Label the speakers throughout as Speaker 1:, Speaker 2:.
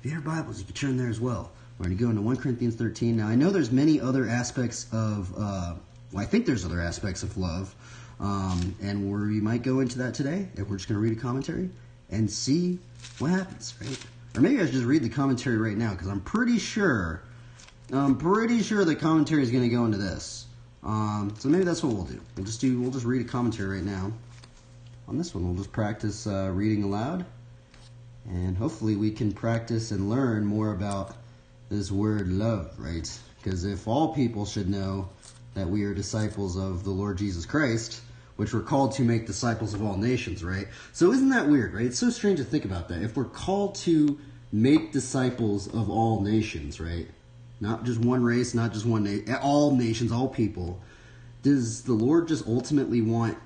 Speaker 1: if you have Bibles, you can turn there as well. We're going to go into 1 Corinthians 13. Now, I know there's many other aspects of, I think there's other aspects of love, and we might go into that today, and we're just going to read a commentary and see what happens, right? Or maybe I should just read the commentary right now, because I'm pretty sure the commentary is going to go into this. So maybe that's what we'll do. We'll just read a commentary right now. On this one, we'll just practice reading aloud, and hopefully we can practice and learn more about this word love, right? Because if all people should know that we are disciples of the Lord Jesus Christ, which we're called to make disciples of all nations, right? So isn't that weird, right? It's so strange to think about that. If we're called to make disciples of all nations, right? Not just one race, not just one nation, all nations, all people. Does the Lord just ultimately want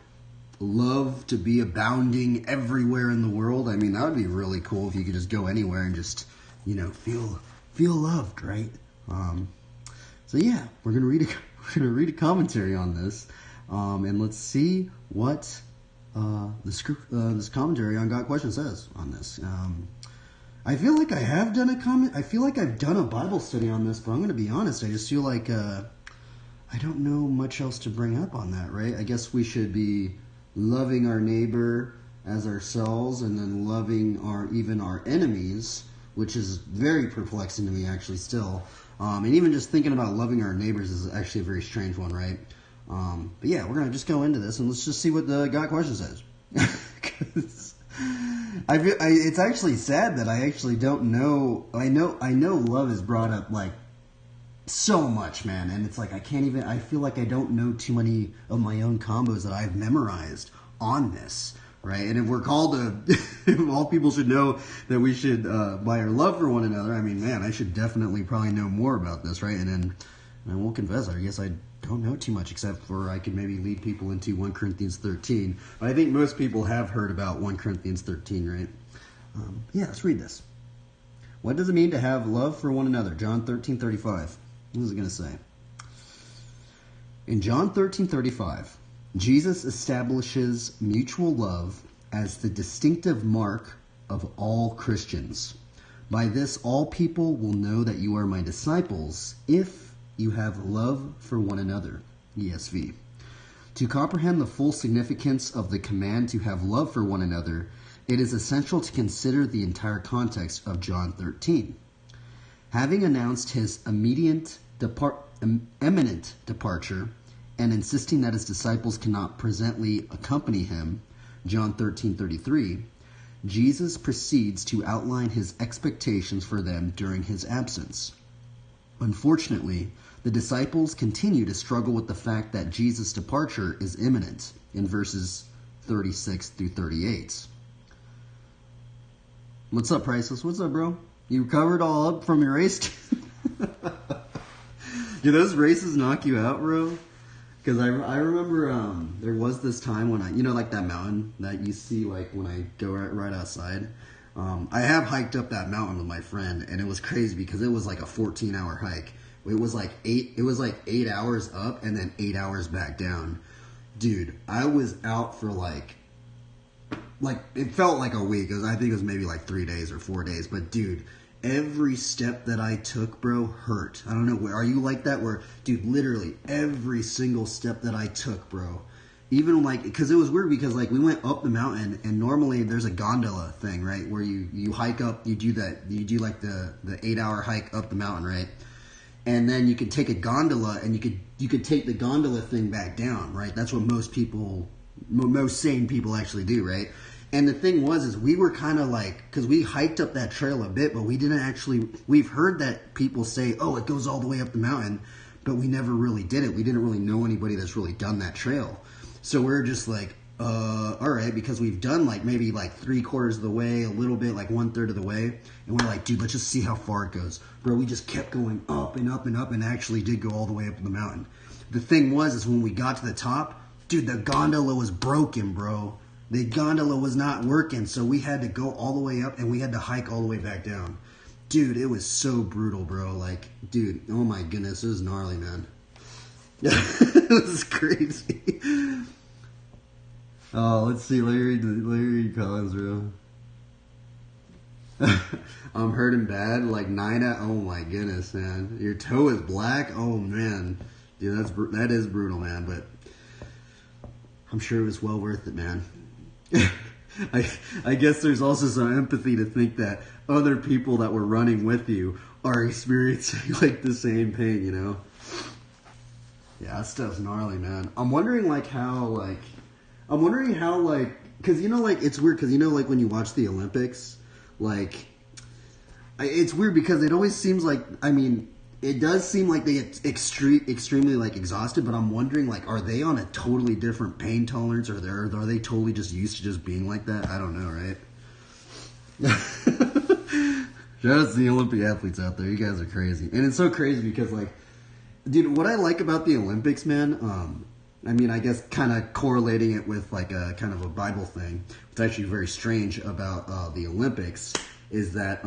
Speaker 1: love to be abounding everywhere in the world? I mean, that would be really cool if you could just go anywhere and just, feel loved, right? So yeah, we're gonna read a commentary on this, and let's see what this commentary on Got Questions says on this. I feel like I have done I've done a Bible study on this, but I'm gonna be honest. I just feel like I don't know much else to bring up on that, right? I guess we should be loving our neighbor as ourselves, and then loving even our enemies, which is very perplexing to me actually still. And even just thinking about loving our neighbors is actually a very strange one, right? But yeah, we're going to just go into this and let's just see what the God Question says. Because it's actually sad that I actually don't know. I know love is brought up like so much, man. And it's like I feel like I don't know too many of my own combos that I've memorized on this. Right, and if we're called to, if all people should know that we should, by our love for one another, I mean, man, I should definitely probably know more about this, right? And then I won't confess, I guess I don't know too much, except for I could maybe lead people into 1 Corinthians 13. But I think most people have heard about 1 Corinthians 13, right? Yeah, let's read this. What does it mean to have love for one another? John 13:35. What is it going to say? In John 13:35, Jesus establishes mutual love as the distinctive mark of all Christians. By this, all people will know that you are my disciples if you have love for one another. ESV. To comprehend the full significance of the command to have love for one another, it is essential to consider the entire context of John 13. Having announced his imminent departure, and insisting that his disciples cannot presently accompany him, John 13:33, Jesus proceeds to outline his expectations for them during his absence. Unfortunately, the disciples continue to struggle with the fact that Jesus' departure is imminent in verses 36 through 38. What's up, Priceless? What's up, bro? You recovered all up from your race? Do those races knock you out, bro? Because I remember there was this time when like that mountain that you see like when I go right outside. I have hiked up that mountain with my friend, and it was crazy because it was like a 14-hour hike. It was like 8 hours up and then 8 hours back down. Dude, I was out for like it felt like a week. I think it was maybe like 3 days or 4 days. But dude, every step that I took, bro, hurt. I don't know. Are you like that? Where, dude, literally every single step that I took, bro. Even because it was weird because we went up the mountain, and normally there's a gondola thing, right? Where you hike up, you do like the 8-hour hike up the mountain, right? And then you could take a gondola, and you could take the gondola thing back down, right? That's what most sane people actually do, right? And the thing is we were kind of because we hiked up that trail a bit, but we didn't actually, we've heard that people say, oh, it goes all the way up the mountain, but we never really did it. We didn't really know anybody that's really done that trail. So we're just all right, because we've done maybe 3/4 of the way, a little bit, 1/3 of the way. And we're like, dude, let's just see how far it goes. Bro, we just kept going up and up and up and actually did go all the way up the mountain. The thing is when we got to the top, dude, the gondola was broken, bro. The gondola was not working, so we had to go all the way up, and we had to hike all the way back down. Dude, it was so brutal, bro. Dude, oh my goodness, it was gnarly, man. It was crazy. Oh, let's see. Let me read comments, bro. I'm hurting bad. Like Nina, oh my goodness, man. Your toe is black? Oh man. Dude, that is brutal, man. But I'm sure it was well worth it, man. I guess there's also some empathy to think that other people that were running with you are experiencing like the same pain, you know? Yeah, that stuff's gnarly, man. I'm wondering how, because, you know, like, it's weird, because, you know, like, when you watch the Olympics, like, it's weird because it always seems like, I mean, it does seem like they get extremely, like, exhausted, but I'm wondering, like, are they on a totally different pain tolerance, or are they totally just used to just being like that? I don't know, right? Shout out to the Olympic athletes out there. You guys are crazy. And it's so crazy because, like, dude, what I like about the Olympics, man, I mean, I guess kind of correlating it with like a kind of a Bible thing, what's actually very strange about the Olympics is that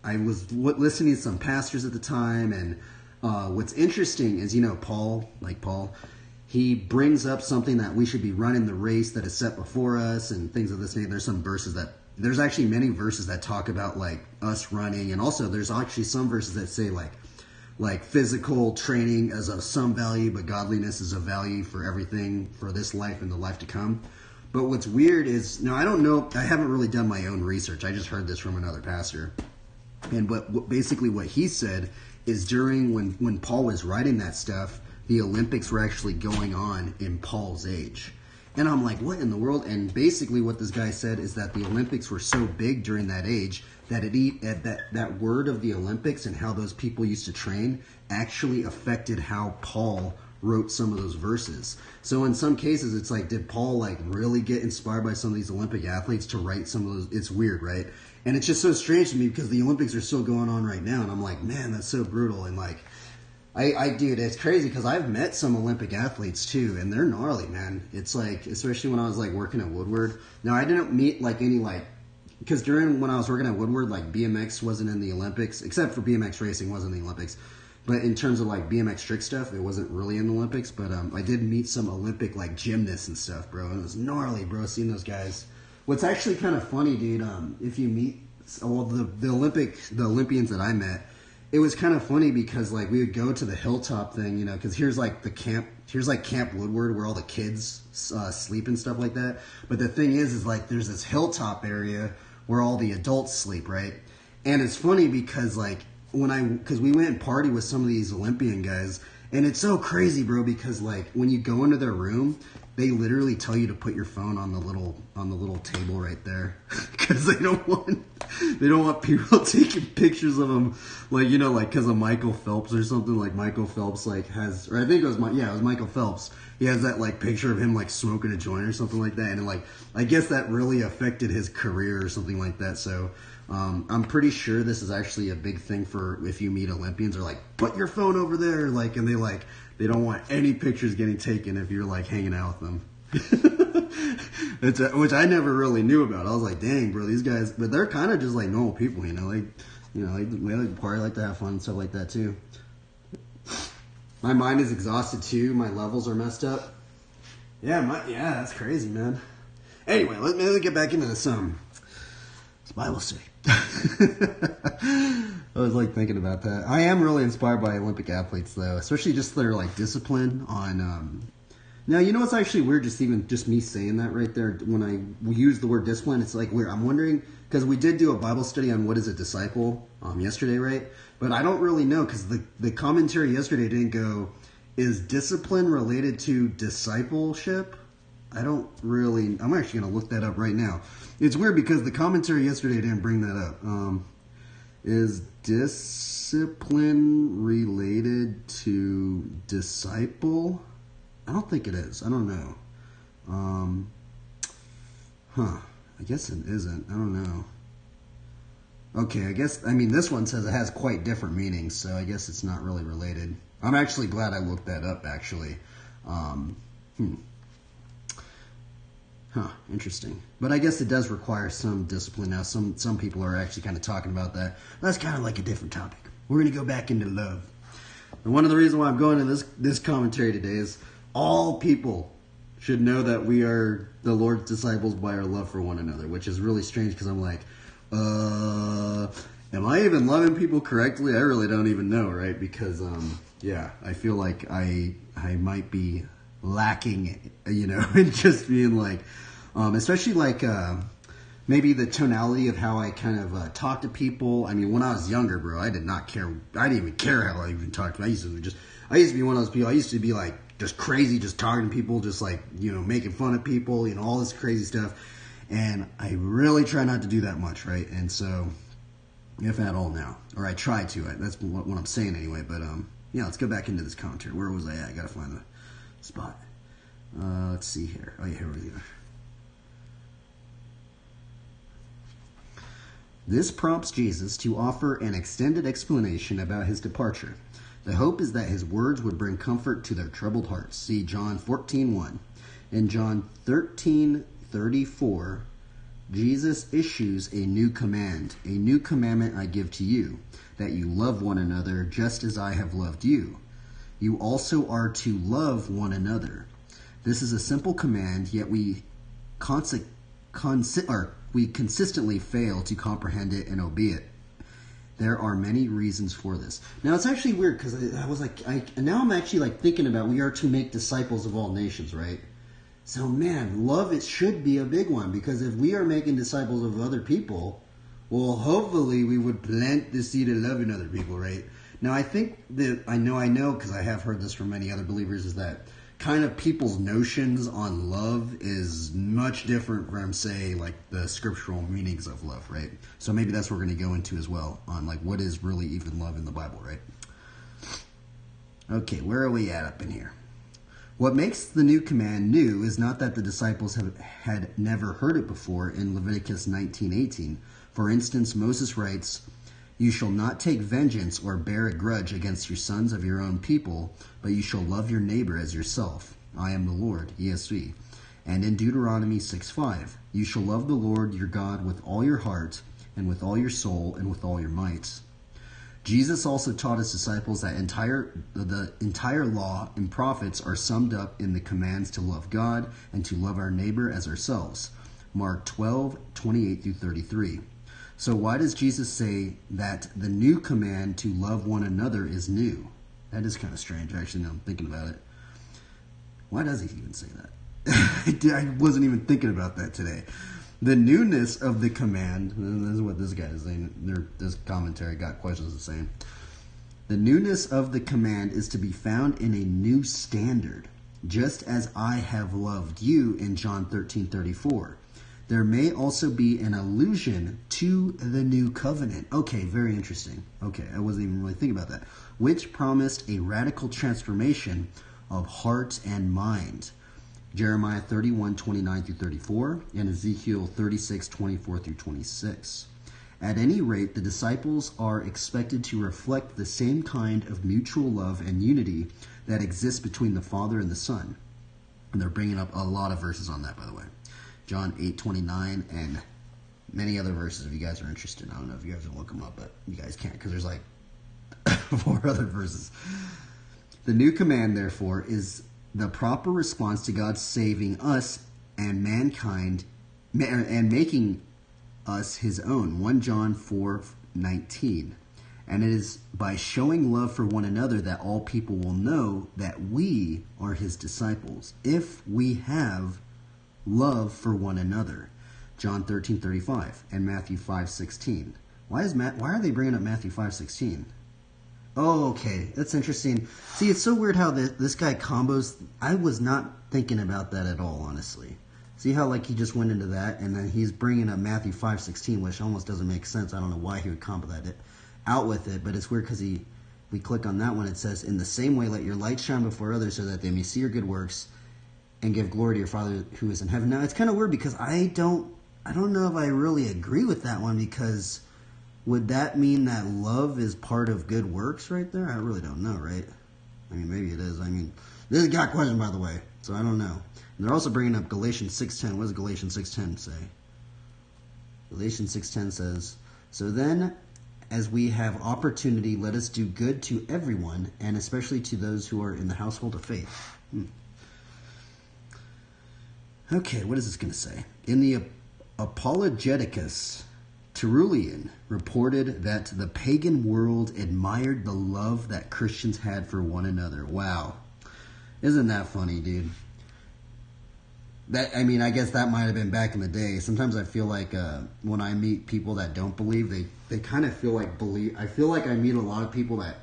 Speaker 1: I was listening to some pastors at the time, and what's interesting is, you know, Paul, he brings up something that we should be running the race that is set before us and things of this nature. There's actually many verses that talk about like us running, and also there's actually some verses that say like physical training is of some value, but godliness is of value for everything, for this life and the life to come. But what's weird is, now I don't know, I haven't really done my own research. I just heard this from another pastor. And basically what he said is during when Paul was writing that stuff, the Olympics were actually going on in Paul's age. And I'm like, what in the world? And basically what this guy said is that the Olympics were so big during that age that that word of the Olympics and how those people used to train actually affected how Paul wrote some of those verses. So in some cases, it's like, did Paul like really get inspired by some of these Olympic athletes to write some of those? It's weird, right? And it's just so strange to me because the Olympics are still going on right now. And I'm like, man, that's so brutal. And like, dude, it's crazy because I've met some Olympic athletes too, and they're gnarly, man. It's like, especially when I was like working at Woodward. Now, I didn't meet like any like, because when I was working at Woodward, like BMX wasn't in the Olympics, except for BMX racing wasn't in the Olympics. But in terms of like BMX trick stuff, it wasn't really in the Olympics. But I did meet some Olympic like gymnasts and stuff, bro. And it was gnarly, bro, seeing those guys. What's actually kind of funny, dude, if you meet the Olympians that I met, it was kind of funny because like we would go to the hilltop thing, you know, because here's like Camp Woodward where all the kids sleep and stuff like that. But the thing is like there's this hilltop area where all the adults sleep, right? And it's funny because like because we went and party with some of these Olympian guys, and it's so crazy, bro, because like when you go into their room, they literally tell you to put your phone on the little table right there because they don't want people taking pictures of them, like, you know, like because of Michael Phelps or something. Like Michael Phelps like has, or I think it was Michael Phelps. He has that like picture of him like smoking a joint or something like that, and like I guess that really affected his career or something like that. So I'm pretty sure this is actually a big thing for if you meet Olympians, or like put your phone over there, like, and they don't want any pictures getting taken if you're like hanging out with them. Which I never really knew about. I was like, dang, bro, these guys, but they're kind of just like normal people, you know, like, you know, they like to party, like to have fun and stuff like that too. My mind is exhausted too. My levels are messed up. Yeah, that's crazy, man. Anyway, let me get back into this Bible study. I was like thinking about that. I am really inspired by Olympic athletes though, especially just their like discipline on. Now, you know what's actually weird? Just me saying that right there. When I use the word discipline, it's like weird. I'm wondering because we did do a Bible study on what is a disciple yesterday, right? But I don't really know because the commentary yesterday didn't go, is discipline related to discipleship? I'm actually going to look that up right now. It's weird because the commentary yesterday didn't bring that up. Is discipline related to disciple? I don't think it is. I don't know. I guess it isn't. I don't know. Okay, this one says it has quite different meanings, so I guess it's not really related. I'm actually glad I looked that up, actually. Interesting. But I guess it does require some discipline now. Some people are actually kind of talking about that. That's kind of like a different topic. We're going to go back into love. And one of the reasons why I'm going to this commentary today is all people should know that we are the Lord's disciples by our love for one another, which is really strange because I'm like, Am I even loving people correctly? I really don't even know, right? Because, yeah, I feel like I might be lacking, in just being like, especially like, maybe the tonality of how I kind of talk to people. I mean, when I was younger, bro, I did not care. I didn't even care how I even talked to them. I used to be one of those people. I used to be like just crazy, just talking to people, just like, making fun of people, all this crazy stuff. And I really try not to do that much, right? And so, if at all now, or I try to. That's what I'm saying anyway. But yeah, let's go back into this commentary. Where was I at? I gotta find the spot. Let's see here. Oh yeah, here we go. This prompts Jesus to offer an extended explanation about his departure. The hope is that his words would bring comfort to their troubled hearts. See John 14:1. In John 13:34, Jesus issues a new command. A new commandment I give to you, that you love one another just as I have loved you. You also are to love one another. This is a simple command, yet we consistently fail to comprehend it and obey it. There are many reasons for this. Now, it's actually weird because now I'm actually like thinking about we are to make disciples of all nations, right? So, man, love, it should be a big one, because if we are making disciples of other people, well, hopefully we would plant the seed of love in other people, right? Now, I think that I know because I have heard this from many other believers, is that kind of people's notions on love is much different from, say, like the scriptural meanings of love, right? So maybe that's what we're going to go into as well, on like what is really even love in the Bible, right? Okay, where are we at up in here? What makes the new command new is not that the disciples had never heard it before in Leviticus 19:18. For instance, Moses writes, "You shall not take vengeance or bear a grudge against your sons of your own people, but you shall love your neighbor as yourself. I am the Lord," ESV. And in Deuteronomy 6:5, "You shall love the Lord your God with all your heart, and with all your soul, and with all your might." Jesus also taught his disciples that the entire law and prophets are summed up in the commands to love God and to love our neighbor as ourselves. Mark 12:28-33. So why does Jesus say that the new command to love one another is new? That is kind of strange, actually, now I'm thinking about it. Why does he even say that? I wasn't even thinking about that today. The newness of the command, and this is what this guy is saying, this commentary got questions the same. The newness of the command is to be found in a new standard, just as I have loved you in John 13:34. There may also be an allusion to the new covenant. Okay, very interesting. Okay, I wasn't even really thinking about that. Which promised a radical transformation of heart and mind. Jeremiah 31:29-34 and Ezekiel 36:24-26. At any rate, the disciples are expected to reflect the same kind of mutual love and unity that exists between the Father and the Son. And they're bringing up a lot of verses on that, by the way. John 8:29 and many other verses if you guys are interested. I don't know if you guys will look them up, but you guys can't because there's like 4 other verses. The new command, therefore, is the proper response to God saving us and mankind and making us his own. 1 John 4:19. And it is by showing love for one another that all people will know that we are his disciples, if we have love for one another. John 13:35 and Matthew 5:16. Why are they bringing up Matthew 5:16? Oh, okay. That's interesting. See, it's so weird how this guy combos. I was not thinking about that at all, honestly. See how like he just went into that, and then he's bringing up Matthew 5:16, which almost doesn't make sense. I don't know why he would combo that out with it, but it's weird because we click on that one. It says, "In the same way, let your light shine before others, so that they may see your good works and give glory to your Father who is in heaven." Now, it's kind of weird because I don't know if I really agree with that one, because would that mean that love is part of good works right there? I really don't know, right? I mean, maybe it is. I mean, this is got a question, by the way, so I don't know. And they're also bringing up Galatians 6:10. What does Galatians 6:10 say? Galatians 6:10 says, "So then, as we have opportunity, let us do good to everyone, and especially to those who are in the household of faith." Okay, what is this going to say? In the Apologeticus, Tertullian reported that the pagan world admired the love that Christians had for one another. Wow. Isn't that funny, dude? I guess that might have been back in the day. Sometimes I feel like when I meet people that don't believe, they kind of feel like believe. I feel like I meet a lot of people that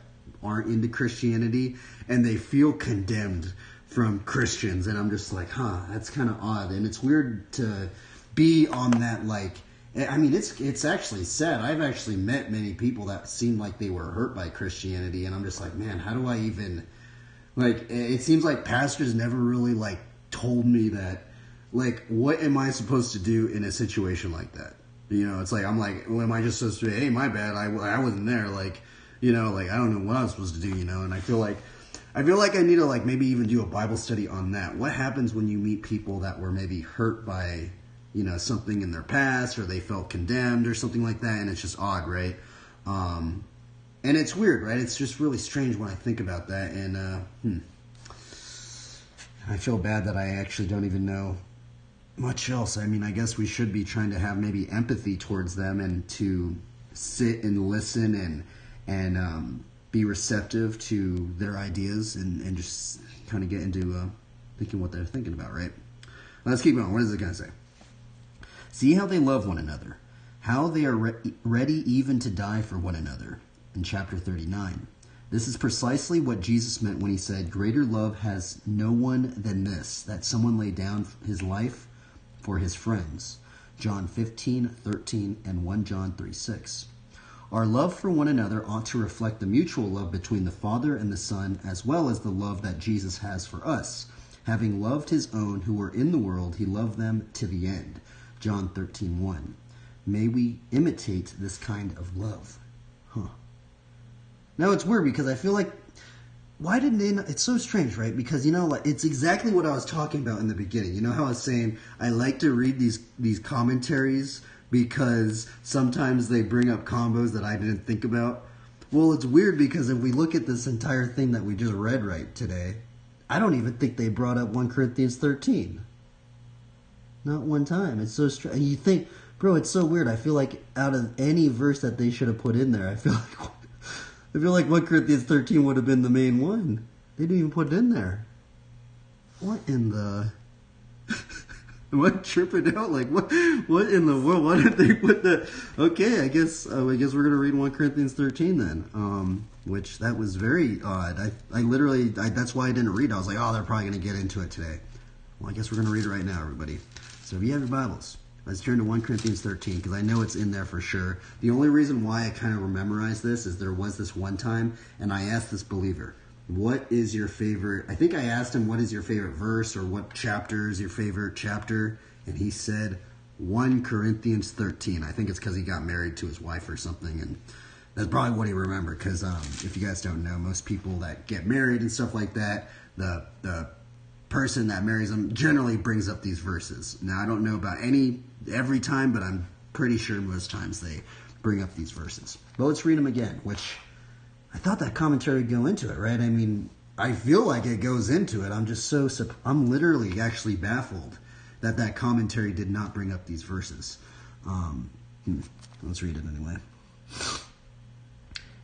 Speaker 1: aren't into Christianity, and they feel condemned from Christians, and I'm just like, that's kind of odd. And it's weird to be on that, like, I mean, it's actually sad. I've actually met many people that seemed like they were hurt by Christianity, and I'm just like, man, how do I even, like, it seems like pastors never really, like, told me that, like, what am I supposed to do in a situation like that? You know, it's like, I'm like, well, am I just supposed to say, hey, my bad, I wasn't there, like, you know, like, I don't know what I was supposed to do, you know, and I feel like I need to, like, maybe even do a Bible study on that. What happens when you meet people that were maybe hurt by, you know, something in their past, or they felt condemned or something like that, and it's just odd, right? And it's weird, right? It's just really strange when I think about that, and I feel bad that I actually don't even know much else. I mean, I guess we should be trying to have maybe empathy towards them, and to sit and listen and be receptive to their ideas, and just kind of get into thinking what they're thinking about, right? Let's keep going. What is it going to say? See how they love one another, how they are ready even to die for one another. In chapter 39. This is precisely what Jesus meant when he said, greater love has no one than this, that someone lay down his life for his friends. John 15:13 and 1 John 3:6. Our love for one another ought to reflect the mutual love between the Father and the Son, as well as the love that Jesus has for us. Having loved his own who were in the world, he loved them to the end. John 13:1. May we imitate this kind of love. Now it's weird because I feel like, why didn't they not, it's so strange, right? Because, you know, like, it's exactly what I was talking about in the beginning. You know how I was saying I like to read these commentaries because sometimes they bring up combos that I didn't think about? Well, it's weird because if we look at this entire thing that we just read right today, I don't even think they brought up 1 Corinthians 13. Not one time. It's so strange. And you think, bro, it's so weird. I feel like out of any verse that they should have put in there, I feel like 1 Corinthians 13 would have been the main one. They didn't even put it in there. What in the... What, tripping out? Like, what in the world? Why did they put that? Okay, I guess we're going to read 1 Corinthians 13 then. Which, that was very odd. I literally, that's why I didn't read it. I was like, oh, they're probably going to get into it today. Well, I guess we're going to read it right now, everybody. So if you have your Bibles, let's turn to 1 Corinthians 13, because I know it's in there for sure. The only reason why I kind of memorized this is there was this one time, and I asked this believer, what is your favorite, I think I asked him, what is your favorite verse, or what chapter is your favorite chapter? And he said 1 Corinthians 13. I think it's because he got married to his wife or something, and that's probably what he remembered, because if you guys don't know, most people that get married and stuff like that, the person that marries them generally brings up these verses. Now, I don't know about every time, but I'm pretty sure most times they bring up these verses. But let's read them again, which I thought that commentary would go into it, right? I mean, I feel like it goes into it. I'm just I'm literally actually baffled that commentary did not bring up these verses. Let's read it anyway.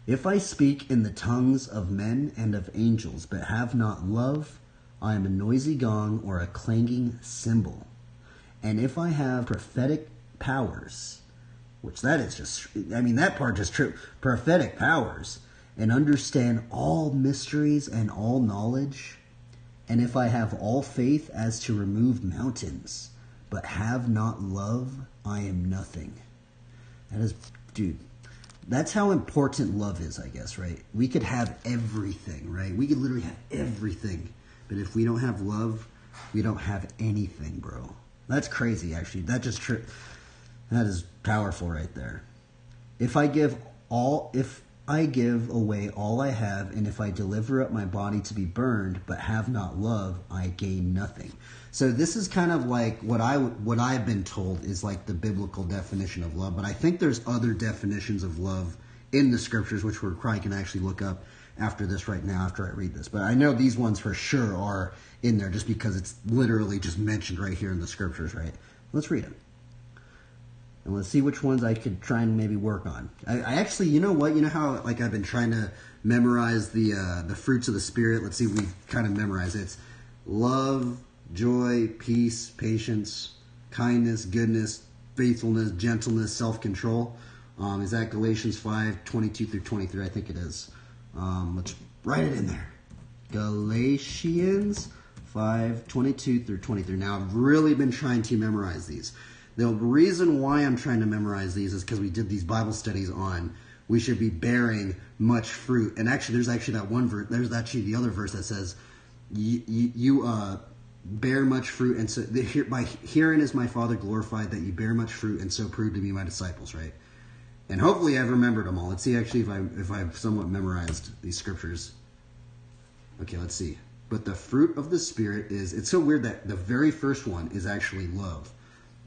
Speaker 1: If I speak in the tongues of men and of angels, but have not love, I am a noisy gong or a clanging cymbal. And if I have prophetic powers, which that is just, I mean, that part just true, prophetic powers, and understand all mysteries and all knowledge, and if I have all faith as to remove mountains, but have not love, I am nothing. That is, dude, that's how important love is, I guess, right? We could have everything, right? We could literally have everything. But if we don't have love, we don't have anything, bro. That's crazy, actually. That is powerful right there. If I give away all I have, and if I deliver up my body to be burned, but have not love, I gain nothing. So this is kind of like what I've been told is like the biblical definition of love. But I think there's other definitions of love in the scriptures, which we're probably can actually look up after this right now, after I read this. But I know these ones for sure are in there just because it's literally just mentioned right here in the scriptures, right? Let's read it. And let's see which ones I could try and maybe work on. I actually, you know what? You know how like I've been trying to memorize the fruits of the Spirit? Let's see if we kind of memorize it. It's love, joy, peace, patience, kindness, goodness, faithfulness, gentleness, self-control. Is that Galatians 5:22-23? I think it is. Let's write it in there. Galatians 5:22-23. Now, I've really been trying to memorize these. The reason why I'm trying to memorize these is because we did these Bible studies on we should be bearing much fruit. And actually, there's actually that one verse. There's actually the other verse that says, you bear much fruit, and so by herein is my Father glorified, that you bear much fruit, and so prove to be my disciples, right? And hopefully I've remembered them all. Let's see actually if I've somewhat memorized these scriptures. Okay, let's see. But the fruit of the Spirit is, it's so weird that the very first one is actually love.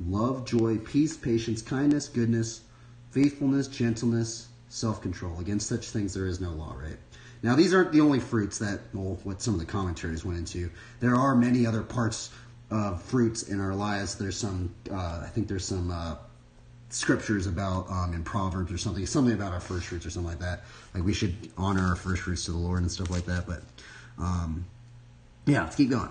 Speaker 1: Love, joy, peace, patience, kindness, goodness, faithfulness, gentleness, self-control. Against such things there is no law, right? Now, these aren't the only fruits that, well, what some of the commentaries went into. There are many other parts of fruits in our lives. There's some, I think there's some scriptures about, in Proverbs or something about our first fruits or something like that. Like we should honor our first fruits to the Lord and stuff like that. But, yeah, let's keep going.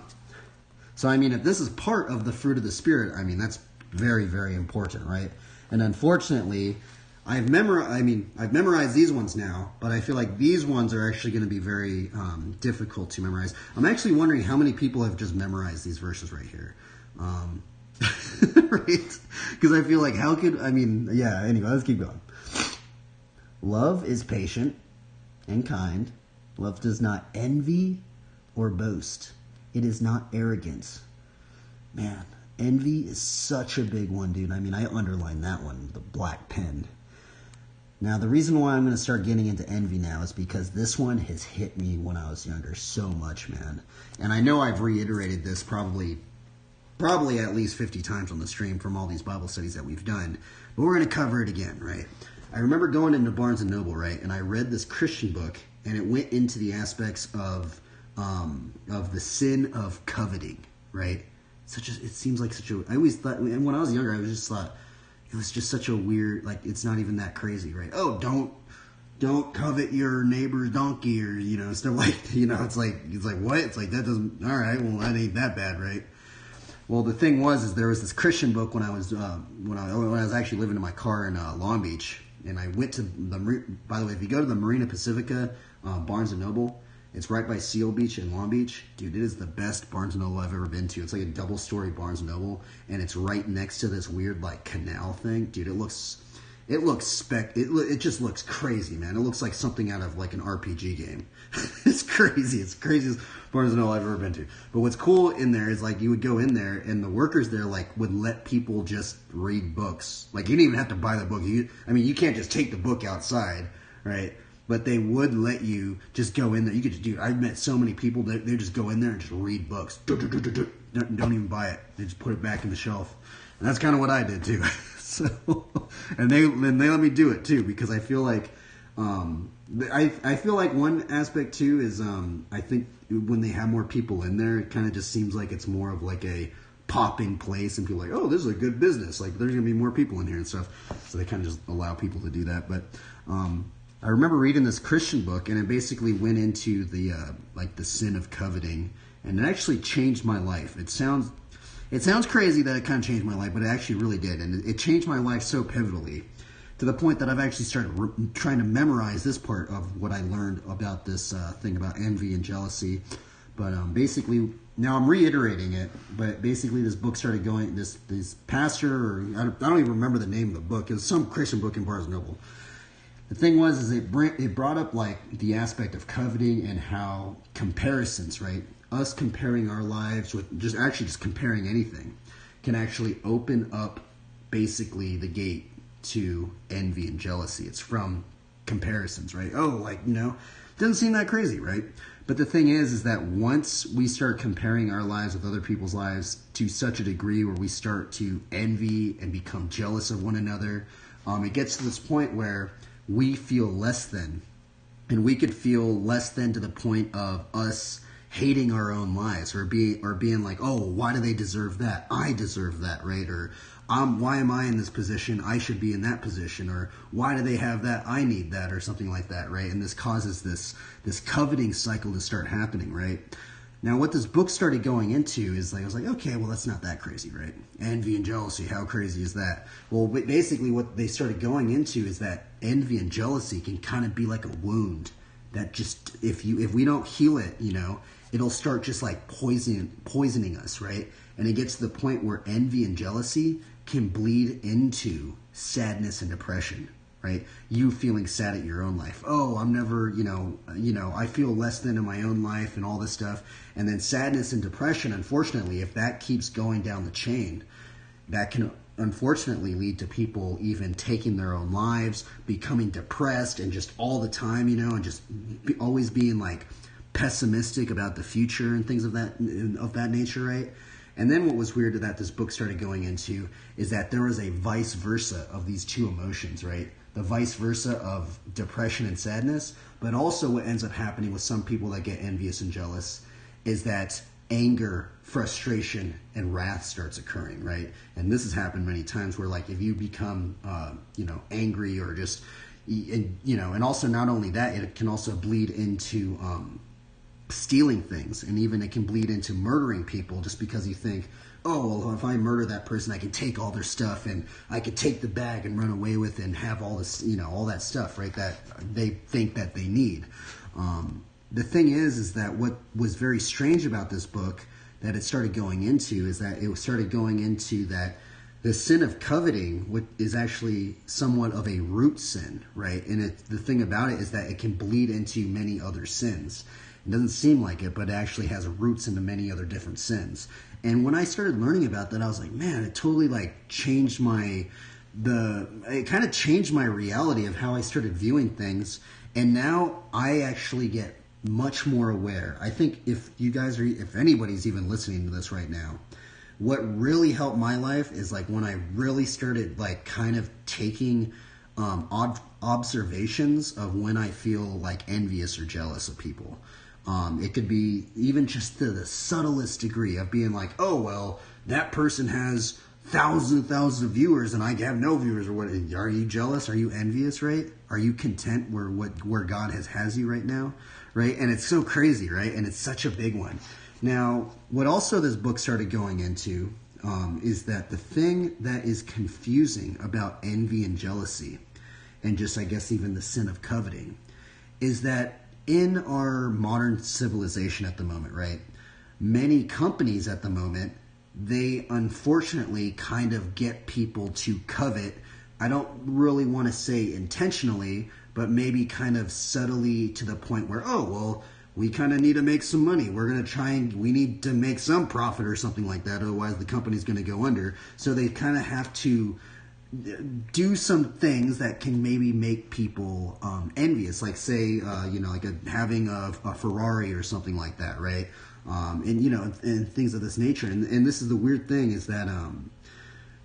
Speaker 1: So, I mean, if this is part of the fruit of the Spirit, I mean, that's very, very important, right? And unfortunately, I've memorized these ones now, but I feel like these ones are actually going to be very difficult to memorize. I'm actually wondering how many people have just memorized these verses right here. Right? Because I feel like anyway, let's keep going. Love is patient and kind. Love does not envy or boast. It is not arrogant. Man, envy is such a big one, dude. I mean, I underlined that one with a black pen. Now, the reason why I'm going to start getting into envy now is because this one has hit me when I was younger so much, man. And I know I've reiterated this probably at least 50 times on the stream from all these Bible studies that we've done. But we're going to cover it again, right? I remember going into Barnes & Noble, right? And I read this Christian book, and it went into the aspects of the sin of coveting, right? It seems like such a... I always thought... And when I was younger, I was just thought... It was just such a weird, like, it's not even that crazy, right? Oh, don't covet your neighbor's donkey, or, stuff like, it's like, what? It's like, that doesn't, all right, well, that ain't that bad, right? Well, the thing is there was this Christian book when I was actually living in my car in Long Beach, and I went to by the way, if you go to the Marina Pacifica, Barnes & Noble, it's right by Seal Beach in Long Beach. Dude, it is the best Barnes & Noble I've ever been to. It's like a double-story Barnes & Noble, and it's right next to this weird, like, canal thing. Dude, it just looks crazy, man. It looks like something out of, like, an RPG game. It's crazy. It's the craziest Barnes & Noble I've ever been to. But what's cool in there is, like, you would go in there, and the workers there, like, would let people just read books. Like, you didn't even have to buy the book. You can't just take the book outside, right? But they would let you just go in there. You could just I've met so many people that they just go in there and just read books. Don't even buy it. They just put it back in the shelf. And that's kind of what I did too. So, and they let me do it too, because I feel like I feel like one aspect too is I think when they have more people in there, it kind of just seems like it's more of like a popping place, and people are like, oh, this is a good business. Like there's gonna be more people in here and stuff. So they kind of just allow people to do that. But I remember reading this Christian book, and it basically went into the the sin of coveting, and it actually changed my life. It sounds crazy that it kind of changed my life, but it actually really did, and it changed my life so pivotally to the point that I've actually started trying to memorize this part of what I learned about this thing about envy and jealousy. But basically, now I'm reiterating it. But basically, this book started going. This pastor, or I don't even remember the name of the book. It was some Christian book in Barnes & Noble. The thing was, it brought up like the aspect of coveting and how comparisons, right? Us comparing our lives with just comparing anything can actually open up basically the gate to envy and jealousy. It's from comparisons, right? Oh, doesn't seem that crazy, right? But the thing is that once we start comparing our lives with other people's lives to such a degree where we start to envy and become jealous of one another, it gets to this point where we feel less than. And we could feel less than to the point of us hating our own lives, or being like, oh, why do they deserve that? I deserve that, right? Or why am I in this position? I should be in that position. Or why do they have that? I need that, or something like that, right? And this causes this coveting cycle to start happening, right? Now, what this book started going into is like, I was like, okay, well, that's not that crazy, right? Envy and jealousy, how crazy is that? Well, basically what they started going into is that envy and jealousy can kind of be like a wound that just, if we don't heal it, it'll start just like poisoning us, right? And it gets to the point where envy and jealousy can bleed into sadness and depression, right? You feeling sad at your own life. Oh, I'm never, I feel less than in my own life and all this stuff. And then sadness and depression, unfortunately, if that keeps going down the chain, that can unfortunately lead to people even taking their own lives, becoming depressed, and just all the time, and just always being like pessimistic about the future and things of that nature, right? And then what was weird that this book started going into is that there was a vice versa of these two emotions, right? The vice versa of depression and sadness, but also what ends up happening with some people that get envious and jealous is that anger, frustration, and wrath starts occurring, right? And this has happened many times where, like, if you become, angry or just, and also not only that, it can also bleed into stealing things, and even it can bleed into murdering people just because you think, oh, well, if I murder that person, I can take all their stuff and I could take the bag and run away with it and have all this, all that stuff, right, that they think that they need. The thing is that what was very strange about this book that it started going into is that it started going into that the sin of coveting is actually somewhat of a root sin, right? And the thing about it is that it can bleed into many other sins. It doesn't seem like it, but it actually has roots into many other different sins. And when I started learning about that, I was like, man, it totally changed it kind of changed my reality of how I started viewing things. And now I actually get much more aware. I think if anybody's even listening to this right now, what really helped my life is like when I really started like kind of taking observations of when I feel like envious or jealous of people. It could be even just to the subtlest degree of being like, oh, well, that person has thousands and thousands of viewers and I have no viewers, or what? Are you jealous? Are you envious, right? Are you content where God has you right now, right? And it's so crazy, right? And it's such a big one. Now, what also this book started going into is that the thing that is confusing about envy and jealousy, and just, I guess, even the sin of coveting, is that in our modern civilization at the moment, right, many companies at the moment, they unfortunately kind of get people to covet. I don't really want to say intentionally, but maybe kind of subtly, to the point where, oh, well, we kind of need to make some money. We're going to we need to make some profit or something like that. Otherwise, the company's going to go under. So they kind of have to do some things that can maybe make people envious. Like, say, having a Ferrari or something like that, right? And things of this nature. And this is the weird thing, is that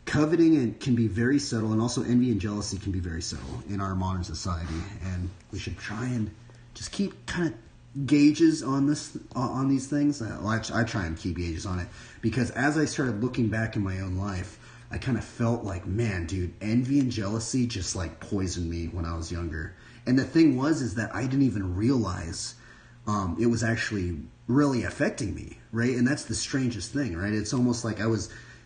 Speaker 1: coveting can be very subtle, and also envy and jealousy can be very subtle in our modern society. And we should try and just keep kind of gauges on these things. I try and keep gauges on it, because as I started looking back in my own life, I kind of felt like, man, dude, envy and jealousy just like poisoned me when I was younger. And the thing is that I didn't even realize it was actually really affecting me, right? And that's the strangest thing, right? It's almost like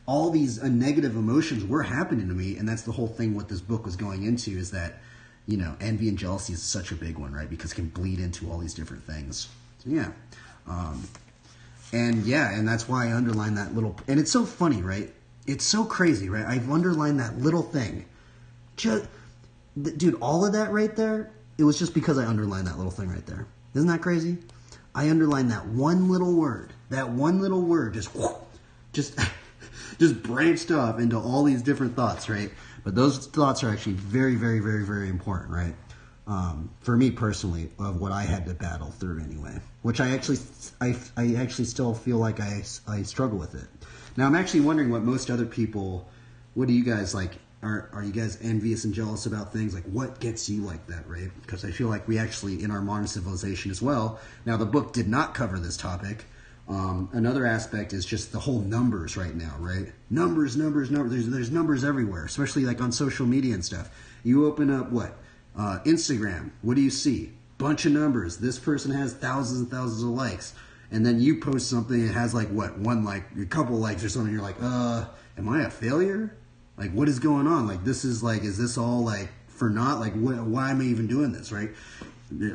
Speaker 1: all these negative emotions were happening to me, and that's the whole thing what this book was going into, is that, envy and jealousy is such a big one, right? Because it can bleed into all these different things. So, yeah. And that's why I underlined that little, and it's so funny, right? It's so crazy, right? I've underlined that little thing. Dude, all of that right there, it was just because I underlined that little thing right there. Isn't that crazy? I underlined that one little word. That one little word just branched off into all these different thoughts, right? But those thoughts are actually very, very, very, very important, right? For me personally, of what I had to battle through anyway, which I actually still feel like I struggle with it. Now, I'm actually wondering what do you guys like? are you guys envious and jealous about things? Like, what gets you like that, right? Because I feel like we actually, in our modern civilization as well, now the book did not cover this topic. Another aspect is just the whole numbers right now, right? Numbers. There's numbers everywhere, especially like on social media and stuff. You open up Instagram. What do you see? Bunch of numbers. This person has thousands and thousands of likes. And then you post something, it has like one like, a couple likes or something. You're like, am I a failure? Like, what is going on? Like, this is like, is this all like for naught? Like, why am I even doing this, right?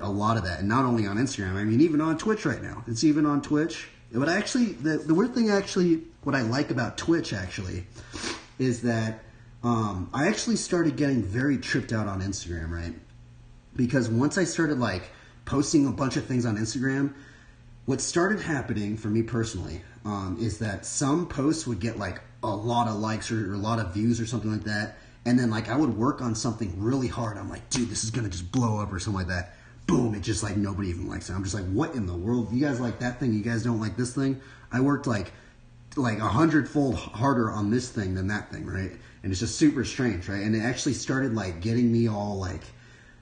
Speaker 1: A lot of that. And not only on Instagram, I mean, even on Twitch right now. It's even on Twitch. But actually, the weird thing actually, what I like about Twitch actually, is that I actually started getting very tripped out on Instagram, right? Because once I started like posting a bunch of things on Instagram, what started happening for me personally is that some posts would get like a lot of likes or a lot of views or something like that. And then like I would work on something really hard. I'm like, dude, this is going to just blow up or something like that. Boom, it just like nobody even likes it. I'm just like, what in the world? You guys like that thing? You guys don't like this thing? I worked like 100-fold harder on this thing than that thing, right? And it's just super strange, right? And it actually started like getting me all like,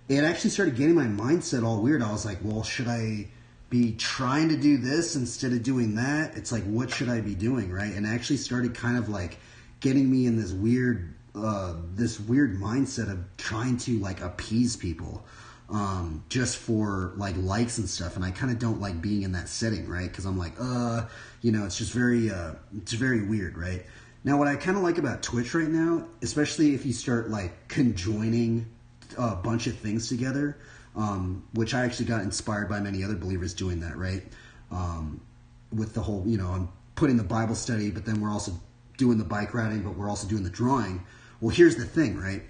Speaker 1: it actually started getting my mindset all weird. I was like, well, should I be trying to do this instead of doing that? It's like, what should I be doing, right? And it actually started kind of like getting me in this weird mindset of trying to like appease people just for like likes and stuff. And I kind of don't like being in that setting, right? Because I'm like, it's just it's very weird, right? Now, what I kind of like about Twitch right now, especially if you start like conjoining a bunch of things together, which I actually got inspired by many other believers doing that, right? With the whole, I'm putting the Bible study, but then we're also doing the bike riding, but we're also doing the drawing. Well, here's the thing, right?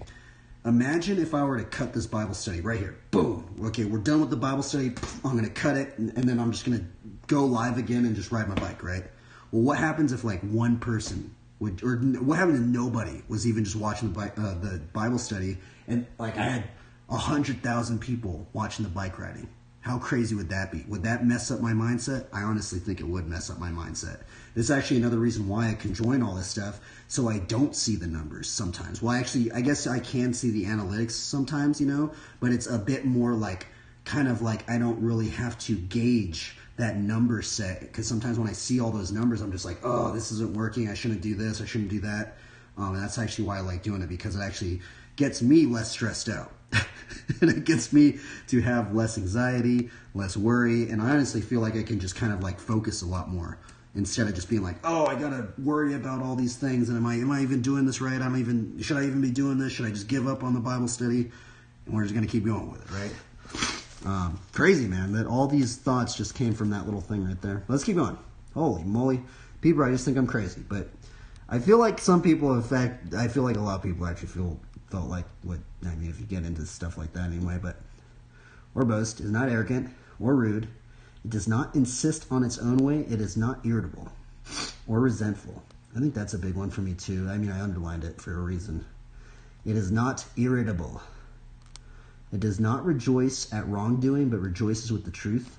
Speaker 1: Imagine if I were to cut this Bible study right here. Boom. Okay, we're done with the Bible study. I'm going to cut it, and then I'm just going to go live again and just ride my bike, right? Well, what happens if like one person would, or what happens if nobody was even just watching the Bible study, and like I had 100,000 people watching the bike riding? How crazy would that be? Would that mess up my mindset? I honestly think it would mess up my mindset. This is actually another reason why I can join all this stuff, so I don't see the numbers sometimes. Well, actually, I guess I can see the analytics sometimes, but it's a bit more like, kind of like I don't really have to gauge that number set, because sometimes when I see all those numbers, I'm just like, oh, this isn't working. I shouldn't do this. I shouldn't do that. And that's actually why I like doing it, because it actually gets me less stressed out. And it gets me to have less anxiety, less worry, and I honestly feel like I can just kind of like focus a lot more instead of just being like, oh, I gotta worry about all these things, and am I even doing this right? Should I even be doing this? Should I just give up on the Bible study? And we're just gonna keep going with it, right? Crazy, man, that all these thoughts just came from that little thing right there. Let's keep going. Holy moly. People, I just think I'm crazy, but I feel like some people, in fact, I feel like a lot of people actually felt like if you get into stuff like that anyway, but or boast, is not arrogant or rude. It does not insist on its own way. It is not irritable or resentful. I think that's a big one for me too. I underlined it for a reason. It is not irritable. It does not rejoice at wrongdoing, but rejoices with the truth.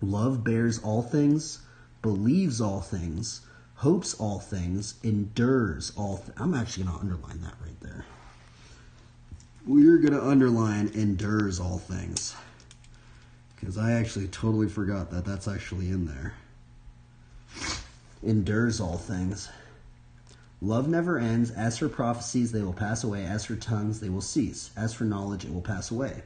Speaker 1: Love bears all things, believes all things, hopes all things, endures all things. I'm actually going to underline that right there. We're going to underline endures all things, because I actually totally forgot that that's actually in there. Endures all things. Love never ends. As for prophecies, they will pass away. As for tongues, they will cease. As for knowledge, it will pass away.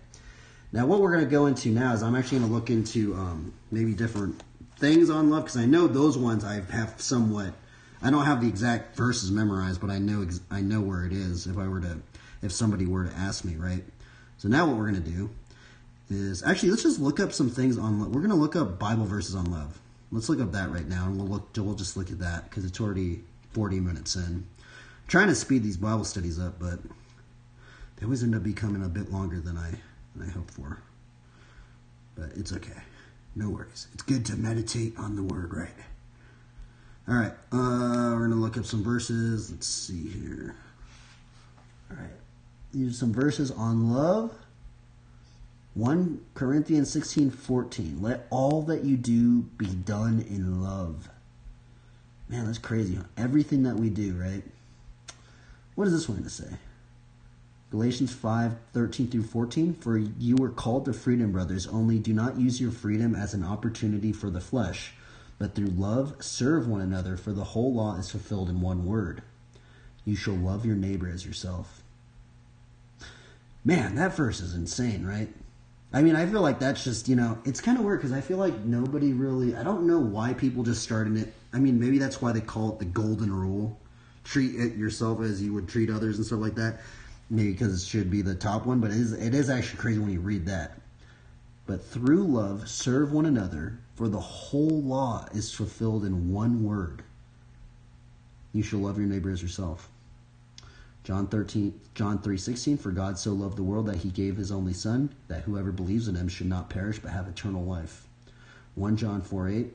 Speaker 1: Now, what we're going to go into now is I'm actually going to look into maybe different things on love, because I know those ones I have somewhat. I don't have the exact verses memorized, but I know where it is if somebody were to ask me, right? So now what we're going to do is actually let's just look up some things on love. We're going to look up Bible verses on love. Let's look up that right now, and we'll just look at that because it's already 40 minutes in. I'm trying to speed these Bible studies up, but they always end up becoming a bit longer than I hope for. But it's okay. No worries. It's good to meditate on the word, right? All right. We're going to look up some verses. Let's see here. All right. These are some verses on love. 1 Corinthians 16:14. Let all that you do be done in love. Man, that's crazy. Everything that we do, right?
Speaker 2: What does this one to say? Galatians 5:13-14. For you were called to freedom, brothers, only do not use your freedom as an opportunity for the flesh, but through love serve one another, for the whole law is fulfilled in one word. You shall love your neighbor as yourself. Man, that verse is insane, right? I mean, I feel like that's just, it's kind of weird because I feel like nobody really, I don't know why people just started it. I mean, maybe that's why they call it the golden rule. Treat it yourself as you would treat others and stuff like that. Maybe because it should be the top one, but it is actually crazy when you read that. But through love, serve one another, for the whole law is fulfilled in one word. You shall love your neighbor as yourself. John 3:16, for God so loved the world that he gave his only Son, that whoever believes in him should not perish but have eternal life. 1 John 4:8,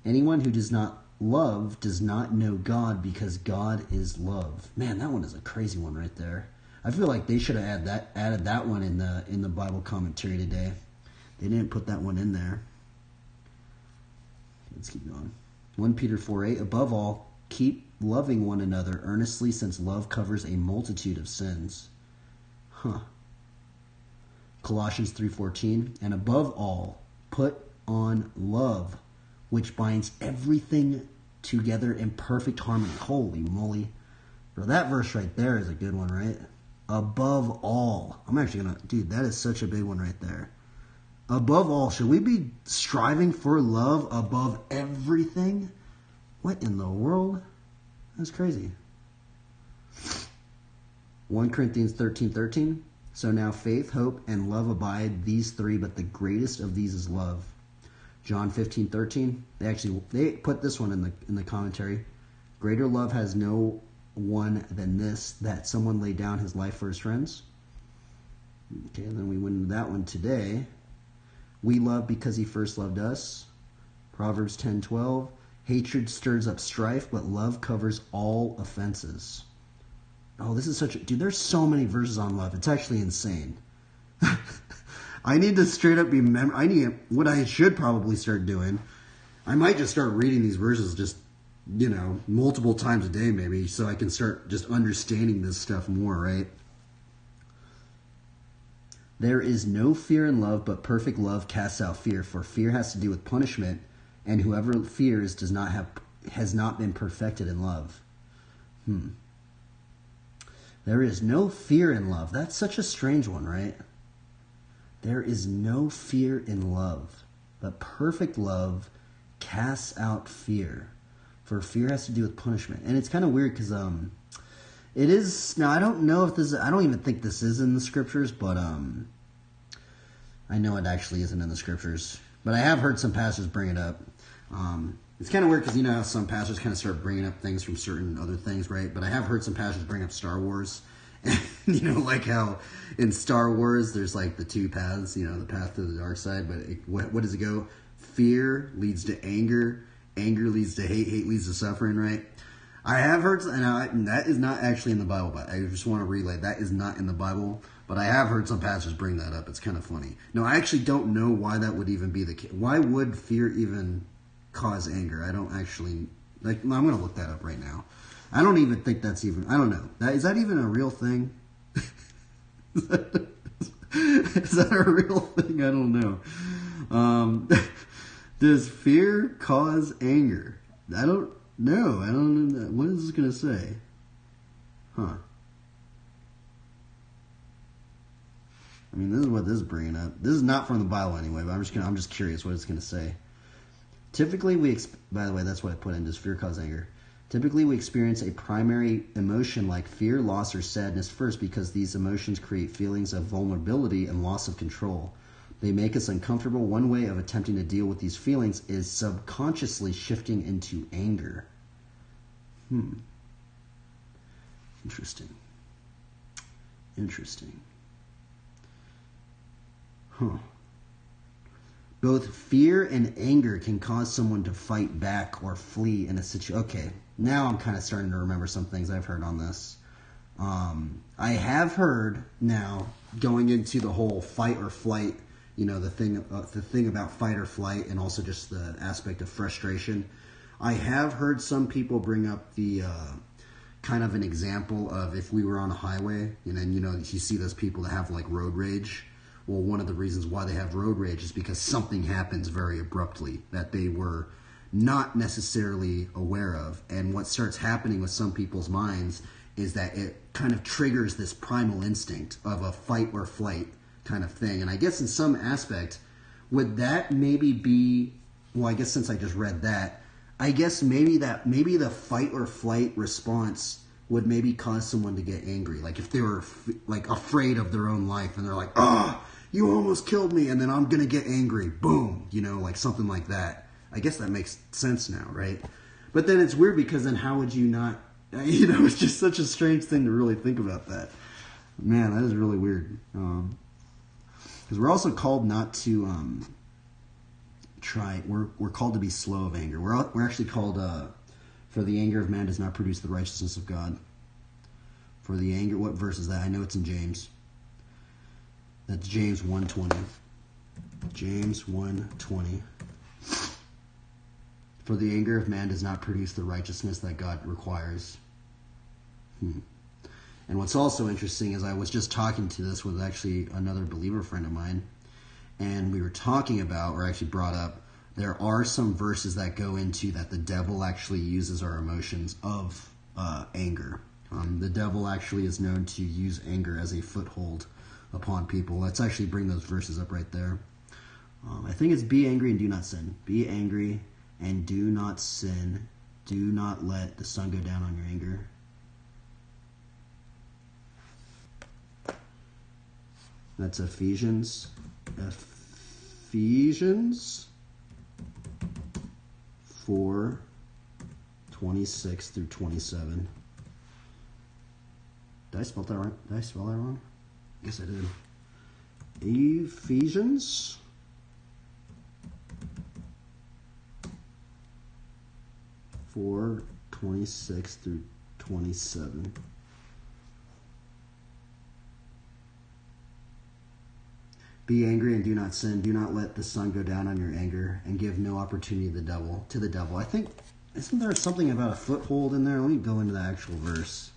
Speaker 2: anyone who does not love does not know God, because God is love. Man, that one is a crazy one right there. I feel like they should have added that one in the Bible commentary today. They didn't put that one in there. Let's keep going. 1 Peter 4:8, above all, keep loving one another earnestly, since love covers a multitude of sins. Colossians 3:14, and above all, put on love, which binds everything together in perfect harmony. Holy moly. Bro, that verse right there is a good one, right? Above all. I'm actually going to... Dude, that is such a big one right there. Above all. Should we be striving for love above everything? What in the world? That's crazy. 1 Corinthians 13:13. So now faith, hope, and love abide, these three, but the greatest of these is love. John 15:13. They put this one in the commentary. Greater love has no one than this, that someone lay down his life for his friends. Okay, and then we went into that one today. We love because he first loved us. Proverbs 10:12. Hatred stirs up strife, but love covers all offenses. Oh, this is such a... Dude, there's so many verses on love. It's actually insane. I need to straight up be... What I should probably start doing, I might just start reading these verses just, multiple times a day maybe, so I can start just understanding this stuff more, right? There is no fear in love, but perfect love casts out fear, for fear has to do with punishment, and whoever fears has not been perfected in love. There is no fear in love. That's such a strange one, right? There is no fear in love, but perfect love casts out fear, for fear has to do with punishment. And it's kind of weird because it is... Now, I don't know if this... I don't even think this is in the scriptures, but I know it actually isn't in the scriptures. But I have heard some pastors bring it up. It's kind of weird because how some pastors kind of start bringing up things from certain other things, right? But I have heard some pastors bring up Star Wars. And, like how in Star Wars there's like the two paths, the path to the dark side. But what does it go? Fear leads to anger. Anger leads to hate. Hate leads to suffering, right? I have heard, and that is not actually in the Bible, but I just want to relay, that is not in the Bible. But I have heard some pastors bring that up. It's kind of funny. No, I actually don't know why that would even be the case. Why would fear even cause anger? I don't actually... I'm going to look that up right now. I don't even think that's even... I don't know. Is that even a real thing? Is that a real thing? I don't know. Does fear cause anger? I don't know. I don't know. What is this going to say? I mean, this is what this is bringing up. This is not from the Bible anyway, but I'm just curious what it's going to say. Typically, by the way, that's what I put in. Does fear cause anger? Typically, we experience a primary emotion like fear, loss, or sadness first because these emotions create feelings of vulnerability and loss of control. They make us uncomfortable. One way of attempting to deal with these feelings is subconsciously shifting into anger. Interesting. Both fear and anger can cause someone to fight back or flee in a situation. Okay, now I'm kind of starting to remember some things I've heard on this. I have heard now, going into the whole fight or flight, the thing about fight or flight, and also just the aspect of frustration. I have heard some people bring up the kind of an example of if we were on a highway and then, you see those people that have like road rage. Well, one of the reasons why they have road rage is because something happens very abruptly that they were not necessarily aware of. And what starts happening with some people's minds is that it kind of triggers this primal instinct of a fight or flight kind of thing. And I guess in some aspect, would that maybe be, well, I guess since I just read that, I guess maybe the fight or flight response would maybe cause someone to get angry. Like if they were like afraid of their own life and they're like, oh, you almost killed me, and then I'm going to get angry. Boom. Like something like that. I guess that makes sense now, right? But then it's weird because then how would you not, it's just such a strange thing to really think about that. Man, that is really weird. Because we're also called not to we're called to be slow of anger. We're actually called, for the anger of man does not produce the righteousness of God. For the anger, what verse is that? I know it's in James. That's James 1:20. James 1:20. For the anger of man does not produce the righteousness that God requires. And what's also interesting is I was just talking to this with actually another believer friend of mine, and we were talking about, or actually brought up, there are some verses that go into that the devil actually uses our emotions of anger. The devil actually is known to use anger as a foothold upon people. Let's actually bring those verses up right there. I think it's be angry and do not sin. Be angry and do not sin. Do not let the sun go down on your anger. That's Ephesians 4:26 through 27. Did I spell that right? Did I spell that wrong? I guess I did. Ephesians 4:26 through 27. Be angry and do not sin. Do not let the sun go down on your anger, and give no opportunity to the devil. I think, isn't there something about a foothold in there? Let me go into the actual verse.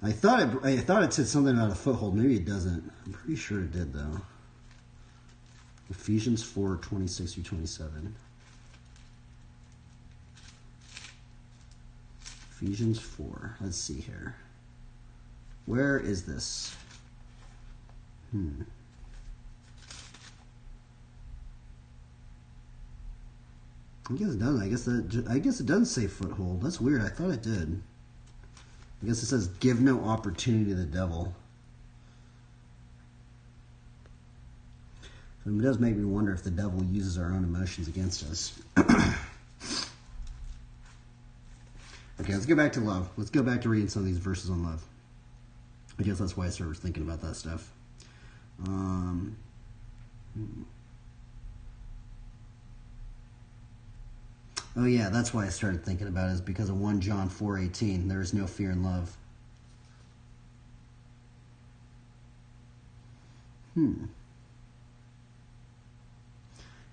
Speaker 2: I thought it said something about a foothold. Maybe it doesn't. I'm pretty sure it did though. Ephesians 4:26 through 27. Ephesians 4. Let's see here. Where is this? I guess it doesn't. I guess it doesn't say foothold. That's weird. I thought it did. I guess it says give no opportunity to the devil. So it does make me wonder if the devil uses our own emotions against us. Okay, let's go back to love. Let's go back to reading some of these verses on love. I guess that's why I started thinking about that stuff. Oh yeah, that's why I started thinking about it, is because of 1 John 4:18. There is no fear in love. And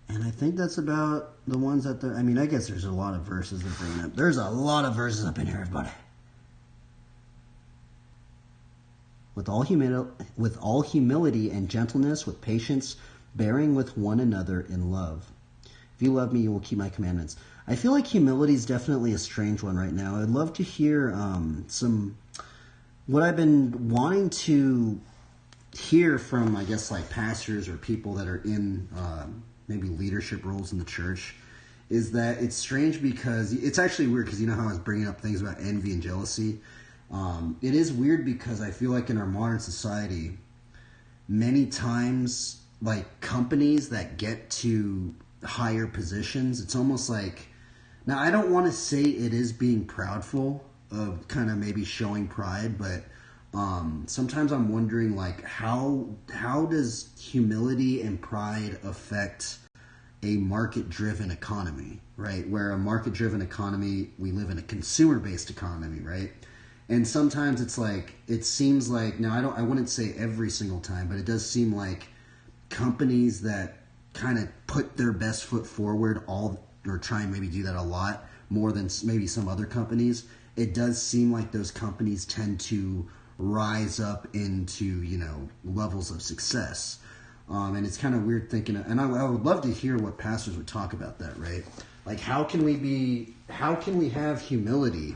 Speaker 2: I think that's about the ones that I guess there's a lot of verses that bring up. There's a lot of verses up in here, everybody. With all humility and gentleness, with patience, bearing with one another in love. If you love me, you will keep my commandments. I feel like humility is definitely a strange one right now. I'd love to hear what I've been wanting to hear from, I guess, like pastors or people that are in maybe leadership roles in the church, is that it's strange because it's actually weird because you know how I was bringing up things about envy and jealousy. It is weird because I feel like in our modern society, many times, like companies that get to higher positions, it's almost like, now I don't want to say it is being proudful of kind of maybe showing pride, but sometimes I'm wondering like how does humility and pride affect a market-driven economy, right? Where a market-driven economy, we live in a consumer-based economy, right? And sometimes it's like, it seems like, now I wouldn't say every single time, but it does seem like companies that kind of put their best foot forward or try and maybe do that a lot, more than maybe some other companies, it does seem like those companies tend to rise up into, you know, levels of success. And it's kind of weird thinking, and I would love to hear what pastors would talk about that, right? Like, how can we have humility?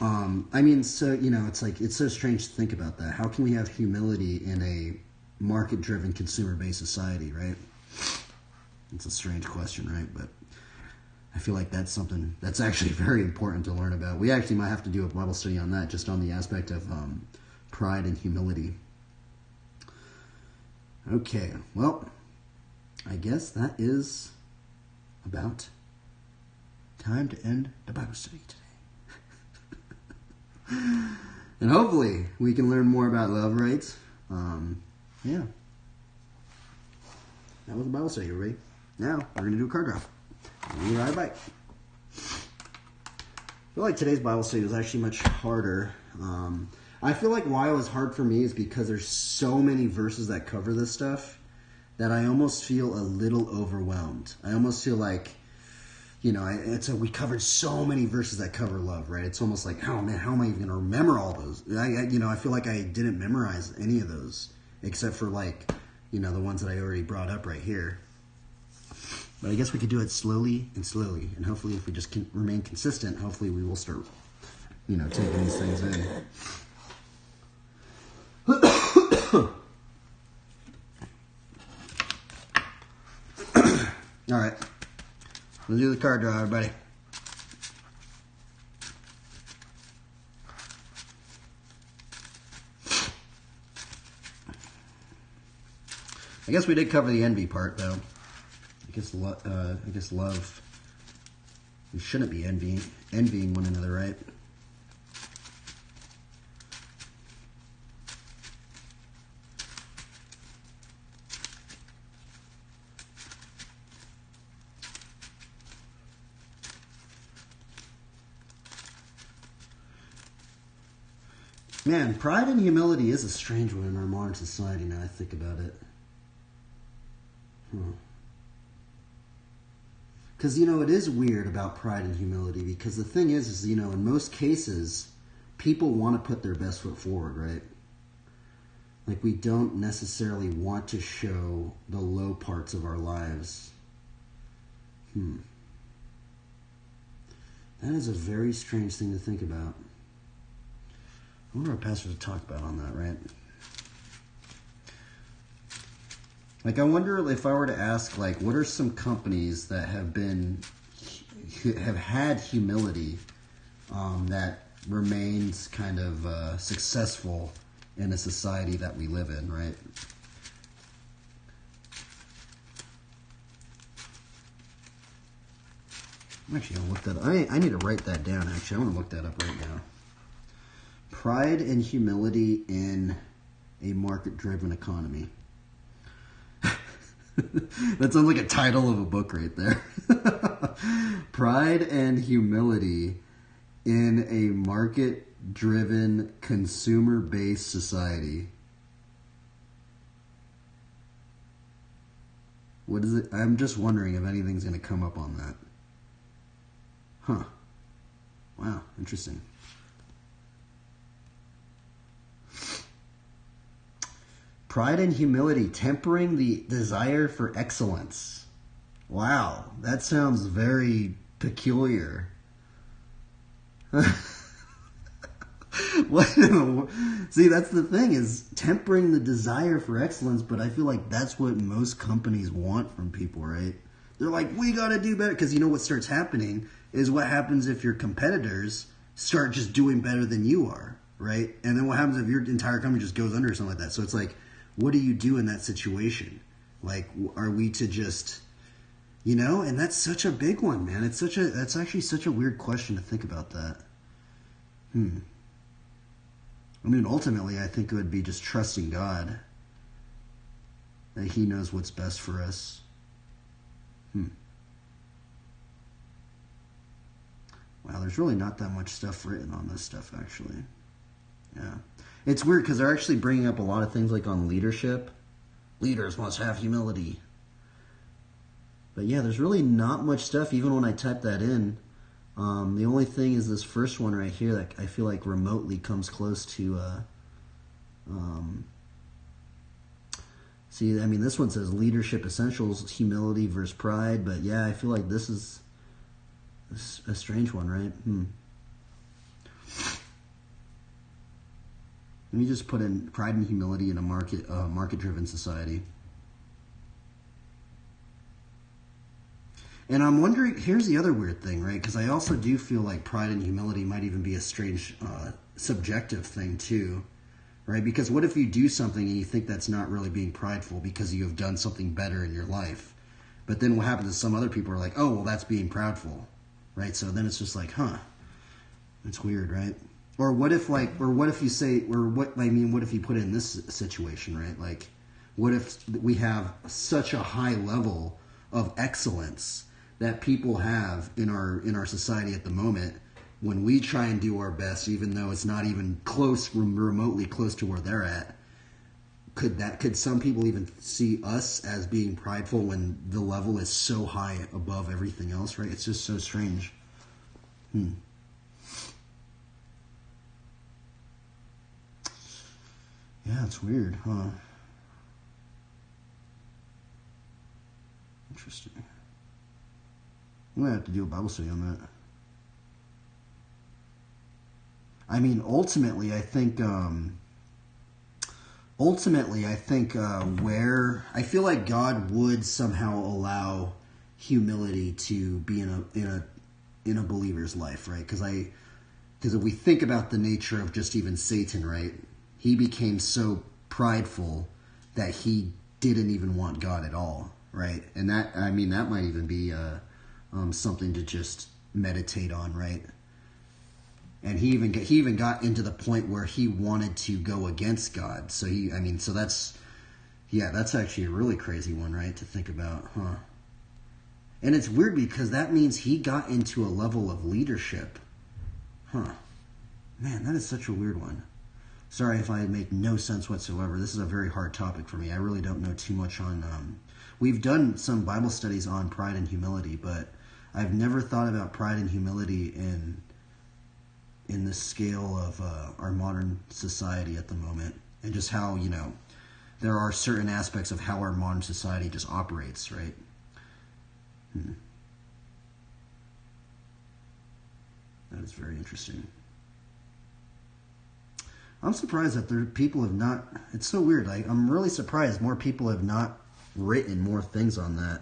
Speaker 2: I mean, so, you know, it's like, it's so strange to think about that. How can we have humility in a market-driven, consumer-based society, right? It's a strange question, right? But I feel like that's something that's actually very important to learn about. We actually might have to do a Bible study on that, just on the aspect of pride and humility. Okay, well, I guess that is about time to end the Bible study today. And hopefully we can learn more about love rights. Yeah. That was the Bible study, everybody. Now, we're going to do a card draw. We'll ride a bike. I feel like today's Bible study was actually much harder. I feel like why it was hard for me is because there's so many verses that cover this stuff that I almost feel a little overwhelmed. I almost feel like, you know, we covered so many verses that cover love, right? It's almost like, oh man, how am I even going to remember all those? I feel like I didn't memorize any of those, except for, like, you know, the ones that I already brought up right here. But I guess we could do it slowly, and hopefully if we just remain consistent, hopefully we will start, you know, taking these things in. All right. Let's do the card draw, everybody. I guess we did cover the envy part, though. I guess love. We shouldn't be envying one another, right? Man, pride and humility is a strange one in our modern society now I think about it. Because, you know, it is weird about pride and humility, because the thing is, you know, in most cases, people want to put their best foot forward, right? Like, we don't necessarily want to show the low parts of our lives. That is a very strange thing to think about. I wonder what pastors would talk about on that, right? Like, I wonder if I were to ask, like, what are some companies that have had humility that remains kind of successful in a society that we live in, right? I'm actually going to look that up. I need to write that down, actually. I want to look that up right now. Pride and humility in a market-driven economy. That sounds like a title of a book right there. Pride and humility in a market-driven, consumer-based society. What is it? I'm just wondering if anything's going to come up on that. Huh. Wow, interesting. Pride and humility, tempering the desire for excellence. Wow, that sounds very peculiar. See, that's the thing, is tempering the desire for excellence, but I feel like that's what most companies want from people, right? They're like, we gotta do better, because you know what starts happening is what happens if your competitors start just doing better than you are, right? And then what happens if your entire company just goes under or something like that? So it's like, what do you do in that situation? Like, are we to just, you know? And that's such a big one, man. That's actually such a weird question to think about that. I mean, ultimately, I think it would be just trusting God, that He knows what's best for us. Wow, there's really not that much stuff written on this stuff, actually. Yeah. It's weird because they're actually bringing up a lot of things like on leadership. Leaders must have humility. But yeah, there's really not much stuff, even when I type that in. The only thing is this first one right here that I feel like remotely comes close to, see, I mean, this one says leadership essentials, humility versus pride, but yeah, I feel like this is a strange one, right? Let me just put in pride and humility in a market-driven society. And I'm wondering, here's the other weird thing, right? Because I also do feel like pride and humility might even be a strange subjective thing too, right? Because what if you do something and you think that's not really being prideful because you have done something better in your life? But then what happens is some other people are like, oh, well, that's being proudful, right? So then it's just like, it's weird, right? Or what if you say, what if you put it in this situation, right? Like, what if we have such a high level of excellence that people have in our society at the moment, when we try and do our best, even though it's not even remotely close to where they're at, could some people even see us as being prideful when the level is so high above everything else, right? It's just so strange. Yeah, it's weird, huh? Interesting. I'm going to have to do a Bible study on that. I mean, ultimately, I think where I feel like God would somehow allow humility to be in a believer's life, right? Because if we think about the nature of just even Satan, right? He became so prideful that he didn't even want God at all, right? And that might even be something to just meditate on, right? And he even got into the point where he wanted to go against God. So that's actually a really crazy one, right? To think about, huh? And it's weird because that means he got into a level of leadership, huh? Man, that is such a weird one. Sorry if I make no sense whatsoever. This is a very hard topic for me. I really don't know too much on. We've done some Bible studies on pride and humility, but I've never thought about pride and humility in the scale of our modern society at the moment, and just how, there are certain aspects of how our modern society just operates, right? That is very interesting. I'm surprised that people have not. It's so weird. I'm really surprised more people have not written more things on that,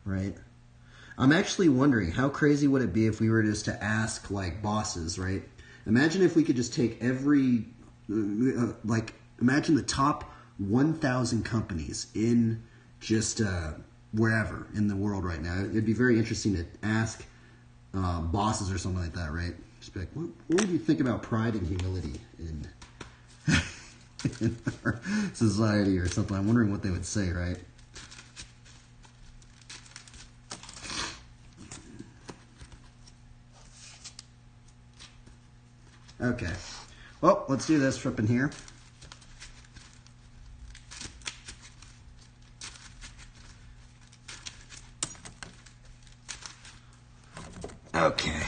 Speaker 2: right? I'm actually wondering, how crazy would it be if we were just to ask, like, bosses, right? Imagine if we could just take imagine the top 1,000 companies in just wherever in the world right now. It'd be very interesting to ask bosses or something like that, right? Just be like, what would you think about pride and humility in our society or something? I'm wondering what they would say, right? Okay. Well, let's do this up in here. Okay.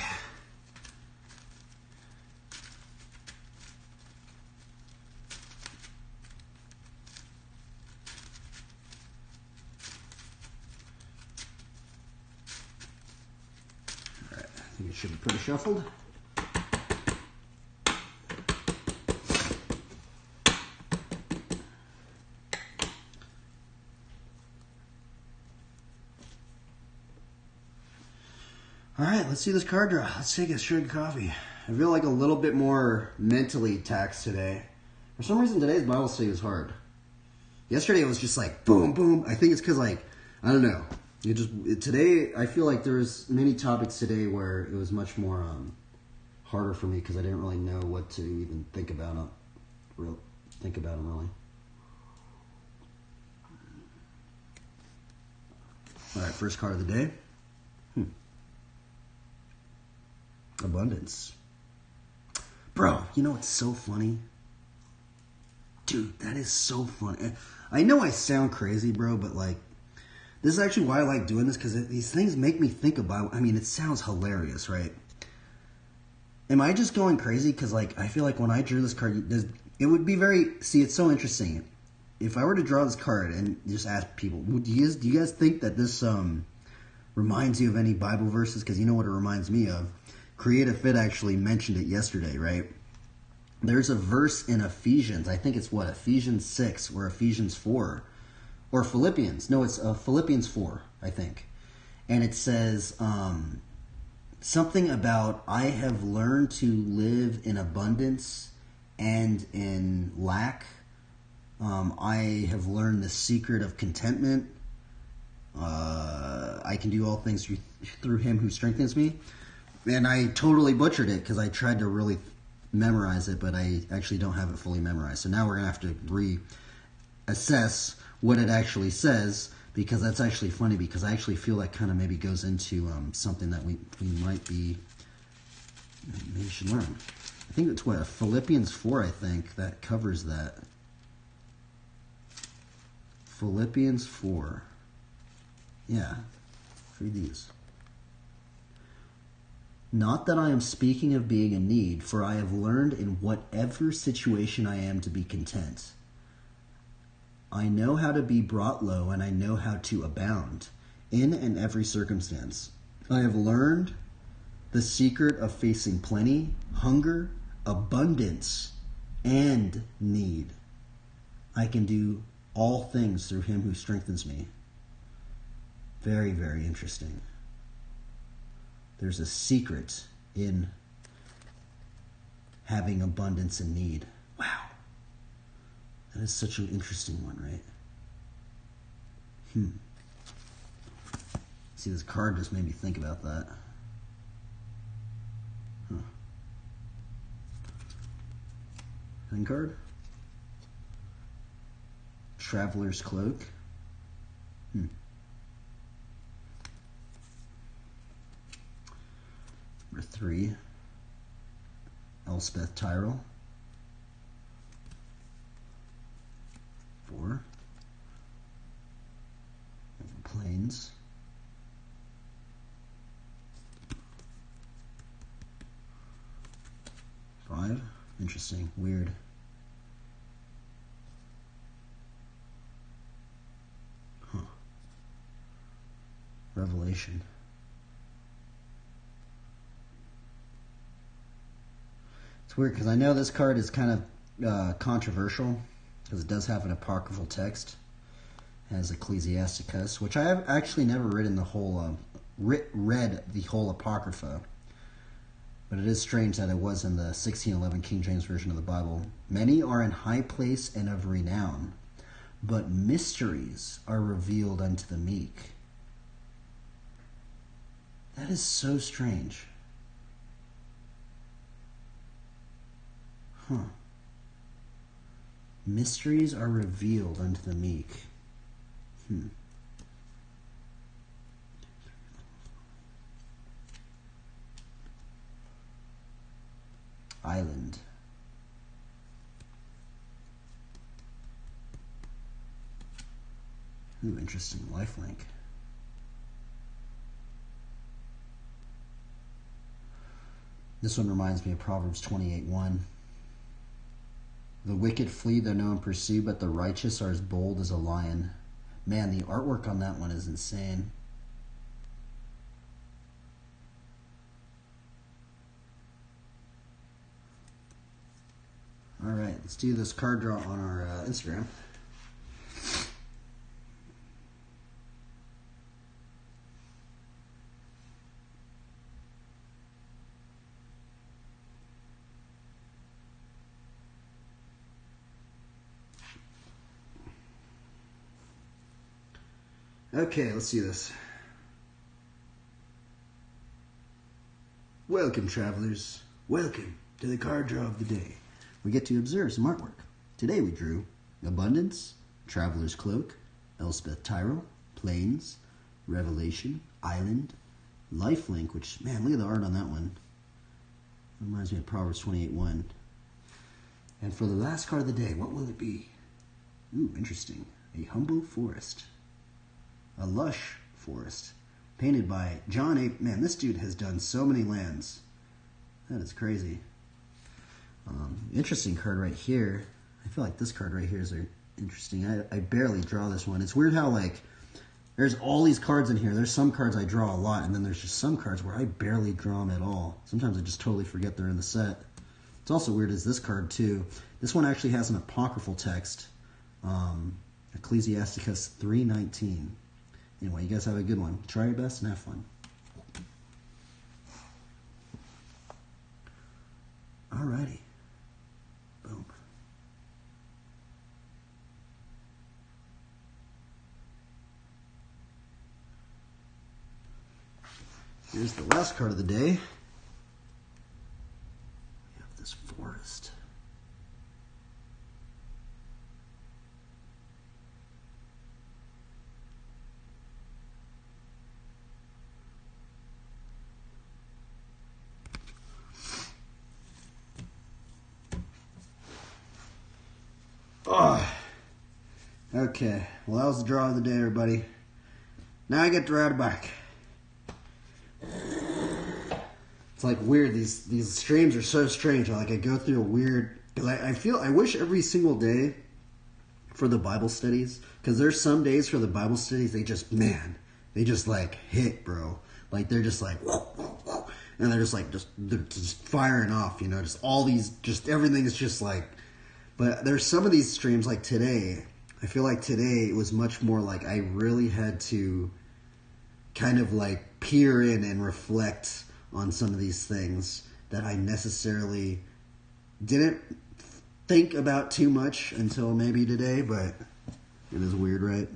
Speaker 2: All right. I think it should be pretty shuffled. All right, let's see this card draw. Let's take a shot of coffee. I feel like a little bit more mentally taxed today. For some reason, today's Bible study was hard. Yesterday, it was just like, boom, boom. I think it's because, I don't know. Today, I feel like there's many topics today where it was much more harder for me because I didn't really know what to even think about them, really. All right, first card of the day. Abundance. Bro, you know what's so funny? Dude, that is so funny. I know I sound crazy, bro, but this is actually why I like doing this, because these things make me think about, it sounds hilarious, right? Am I just going crazy? Because, like, I feel like when I drew this card, it would be very... See, it's so interesting. If I were to draw this card and just ask people, do you guys think that this reminds you of any Bible verses? Because you know what it reminds me of. Creative Fit actually mentioned it yesterday, right? There's a verse in Ephesians. I think it's Ephesians 6 or Ephesians 4. Or Philippians. No, it's Philippians 4, I think. And it says something about, I have learned to live in abundance and in lack. I have learned the secret of contentment. I can do all things through him who strengthens me. And I totally butchered it because I tried to really memorize it, but I actually don't have it fully memorized. So now we're going to have to reassess what it actually says, because that's actually funny, because I actually feel that kind of maybe goes into something that we might be, maybe should learn. I think it's Philippians 4, I think, that covers that. Philippians 4. Yeah. Read these. Not that I am speaking of being in need, for I have learned in whatever situation I am to be content. I know how to be brought low, and I know how to abound in and every circumstance. I have learned the secret of facing plenty, hunger, abundance, and need. I can do all things through him who strengthens me. Very, very interesting. There's a secret in having abundance and need. Wow. That is such an interesting one, right? See, this card just made me think about that. Thing card? Traveler's Cloak. Number 3. Elspeth Tyrell. 4. Plains. 5. Interesting. Weird. Revelation. It's weird because I know this card is kind of controversial because it does have an apocryphal text. It has Ecclesiasticus, which I have actually never read the whole Apocrypha. But it is strange that it was in the 1611 King James Version of the Bible. Many are in high place and of renown, but mysteries are revealed unto the meek. That is so strange. Mysteries are revealed unto the meek. Island. Ooh, interesting. Lifelink. This one reminds me of Proverbs 28:1. The wicked flee though no one pursue, but the righteous are as bold as a lion. Man, the artwork on that one is insane. All right, let's do this card draw on our Instagram. Okay, let's do this. Welcome, travelers. Welcome to the card draw of the day. We get to observe some artwork. Today we drew Abundance, Traveler's Cloak, Elspeth Tyrell, Plains, Revelation, Island, Lifelink, which, man, look at the art on that one. It reminds me of Proverbs 28:1. And for the last card of the day, what will it be? Ooh, interesting. A humble forest. A lush forest. Painted by John A. Man, this dude has done so many lands. That is crazy. Interesting card right here. I feel like this card right here is interesting. I barely draw this one. It's weird how, like, there's all these cards in here. There's some cards I draw a lot, and then there's just some cards where I barely draw them at all. Sometimes I just totally forget they're in the set. It's also weird is this card, too. This one actually has an apocryphal text. Ecclesiasticus 3:19. Anyway, you guys have a good one. Try your best and have fun. Alrighty. Boom. Here's the last card of the day. We have this forest. Oh. Okay, well that was the draw of the day, everybody. Now I get to ride a bike. It's like weird. These streams are so strange. Like I go through a weird. I wish every single day for the Bible studies, because there's some days for the Bible studies they just like hit, bro. Like they're just like, and they're just firing off. You know, just all these, just everything is just like. But there's some of these streams like today. I feel like today it was much more like I really had to kind of like peer in and reflect on some of these things that I necessarily didn't think about too much until maybe today, but it is weird, right?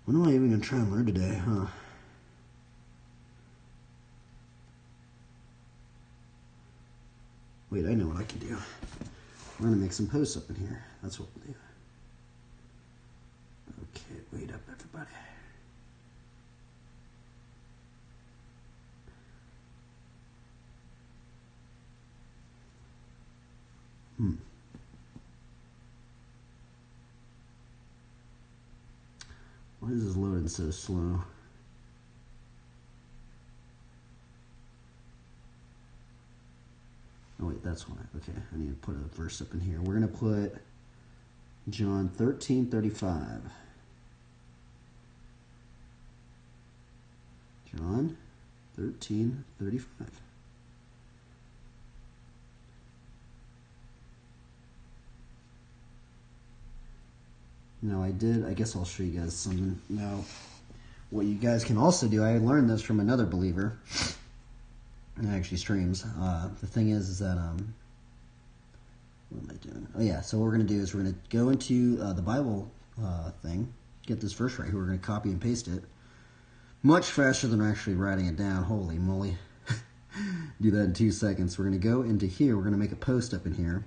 Speaker 2: What am I even going to try and learn today, huh? Wait, I know what I can do. We're going to make some posts up in here. That's what we'll do. Okay, wait up, everybody. Why is this loading so slow? Oh wait, that's why. Okay, I need to put a verse up in here. We're going to put John 13:35. John 13:35. Now I guess I'll show you guys something. Now, what you guys can also do, I learned this from another believer, and actually streams. The thing is that, what am I doing? Oh yeah, so what we're going to do is we're going to go into the Bible thing, get this verse right here, we're going to copy and paste it, much faster than actually writing it down. Holy moly. Do that in 2 seconds. We're going to go into here, we're going to make a post up in here,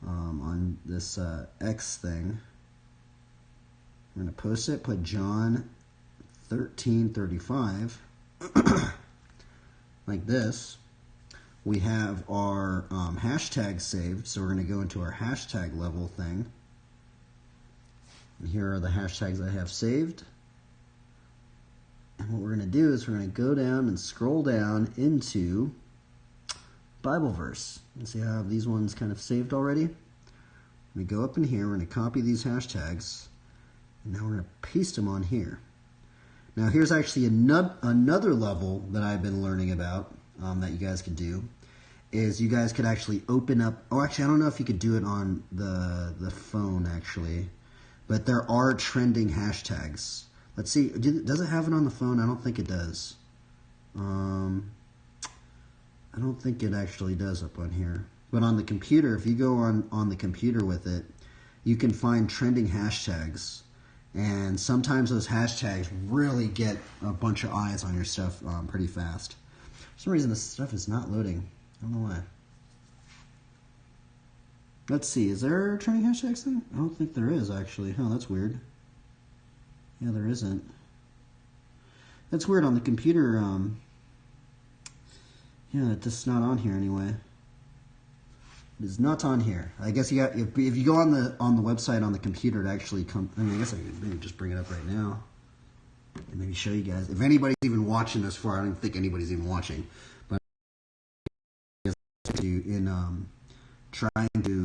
Speaker 2: on this X thing. We're going to post it, put John 13:35, like this. We have our hashtag saved, so we're going to go into our hashtag level thing. And here are the hashtags I have saved. And what we're going to do is we're going to go down and scroll down into Bibleverse. And see how I have these ones kind of saved already? We go up in here, we're going to copy these hashtags. And now we're going to paste them on here. Now here's actually another level that I've been learning about that you guys could do. Is you guys could actually open up... Oh, actually, I don't know if you could do it on the phone, actually. But there are trending hashtags. Let's see. Does it have it on the phone? I don't think it does. I don't think it actually does up on here. But on the computer, if you go on the computer with it, you can find trending hashtags. And sometimes those hashtags really get a bunch of eyes on your stuff pretty fast. For some reason, this stuff is not loading. I don't know why. Let's see. Is there a trending hashtags thing? I don't think there is, actually. Oh, that's weird. Yeah, there isn't. That's weird on the computer. Yeah, it's just not on here anyway. It is not on here. I guess you got if you go on the website on the computer, it actually come. I mean, I guess I could maybe just bring it up right now and maybe show you guys. If anybody's even watching this far, I don't think anybody's even watching. But in trying to,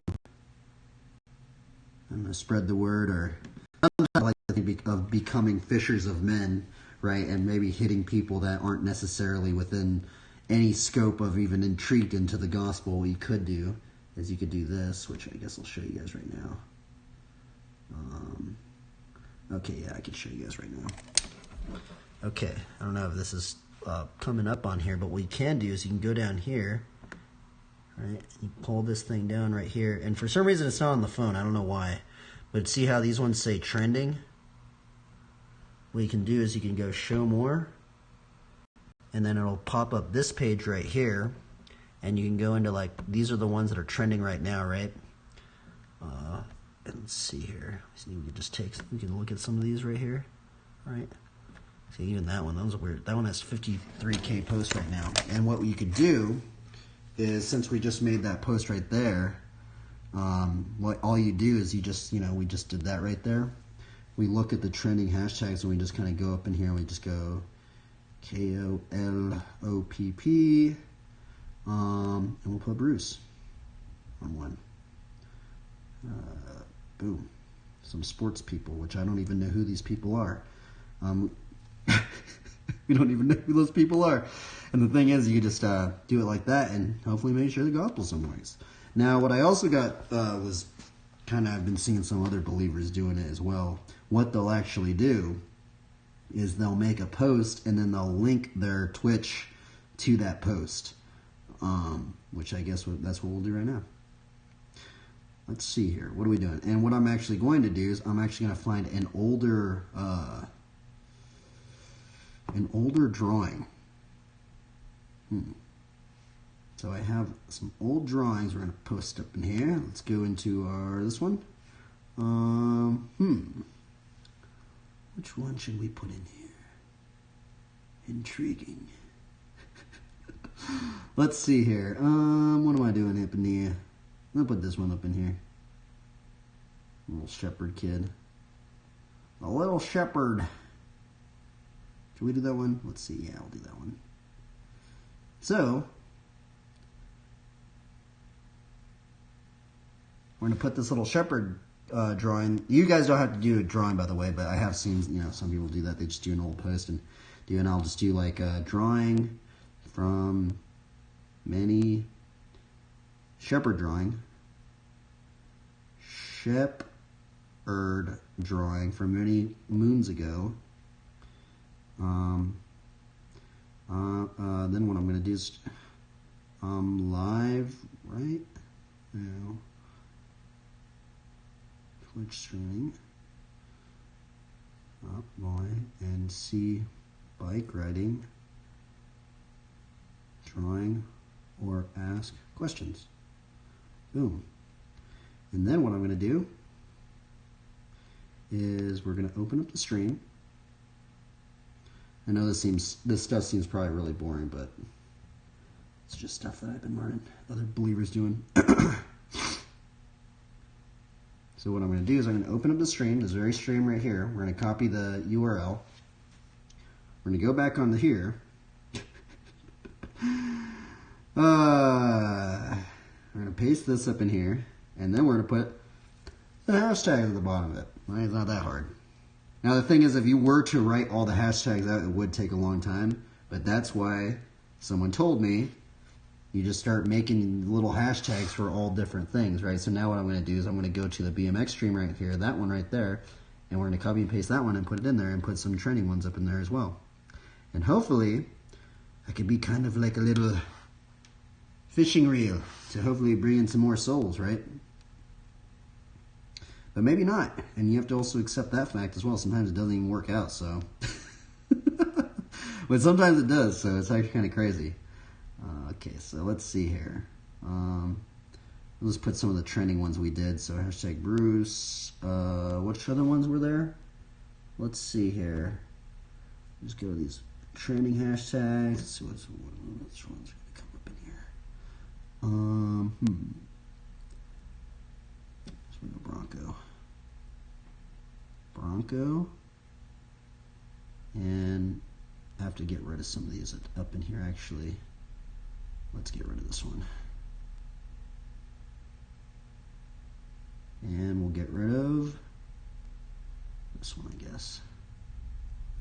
Speaker 2: I'm gonna spread the word, or I like to think of becoming fishers of men, right? And maybe hitting people that aren't necessarily within any scope of even intrigued into the gospel. What you could do is you could do this, which I guess I'll show you guys right now. Okay, yeah, I can show you guys right now. Okay, I don't know if this is coming up on here, but what you can do is you can go down here, right? You pull this thing down right here, and for some reason it's not on the phone. I don't know why, but see how these ones say trending? What you can do is you can go show more, and then it'll pop up this page right here, and you can go into like, these are the ones that are trending right now, right? And let's see here. So we can just we can look at some of these right here, right? See, even that one was weird. That one has 53K posts right now. And what you could do is, since we just made that post right there, what all you do is you just, we just did that right there. We look at the trending hashtags and we just kind of go up in here and we just go KOLOPP, and we'll put Bruce on one. Boom. Some sports people, which I don't even know who these people are. We don't even know who those people are. And the thing is, you just do it like that and hopefully make sure the gospel some ways. Now, what I also got was kind of, I've been seeing some other believers doing it as well. What they'll actually do is they'll make a post and then they'll link their Twitch to that post, which I guess that's what we'll do right now. Let's see here. What are we doing? And what I'm actually going to do is I'm actually going to find an older drawing. So I have some old drawings we're going to post up in here. Let's go into this one. Which one should we put in here? Intriguing. Let's see here. What am I doing up in here? I'm going to put this one up in here. Little shepherd kid. A little shepherd. Should we do that one? Let's see. Yeah, I'll do that one. So, we're going to put this little shepherd drawing. You guys don't have to do a drawing, by the way, but I have seen, some people do that. They just do an old post and I'll just do like a drawing from many shepherd drawing. Shepherd drawing from many moons ago. Then what I'm going to do is live right now. Twitch streaming. Up boy and see bike riding, drawing, or ask questions. Boom. And then what I'm going to do is we're going to open up the stream. I know this stuff seems probably really boring, but it's just stuff that I've been learning other believers doing. So what I'm going to do is I'm going to open up the stream, this very stream right here. We're going to copy the URL. We're going to go back onto here. We're going to paste this up in here, and then we're going to put the hashtag at the bottom of it. Right? It's not that hard. Now the thing is, if you were to write all the hashtags out, it would take a long time, but that's why someone told me you just start making little hashtags for all different things, right? So now what I'm going to do is I'm going to go to the BMX stream right here, that one right there, and we're going to copy and paste that one and put it in there and put some trending ones up in there as well. And hopefully, I could be kind of like a little fishing reel to hopefully bring in some more souls, right? But maybe not. And you have to also accept that fact as well. Sometimes it doesn't even work out, so. But sometimes it does, so it's actually kind of crazy. Okay, so let's see here. Let's put some of the trending ones we did. So hashtag Bruce. Which other ones were there? Let's see here. Just go to these trending hashtags. Let's see which ones are going to come up Let's go Bronco. And I have to get rid of some of these up in here, actually. Let's get rid of this one. And we'll get rid of this one, I guess.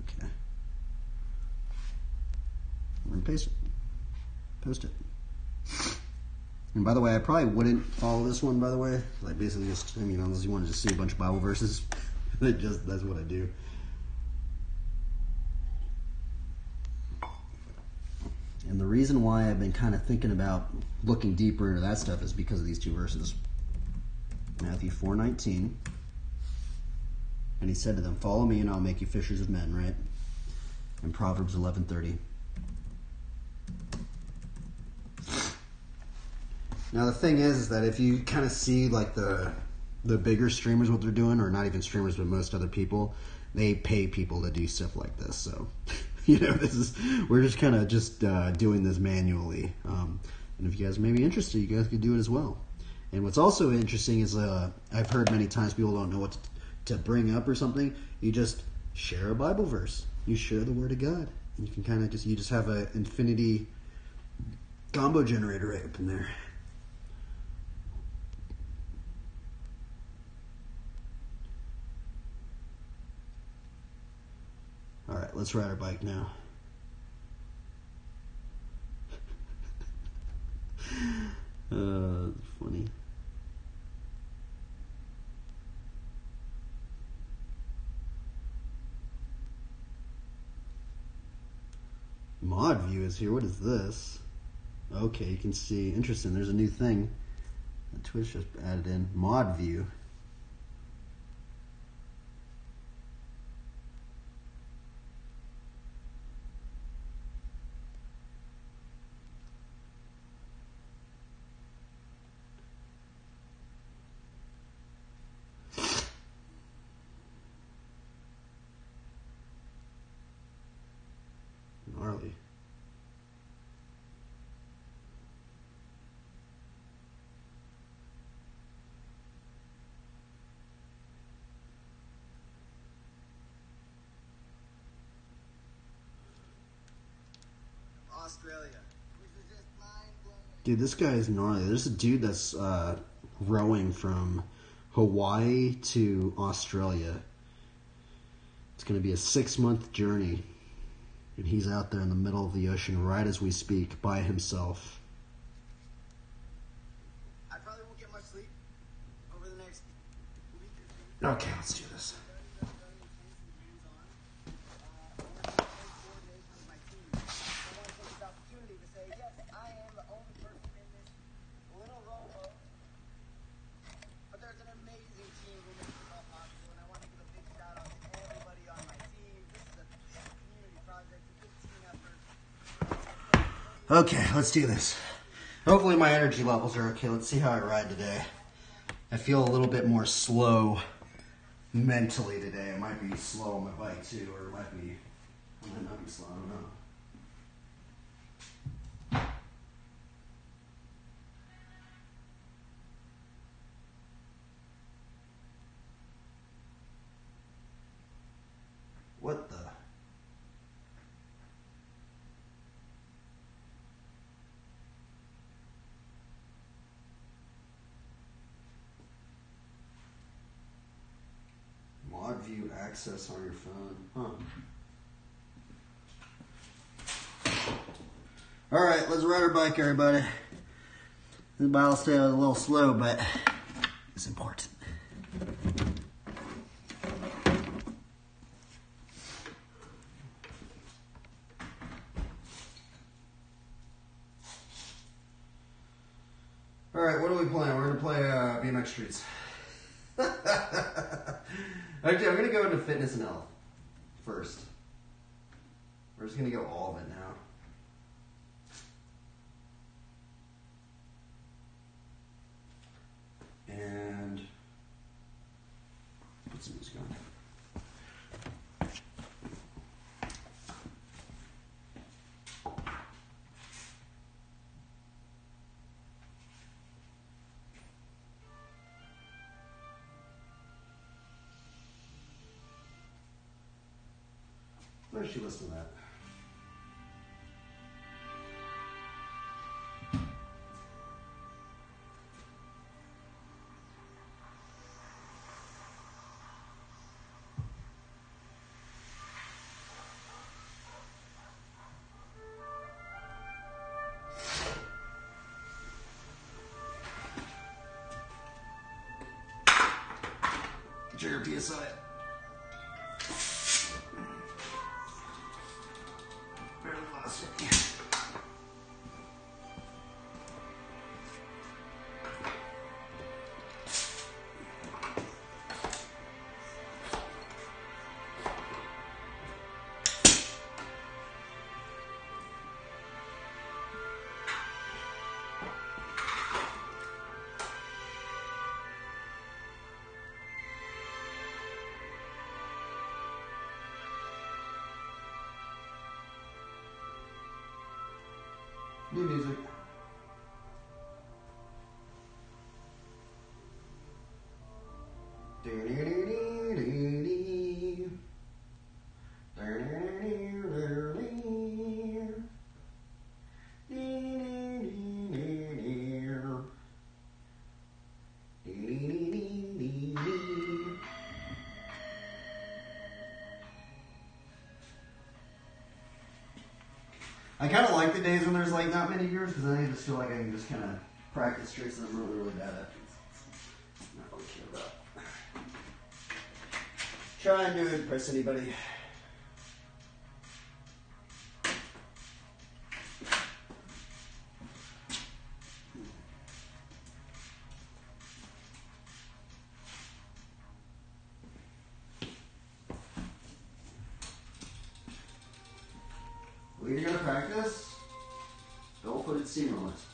Speaker 2: Okay. We're going to paste it. Post it. And by the way, I probably wouldn't follow this one, by the way. I basically just, unless you wanted to see a bunch of Bible verses, that's what I do. And the reason why I've been kind of thinking about looking deeper into that stuff is because of these two verses. Matthew 4:19. And he said to them, "Follow me and I'll make you fishers of men," right? And Proverbs 11:30. Now the thing is that if you kind of see like the bigger streamers, what they're doing, or not even streamers, but most other people, they pay people to do stuff like this. So, we're just kind of doing this manually. And if you guys may be interested, you guys could do it as well. And what's also interesting is I've heard many times people don't know what to bring up or something. You just share a Bible verse. You share the Word of God. And you can kind of just have an infinity combo generator right up in there. All right, let's ride our bike now. Funny. Mod view is here. What is this? Okay, you can see. Interesting. There's a new thing that Twitch just added in. Mod view. Gnarly.
Speaker 3: Australia.
Speaker 2: Dude, this guy is gnarly. There's a dude that's rowing from Hawaii to Australia. It's going to be a 6-month journey. And he's out there in the middle of the ocean right as we speak by himself.
Speaker 3: I probably won't get much sleep over the next week or two.
Speaker 2: Okay, let's do this. Okay, let's do this. Hopefully my energy levels are okay. Let's see how I ride today. I feel a little bit more slow mentally today. I might be slow on my bike too, or I might not be slow, I don't know. What the? Mod view access on your phone. Alright, let's ride our bike, everybody. This Bible study was a little slow, but it's important. Alright, what are we playing? We're going to play BMX Streets. Actually, I'm going to go into fitness and health first. We're just going to go all of it now. And put some music on. Where should she listen to that? Get your PSI. Barely lost it. New music. I kind of like the days when there's like not many viewers because then I just feel like I can just kind of practice tricks that I'm really, really bad at. Not really care about. Try and do impress anybody. When you're going to practice, don't put it seamless.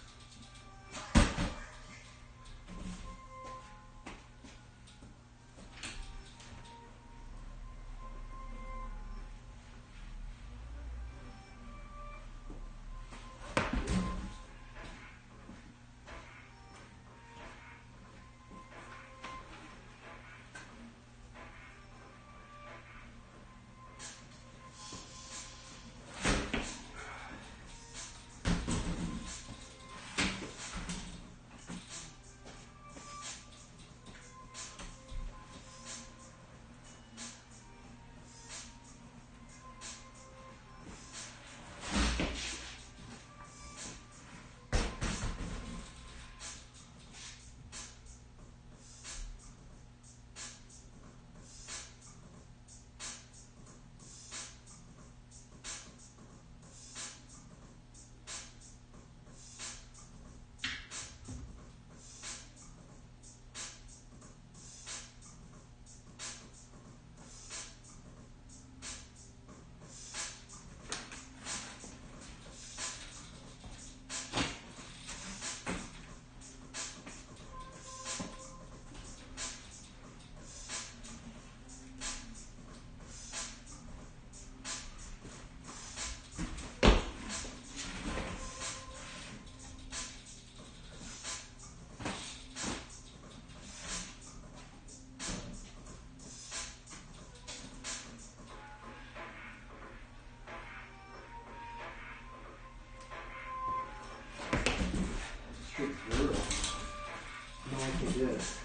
Speaker 2: Yes.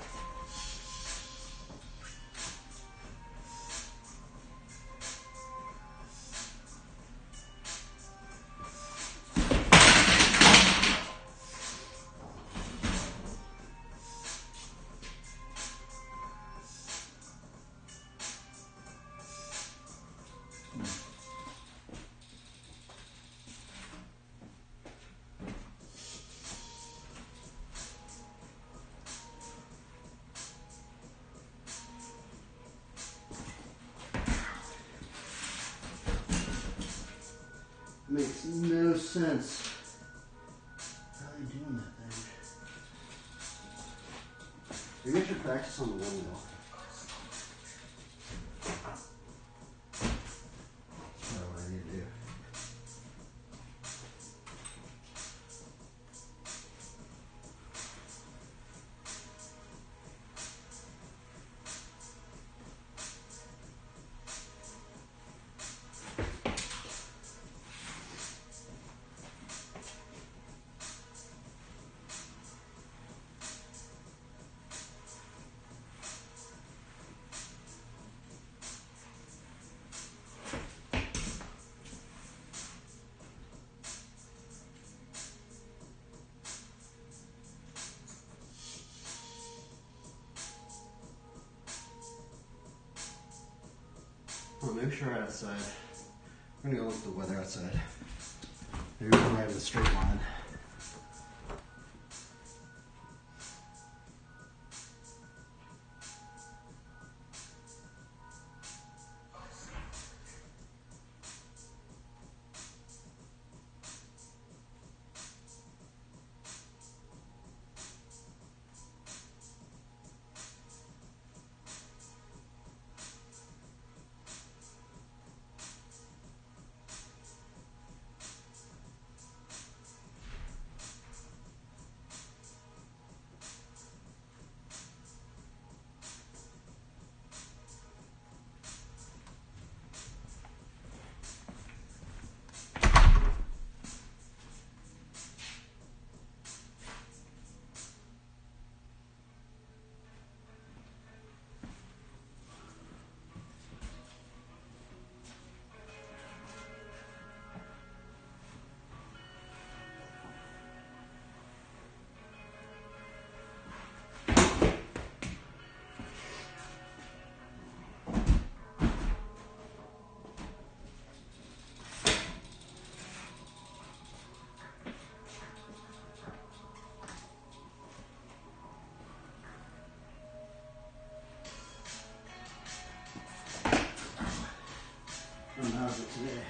Speaker 2: Makes no sense. How are you doing that thing? Maybe I should practice on the one wheel. That's what I need to do. maybe we should ride outside. We're gonna go look at the weather outside. Maybe we can ride in a straight line. How's it today?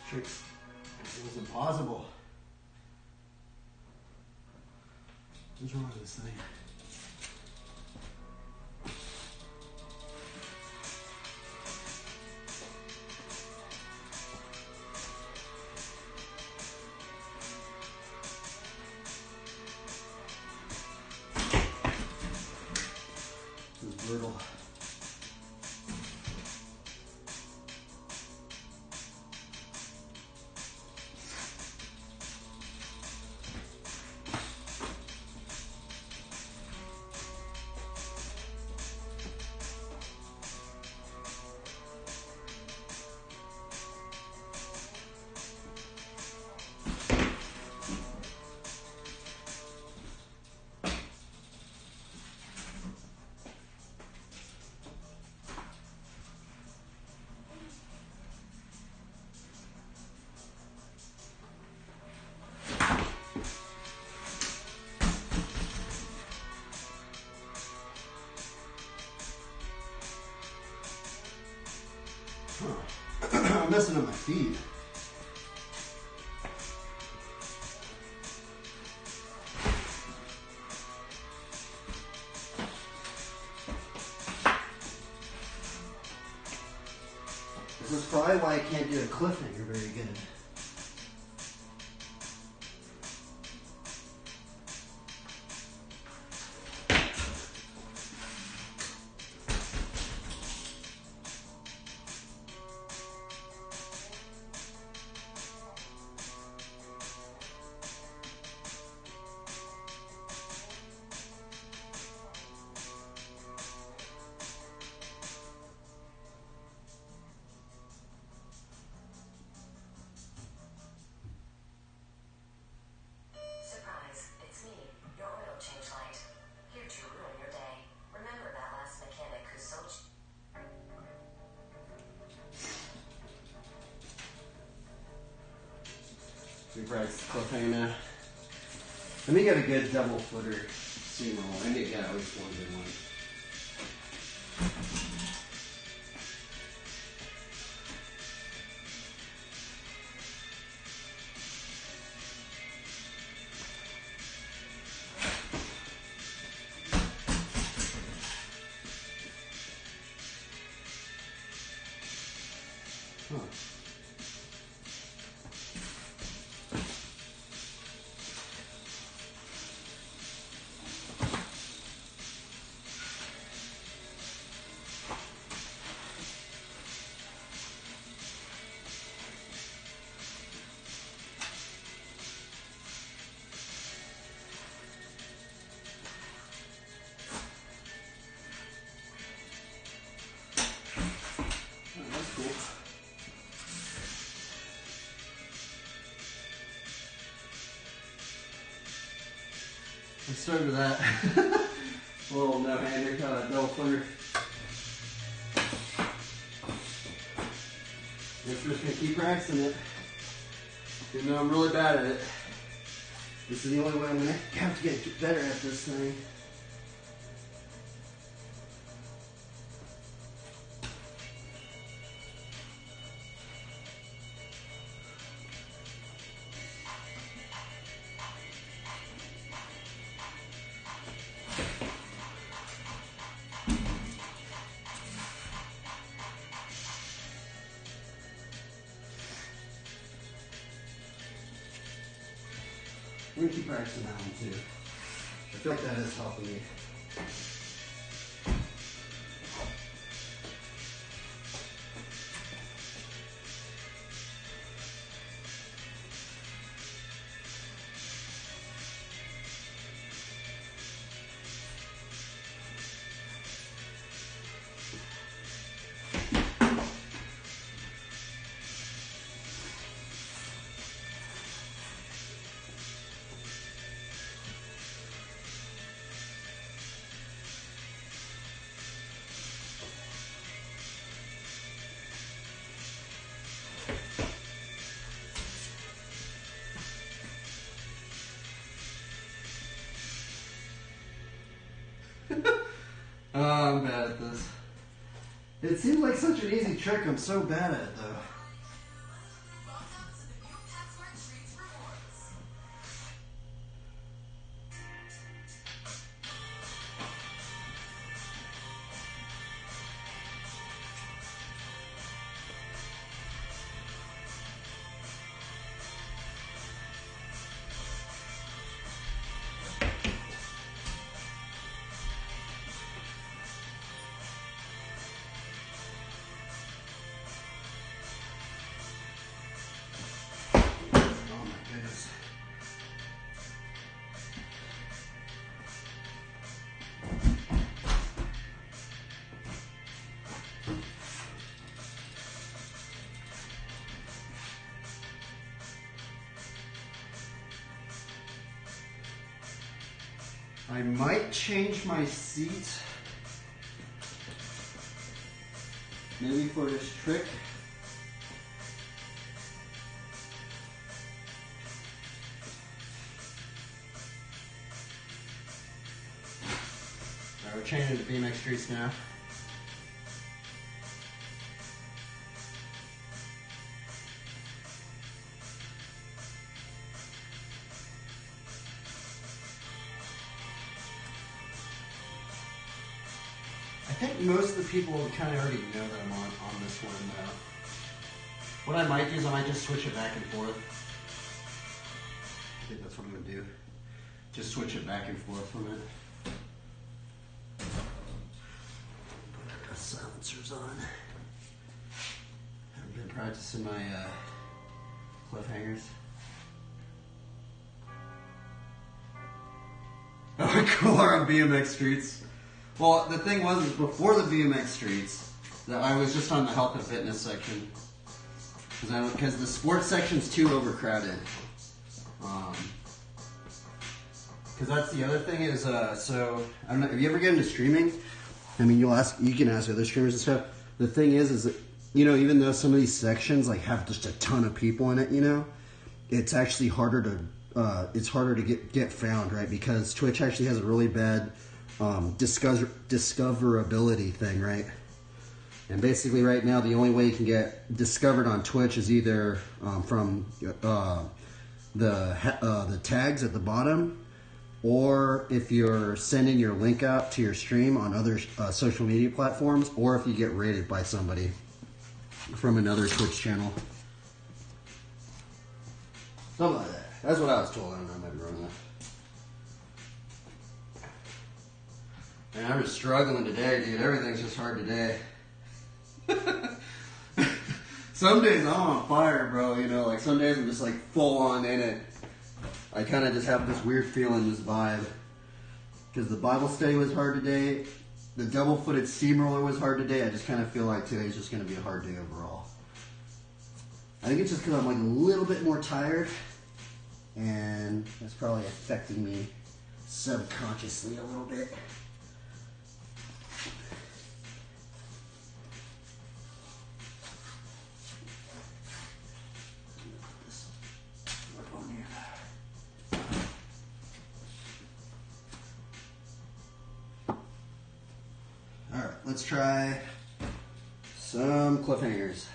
Speaker 2: It was impossible. What's wrong with this thing? This is brutal. I'm messing up my feet. This is probably why I can't do a cliffhanger very good. Cliffhanger now. Let me get a good double footer steamroll. I need to get at least one good one.
Speaker 1: Let's start with that. Little no-hander, double flinger. Guess we're just gonna keep practicing it. Even though I'm really bad at it. This is the only way I'm gonna have to get better at this thing. We're gonna keep practicing that one too. I feel like that is helping me. Oh, I'm bad at this. It seems like such an easy trick. I'm so bad at it though. I might change my seat, maybe for this trick. All right, we're changing to BMX Streets now. I think most of the people kind of already know that I'm on this one now. What I might do is I might just switch it back and forth. I think that's what I'm going to do. Just switch it back and forth from it. Put the silencers on. I've been practicing my cliffhangers. Oh, cooler on BMX Streets. Well, the thing was, before the BMX Streets, that I was just on the health and fitness section. Because the sports section's too overcrowded. Because that's the other thing is, so, I don't know, have you ever get into streaming? I mean, you can ask other streamers and stuff. The thing is that, you know, even though some of these sections, like, have just a ton of people in it, you know, it's actually harder to get found, right? Because Twitch actually has a really bad discoverability thing, right? And basically right now the only way you can get discovered on Twitch is either from the tags at the bottom, or if you're sending your link out to your stream on other social media platforms, or if you get rated by somebody from another Twitch channel. Something like that. That's what I was told. I don't know, I might be wrong on that. Man, I'm just struggling today, dude. Everything's just hard today. Some days I'm on fire, bro. You know, like some days I'm just like full on in it. I kind of just have this weird feeling, this vibe. Because the Bible study was hard today. The double-footed steamroller was hard today. I just kind of feel like today's just going to be a hard day overall. I think it's just because I'm like a little bit more tired. And that's probably affecting me
Speaker 2: subconsciously a little bit. Alright, let's try some cliffhangers.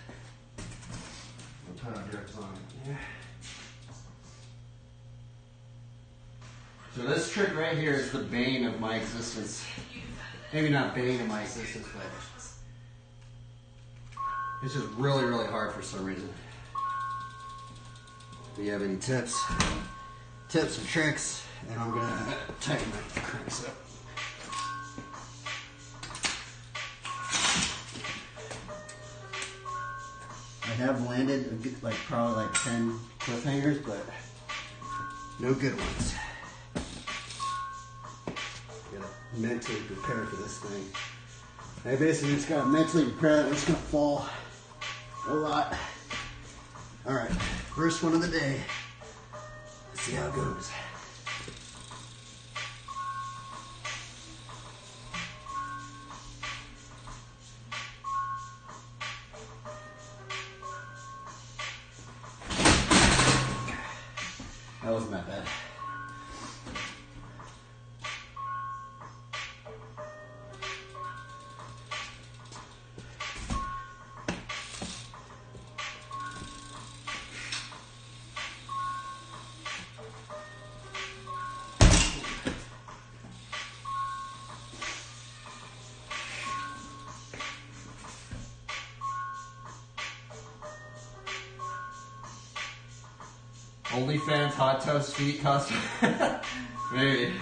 Speaker 2: We'll try our direct on it. Yeah. So this trick right here is the bane of my existence. Maybe not bane of my existence, but it's just really, really hard for some reason. Do you have any tips or tricks? And I'm gonna tighten my cranks up. I have landed probably 10 cliffhangers, but no good ones. Gotta mentally prepare for this thing. I basically just gotta mentally prepare that we're just gonna fall a lot. Alright, first one of the day. Let's see how it goes. That wasn't that bad. OnlyFans hot toast feet costume. Maybe.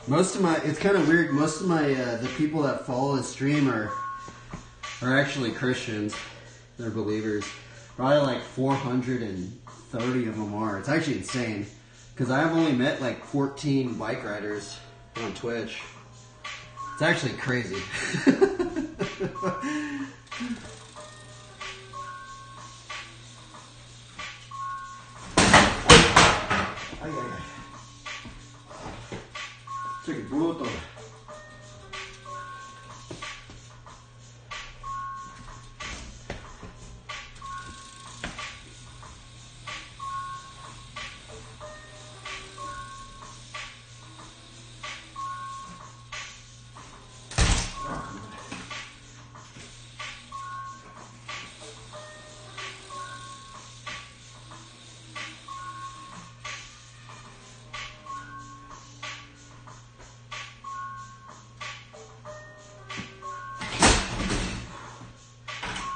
Speaker 2: It's kind of weird. Most of the people that follow the stream are actually Christians. They're believers. Probably like 430 of them are. It's actually insane. Because I've only met like 14 bike riders on Twitch. It's actually crazy. Che brutto.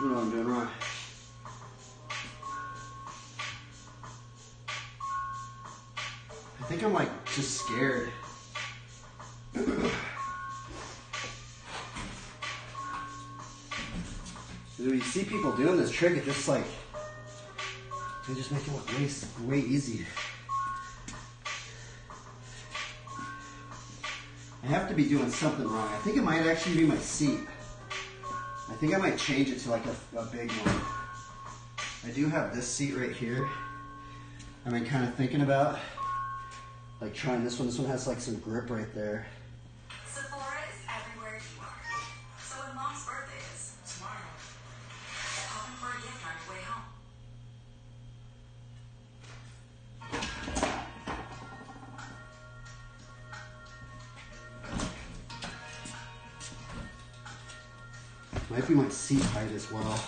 Speaker 2: You know what I'm doing right. I think I'm like just scared. When you see people doing this trick, it just like they just make it look way easy. I have to be doing something wrong. I think it might actually be my seat. I think I might change it to like a big one. I do have this seat right here. I've been kind of thinking about like trying this one. This one has like some grip right there.
Speaker 4: Sephora is everywhere you are. So when Mom's birthday is tomorrow, pop in for a gift on your way home.
Speaker 2: Might be my seat height as well.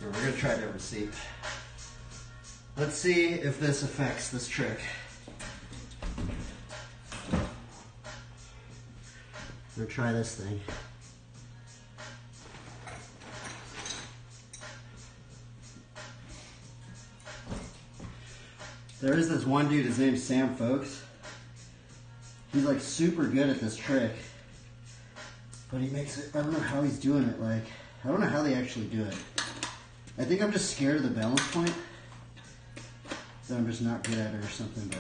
Speaker 2: We're going to try a different seat. Let's see if this affects this trick. We'll try this thing. There is this one dude, his name's Sam Folks. He's like super good at this trick. But he makes it, I don't know how he's doing it. Like, I don't know how they actually do it. I think I'm just scared of the balance point. That I'm just not good at it or something, but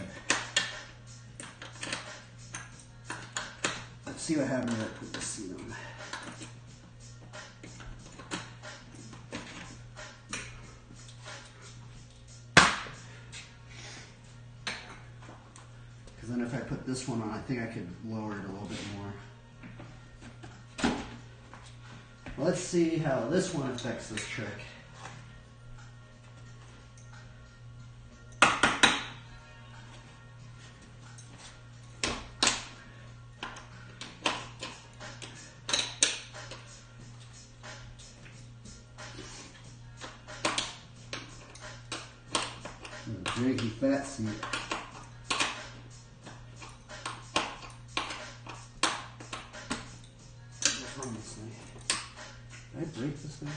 Speaker 2: let's see what happens when I put the seat on. Because then if I put this one on, I think I could lower it a little bit more. Let's see how this one affects this trick. Janky fat seat. What's wrong with this thing? Did I break this thing?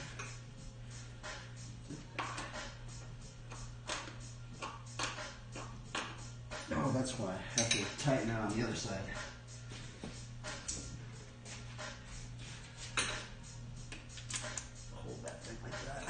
Speaker 2: Oh, that's why. I have to tighten it on the other side. Hold that thing like that.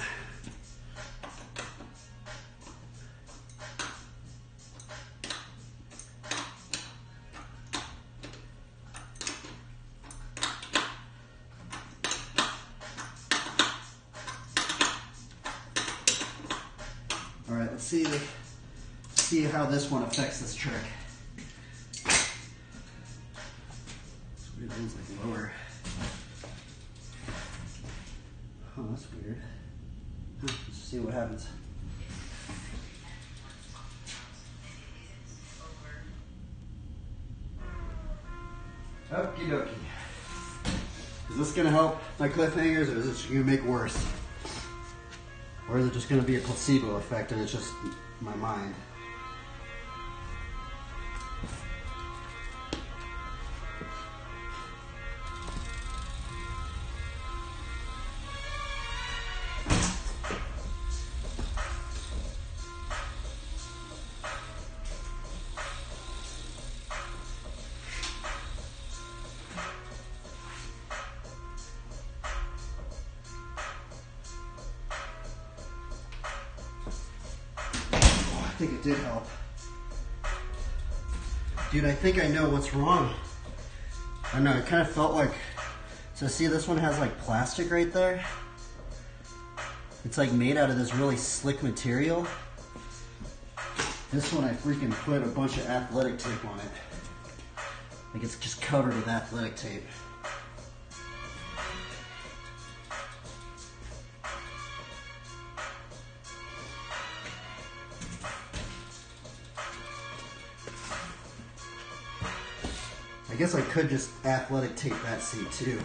Speaker 2: All right, let's see how this one affects this trick. It feels like lower. Oh, that's weird. Let's see what happens. Okie dokie. Is this gonna help my cliffhangers, or is it gonna make it worse? Or is it just going to be a placebo effect and it's just my mind? I think it did help. Dude, I think I know what's wrong. I know, it kind of felt like, so see this one has like plastic right there? It's like made out of this really slick material. This one I freaking put a bunch of athletic tape on it. Like it's just covered with athletic tape. I guess I could just athletic tape that seat too.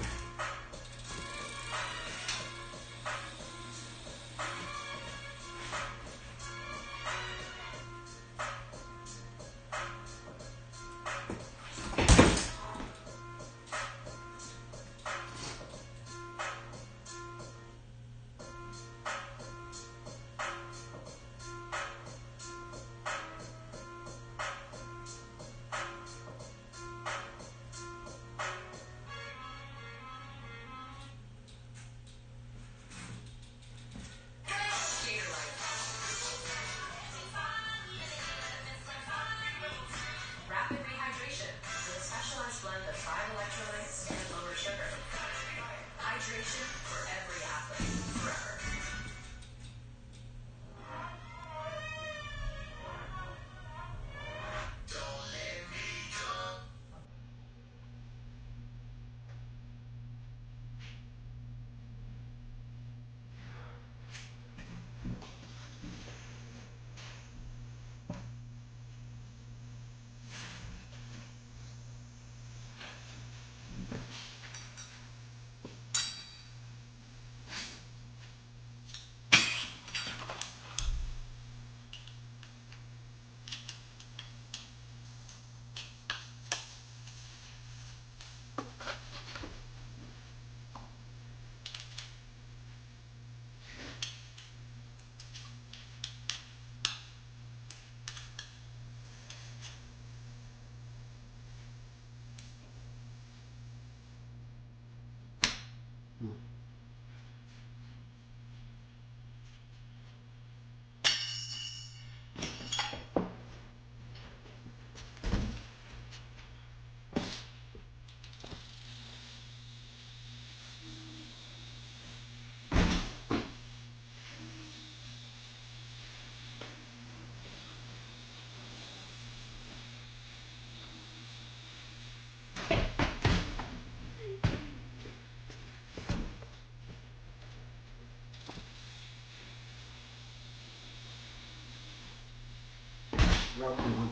Speaker 2: rough one.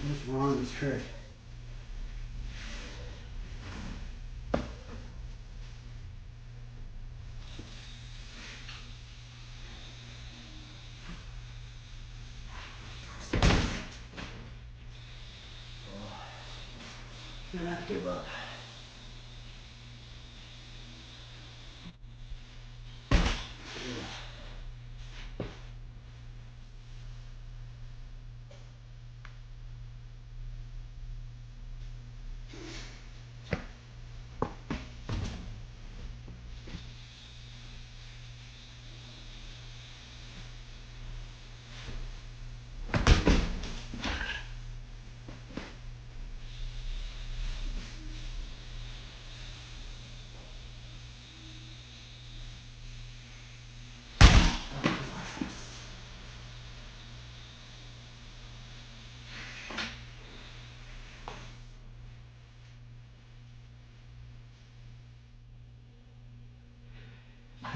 Speaker 2: What's wrong with this trick? I'm gonna have to give up.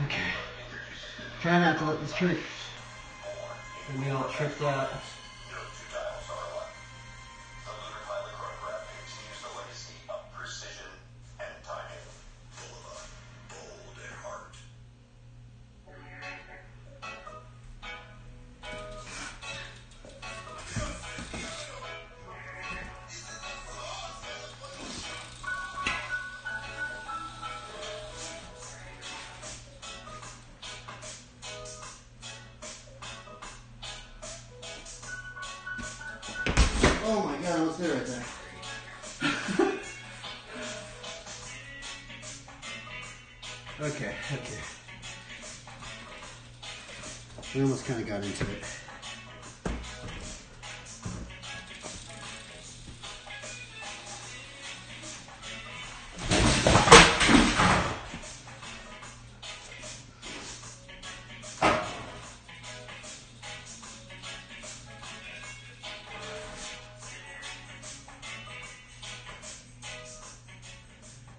Speaker 2: Okay. Try not to let this trick get me all tripped out. Oh my god, I was there right there. Okay. We almost kind of got into it.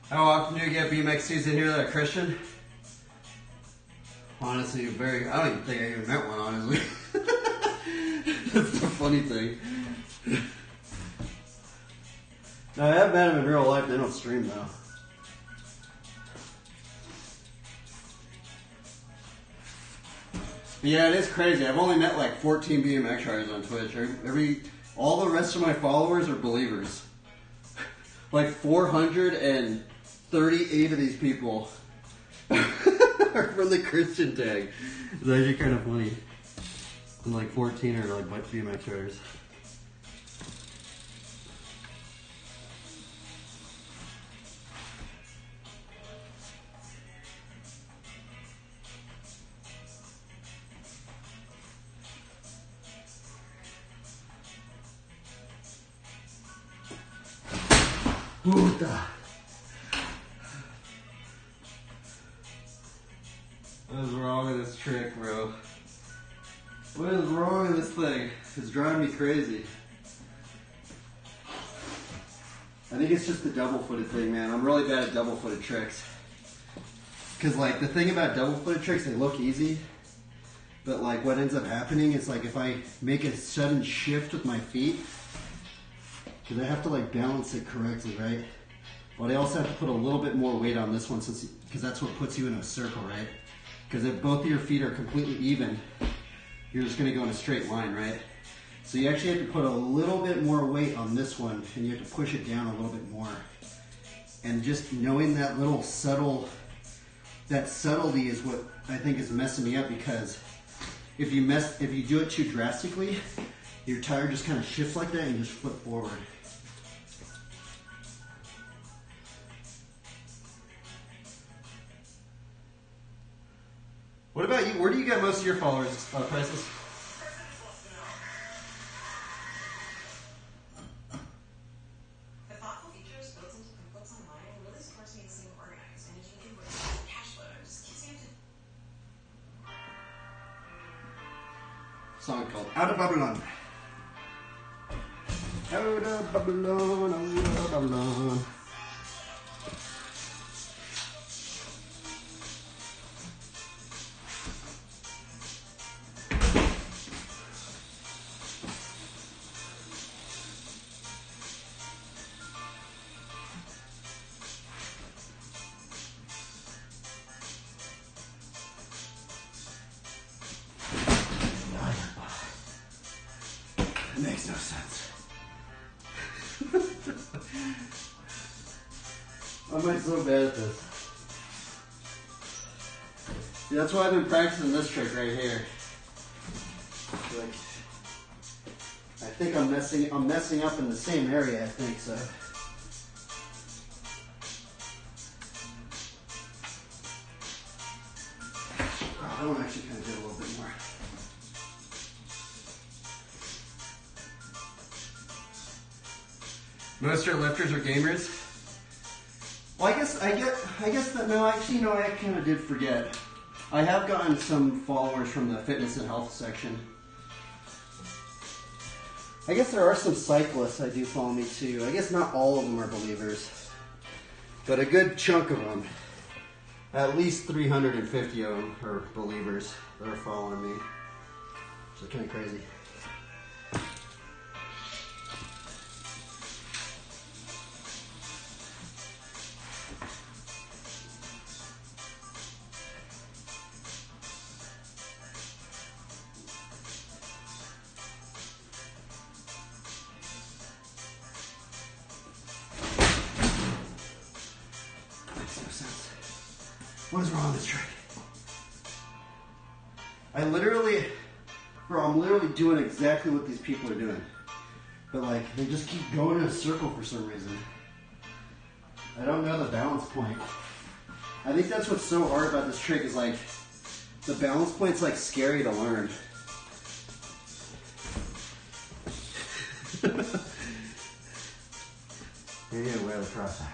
Speaker 2: How often do you get BMXCs in here that are Christian? Honestly, I don't even think I even met one, honestly. That's the funny thing. No, I have met them in real life, they don't stream though. But yeah, it is crazy. I've only met like 14 BMX riders on Twitch. All the rest of my followers are believers. Like 438 of these people are from the Christian tag. It's actually kind of funny. And like 14 are like BMX riders. Puta. What is wrong with this trick, bro? What is wrong with this thing? It's driving me crazy. I think it's just the double-footed thing, man. I'm really bad at double-footed tricks. Because like the thing about double-footed tricks, they look easy, but like what ends up happening is like if I make a sudden shift with my feet, because I have to like balance it correctly, right? But I also have to put a little bit more weight on this one because that's what puts you in a circle, right? Because if both of your feet are completely even, you're just going to go in a straight line, right? So you actually have to put a little bit more weight on this one, and you have to push it down a little bit more. And just knowing that little subtlety is what I think is messing me up, because if you do it too drastically, your tire just kind of shifts like that and you just flip forward. What about you? Where do you get most of your followers, Priceless?
Speaker 4: The thoughtful features built into QuickBooks Online really supports me in staying organized, managing invoices, cash flow, and just keeps me up to.
Speaker 2: Song called Out of Babylon. Out of Babylon, out of Babylon. It makes no sense. I'm like so bad at this. Yeah, that's why I've been practicing this trick right here. Like, I think I'm messing up in the same area, I think so. Oh, that one actually kind of did a little bit more.
Speaker 1: Most are lifters or gamers?
Speaker 2: Well, I guess that, no, actually, no, I kind of did forget. I have gotten some followers from the fitness and health section. I guess there are some cyclists that do follow me too. I guess not all of them are believers, but a good chunk of them, at least 350 of them are believers that are following me. So kind of crazy. What is wrong with this trick? I'm literally doing exactly what these people are doing. But like, they just keep going in a circle for some reason. I don't know the balance point. I think that's what's so hard about this trick is like, the balance point's like scary to learn. You're gonna wear the crosshair.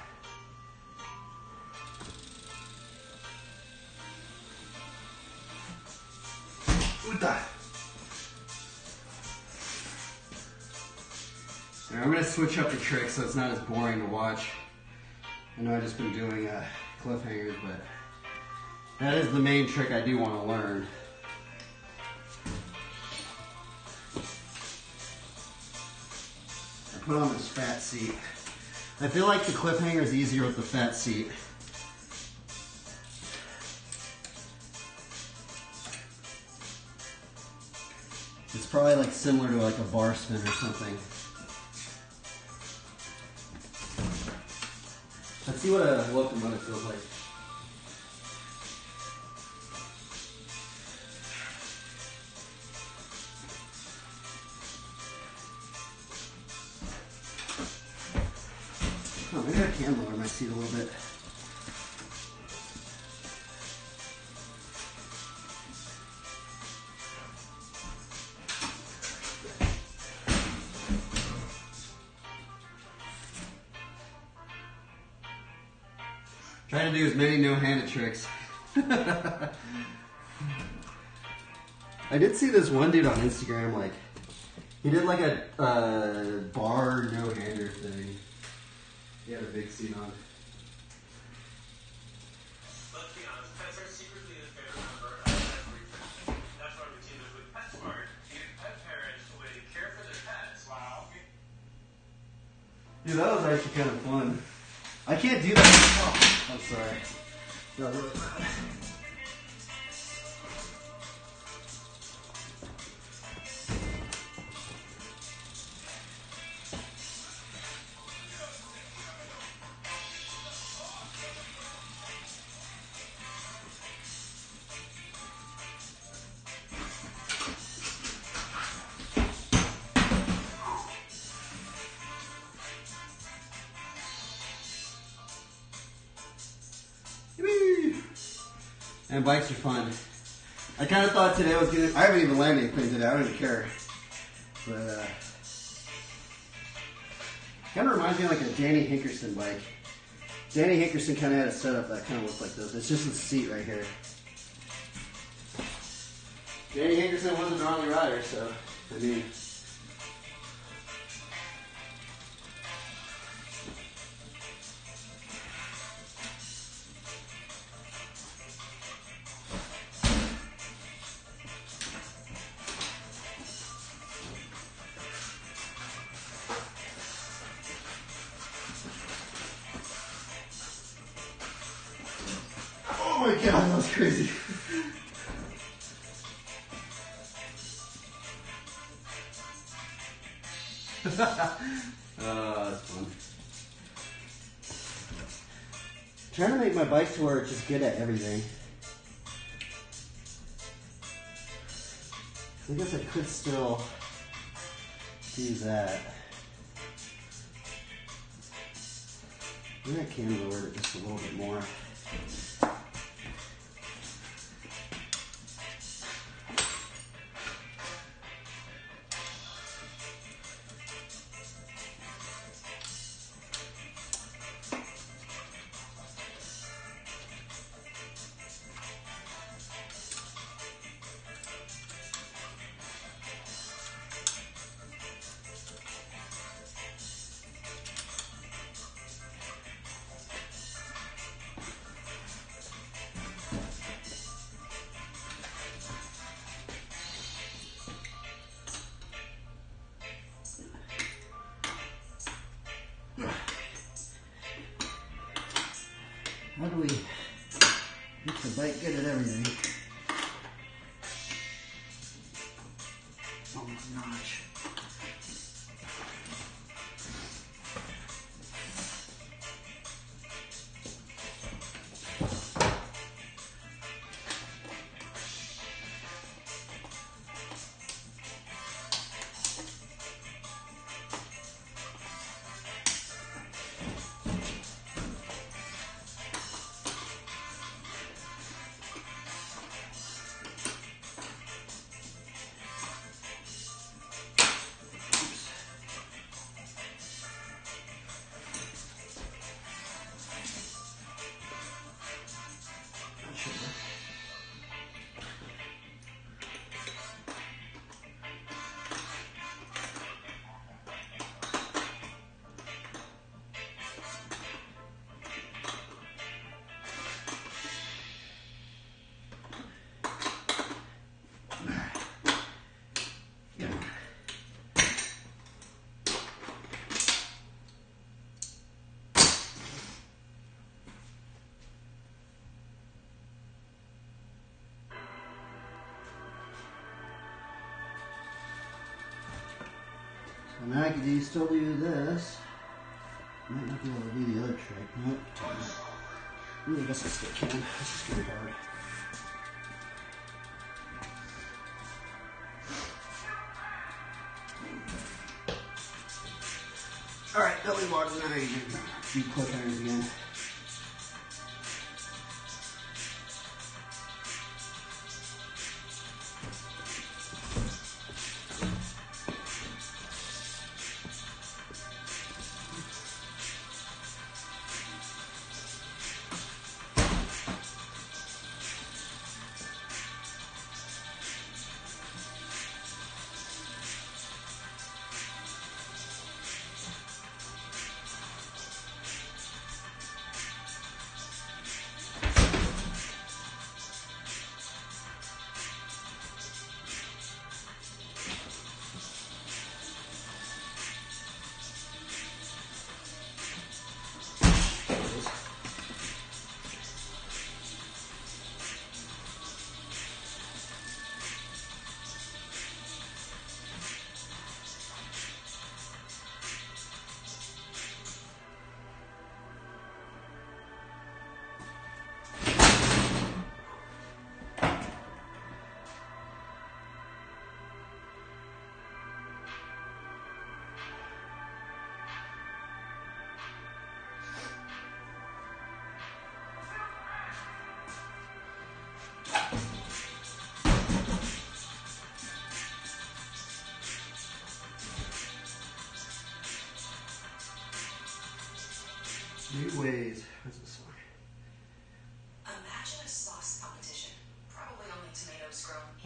Speaker 2: I'm going to switch up the trick so it's not as boring to watch. I know I've just been doing cliffhangers, but that is the main trick I do want to learn. I put on this fat seat. I feel like the cliffhanger is easier with the fat seat. It's probably like similar to like a bar spin or something. Let's see what a locomotive feels like. Oh, maybe I can lower my seat a little bit. Trying to do as many no-handed tricks. I did see this one dude on Instagram, like, he did like a bar no-hander thing. He had a big seat on.
Speaker 3: Let's be honest,
Speaker 1: Dude, that was actually kind of fun. I can't do that. Oh, I'm sorry. No, really bad. And bikes are fun. I kind of thought today was gonna. I haven't even landed anything today. I don't even care. But kind of reminds me of like a Danny Hinkerson bike. Danny Hinkerson kind of had a setup that kind of looked like this. It's just the seat right here. Danny Hinkerson was a gnarly rider, so I mean. Oh my god, that was crazy. That's fun. Trying to make my bike to where it's just good at everything. I guess I could still do that. Maybe I can lower it just a little bit more. How do we get the bike good at everything? Oh my gosh. So now I can still do this. Might not be able to do the other trick. Nope. Ooh, I guess I still can. This is getting hard. Alright, belly bars now. You can do clip irons again.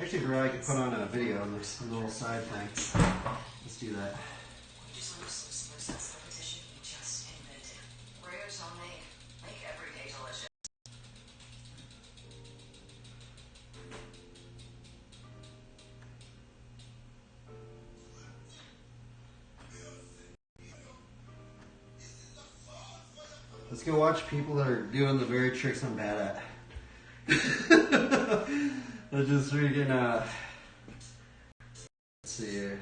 Speaker 2: sketchbook, or I could put on a video on this little side thing. Let's do that.
Speaker 4: We just lose listeners. That's the petition we just invented. Rare's homemade. Make every day delicious.
Speaker 2: Let's go watch people that are doing the very tricks I'm bad at. I just freaking, let's see here.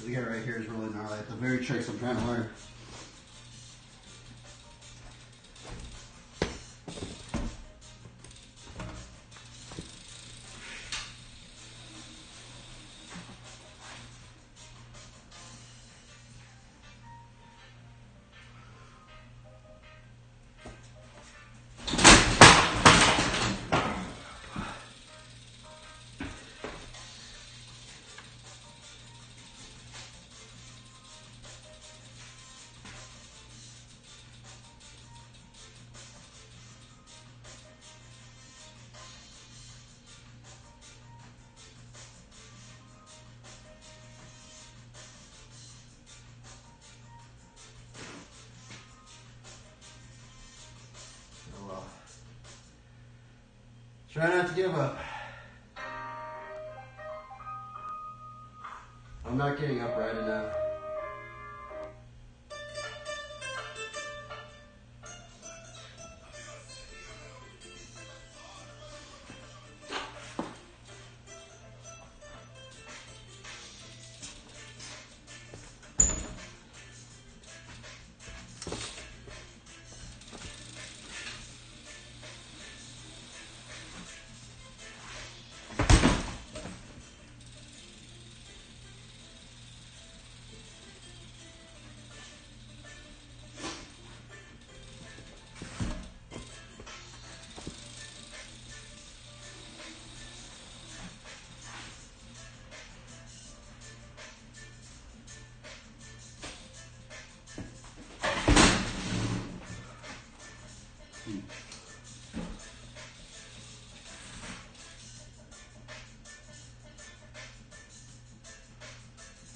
Speaker 2: The guy right here is really gnarly. The very tricks I'm trying to learn. Try not to give up. I'm not getting up right enough.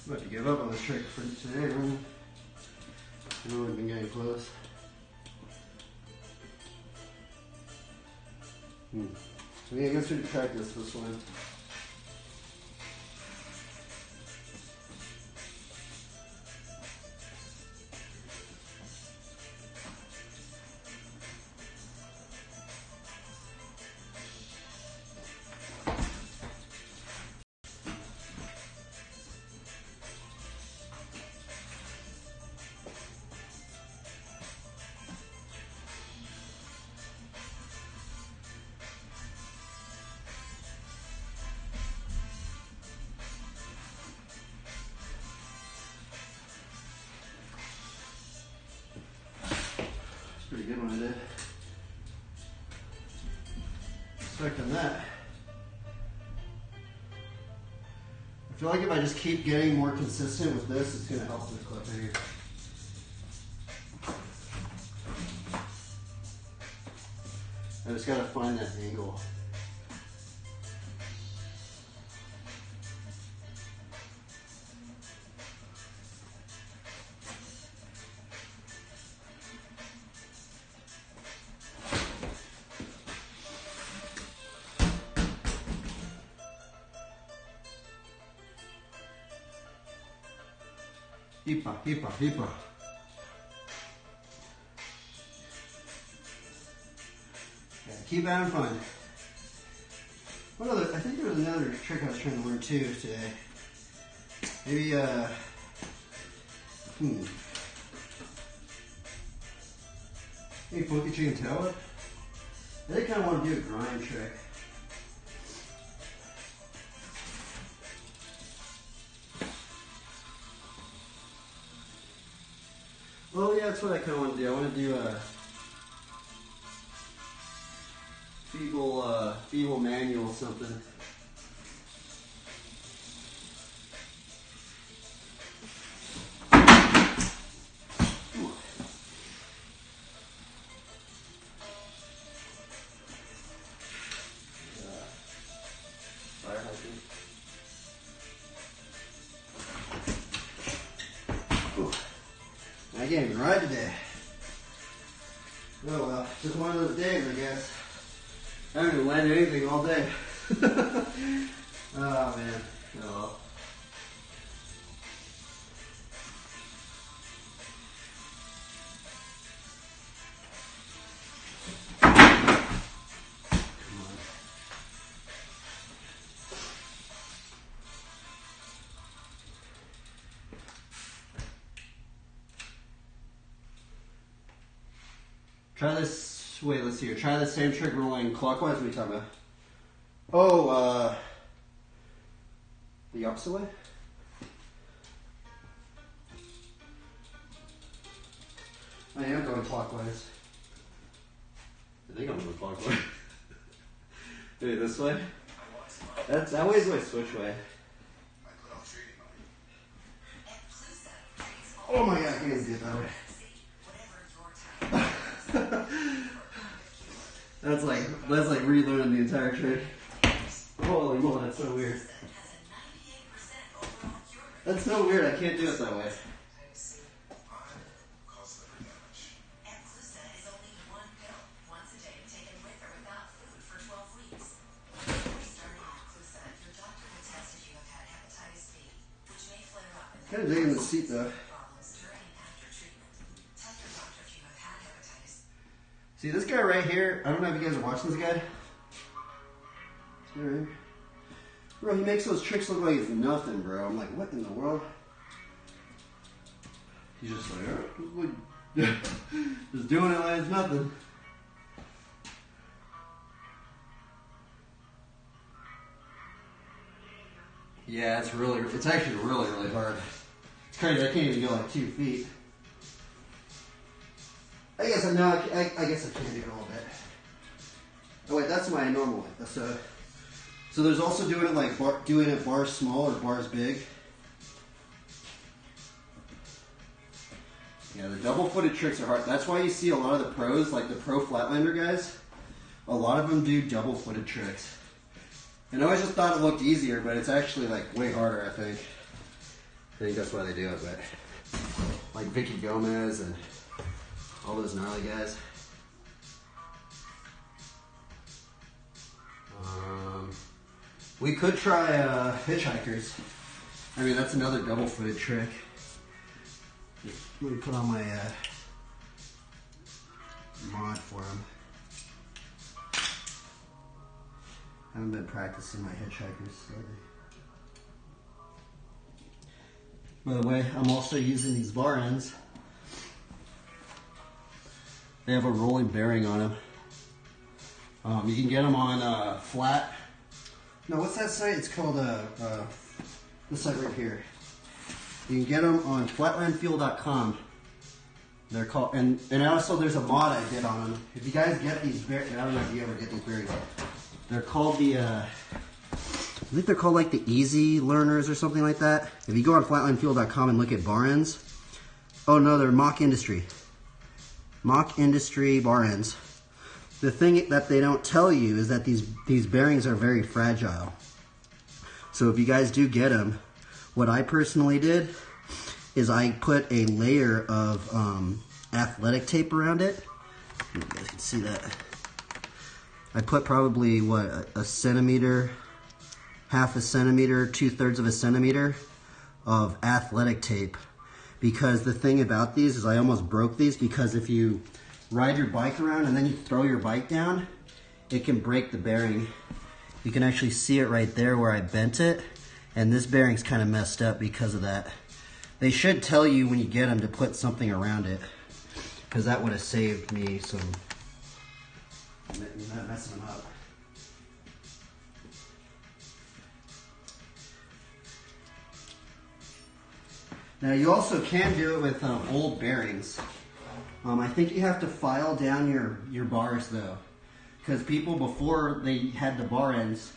Speaker 2: I'm about to give up on this trick for today, man. I know we've been getting close. So yeah, I guess we could practice this one. Pretty good one I did. Expecting that. I feel like if I just keep getting more consistent with this, it's going to help the clip here. I just got to find that angle. Hipa, hipa, hipa. Yeah, keep having fun. I think there was another trick I was trying to learn too today. Maybe, Maybe funky chicken tail. I think I kind of want to do a grind trick. Oh yeah, that's what I kind of want to do. I want to do a feeble manual something. I can't even ride today. Oh well, just one of those days, I guess. I haven't even landed anything all day. Oh man. Oh well. Try this, wait, let's see here. Try the same trick rolling clockwise. What are you talking about? Oh, the opposite way? I am going clockwise. I think I'm going clockwise. Wait, this way? That way's my switch way. Oh my god, I can't do it that way. That's like relearning the entire trick. Holy moly, that's so weird. That's so weird, I can't do it that way. Kind of digging the seat though. See this guy right here, I don't know if you guys are watching this guy. This guy right here. Bro, he makes those tricks look like it's nothing, bro. I'm like, what in the world? He's just like, just doing it like it's nothing. Yeah, it's actually really hard. It's crazy, I can't even go like 2 feet. I guess I know. I guess I can do it a little bit. Oh wait, that's my normal way. That's so there's also doing it like doing it bars small or bars big. Yeah, the double-footed tricks are hard. That's why you see a lot of the pros, like the pro flatlander guys. A lot of them do double-footed tricks. And I always just thought it looked easier, but it's actually like way harder. I think that's why they do it. But like Vicky Gomez and all those gnarly guys. We could try hitchhikers. I mean, that's another double-footed trick. Let me put on my mod for him. I haven't been practicing my hitchhikers lately. By the way, I'm also using these bar ends. They have a rolling bearing on them. You can get them on flat. No, what's that site? It's called this site right here. You can get them on flatlandfuel.com. They're called, and also there's a mod I did on them. If you guys get these bearings, I don't know if you ever get these bearings. They're called I think they're called like the Easy Learners or something like that. If you go on flatlandfuel.com and look at bar ends, oh no, they're Mock Industry. Mock Industry bar ends. The thing that they don't tell you is that these bearings are very fragile. So if you guys do get them, what I personally did is I put a layer of athletic tape around it. You guys can see that. I put probably, what, a centimeter, half a centimeter, 2/3 of a centimeter of athletic tape. Because the thing about these is I almost broke these because if you ride your bike around and then you throw your bike down, it can break the bearing. You can actually see it right there where I bent it, and this bearing's kind of messed up because of that. They should tell you when you get them to put something around it, because that would have saved me some messing them up. Now you also can do it with old bearings. I think you have to file down your bars though, because people before they had the bar ends,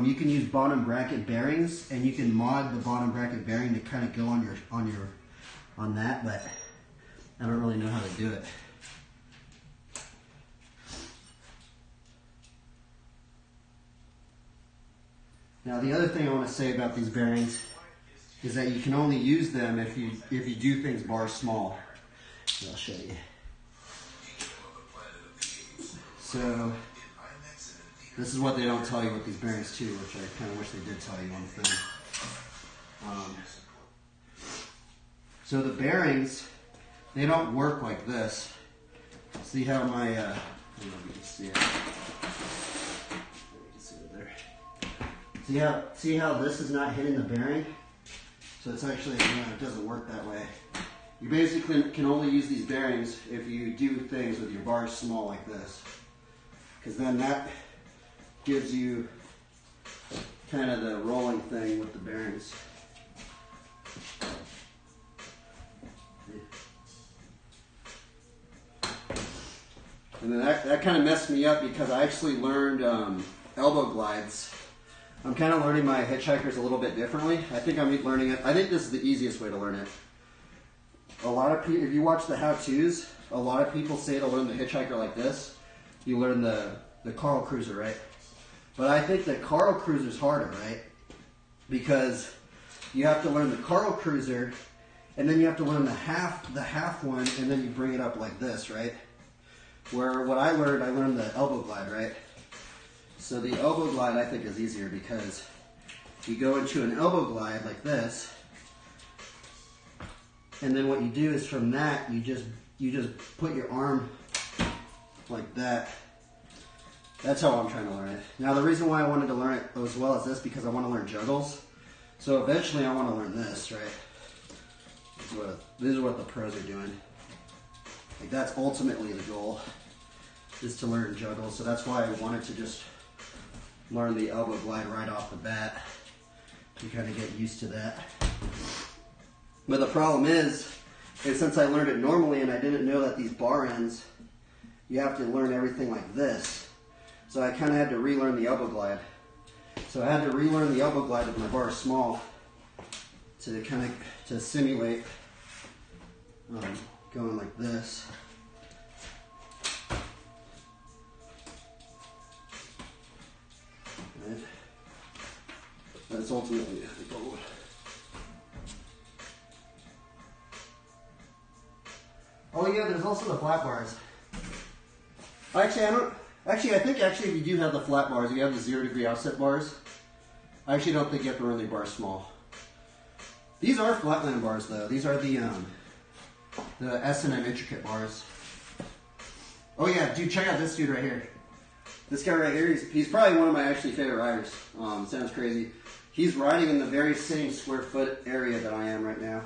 Speaker 2: you can use bottom bracket bearings, and you can mod the bottom bracket bearing to kind of go on that, but I don't really know how to do it. Now the other thing I want to say about these bearings is that you can only use them if you do things bar small. I'll show you. So this is what they don't tell you with these bearings too, which I kind of wish they did tell you on the thing. So the bearings, they don't work like this. See how my, I don't know if you can see it. You can see it there. See how this is not hitting the bearing? So it's actually, it doesn't work that way. You basically can only use these bearings if you do things with your bars small like this. Because then that gives you kind of the rolling thing with the bearings. And then that kind of messed me up because I actually learned elbow glides. I'm kind of learning my hitchhikers a little bit differently. I think I'm learning it. I think this is the easiest way to learn it. A lot of people, if you watch the how-tos, a lot of people say to learn the hitchhiker like this. You learn the Carl Cruiser, right? But I think the Carl Cruiser's harder, right? Because you have to learn the Carl Cruiser, and then you have to learn the half one, and then you bring it up like this, right? Where what I learned the elbow glide, right? So the elbow glide I think is easier because you go into an elbow glide like this, and then what you do is from that you just put your arm like that. That's how I'm trying to learn it. Now the reason why I wanted to learn it as well as this because I want to learn juggles. So eventually I want to learn this, right? This is what the pros are doing. Like that's ultimately the goal, is to learn juggles. So that's why I wanted to just learn the elbow glide right off the bat to kind of get used to that. But the problem is since I learned it normally and I didn't know that these bar ends, you have to learn everything like this. So I kind of had to relearn the elbow glide. So I had to relearn the elbow glide with my bar small to kind of to simulate going like this. Right. That's ultimately the goal. Oh yeah, there's also the flat bars. Actually, I think if you do have the flat bars, you have the 0 degree offset bars. I actually don't think you have to run the bar small. These are flatland bars though. These are the S&M intricate bars. Oh yeah, dude, check out this dude right here. This guy right here, he's probably one of my actually favorite riders. Sounds crazy. He's riding in the very same square foot area that I am right now.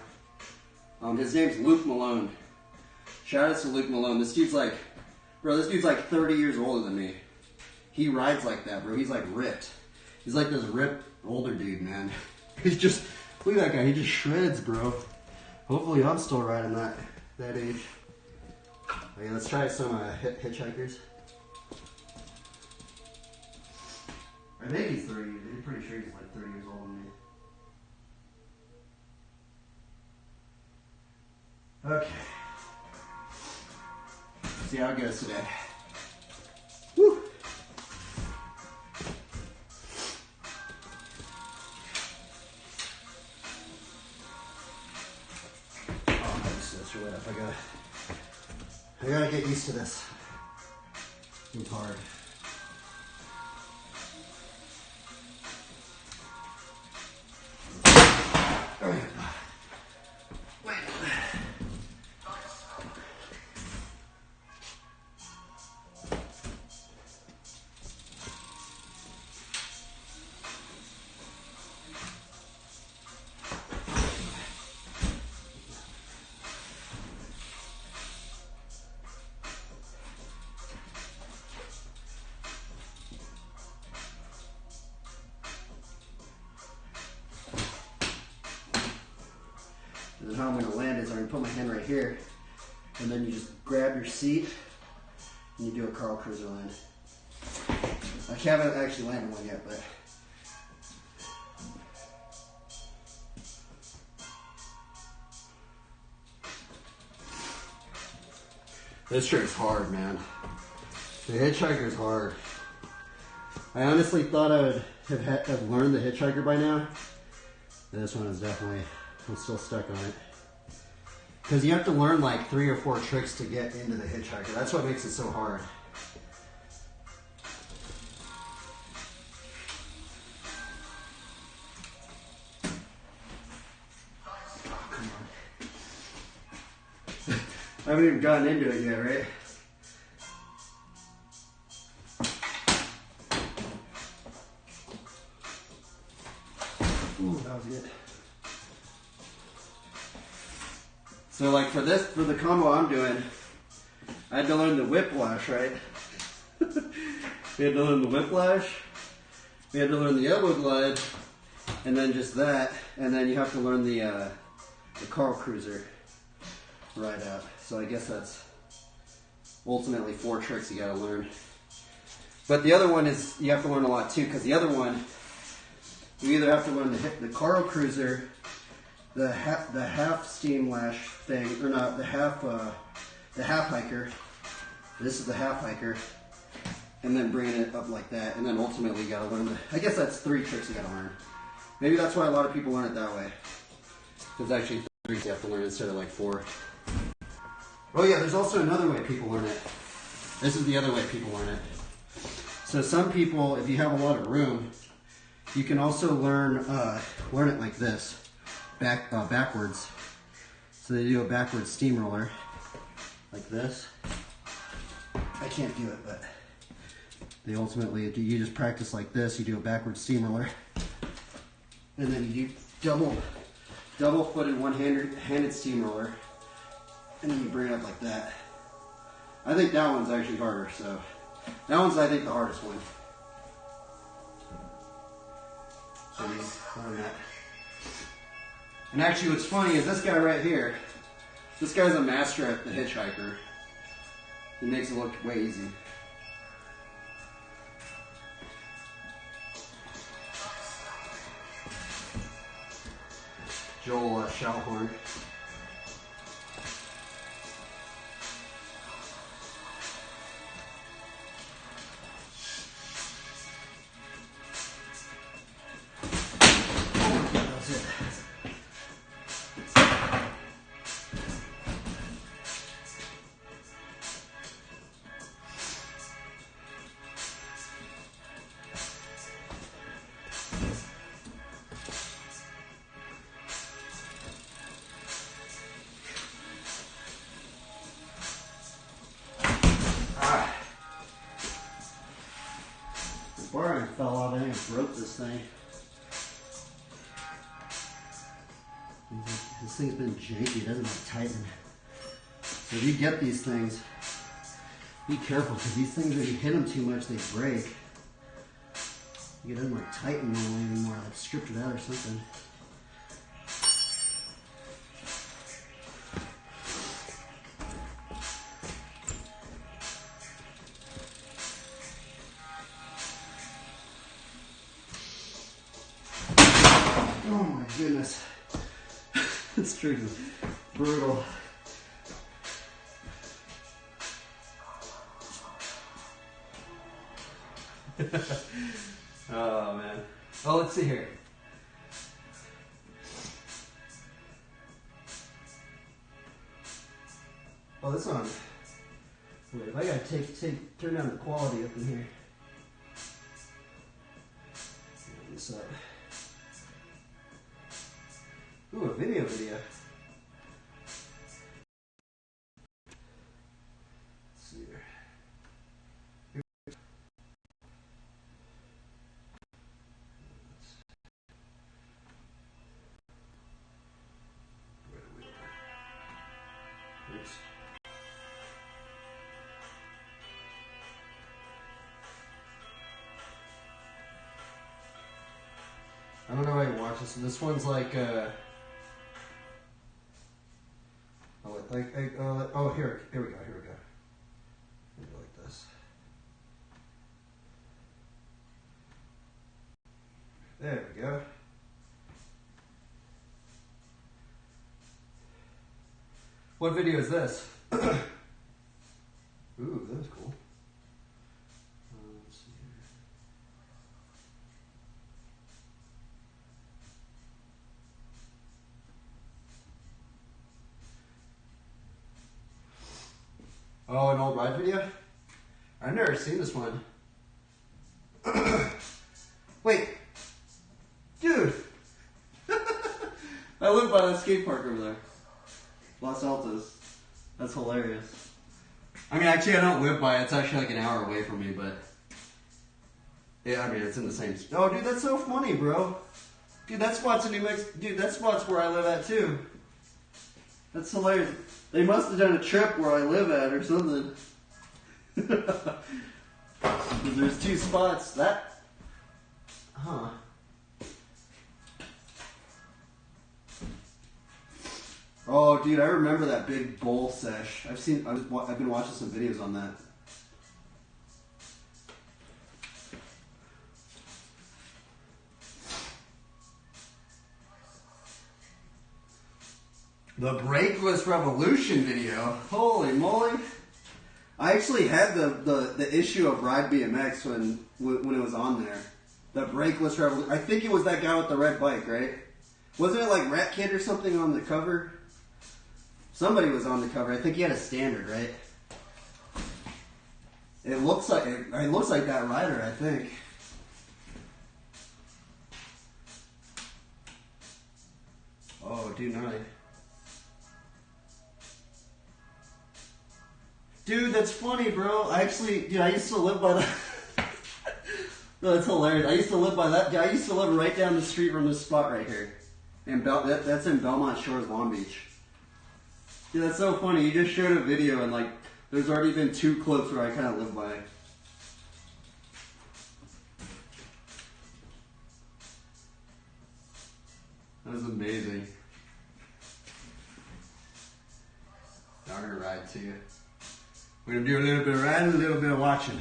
Speaker 2: His name's Luke Malone. Shout out to Luke Malone. This dude's like 30 years older than me. He rides like that, bro. He's like ripped. He's like this ripped older dude, man. He's just, look at that guy. He just shreds, bro. Hopefully I'm still riding that age. Okay, let's try some hitchhikers. I think he's 30. I'm pretty sure he's like 30 years older than me. Okay. See how it goes today. Woo! Oh, that's right up. I gotta get used to this. It's hard. you put my hand right here, and then you just grab your seat, and you do a Carl Cruiser land. I haven't actually landed one yet, but this trick's hard, man. The hitchhiker's hard. I honestly thought I would have learned the hitchhiker by now. This one is definitely, I'm still stuck on it. Because you have to learn like 3 or 4 tricks to get into the hitchhiker. That's what makes it so hard. Come on. I haven't even gotten into it yet, right? Ooh, that was good. So like for the combo I'm doing, I had to learn the whiplash, right? We had to learn the whiplash, we had to learn the elbow glide, and then just that, and then you have to learn the Carl Cruiser right out. So I guess that's ultimately 4 tricks you gotta learn. But the other one is, you have to learn a lot too, because the other one, you either have to learn the Carl Cruiser, the half steam lash thing, or not, the half hiker. This is the half hiker, and then bringing it up like that, and then ultimately you gotta learn I guess that's 3 tricks you gotta learn. Maybe that's why a lot of people learn it that way. There's actually 3 you have to learn instead of like 4. Oh yeah, there's also another way people learn it. This is the other way people learn it. So some people, if you have a lot of room, you can also learn it like this, backwards. So they do a backwards steamroller, like this. I can't do it, but they ultimately, you just practice like this. You do a backwards steamroller, and then you do double-footed, one-handed steamroller, and then you bring it up like that. I think that one's actually harder. So that one's, I think, the hardest one. So you learn that. And actually what's funny is this guy right here, this guy's a master at the hitchhiker. He makes it look way easy. Joel Schauhorn. Before I fell off, I think I broke this thing. This thing's been janky, it doesn't like tighten. So if you get these things, be careful, because these things, when you hit them too much, they break. It doesn't like tighten normally anymore, like stripped it out or something. Oh my goodness. This trick is brutal. Oh man. Oh, let's see here. Oh, this one. Wait, if I gotta turn down the quality up in here. Turn this up. Ooh, a video. Let's see here. Oops. I don't know how you watch this. This one's like Oh, here we go. Maybe like this. There we go. What video is this? Ooh, that was cool. Let's see here. Oh, an old ride video? I've never seen this one. Wait. Dude. I live by that skate park over there. Los Altos. That's hilarious. I mean, actually, I don't live by it. It's actually like an hour away from me, but... Yeah, I mean, it's in the same... Oh, dude, that's so funny, bro. Dude, that spot's in New Mexico. Dude, that spot's where I live at, too. That's hilarious. They must have done a trip where I live at or something. There's two spots. That... Huh. Oh, dude, I remember that big bowl sesh. I've been watching some videos on that. The Brakeless Revolution video. Holy moly! I actually had the issue of Ride BMX when it was on there. The Brakeless Revolution. I think it was that guy with the red bike, right? Wasn't it like Rat Kid or something on the cover? Somebody was on the cover. I think he had a standard, right? It looks like that rider, I think. Oh, dude, nice. Dude, that's funny, bro. I used to live by that. No, that's hilarious. I used to live by that guy. I used to live right down the street from this spot right here. And that's in Belmont Shores, Long Beach. Dude, that's so funny. You just showed a video and like, there's already been two clips where I kind of live by. That was amazing. Now we're gonna ride too. We're gonna do a little bit of riding, a little bit of watching.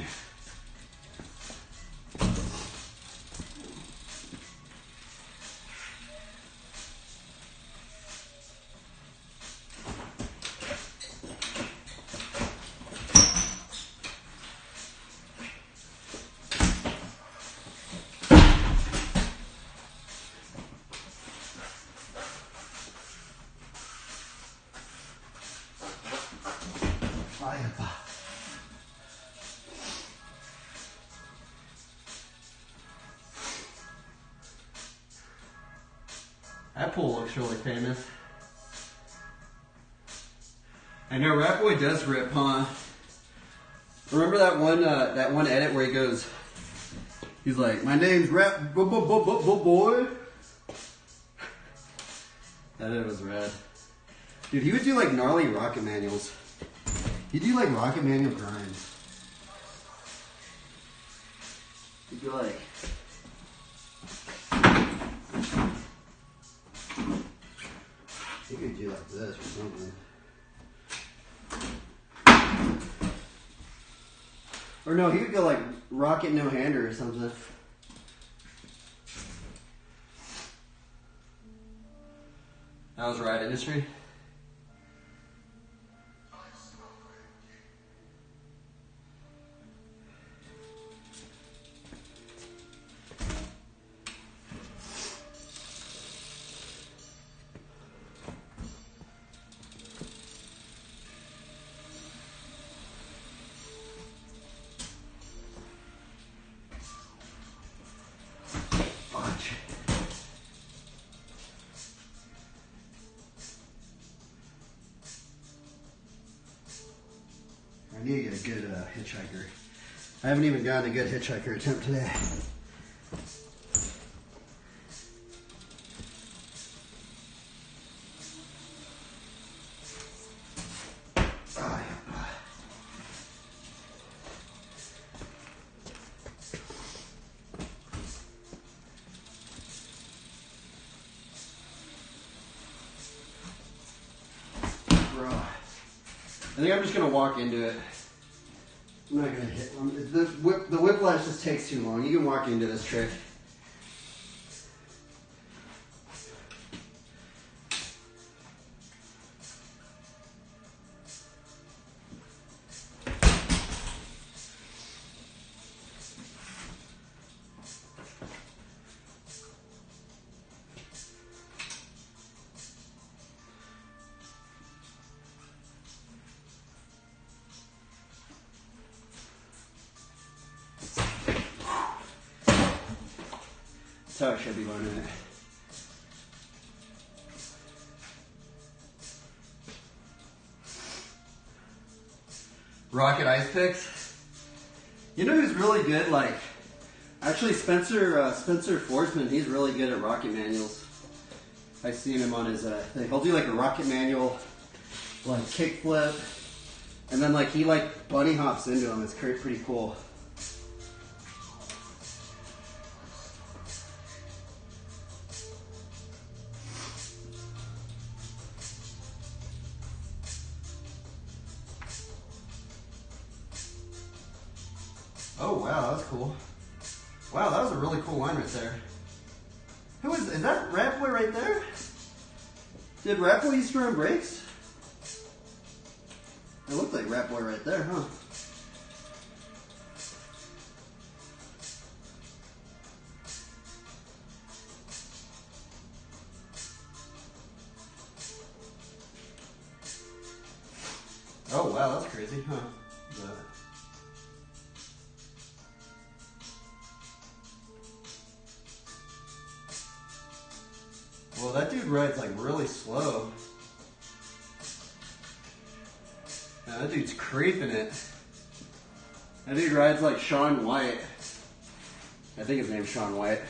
Speaker 2: That pool looks really famous. I know Rat Boy does rip, huh? Remember that one edit where he goes, he's like, "My name's Rat Boy." That edit was rad. Dude, he would do like gnarly rocket manuals. He'd do like rocket manual grinds. He'd be like, you could do like this or something. Or no, he could go like rocket no-hander or something. That was Ride Industry. I need to get a good hitchhiker. I haven't even gotten a good hitchhiker attempt today. think I'm just gonna walk into it. I'm not gonna hit the whiplash just takes too long. You can walk into this trick. That's how I should be learning it. Rocket ice picks. You know who's really good? Like, actually, Spencer Forsman. He's really good at rocket manuals. I've seen him on his thing. He'll do like a rocket manual, like kickflip, and then like he like bunny hops into them. It's pretty cool. Oh wow, that was cool. Wow, that was a really cool line right there. Is that Rat Boy right there? Did Rat Boy used to run brakes? It looked like Rat Boy right there, huh? Oh wow, that's crazy, huh? Well, that dude rides like really slow. Now, that dude's creeping it. That dude rides like Shaun White. I think his name's Shaun White.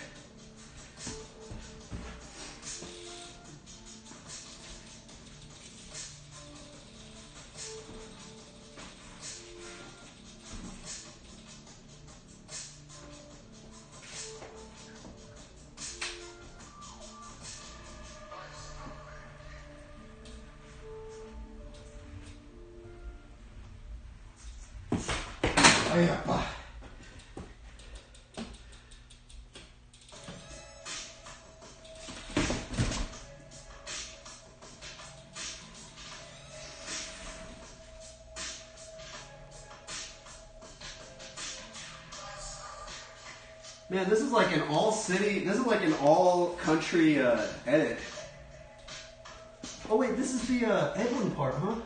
Speaker 2: Man, this is like an all-country edit. Oh wait, this is the Edwin part, huh?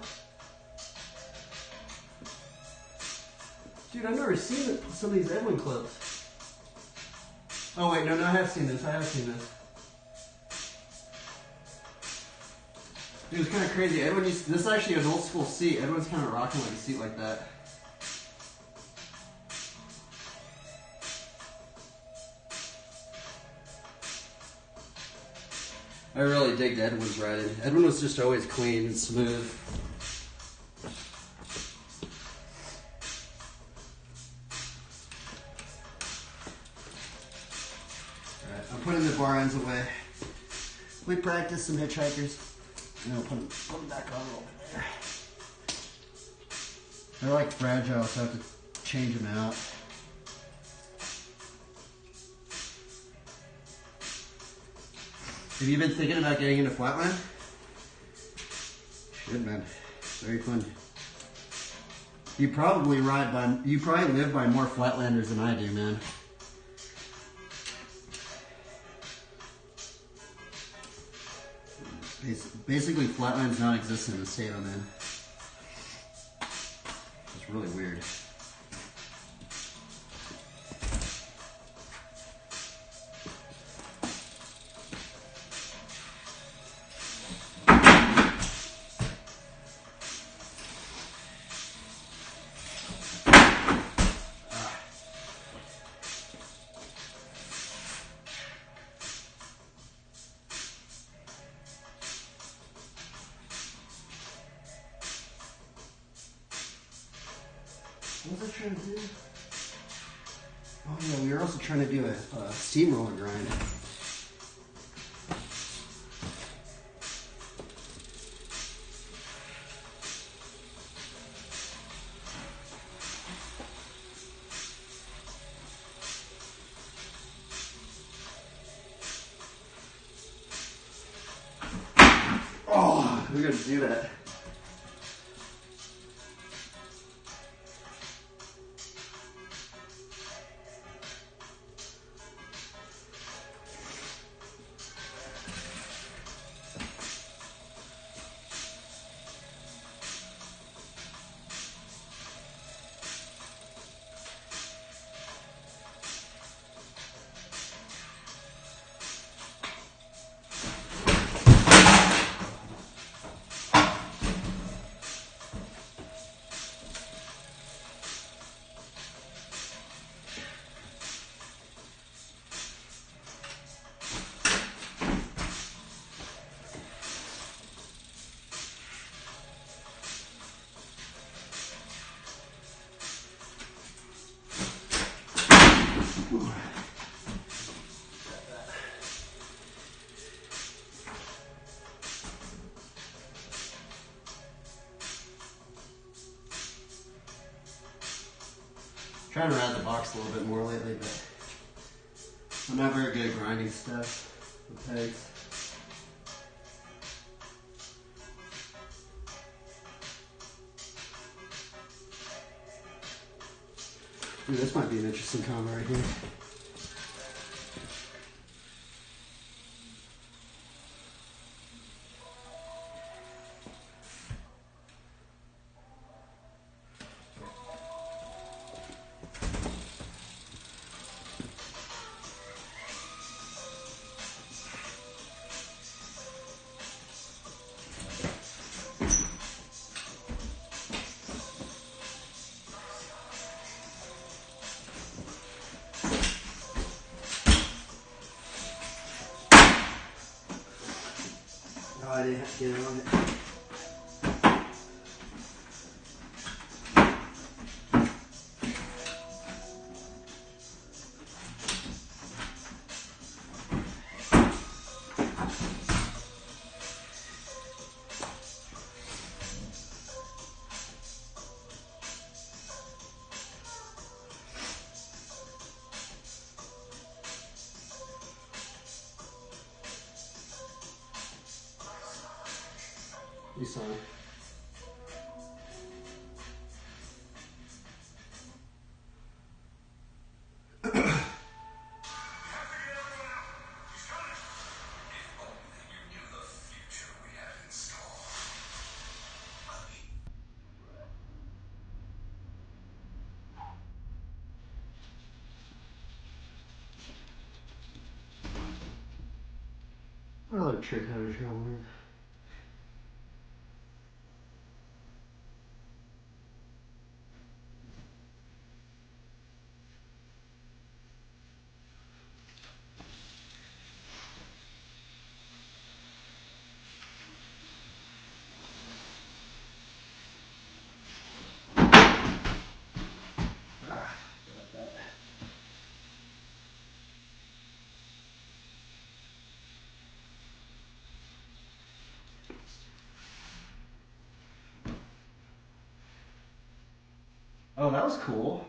Speaker 2: Dude, I've never seen some of these Edwin clips. Oh wait, no, I have seen this. Dude, it's kind of crazy. This is actually an old school seat. Edwin's kind of rocking like a seat like that. I really dig Edwin's riding. Edwin was just always clean and smooth. Alright, I'm putting the bar ends away. We practiced some hitchhikers. And I'll put them back on over there. They're like fragile, so I have to change them out. Have you been thinking about getting into flatland? Should, man. Very fun. You probably live by more flatlanders than I do, man. Basically, flatland's non-existent in the state I'm in. It's really weird. What was I trying to do? Oh yeah, we were also trying to do a steamroller grind.
Speaker 1: good to do that. Trying to ride the box a little bit more lately, but I'm not very good at grinding stuff with pegs. Ooh, this might be an interesting combo right here. Oh, I didn't have to get it on it. You saw it. What other trick hunters y'all learn? Oh, that was cool.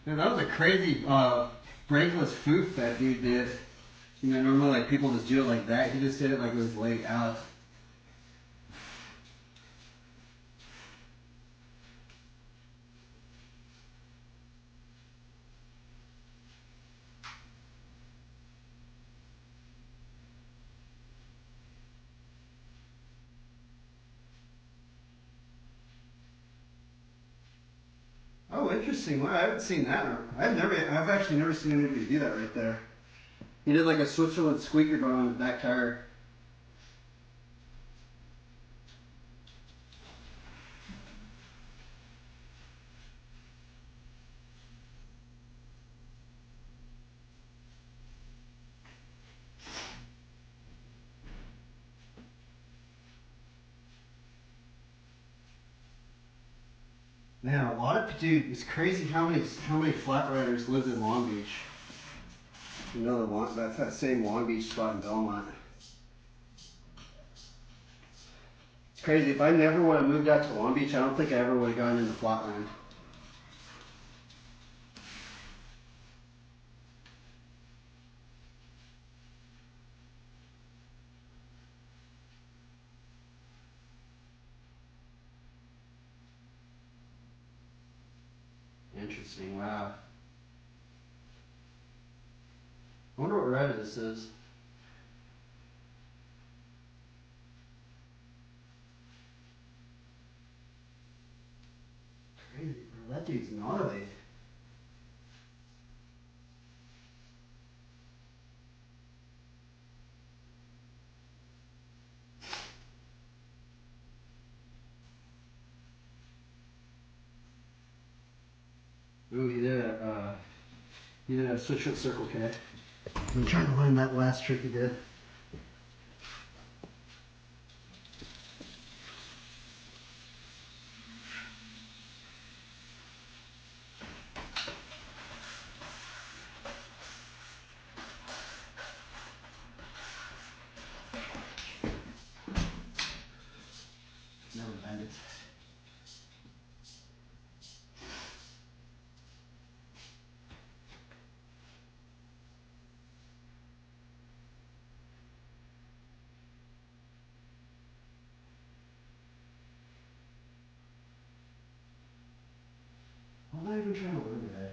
Speaker 1: Man, that was a crazy brakeless foof that dude did. You know, normally like people just do it like that. He just did it like with his leg out. Oh, interesting. Well, I haven't seen that. I've actually never seen anybody do that right there. He did like a Switzerland squeaker bar on the back tire. Man, a lot of dude, it's crazy how many flat riders live in Long Beach. You know that's that same Long Beach spot in Belmont. It's crazy. If I never would have moved out to Long Beach, I don't think I ever would have gone into Flatland.
Speaker 2: interesting. Wow. I wonder what writer this is. Crazy, bro. That dude's gnarly. Ooh, he did a switch foot circle K. I'm trying to learn that last trick he did. Never bend it. I'm not even trying to learn today.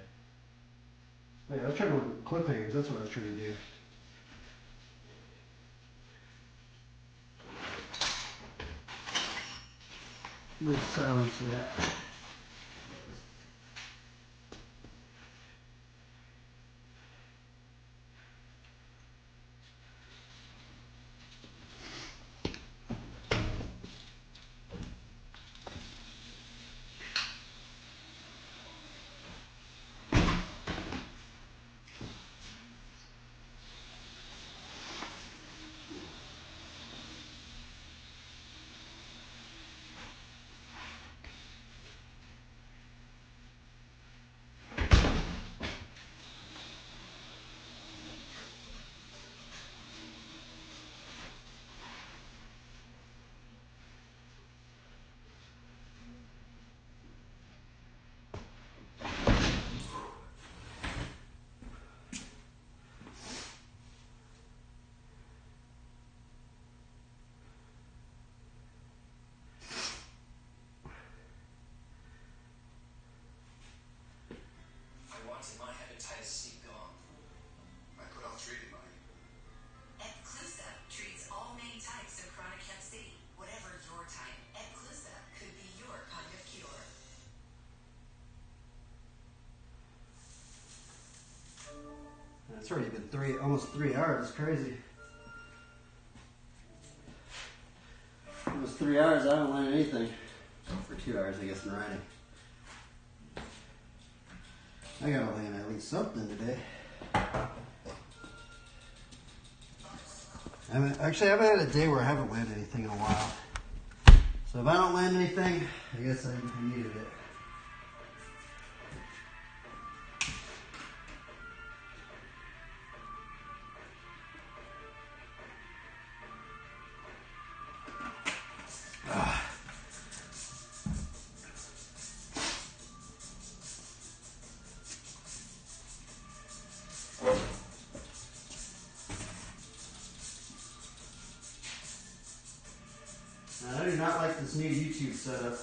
Speaker 2: Wait, I was trying to learn cliffhangers. That's what I was trying to do. Let's silence that.
Speaker 4: My hepatitis C gone. I put off treating mine. Epclusa treats all main types of chronic hep C. Whatever your type, Epclusa could be your kind of cure.
Speaker 2: It's already been almost 3 hours. It's crazy. Almost 3 hours. I haven't learned anything. For 2 hours, I guess, in writing. I gotta land at least something today. I haven't had a day where I haven't landed anything in a while. So if I don't land anything, I guess I needed it. I do not like this new YouTube setup.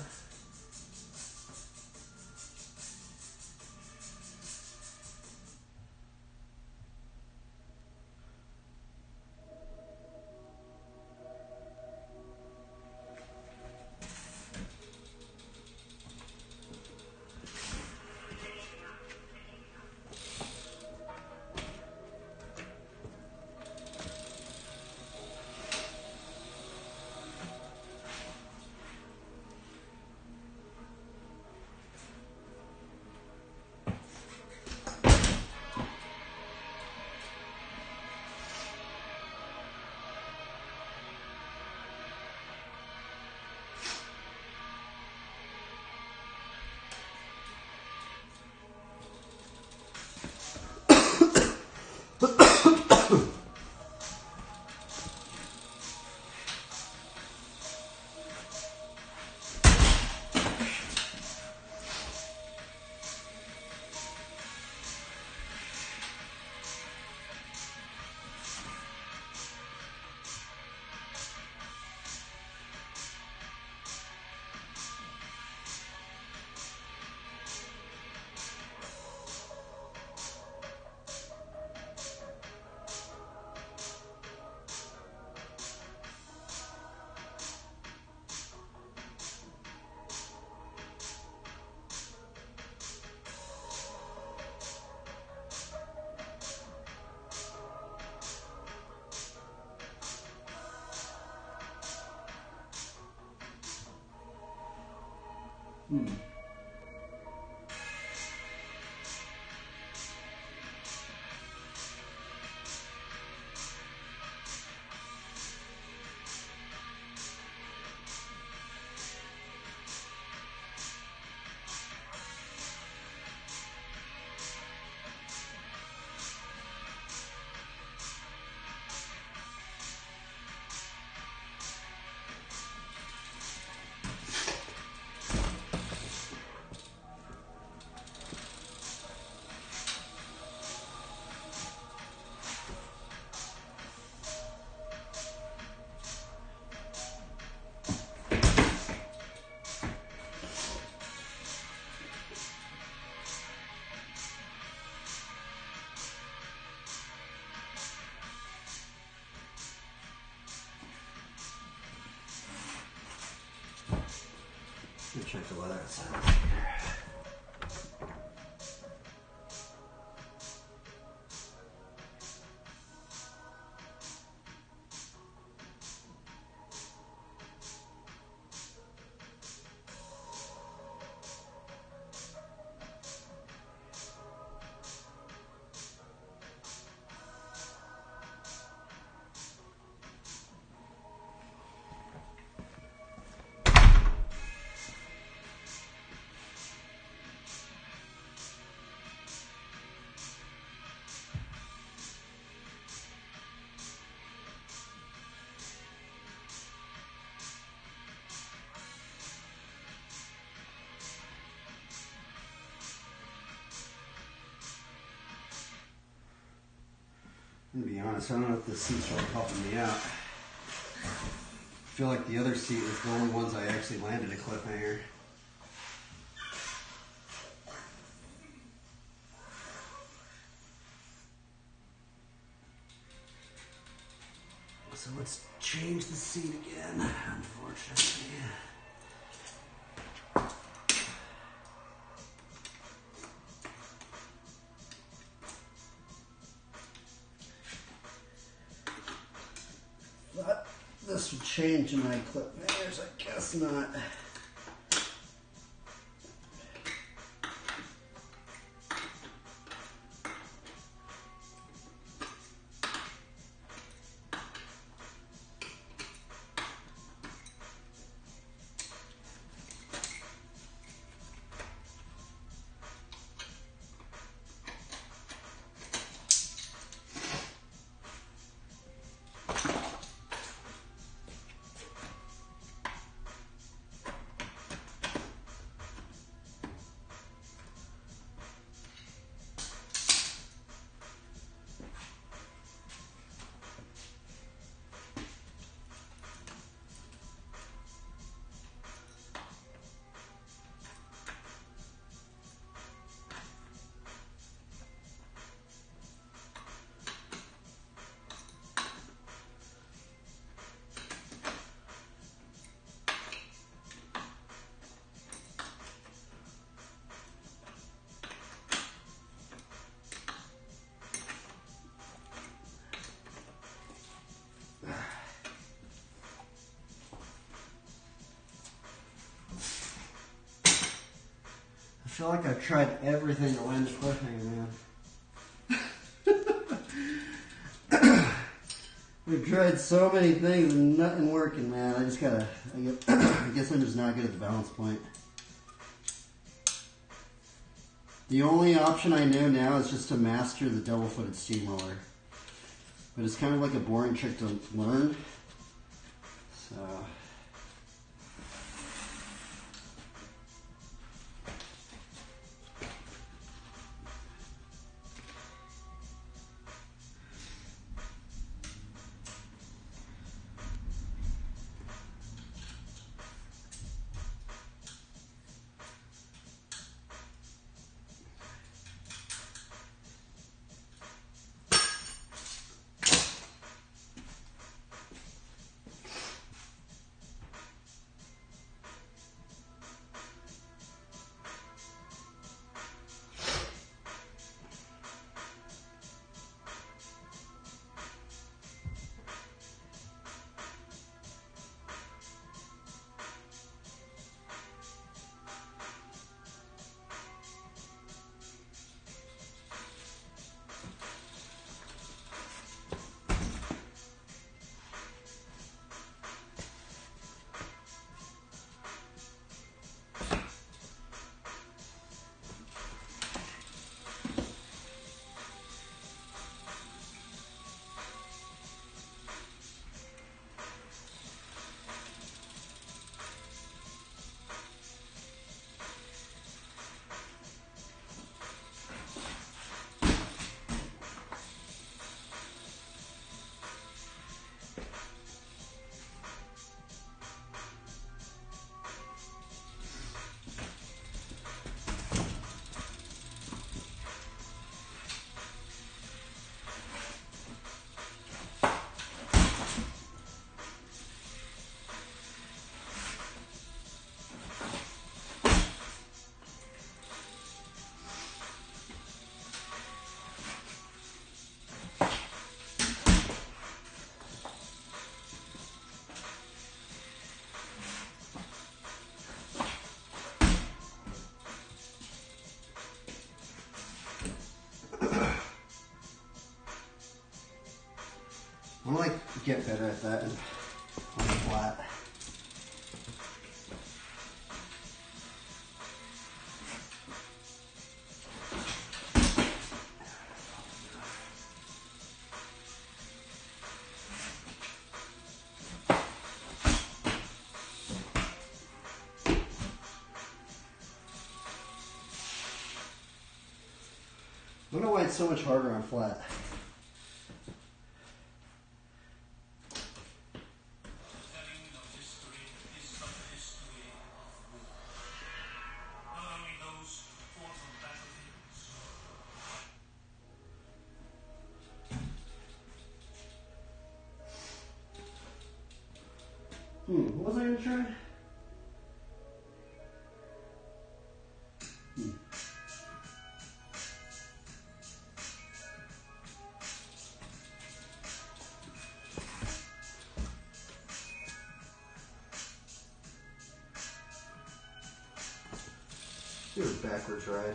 Speaker 2: Check the weather outside. To be honest, I don't know if this seat's really helping me out. I feel like the other seat was the only ones I actually landed a cliffhanger. So let's change the seat again, unfortunately. Thought this would change my cliffhangers, I guess not. I feel like I've tried everything to land a cliffhanger, man. We've tried so many things and nothing working, man. I guess I'm just not good at the balance point. The only option I know now is just to master the double-footed steamroller. But it's kind of like a boring trick to learn. So... get better at that on the flat. I don't know why it's so much harder on flat. What was I going to try? Do a backwards ride.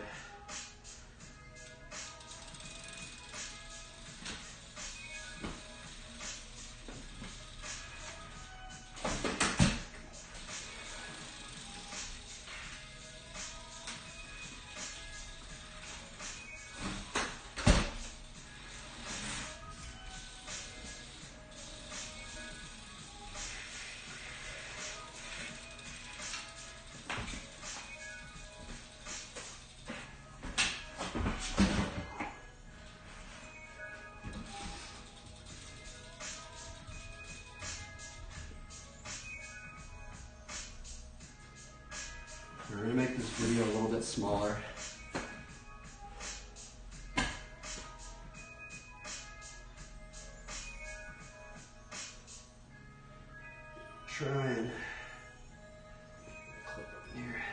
Speaker 2: We're going to make this video a little bit smaller. Try and clip up in here.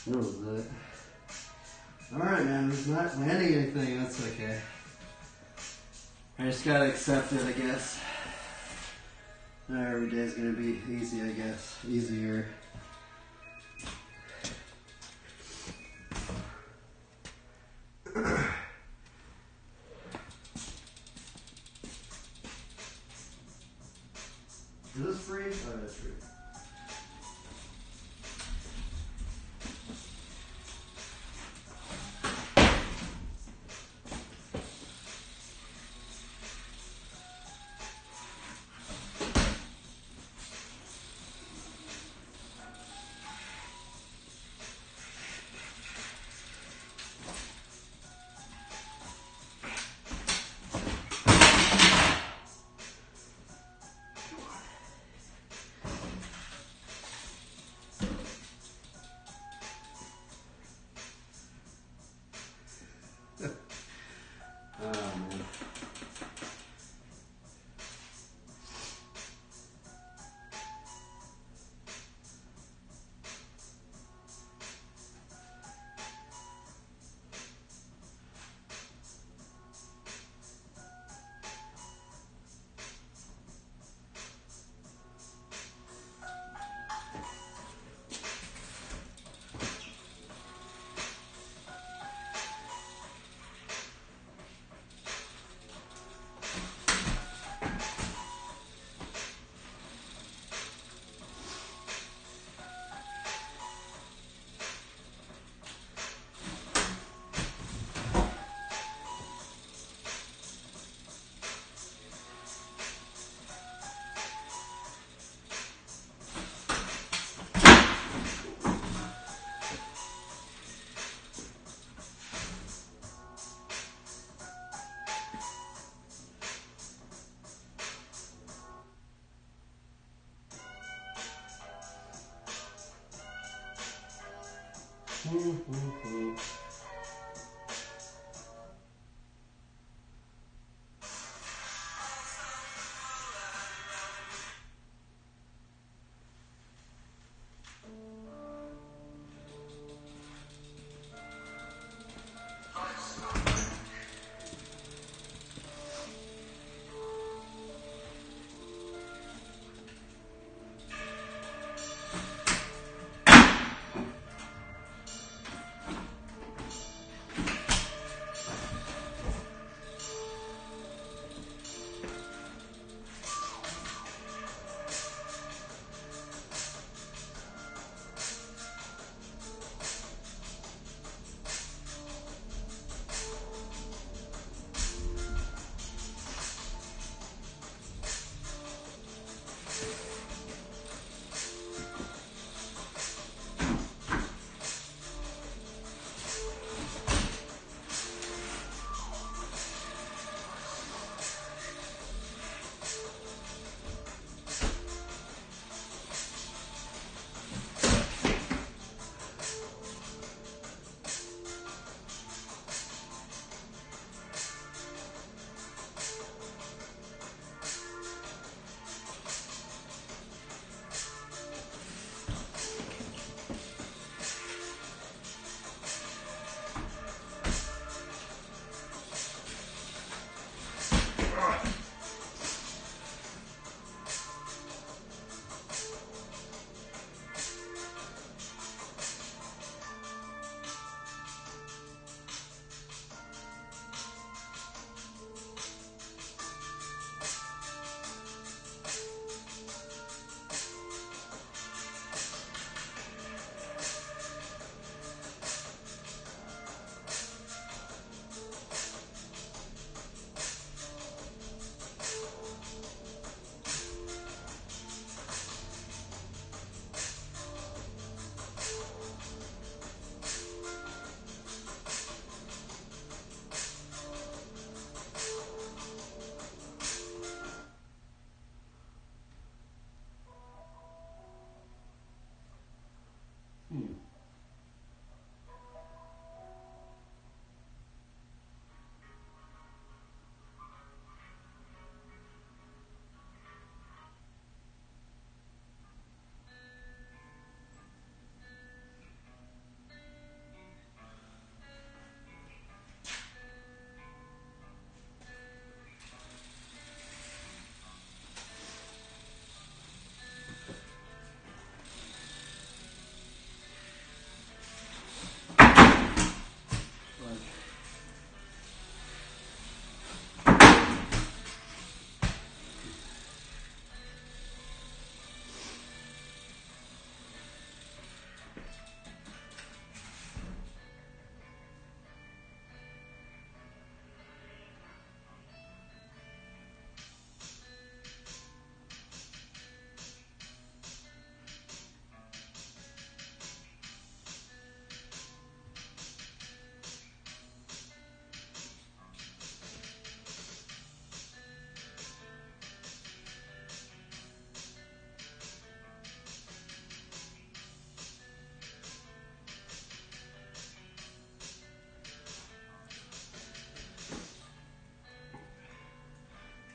Speaker 2: What was that? Alright, man, there's not landing anything, that's okay. I just gotta accept it, I guess. Every day's gonna be easy, I guess. Easier. Is this free? Oh, that's free.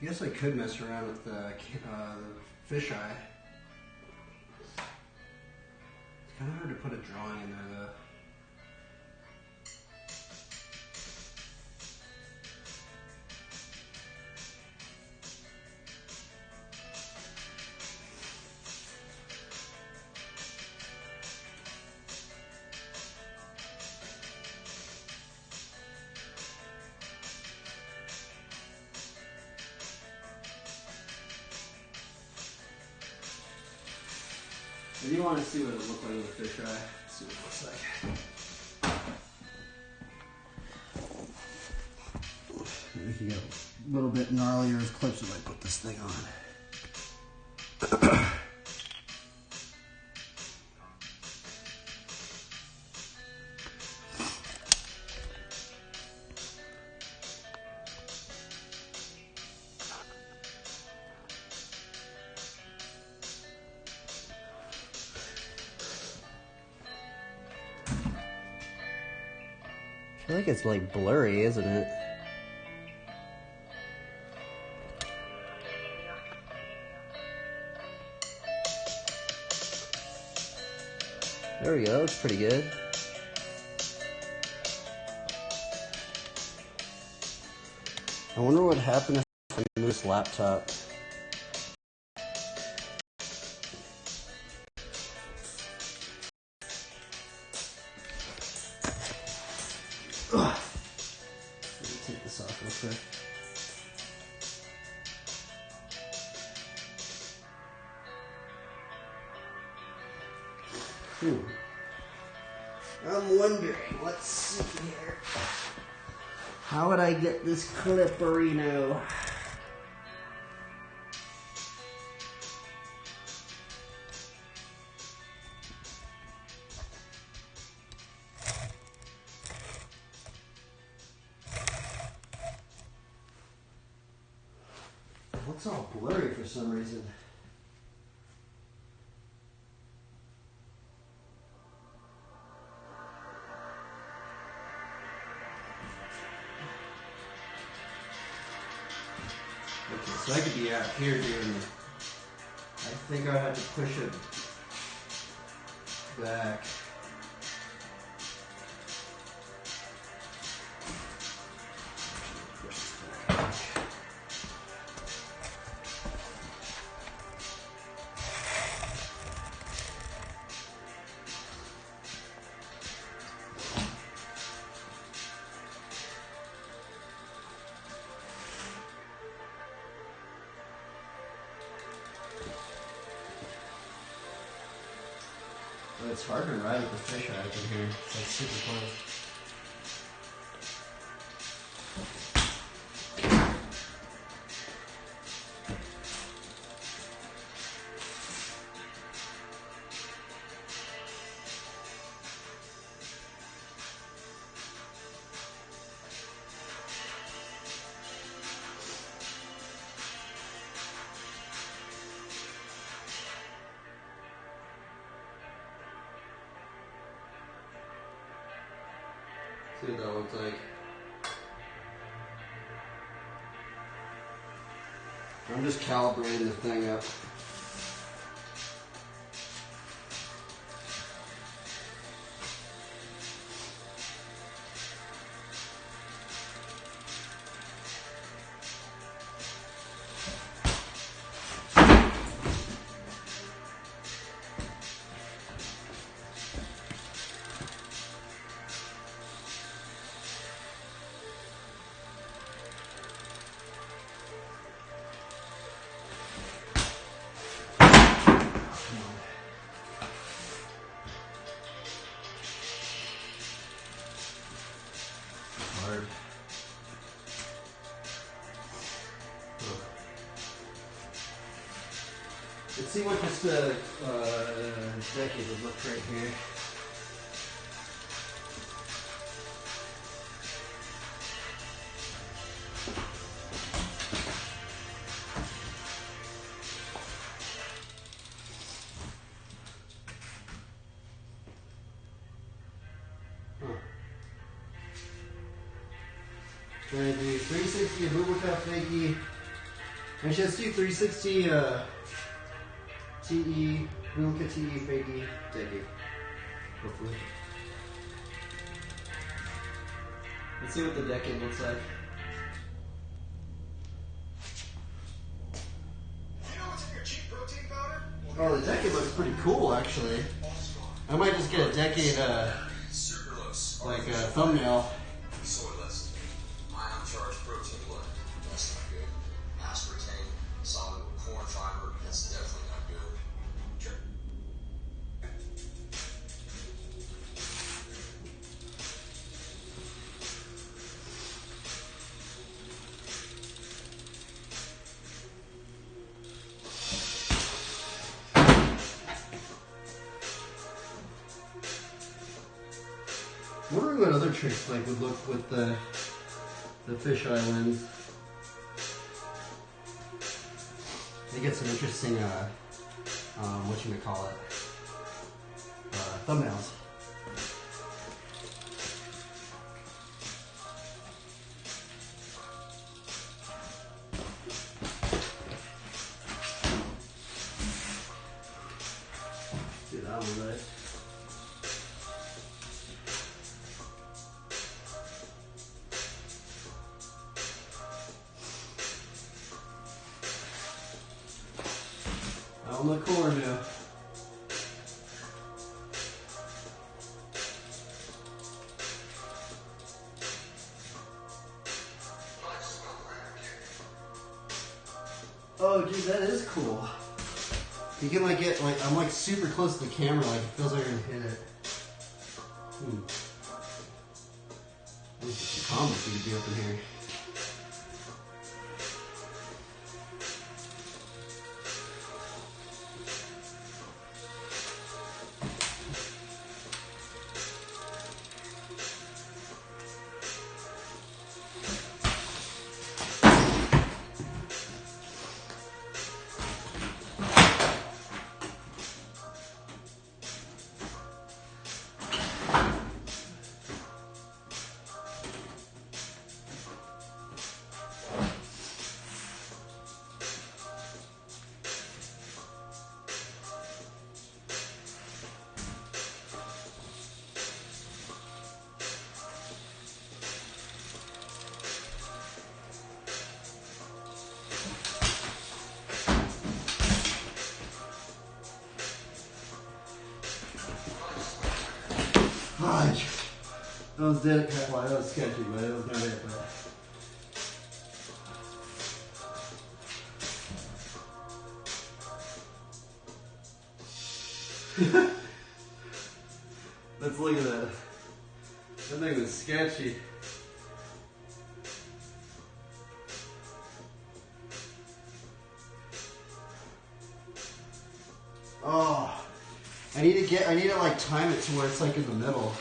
Speaker 2: I guess I could mess around with the fisheye. It's kind of hard to put a drawing in there though. If you want to see what it looks like with a fisheye, see what it looks like. We can get a little bit gnarlier as clips if I put this thing on. feel like it's like blurry, isn't it? There we go, it's pretty good. I wonder what happened if I move this laptop. Ugh. Let me take this off real quick. I'm wondering, let's see here. How would I get this clipperino? It's all blurry for some reason. Okay, so I could be out here doing it. I think I have to push it back. Well, it's hard to ride with the fish eye in here. It's like super close. See what that looks like. I'm just calibrating the thing up. Hard. Let's see what this decade would look right here. We're going to do 360 biblequote fakey. Actually, let's do 360 TE, biblequote TE fakey decade. Hopefully. Let's see what the decade looks like.
Speaker 3: You know what's in your cheap protein powder?
Speaker 2: Oh, the decade looks pretty cool, actually. I might just get a decade, like a thumbnail.
Speaker 3: Soyless. Ion charged protein blend. That's not good. Aspartame, solid with corn fiber. That's definitely not good. Sure.
Speaker 2: I'm wondering what other tricks like would look with the fisheye lens. They get some interesting whatchamacallit, thumbnails. On the corner. Oh, dude, that is cool. You can like get like I'm like super close to the camera, like it feels like you're gonna hit it. There's a comic you could be up in here. That was dead. Well, that was sketchy, but it was not it. But let's look at that. That thing was sketchy. Oh, I need to like time it to where it's like in the middle.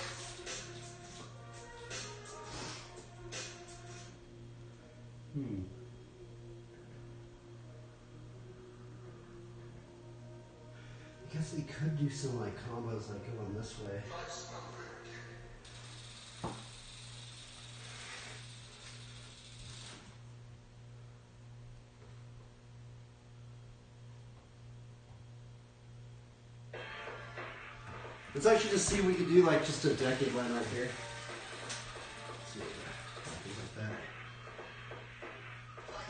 Speaker 2: I guess we could do some like combos like going this way. Let's actually just see if we could do like just a decade line right here. Like that.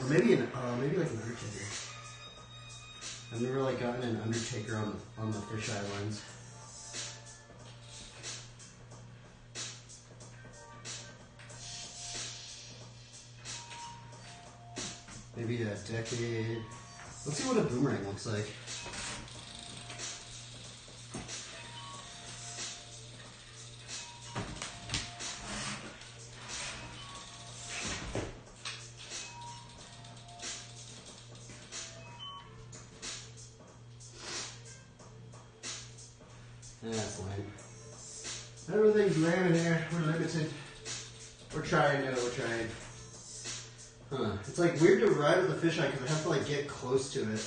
Speaker 2: Or maybe like an Undertaker. I've never like gotten an Undertaker on the fisheye lens. Maybe a decade. Let's see what a boomerang looks like. That's lame. Everything's lame in here. We're limited. We're trying. Huh. It's like weird to ride with a fisheye because I have to like get close to it.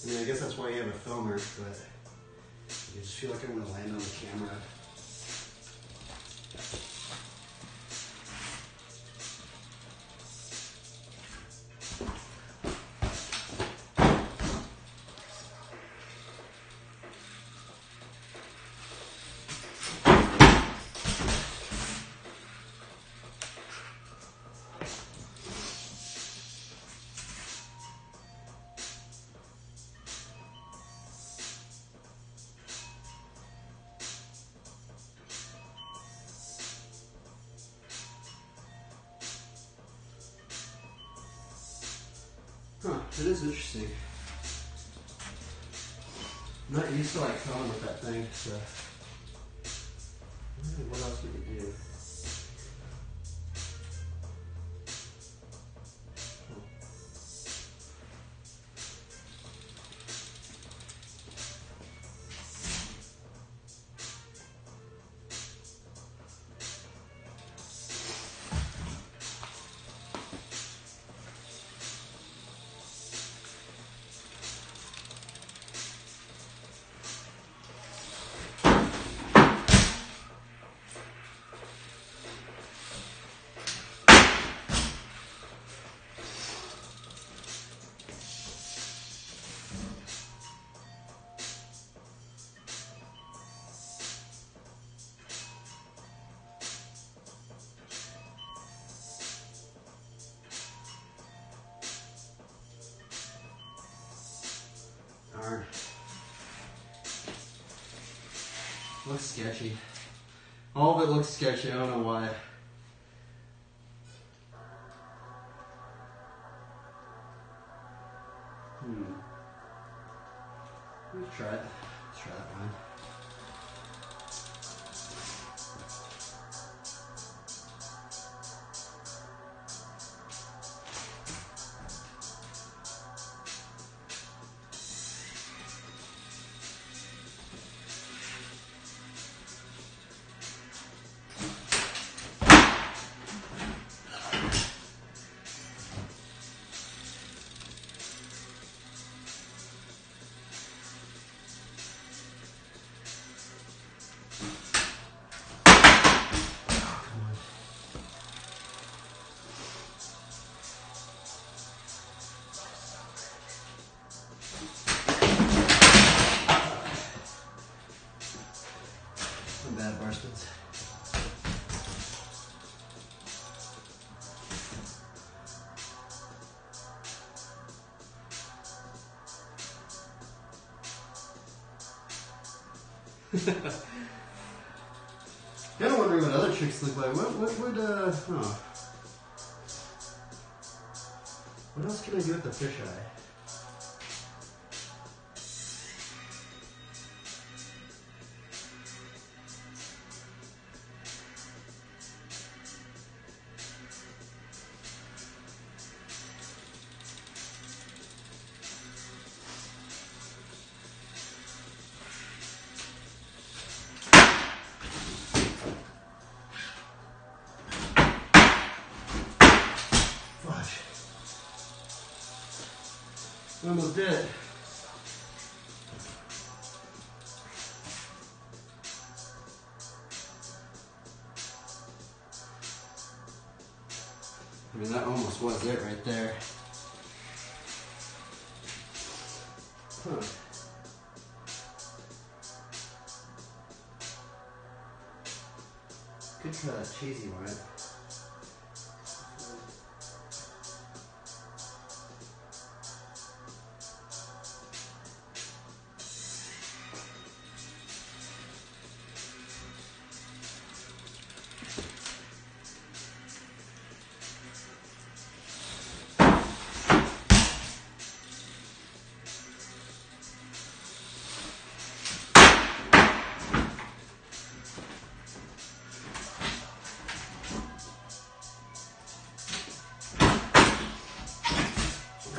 Speaker 2: I mean, I guess that's why you have a filmer, but I just feel like I'm gonna land on the camera. Huh, it is interesting. I'm not used to like filming with that thing, so I don't know what else we could do.
Speaker 1: Darn. Looks sketchy. All of it looks sketchy. I don't know why. Let's try it. Let's try that one. Bad Barstons. Kind of wondering what other tricks look like. What else can I do with the fisheye? Almost did. I mean, that almost was it right there. Huh. Good try that cheesy one.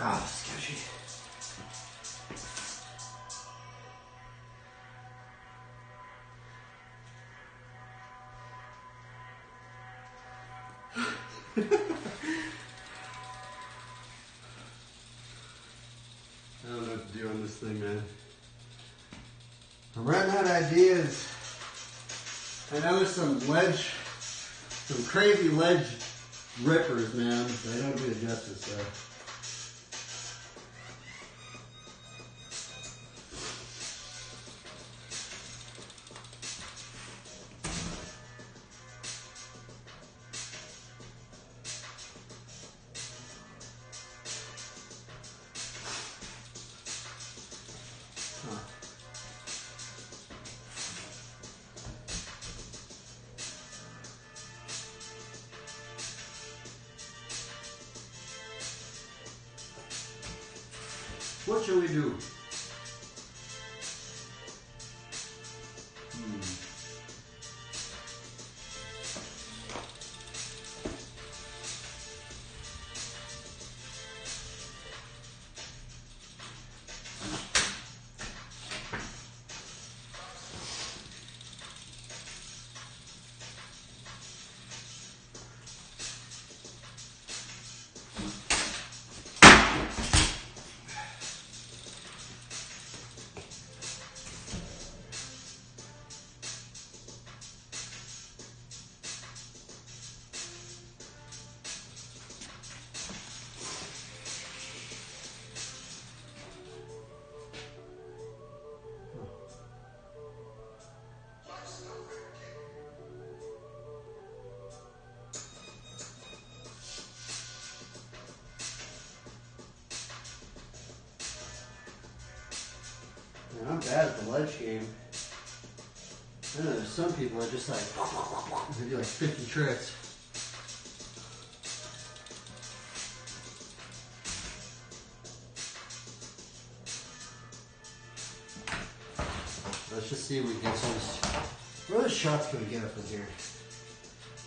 Speaker 1: Ah, sketchy. I don't know what to do on this thing, man. I'm running out of ideas. I know there's some crazy ledge rippers, man. They don't do it justice, so. What shall we do?
Speaker 2: not bad at the ledge game. I know there's some people that just like, they do like 50 tricks. Let's just see if we can get some. What other shots can we get up in here?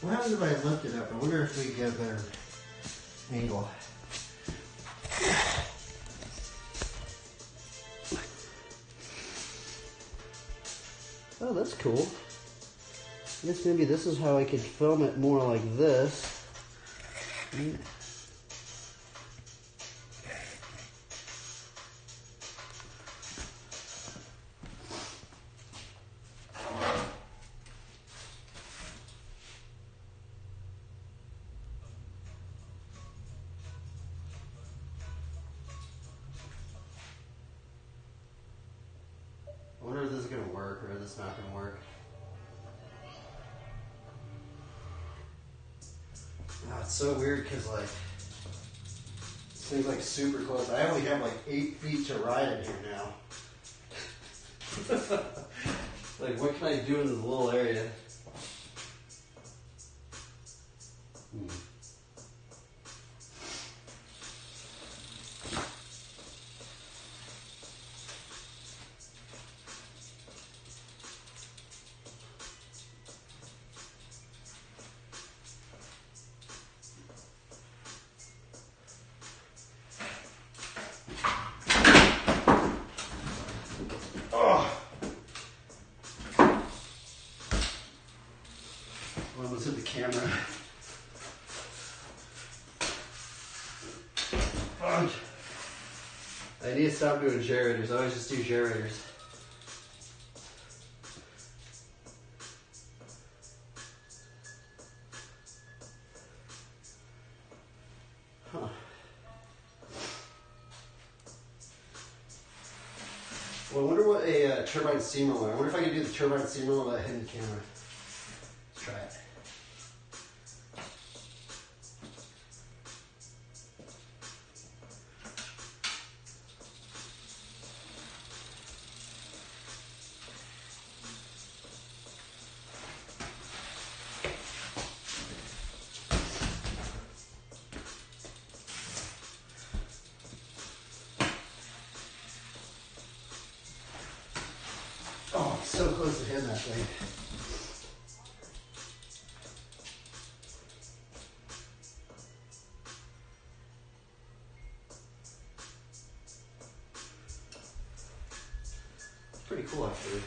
Speaker 2: What happens if I lift it up? I wonder if we can get a better angle. Oh, that's cool. I guess maybe this is how I could film it more like this. I wonder if this is going to work or if this is not going to work. Oh, it's so weird because like this thing's like super close. I only have like 8 feet to ride in here now. Like what can I do in this little area? Almost hit the camera. I need to stop doing generators. I always just do generators. Huh. Well, I wonder what a turbine steamer was. I wonder if I could do the turbine steamer without hitting the camera. Let's try it. Oh, I'm so close to hitting that thing. It's pretty cool, actually.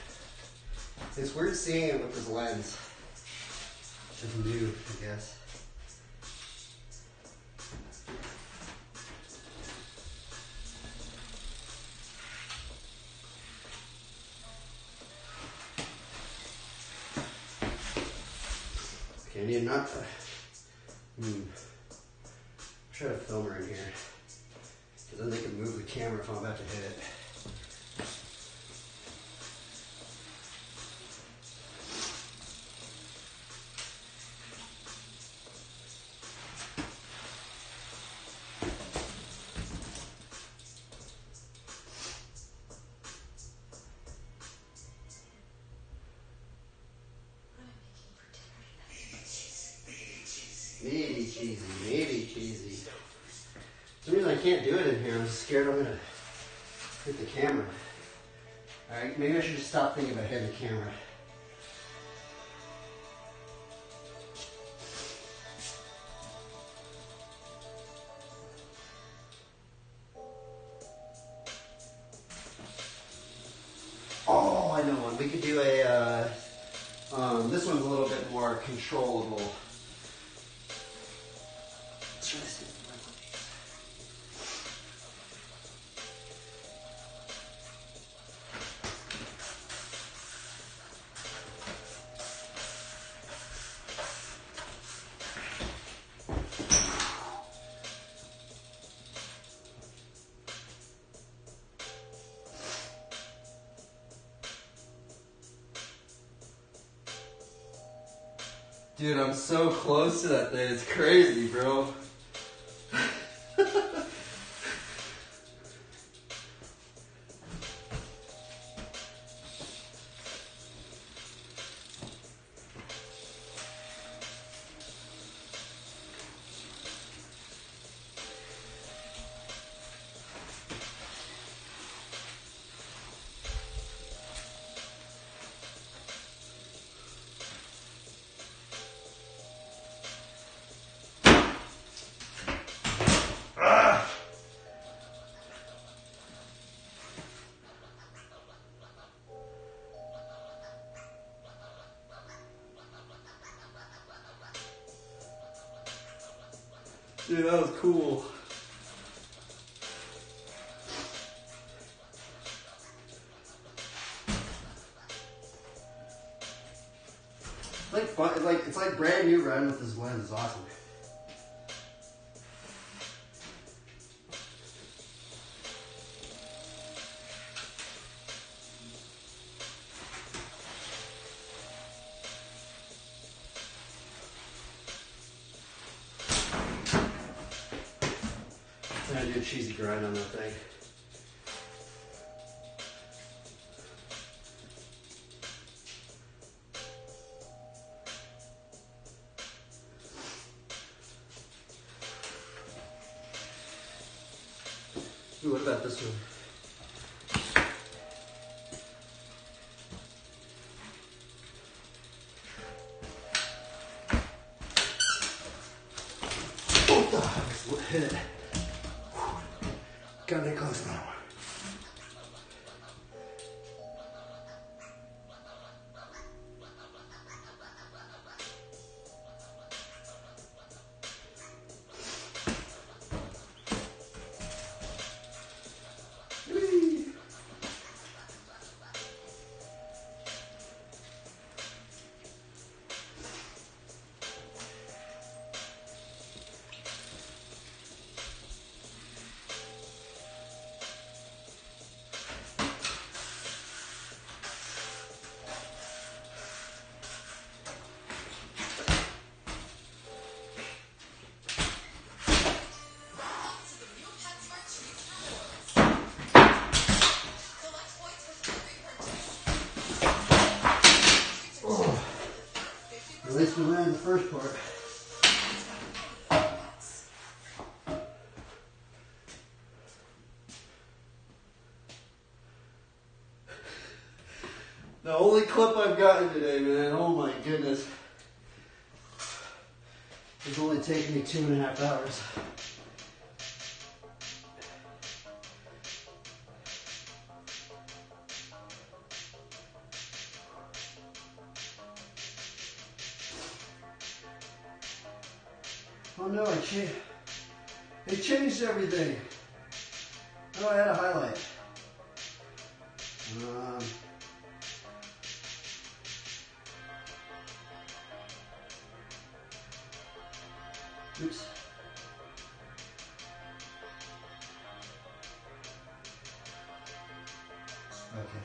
Speaker 2: It's weird seeing it with this lens. It's just new, I guess. Okay, I need a nut. Try to film her in here. Because then they can move the camera if I'm about to hit it. Maybe cheesy. For some reason I can't do it in here. I'm scared I'm gonna hit the camera. Alright, maybe I should just stop thinking about hitting the camera. Oh, I know one. We could do a, this one's a little bit more controllable. Let's try this. Dude, I'm so close to that thing. It's crazy, bro.
Speaker 1: Dude, that was cool.
Speaker 2: Like fun, it's like brand new riding with this lens is awesome.
Speaker 1: I'm gonna do a cheesy grind on that thing. Ooh, what about this one? Oh, hit it. Gotta get close now.
Speaker 2: At least we landed the first part.
Speaker 1: The only clip I've gotten today, man. Oh my goodness.
Speaker 2: It's only taken me 2.5 hours. Oh no, it changed everything. Oh, I had a highlight. Oops. Okay.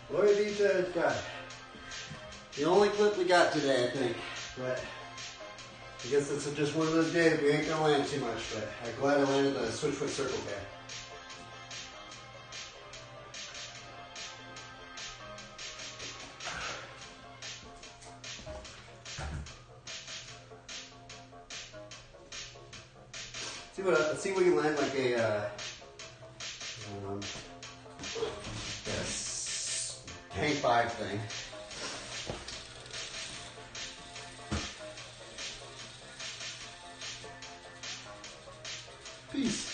Speaker 2: Glory be to God. The only clip we got today, I think. But I guess it's just one of those days we ain't gonna land too much. But I'm glad I landed the switchfoot circle there. Let's see if we can land like a hang 5 thing. Peace.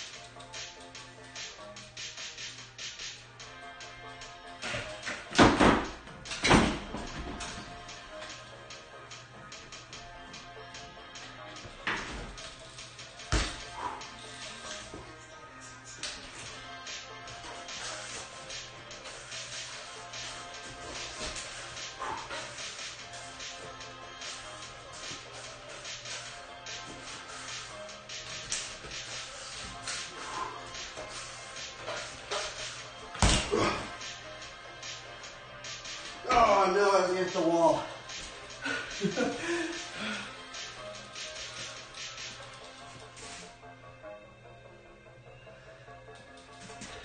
Speaker 2: Oh no, I was against the wall.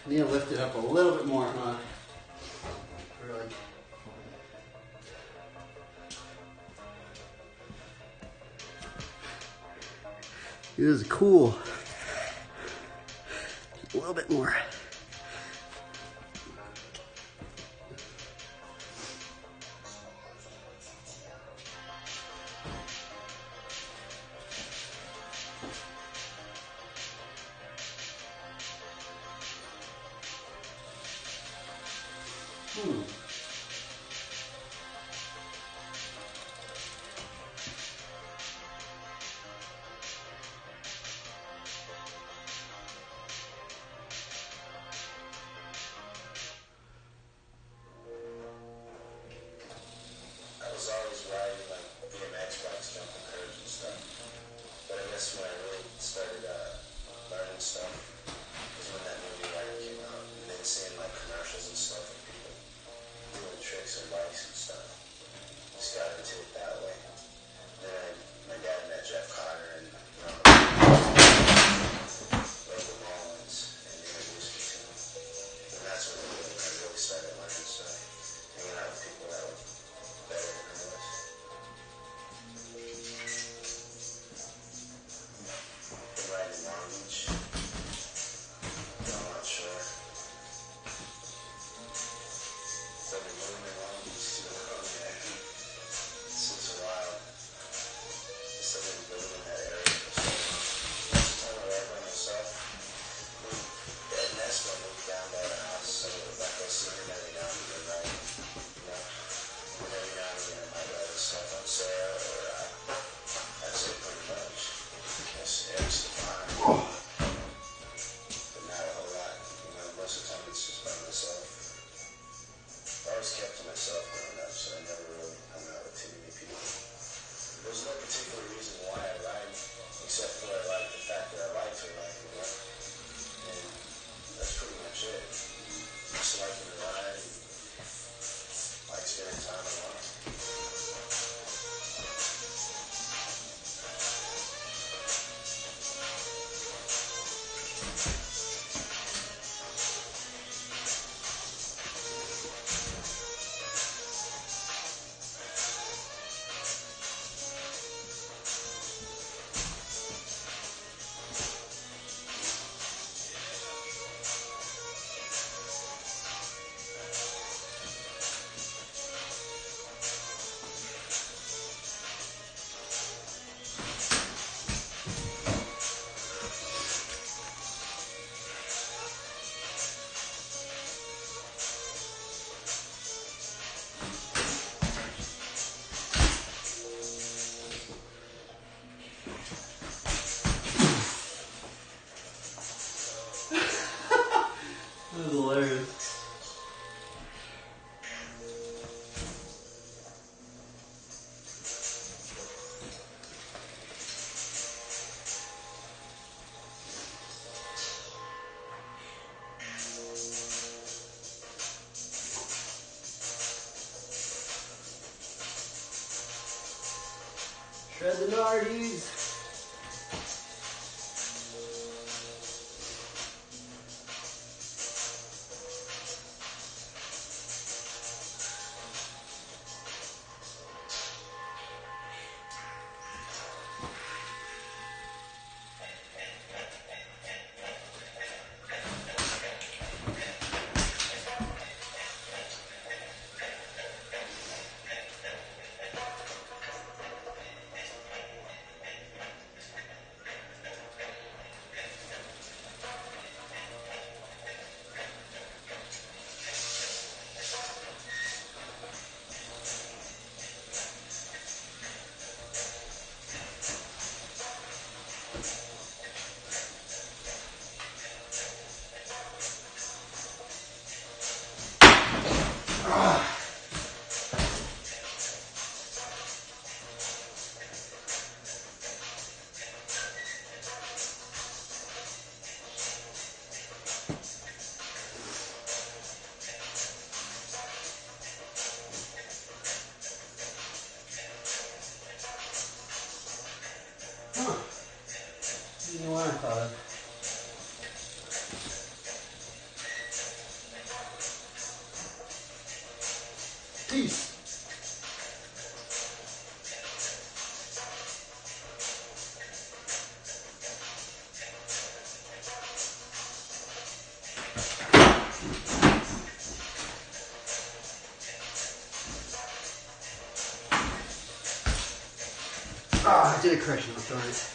Speaker 2: Need to lift it up a little bit more, huh? Really. It is cool. A little bit more.
Speaker 3: I was always riding like BMX bikes, jumping curves and stuff. But I guess when I really started learning stuff was when that movie Rider came out, and then seeing like commercials and stuff of people doing tricks on bikes and stuff. Just got into it that way. Then my dad met Jeff Cotter and Logan Mullins and introduced me to him. And that's when I really started learning stuff, hanging out with people that were better than I was. Been riding in Long Beach, Belmont Shore. Been moving in Long Beach too. Since a while. Just I've been building in that area for so long. Most of the time I ride by myself. Ed and Esco moved down by the house, so I go see him every now and again, right? You know? And every now and again I might ride with stuff on Sarah, or that's it pretty much. Yes, Eric's the fine. But not a whole lot. You know, most of the time it's just by myself. I always kept to myself growing up, so I never really hung out with too many people. There's no particular reason why I ride, except for like the fact that I like to ride, you know? And that's pretty much it. Just liking to ride and like spending time alone.
Speaker 1: That was hilarious. Shred the nardies. You know what I thought of? Peace. Ah, I did a correction, darn it.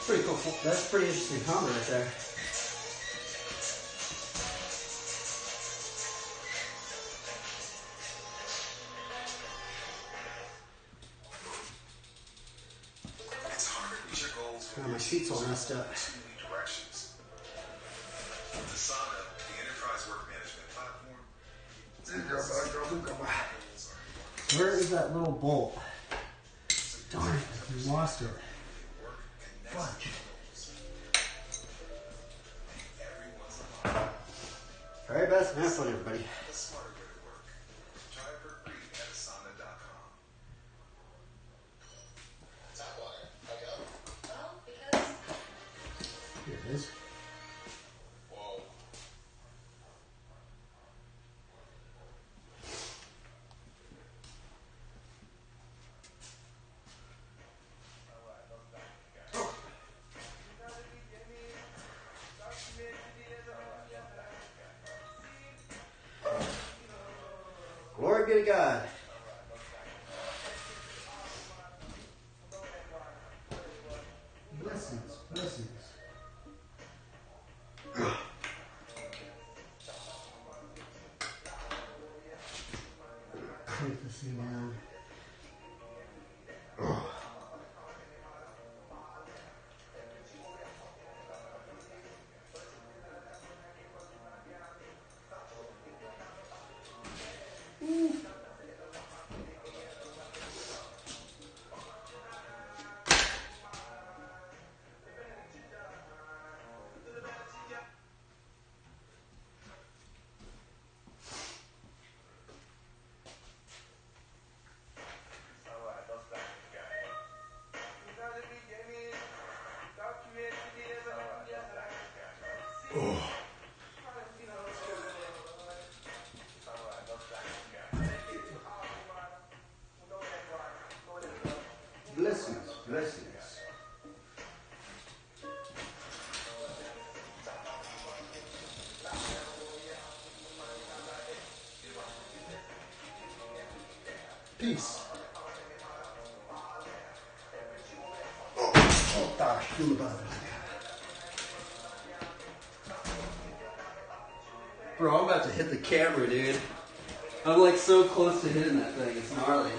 Speaker 2: Pretty cool. That's pretty interesting combo right there.
Speaker 3: It's hard to reach your goals
Speaker 2: Oh, my sheet's all messed up.
Speaker 3: too many directions. With Asana, the enterprise work management platform,
Speaker 2: Where is that little bolt? Darn it, we lost it. Fudge. Alright, best. Have fun, everybody.
Speaker 3: a smarter way to work. Try it for free at asana.com. Tap wire. How come?
Speaker 4: Well, because
Speaker 2: Here it is.
Speaker 3: Whoa.
Speaker 2: Glory be to God. Blessings, blessings. Crank this thing down. Blessings, blessings. Peace. Oh gosh, bro, I'm about to hit the camera, dude. I'm like so close to hitting that thing. It's gnarly.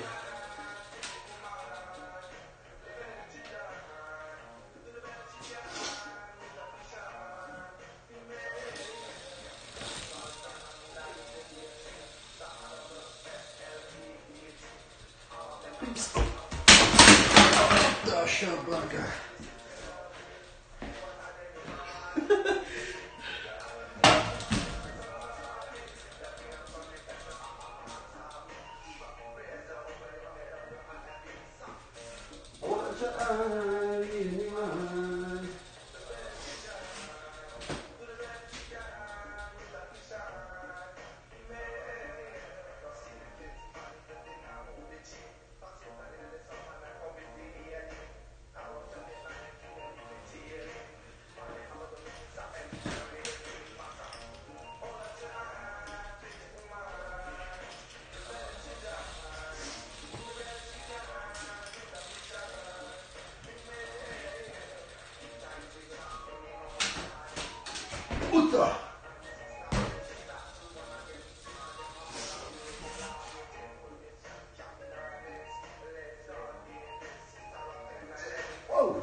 Speaker 2: Oh, shut Blanca. What the? Whoa!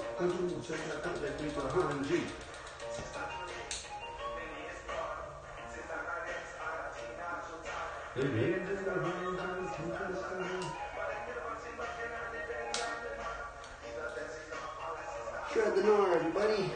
Speaker 2: Shred the gnar, everybody.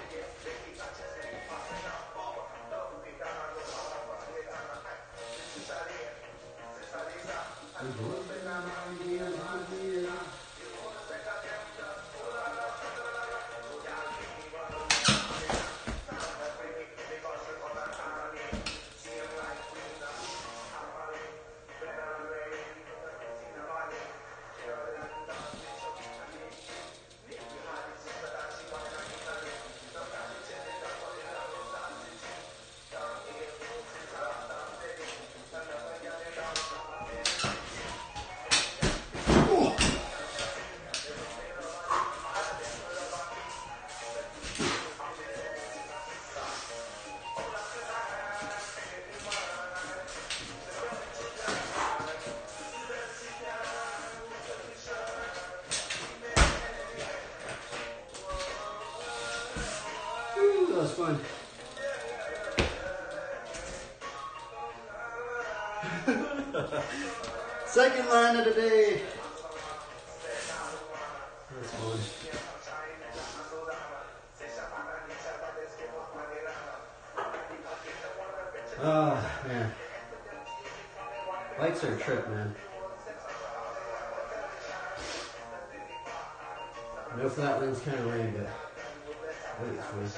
Speaker 2: Second line of the day. That's fun. Oh, man. Lights are a trip, man. No flatlands kind of rain, but I think it's fun.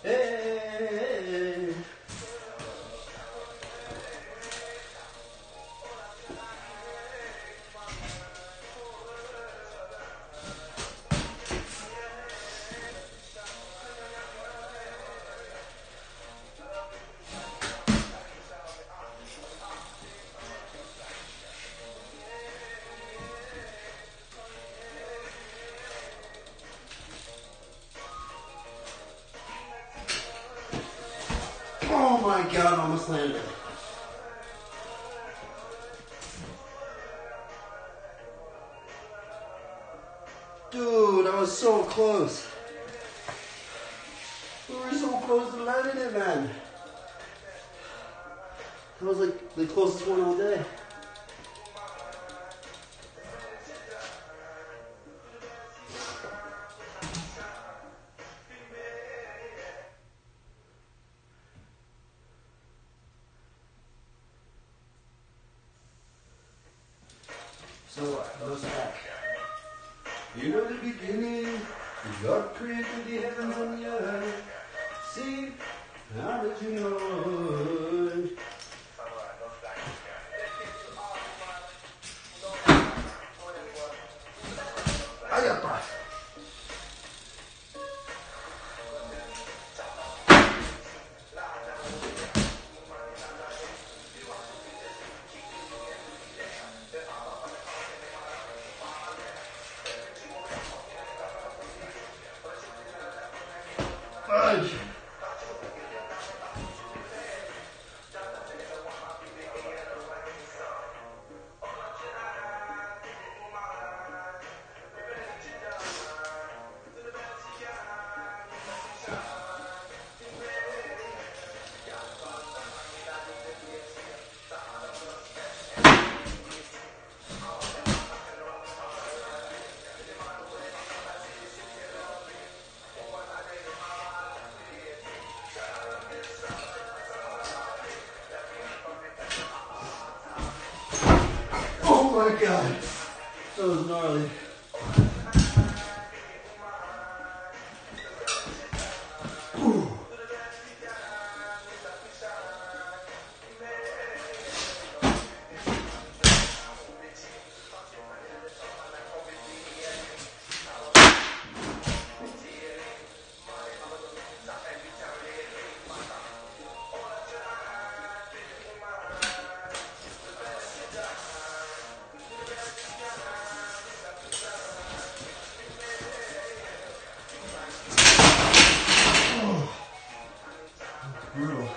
Speaker 2: Hey. Oh my God, almost landed. Dude, I was so close. We were so close to landing it, man. That was like the closest one all day. So, what's that? You know the beginning, God created the heavens and the earth. See, how did you know? Ayapa. Fudge. Oh my God, that was gnarly. Brutal.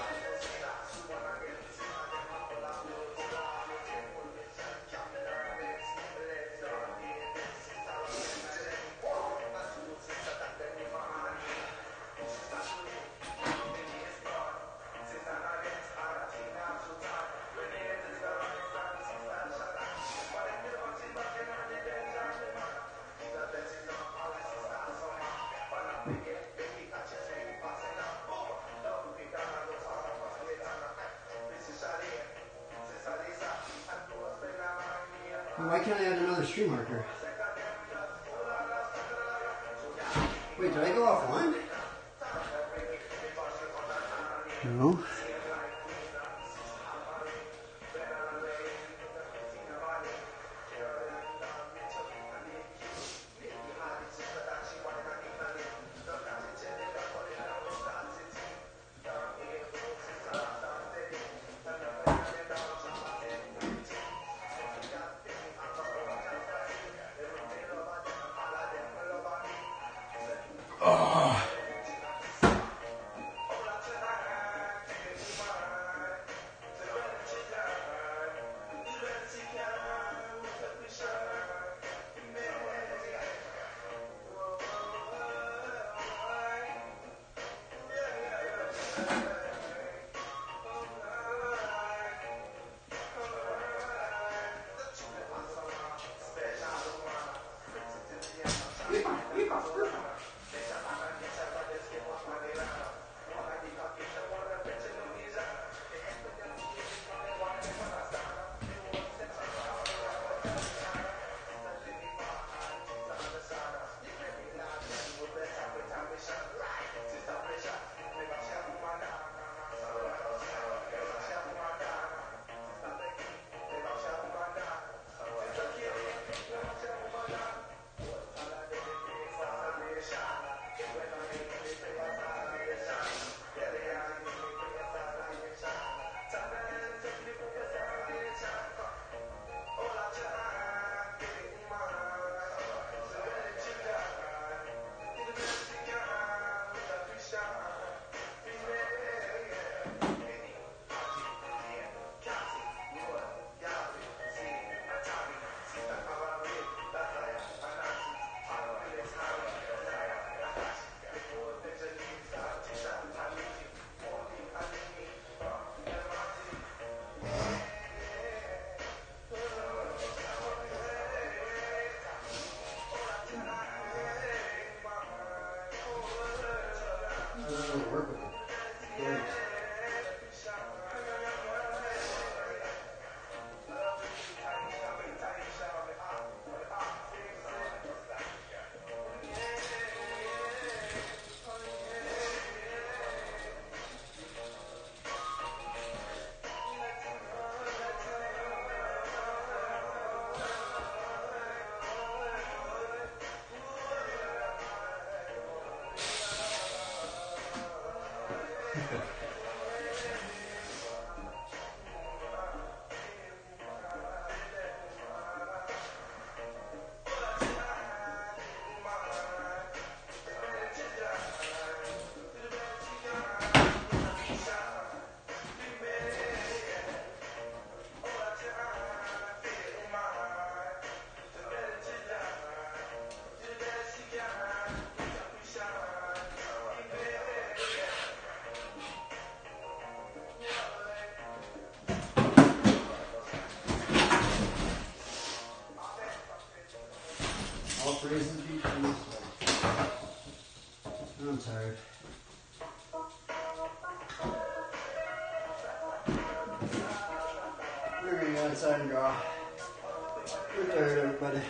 Speaker 2: Why can't I add another stream marker? Wait, did I go offline?
Speaker 1: No.
Speaker 2: I'm tired. We're gonna go outside and draw. We're tired, everybody.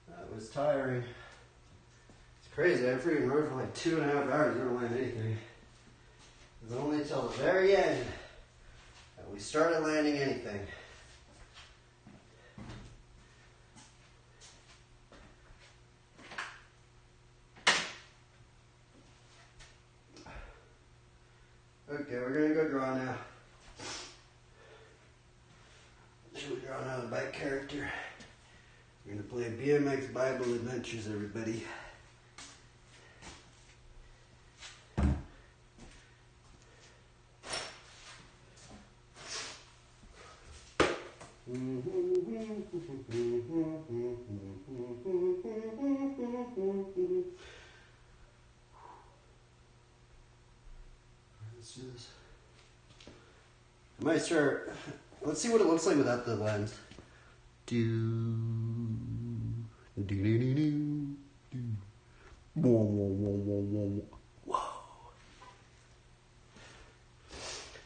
Speaker 2: That was tiring. It's crazy. I freaking rode for like 2.5 hours. I don't land anything. It was only till the very end that we started landing anything. Okay, we're gonna go draw now. Should we draw another bike character? We're gonna play BMX Bible Adventures, everybody. Let's do this. I might start. Let's see what it looks like without the lens. Whoa.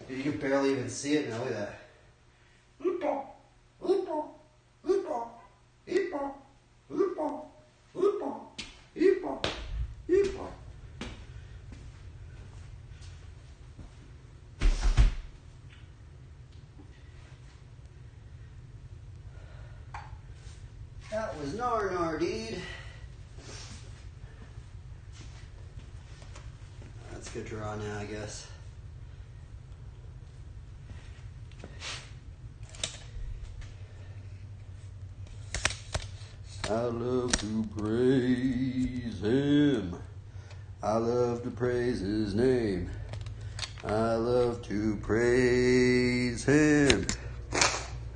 Speaker 2: Dude, you can barely even see it now. Look at that. Good draw now, I guess.
Speaker 1: I love to praise him. I love to praise his name. I love to praise him.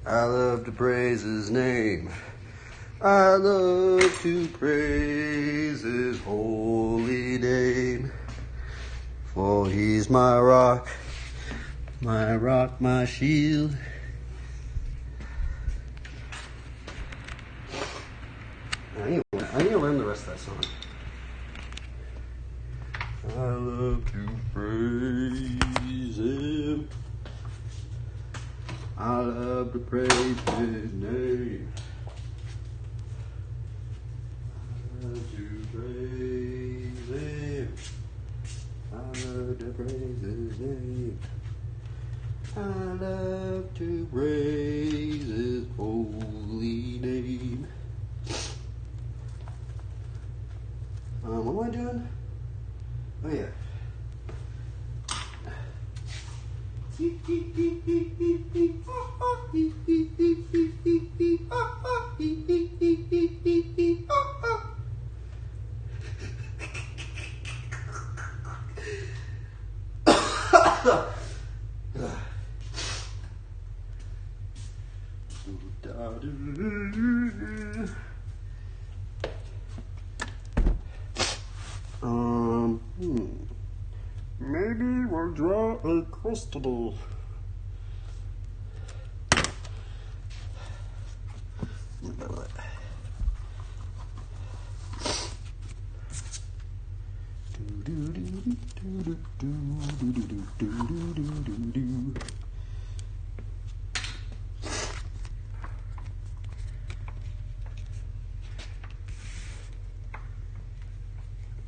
Speaker 1: I love to praise his name. I love to praise his holy name. For he's my rock, my shield. I need to learn the rest of that song. I love to praise him. I love to praise his name. I love to praise him. I love to praise his name. I love to praise his holy name. What am I doing? Oh yeah. Maybe we'll draw a crystal.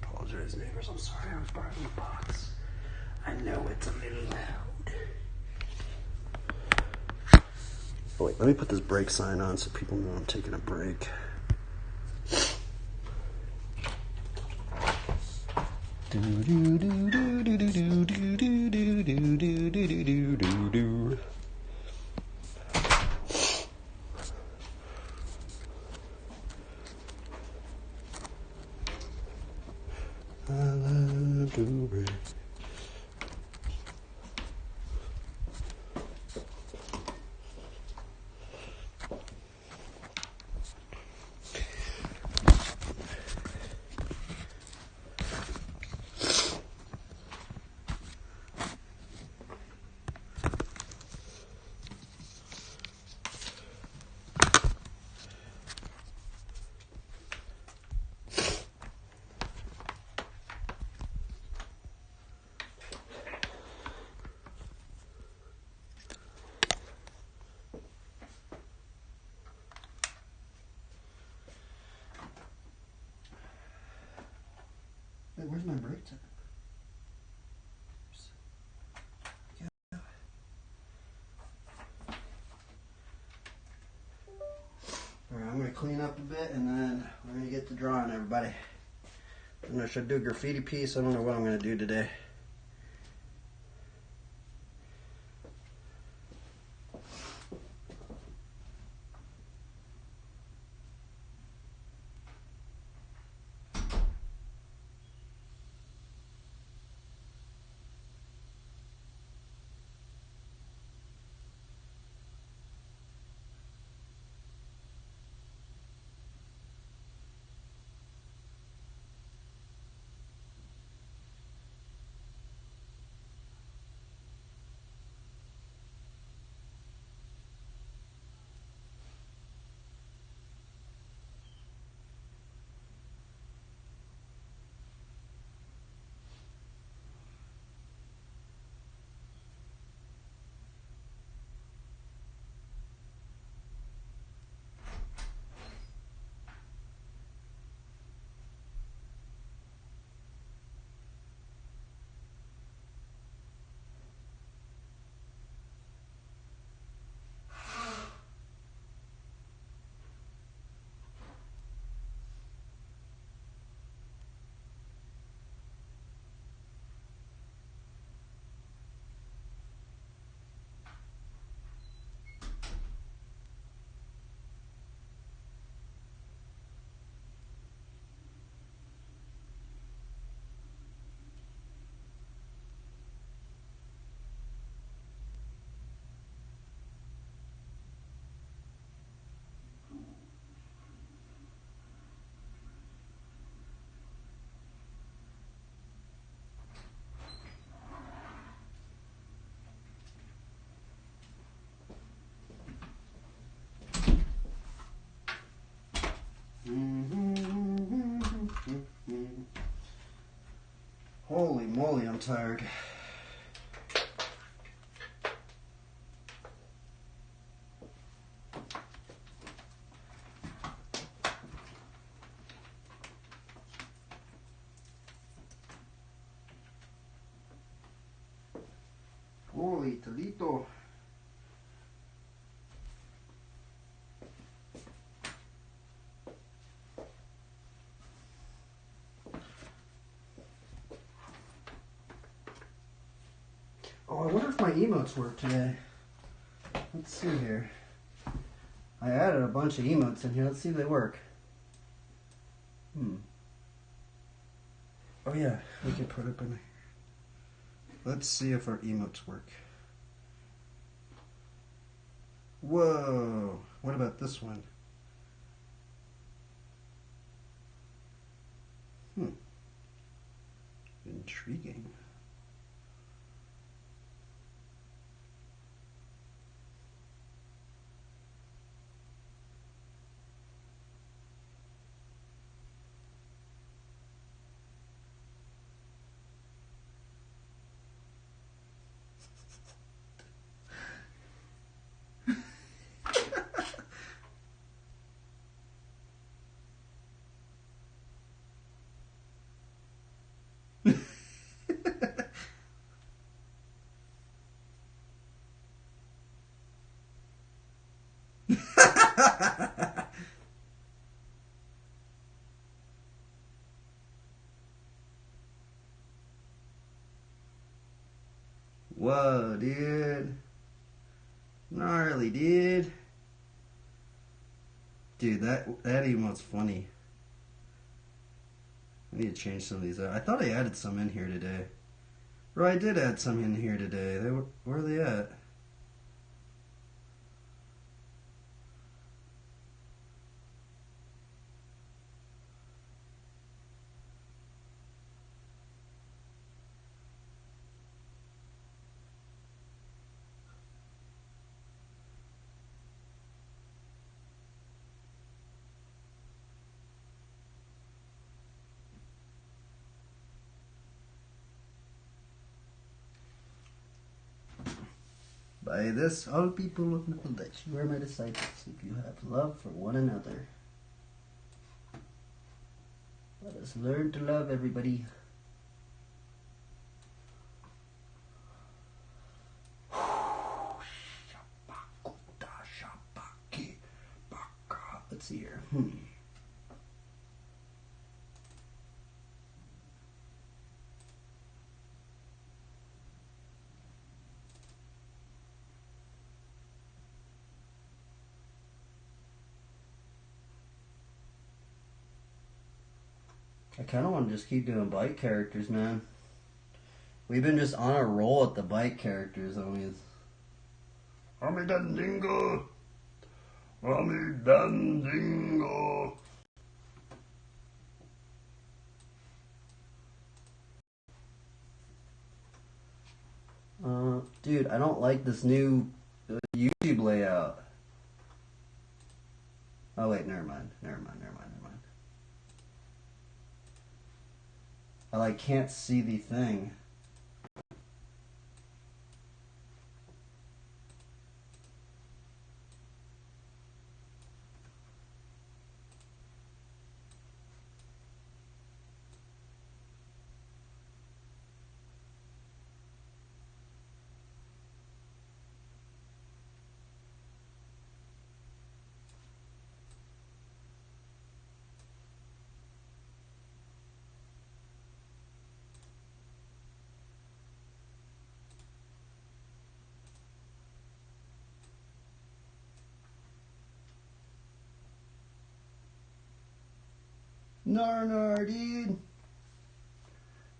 Speaker 1: Apologize, neighbors. I'm sorry I was borrowing the box. I know it's a little loud. Oh wait, let me put this break sign on so people know I'm taking a break. I love to break. Wait, where's my break time? Alright, I'm going to clean up a bit and then we're going to get to drawing, everybody. I don't know, should I do a graffiti piece? I don't know what I'm going to do today.
Speaker 2: moly, I'm tired. Holy Toledo. Oh, I wonder if my emotes work today. Let's see here. I added a bunch of emotes in here. Let's see if they work. Oh yeah, we can put it in there. Let's see if our emotes work. Whoa! What about this one? Intriguing. Whoa, dude. Gnarly, dude. Dude, that emote's funny. I need to change some of these out. I thought I added some in here today. Bro, I did add some in here today. Where are they at? By this, all people will know that you are my disciples if you have love for one another. Let us learn to love everybody. Let's see here. I kind of want to just keep doing bike characters, man. We've been just on a roll at the bike characters. I mean, Ami Dandingo! Ami Dandingo! Dude, I don't like this new YouTube layout. Oh wait, never mind. I can't see the thing. Nar, dude.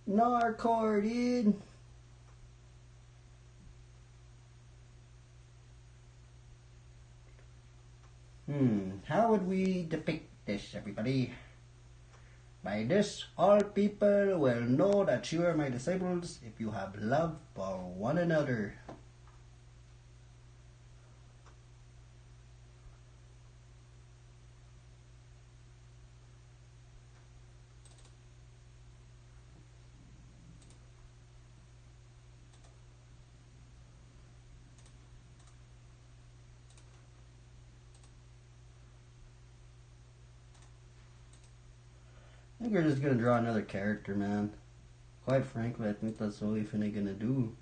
Speaker 2: Narcore, dude. How would we depict this, everybody? By this, all people will know that you are my disciples if you have love for one another. I think we're just gonna draw another character, man. Quite frankly, I think that's all we're finna gonna do.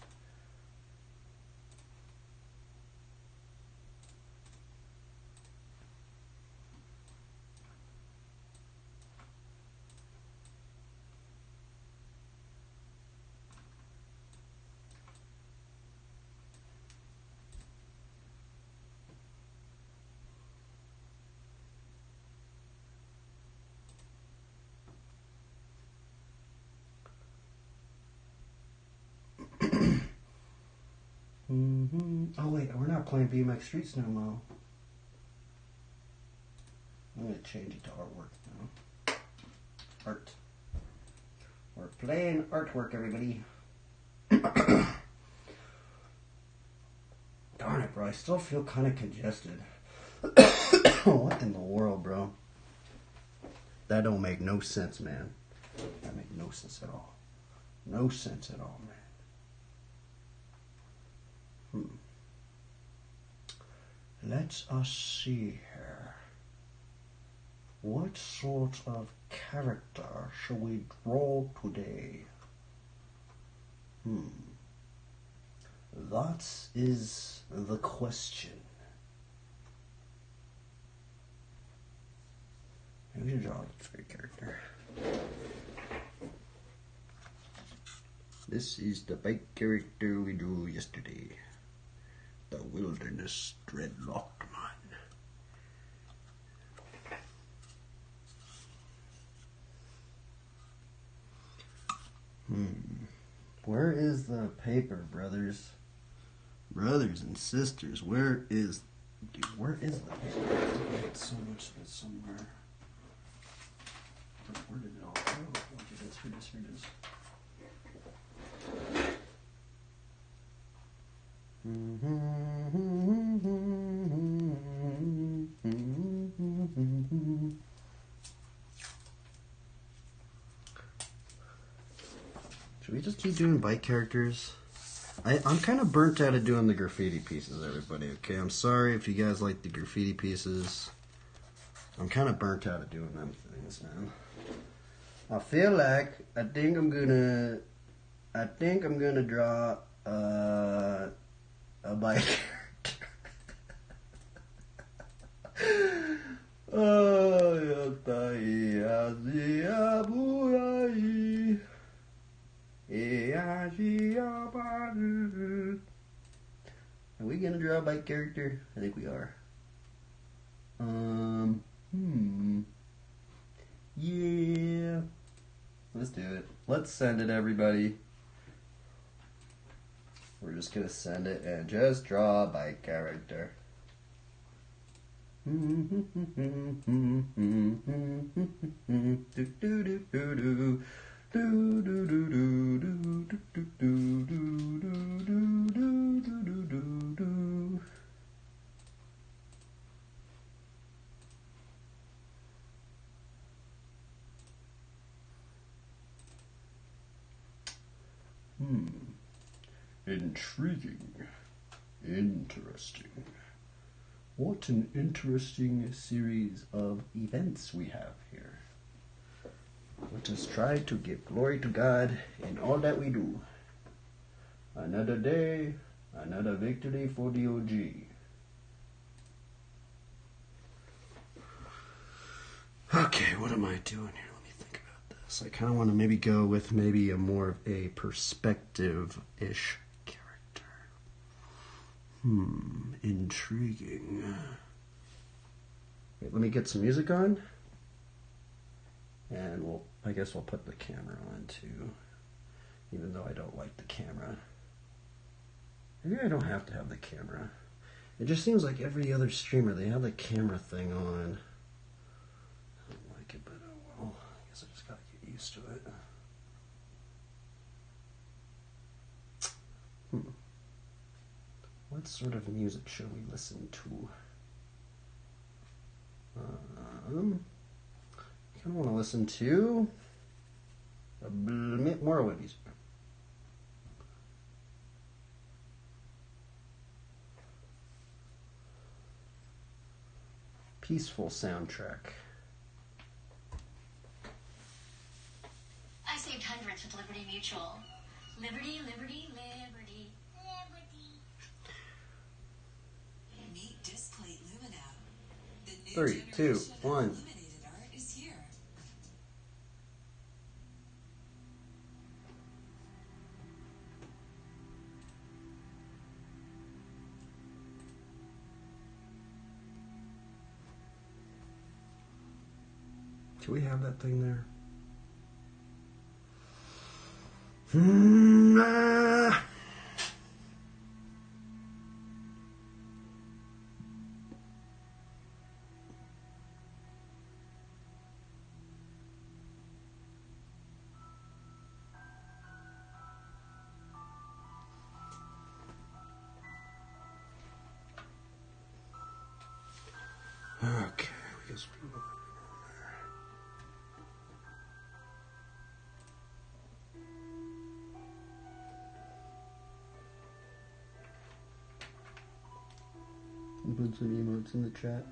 Speaker 2: Oh wait, we're not playing BMX Streets no more. I'm gonna change it to artwork now. Art. We're playing artwork, everybody. Darn it, bro. I still feel kind of congested. What in the world, bro? That don't make no sense, man. That make no sense at all. No sense at all, man. Let us see here. What sort of character shall we draw today? That is the question. We should draw a great character. This is the bike character we drew yesterday. The wilderness dreadlocked man. Where is the paper, brothers? Brothers and sisters, where is the paper? It's so much of it somewhere. Where did it all go? Oh, here it is. Should we just keep doing bike characters? I'm kind of burnt out of doing the graffiti pieces, everybody, okay? I'm sorry if you guys like the graffiti pieces. I'm kind of burnt out of doing them things, man. I feel like I think I'm gonna draw a bike character. Are we gonna draw a bike character? I think we are. Yeah. Let's do it. Let's send it, everybody. We're just gonna send it and just draw a bike character. Intriguing. Interesting. What an interesting series of events we have here. Let us try to give glory to God in all that we do. Another day, another victory for the OG. Okay, what am I doing here? Let me think about this. I kind of want to maybe go with maybe a more of a perspective-ish character. Intriguing. Wait, let me get some music on. And I guess we'll put the camera on too. Even though I don't like the camera. Maybe I don't have to have the camera. It just seems like every other streamer, they have the camera thing on. I don't like it, but oh well. I guess I just gotta get used to it. What sort of music should we listen to? I kind of want to listen to a bit more Webbies. Peaceful soundtrack.
Speaker 5: cards with Liberty Mutual. Liberty, liberty, liberty.
Speaker 6: Meet Displate Lumina. The new
Speaker 1: 3, 2,
Speaker 6: generation of
Speaker 1: 1.
Speaker 6: illuminated art is here.
Speaker 1: Can we have that thing there? Okay, I guess we can go. Put some emotes in the chat.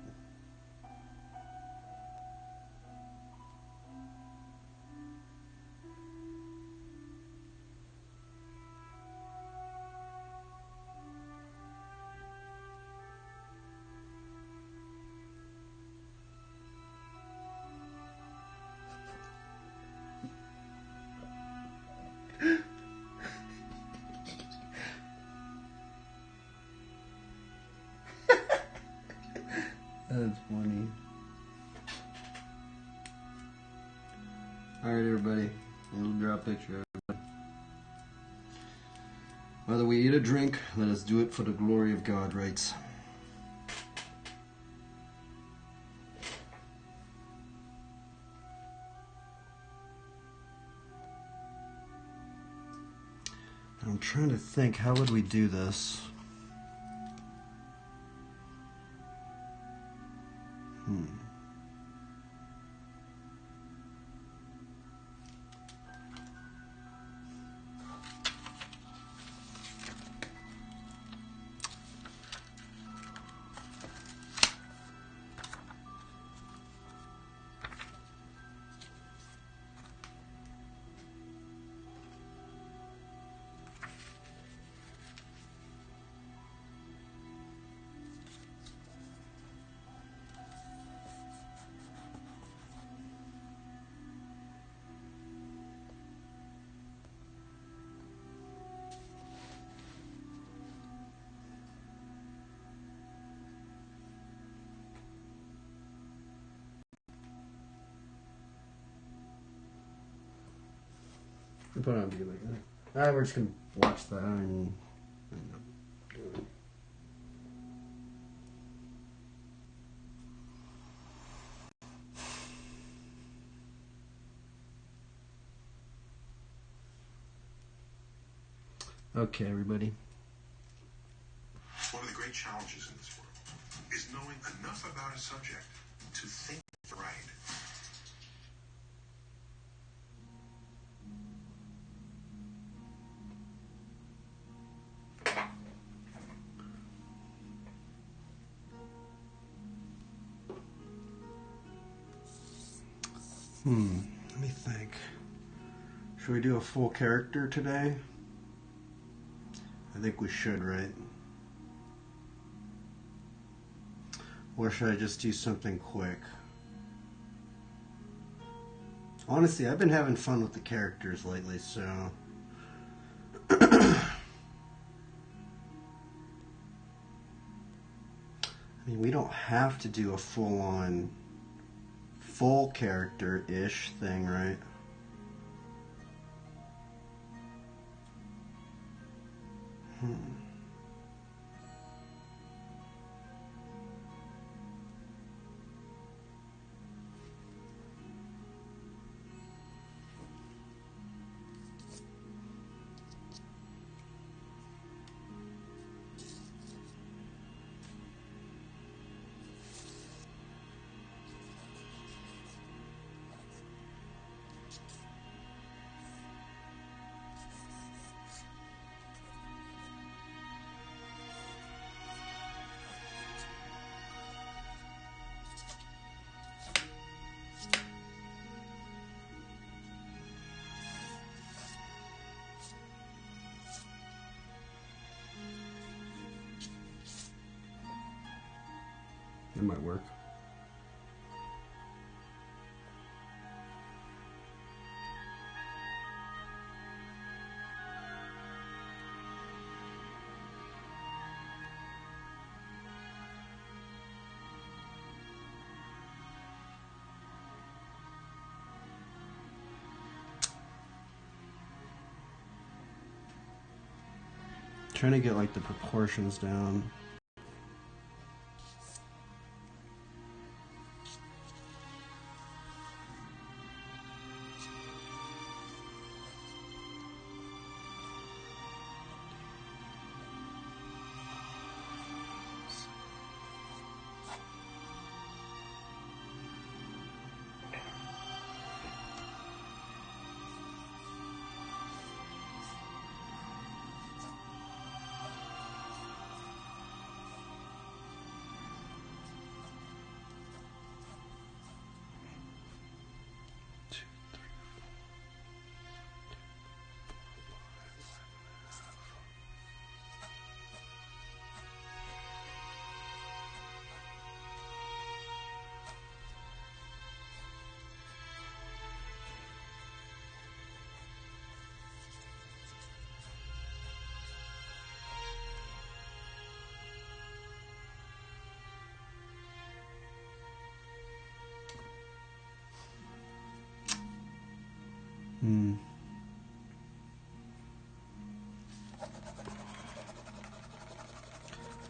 Speaker 1: That's funny. Alright, everybody. A little drop picture. Whether we eat or drink, let us do it for the glory of God, writes. I'm trying to think, how would we do this? Put it on be like that. Alright, we're just gonna watch that and okay, everybody.
Speaker 7: One of the great challenges in this world is knowing enough about a subject to think right.
Speaker 1: Let me think. Should we do a full character today? I think we should, right? Or should I just do something quick? Honestly, I've been having fun with the characters lately, so... I mean, we don't have to do a full-on, full character-ish thing, right? It might work. Trying to get like the proportions down.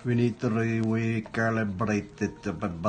Speaker 1: We need to recalibrate it, but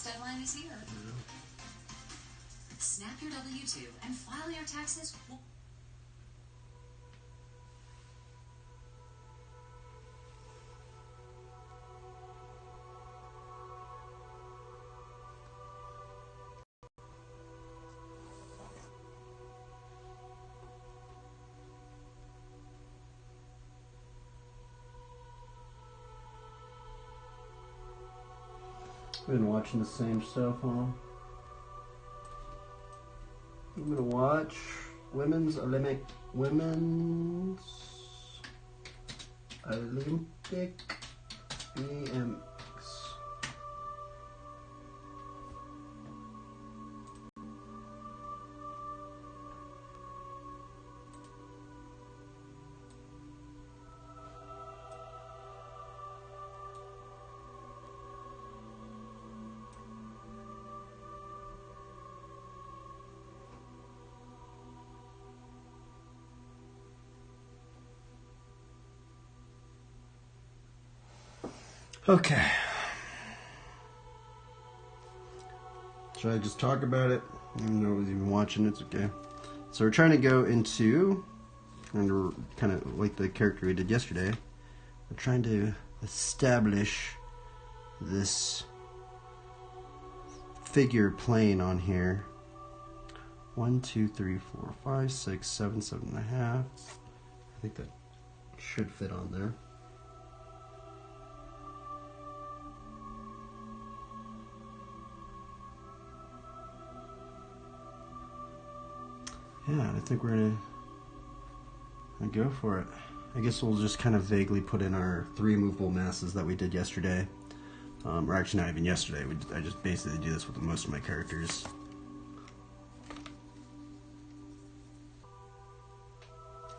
Speaker 5: Deadline is here. Snap your W-2 and file your taxes.
Speaker 1: Been watching the same stuff, huh? I'm gonna watch women's Olympic BMX. Okay. Should I just talk about it? Even though I was even watching it, it's okay. So we're trying to go into, and we're kind of like the character we did yesterday, we're trying to establish this figure plane on here. 1, 2, 3, 4, 5, 6, 7, 7.5. I think that should fit on there. Yeah, I think we're gonna go for it. I guess we'll just kind of vaguely put in our 3 movable masses that we did yesterday.
Speaker 2: Or actually not even yesterday. I just basically do this with most of my characters.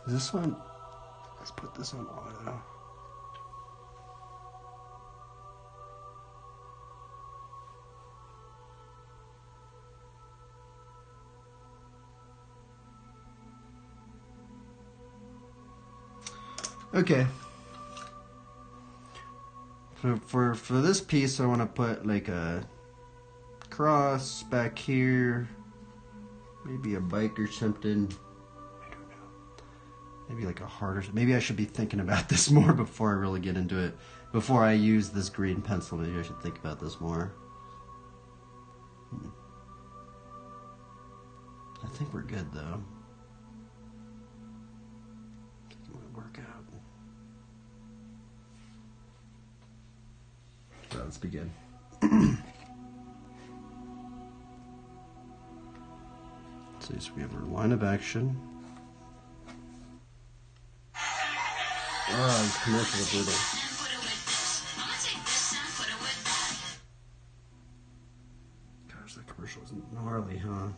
Speaker 2: Is this one? Let's put this on auto. Okay. For this piece, I want to put like a cross back here, maybe a bike or something. I don't know. Maybe like a heart or something. Maybe I should be thinking about this more before I really get into it. Before I use this green pencil, maybe I should think about this more. I think we're good though. I think it might work out. So let's begin. So we have our line of action. Oh, these commercials are brutal. Gosh, that commercial is gnarly, huh?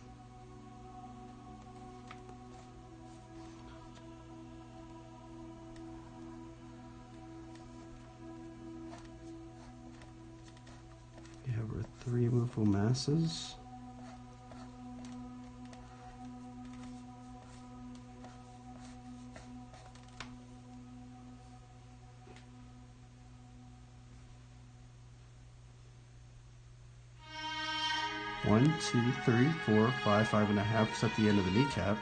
Speaker 2: We have our 3 movable masses. One, 2, 3, 4, 5, 5.5 at the end of the kneecap.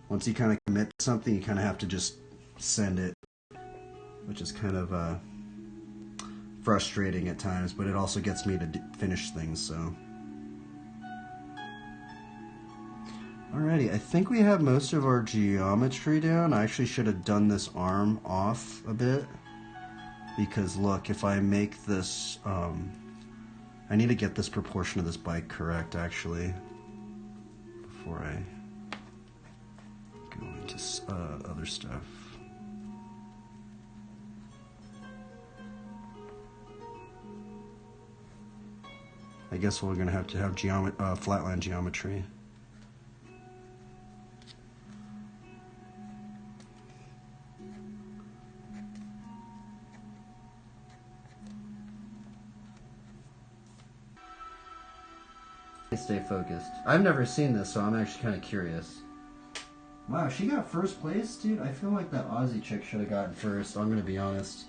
Speaker 2: Once you kind of commit to something, you kind of have to just send it, which is kind of frustrating at times, but it also gets me to finish things, so. Alrighty, I think we have most of our geometry down. I actually should have done this arm off a bit, because look, if I make this, I need to get this proportion of this bike correct, actually, before I go into other stuff. I guess we're gonna have to have flatline geometry. Stay focused. I've never seen this, so I'm actually kind of curious. Wow, she got first place, dude. I feel like that Aussie chick should have gotten first. I'm gonna be honest.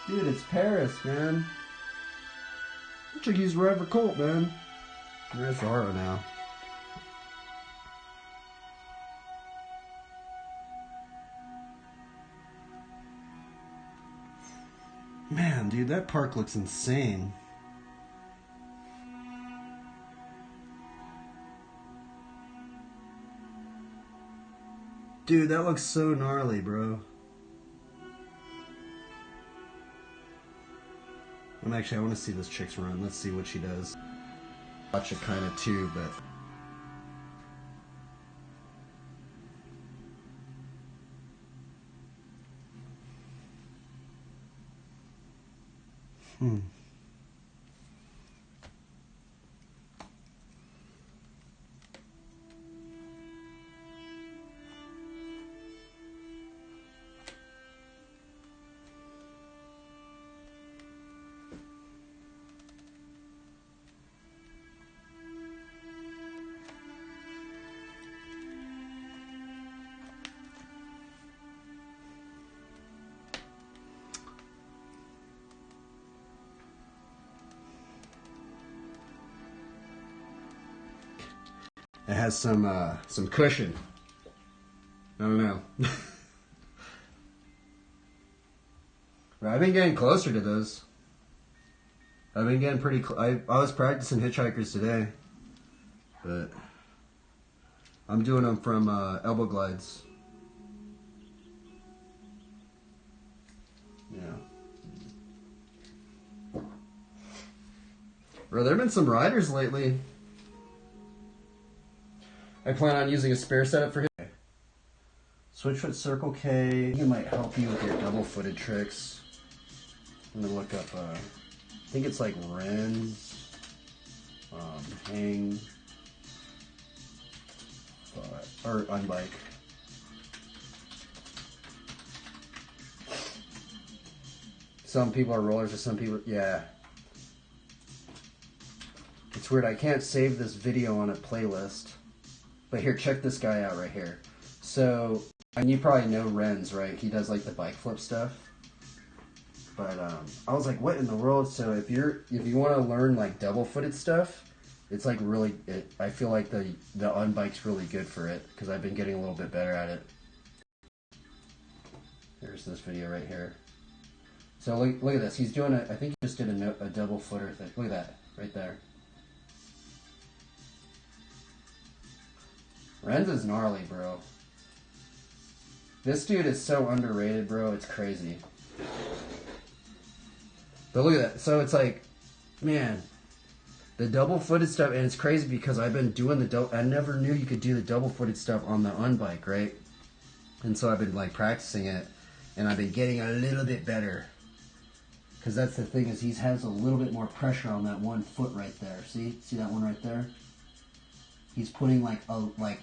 Speaker 2: Dude, it's Paris, man. That chick used red for Colt, man. Where's Zara now? Man, dude, that park looks insane. Dude, that looks so gnarly, bro. I want to see this chick's run. Let's see what she does. Watch it kind of too, but... It has some cushion. I don't know. I've been getting closer to those. I've been getting pretty I was practicing hitchhikers today, but I'm doing them from elbow glides. Yeah. Bro, there have been some riders lately. I plan on using a spare setup for him. Switchfoot Circle K. He might help you with your double-footed tricks. I'm gonna look up, I think it's like Wrens, Hang, or Unbike. Some people are rollers, or some people, yeah. It's weird, I can't save this video on a playlist. But here, check this guy out right here. So, and you probably know Renz, right? He does like the bike flip stuff. But I was like, what in the world? So if you want to learn like double-footed stuff, it's like really. I feel like the Unbike's really good for it because I've been getting a little bit better at it. Here's this video right here. So look at this. He's doing I think he just did a double footer thing. Look at that right there. Renz is gnarly, bro. This dude is so underrated, bro. It's crazy. But look at that. So it's like, man, the double-footed stuff, and it's crazy because I've been doing I never knew you could do the double-footed stuff on the Unbike, right? And so I've been like practicing it, and I've been getting a little bit better. Because that's the thing is he has a little bit more pressure on that one foot right there. See that one right there? He's putting probably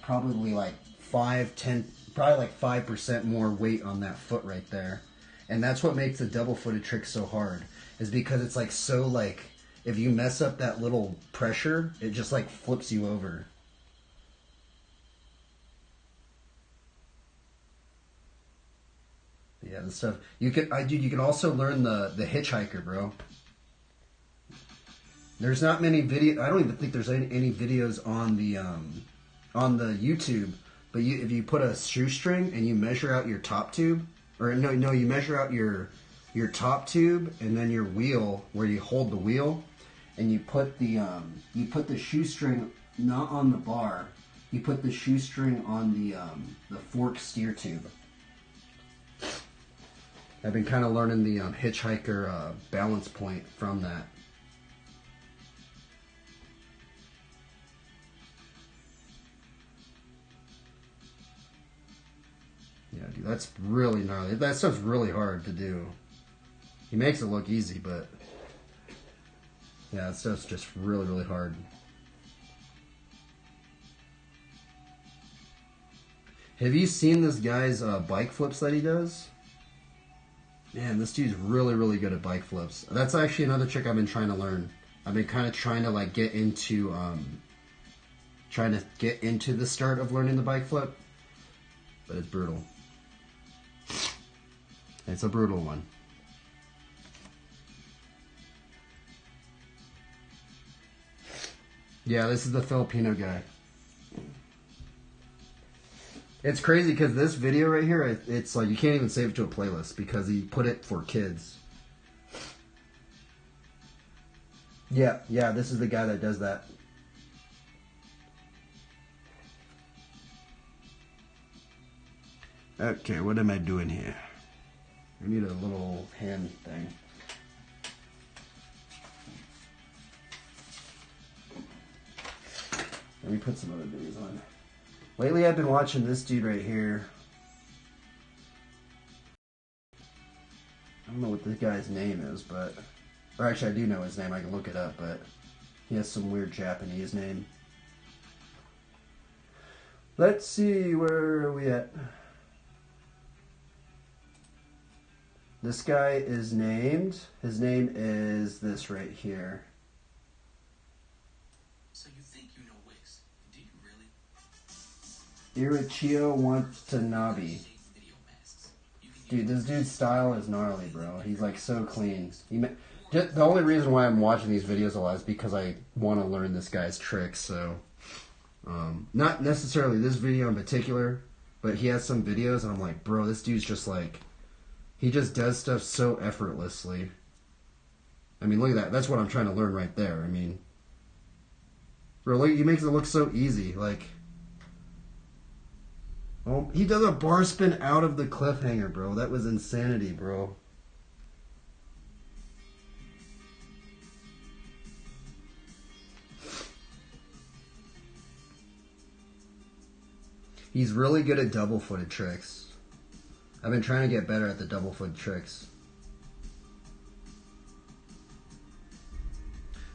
Speaker 2: 5% more weight on that foot right there. And that's what makes the double-footed trick so hard. Is because it's like so like, if you mess up that little pressure, it just like flips you over. Yeah, the stuff you can also learn the hitchhiker, bro. There's not many video. I don't even think there's any videos on the YouTube. But if you put a shoestring and you measure out your top tube, or no, you measure out your top tube and then your wheel where you hold the wheel, and you put the shoestring not on the bar. You put the shoestring on the fork steer tube. I've been kind of learning the hitchhiker balance point from that. Yeah, dude, that's really gnarly. That stuff's really hard to do. He makes it look easy, but yeah, that stuff's just really, really hard. Have you seen this guy's bike flips that he does? Man, this dude's really, really good at bike flips. That's actually another trick I've been trying to learn. I've been kind of trying to like get into the start of learning the bike flip, but it's brutal. It's a brutal one. Yeah, this is the Filipino guy. It's crazy because this video right here, it's like you can't even save it to a playlist because he put it for kids. Yeah, this is the guy that does that. Okay, what am I doing here? I need a little hand thing. Let me put some other videos on. Lately I've been watching this dude right here. I don't know what this guy's name is, but... Or actually I do know his name, I can look it up, but... He has some weird Japanese name. Let's see, where are we at? This guy is named... His name is this right here.
Speaker 8: So you think you know Wix? Do you really?
Speaker 2: Irichio Watanabe. Dude, this dude's style is gnarly, bro. He's like so clean. The only reason why I'm watching these videos a lot is because I want to learn this guy's tricks. So, not necessarily this video in particular, but he has some videos, and I'm like, bro, this dude's just like, he just does stuff so effortlessly. I mean, look at that. That's what I'm trying to learn right there. I mean, bro, look, he makes it look so easy. Like, oh, he does a bar spin out of the cliffhanger, bro. That was insanity, bro. He's really good at double-footed tricks. I've been trying to get better at the double-footed tricks.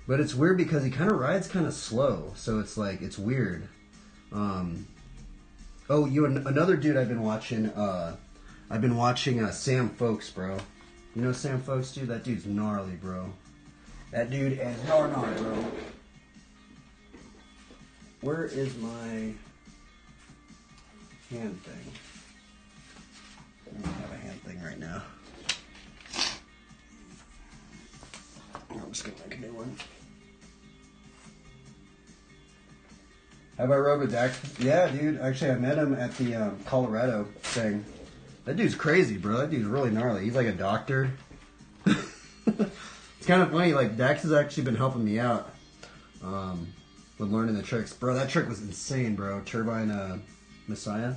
Speaker 2: But it's weird because he kind of rides kind of slow, so it's like, it's weird. Another dude I've been watching, Sam Folks, bro. You know Sam Folks, dude? That dude's gnarly, bro. That dude is gnarly, bro. Where is my hand thing? I don't have a hand thing right now. I'm just gonna make a new one. Have I rode with Dax? Yeah, dude. Actually, I met him at the Colorado thing. That dude's crazy, bro. That dude's really gnarly. He's like a doctor. It's kind of funny. Like, Dax has actually been helping me out with learning the tricks. Bro, that trick was insane, bro. Turbine Messiah.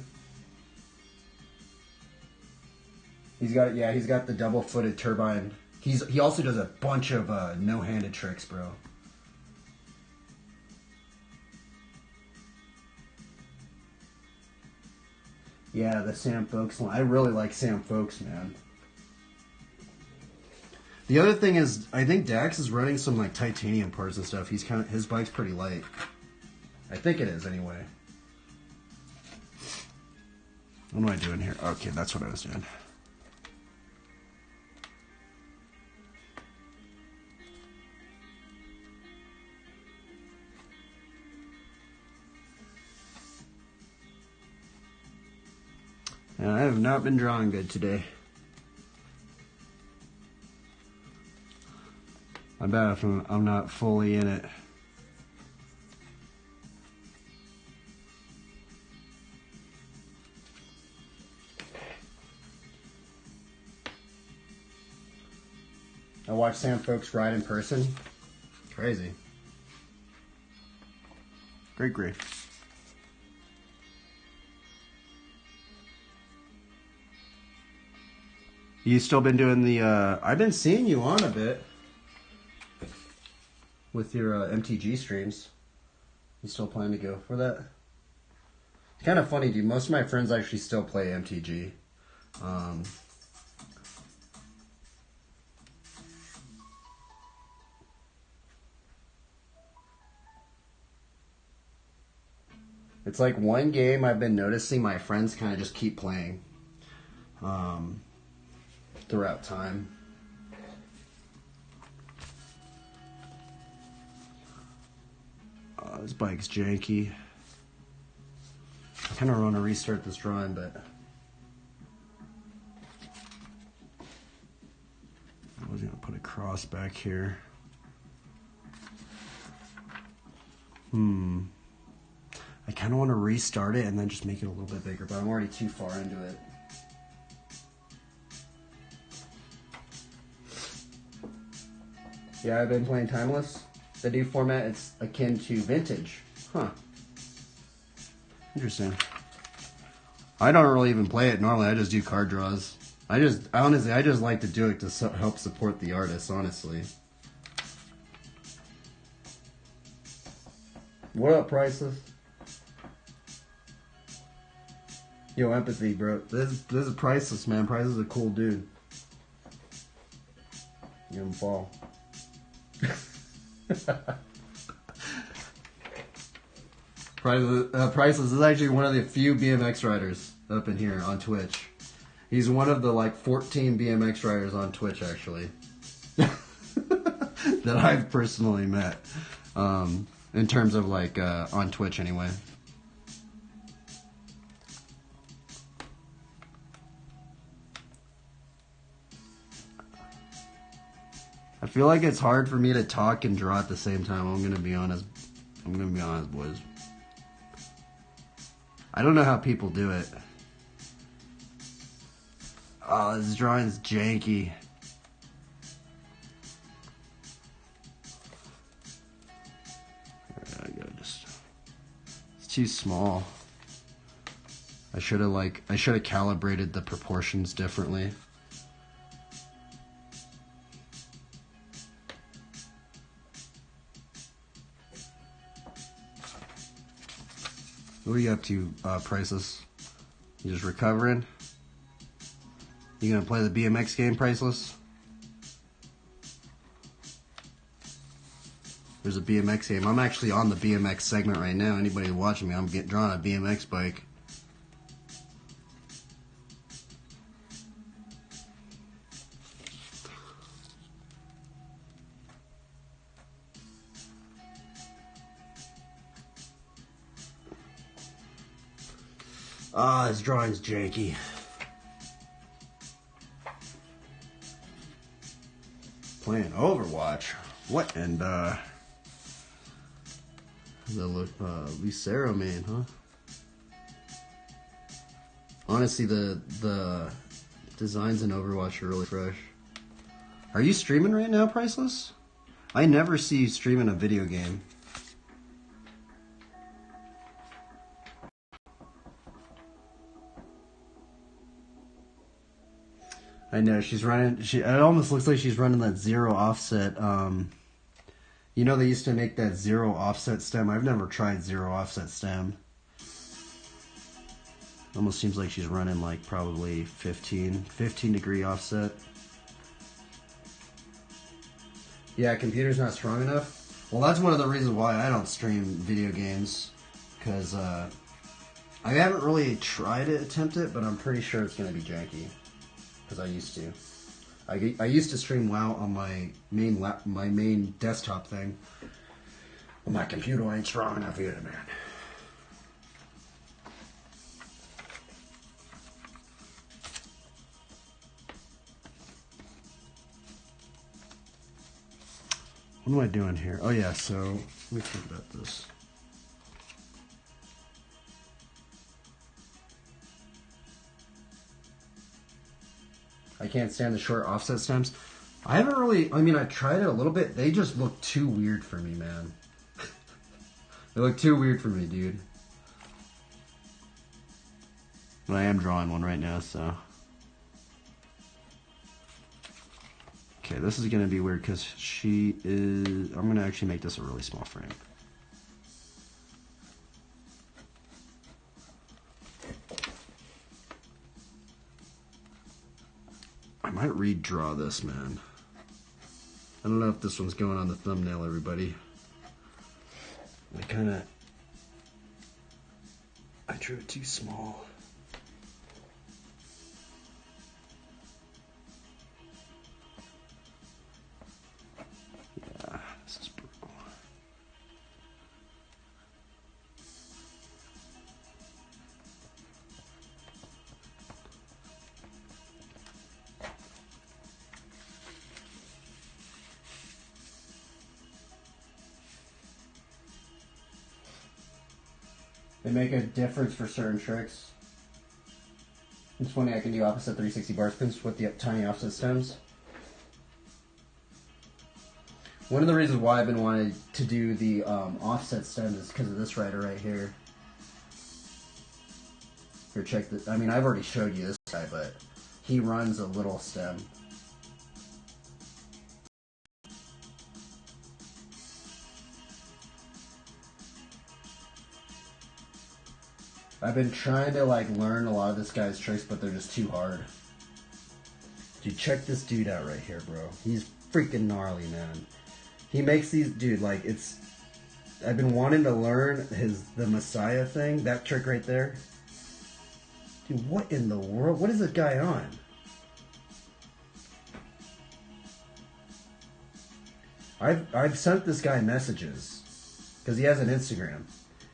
Speaker 2: He's got the double-footed turbine. He also does a bunch of no-handed tricks, bro. Yeah, the Sam Folks one. I really like Sam Folks, man. The other thing is, I think Dax is running some like titanium parts and stuff. His bike's pretty light. I think it is anyway. What am I doing here? Okay, that's what I was doing. And I have not been drawing good today. I bet if I'm not fully in it. I watched Sam Folks ride in person. Crazy. Great grief. You still been doing the, I've been seeing you on a bit with your MTG streams. You still plan to go for that? It's kind of funny, dude. Most of my friends actually still play MTG. It's like one game I've been noticing my friends kind of just keep playing. Throughout time. This bike's janky. I kind of want to restart this drawing, but I was going to put a cross back here. I kind of want to restart it and then just make it a little bit bigger, but I'm already too far into it. Yeah, I've been playing Timeless. The new format, it's akin to Vintage. Huh. Interesting. I don't really even play it normally. I just do card draws. I just like to do it to help support the artists, honestly. What up, Priceless? Yo, empathy, bro. This is Priceless, man. Priceless is a cool dude. Give him a fall. Priceless is actually one of the few BMX riders up in here on Twitch. He's one of the like 14 BMX riders on Twitch actually that I've personally met in terms of like on Twitch anyway. I feel like it's hard for me to talk and draw at the same time. I'm gonna be honest, boys. I don't know how people do it. Oh, this drawing's janky. It's too small. I should have calibrated the proportions differently. What are you up to, Priceless? You just recovering? You gonna play the BMX game, Priceless? There's a BMX game. I'm actually on the BMX segment right now. Anybody watching me, I'm drawing a BMX bike. Ah, this drawing's janky. Playing Overwatch. What? And, does that look, Lucero man, huh? Honestly, the designs in Overwatch are really fresh. Are you streaming right now, Priceless? I never see you streaming a video game. I know she's running. It almost looks like she's running that zero offset. You know they used to make that zero offset stem. I've never tried zero offset stem. Almost seems like she's running like probably 15 degree offset. Yeah, computer's not strong enough. Well, that's one of the reasons why I don't stream video games, because I haven't really tried to attempt it, but I'm pretty sure it's gonna be janky. Because I used to. I used to stream WoW on my main desktop thing. But my computer ain't strong enough either, man. What am I doing here? Oh yeah, so let me think about this. I can't stand the short offset stems. I haven't really, I mean, I tried it a little bit. They just look too weird for me, man. They look too weird for me, dude. But I am drawing one right now, so. Okay, this is going to be weird because she is, I'm going to actually make this a really small frame. I might redraw this, man. I don't know if this one's going on the thumbnail, everybody. I drew it too small. Yeah, this is brutal. They make a difference for certain tricks. It's funny, I can do opposite 360 bar spins with the tiny offset stems. One of the reasons why I've been wanting to do the offset stems is because of this writer right here. Here, check this. I mean, I've already showed you this guy, but he runs a little stem. I've been trying to like learn a lot of this guy's tricks, but they're just too hard. Dude, check this dude out right here, bro. He's freaking gnarly, man. He makes these, dude, like it's. I've been wanting to learn the Messiah thing, that trick right there. Dude, what in the world? What is this guy on? I've sent this guy messages because he has an Instagram.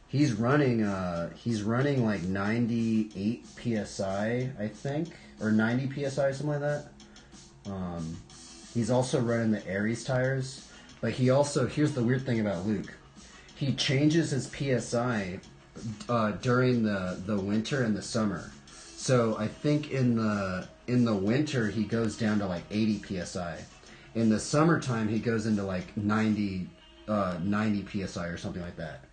Speaker 2: He's running like 98 psi, I think, or 90 psi, something like that. He's also running the Aries tires, but he also, here's the weird thing about Luke, he changes his psi during the winter and the summer. So I think in the winter he goes down to like 80 psi. In the summertime he goes into like 90 psi or something like that.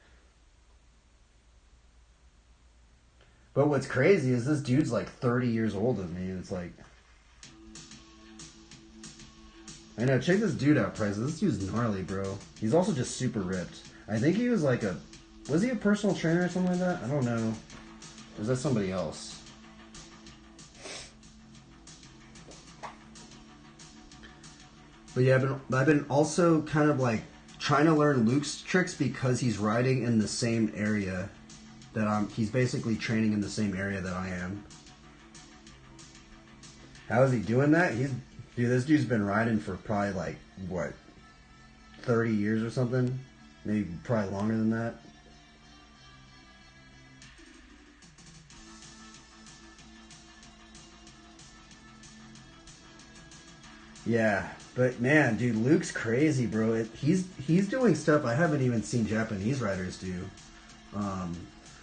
Speaker 2: But what's crazy is this dude's like 30 years older than me. It's like, I know, check this dude out, Price. This dude's gnarly, bro. He's also just super ripped. I think he was like a Was he a personal trainer or something like that? I don't know. Or is that somebody else? But yeah, I've been also kind of like trying to learn Luke's tricks because he's riding in the same area that he's basically training in the same area that I am. How is he doing that? Dude, this dude's been riding for probably like, what, 30 years or something? Maybe probably longer than that. Yeah, but man, dude, Luke's crazy, bro. He's doing stuff I haven't even seen Japanese writers do.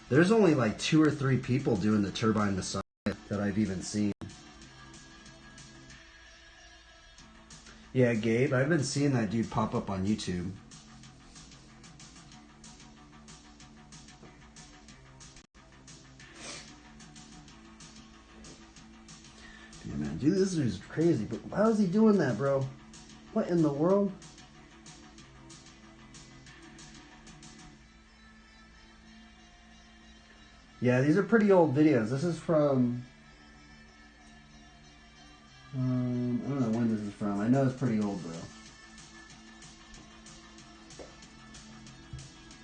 Speaker 2: There's only like 2 or 3 people doing the Turbine Messiah that I've even seen. Yeah, Gabe, I've been seeing that dude pop up on YouTube. Yeah, man, dude, this dude's crazy. But how is he doing that, bro? What in the world? Yeah, these are pretty old videos. This is from... I don't know when this is from. I know it's pretty old, bro.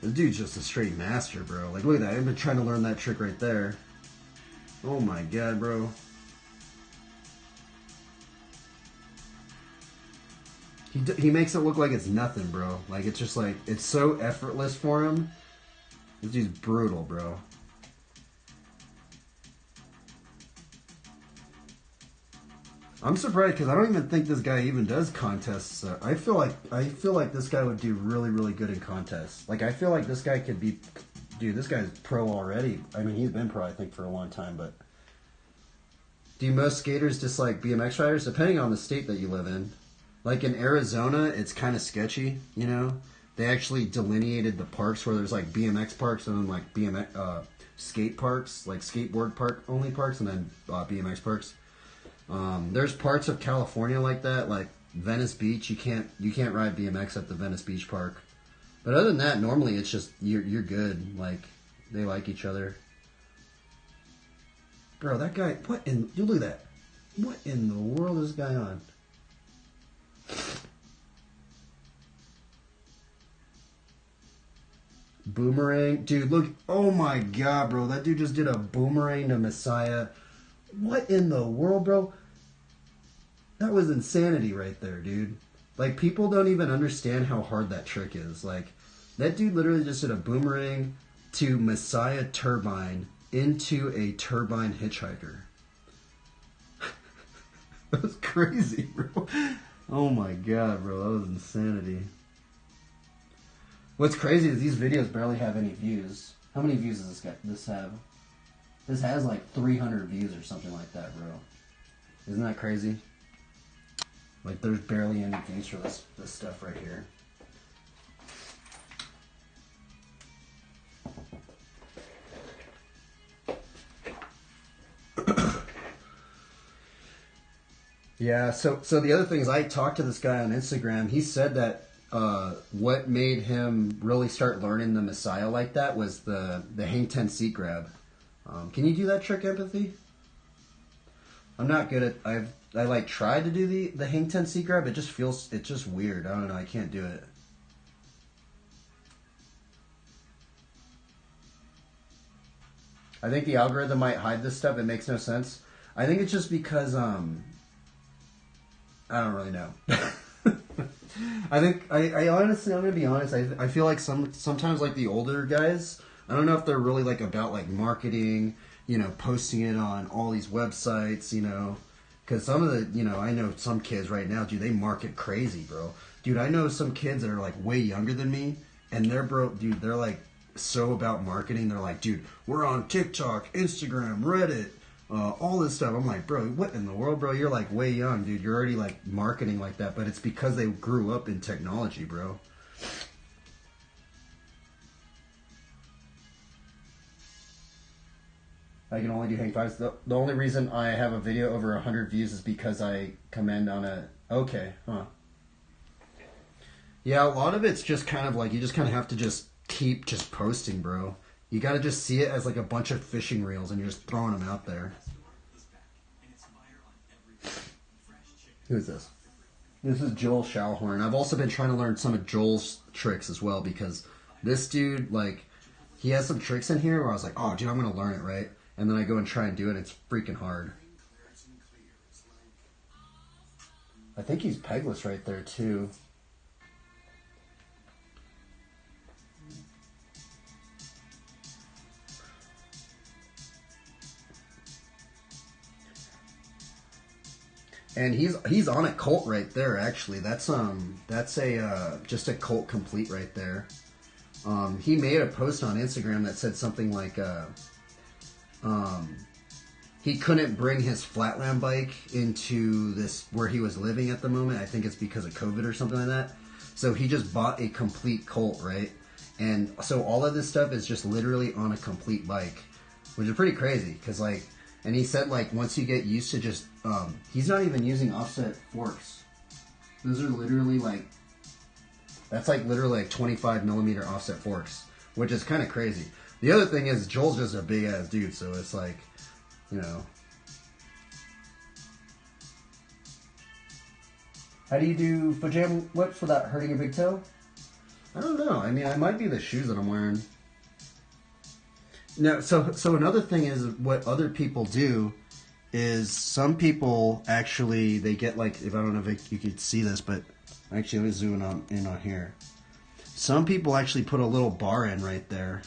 Speaker 2: This dude's just a straight master, bro. Like, look at that. I've been trying to learn that trick right there. Oh my god, bro. He makes it look like it's nothing, bro. Like, it's just like, it's so effortless for him. This dude's brutal, bro. I'm surprised because I don't even think this guy even does contests. I feel like this guy would do really, really good in contests. Like, I feel like this guy could be, dude, this guy's pro already. I mean, he's been pro, I think, for a long time, but do most skaters dislike BMX riders? Depending on the state that you live in. Like in Arizona, it's kind of sketchy, you know? They actually delineated the parks where there's like BMX parks and then like BMX, skate parks, like skateboard park only parks, and then BMX parks. There's parts of California like that, like Venice Beach. You can't ride BMX at the Venice Beach Park. But other than that, normally it's just you're good. Like, they like each other. Bro, that guy, you look at that. What in the world is this guy on? Boomerang, dude, look. Oh my god, bro, that dude just did a boomerang to Messiah. What in the world, bro? That was insanity right there, dude. Like, people don't even understand how hard that trick is. Like, that dude literally just did a boomerang to Messiah Turbine into a Turbine hitchhiker. That was crazy, bro. Oh my god, bro, that was insanity. What's crazy is these videos barely have any views. How many views does this have? This has like 300 views or something like that, bro. Isn't that crazy? Like, there's barely any views for this stuff right here. Yeah, so the other thing is, I talked to this guy on Instagram. He said that what made him really start learning the Messiah like that was the hang 10 seat grab. Can you do that trick, Empathy? I'm not good at. I like tried to do the hang 10 seat grab. It's just weird. I don't know. I can't do it. I think the algorithm might hide this stuff. It makes no sense. I think it's just because I don't really know. I think I honestly, I'm gonna be honest. I feel like sometimes like the older guys, I don't know if they're really like about like marketing, you know, posting it on all these websites, you know, because some of the, you know, I know some kids right now, dude, they market crazy, bro. Dude, I know some kids that are like way younger than me, and they're they're like so about marketing. They're like, dude, we're on TikTok, Instagram, Reddit. All this stuff. I'm like, bro, what in the world, bro? You're like way young, dude. You're already like marketing like that, but it's because they grew up in technology, bro. I can only do hang fives. The only reason I have a video over 100 views is because I commend on a... Okay, huh. Yeah, a lot of it's just kind of like, you just kind of have to just keep just posting, bro. You got to just see it as like a bunch of fishing reels and you're just throwing them out there. Who is this? This is Joel Schallhorn. I've also been trying to learn some of Joel's tricks as well, because this dude, like, he has some tricks in here where I was like, oh, dude, I'm going to learn it, right? And then I go and try and do it. It's freaking hard. I think he's pegless right there, too. And he's on a cult right there. Actually, that's a just a cult complete right there. He made a post on Instagram that said something like, he couldn't bring his flatland bike into this where he was living at the moment. I think it's because of COVID or something like that. So he just bought a complete cult, right? And so all of this stuff is just literally on a complete bike, which is pretty crazy. Cause like, and he said like once you get used to just, he's not even using offset forks. Those are literally like, that's like literally like 25 millimeter offset forks, which is kind of crazy. The other thing is Joel's just a big ass dude, so it's like, you know. How do you do foot jam whips without hurting your big toe? I don't know. I mean, I might be the shoes that I'm wearing. No, so another thing is what other people do is some people actually, they get like, if I don't know if you could see this, but actually let me zoom in on here. Some people actually put a little bar in right there,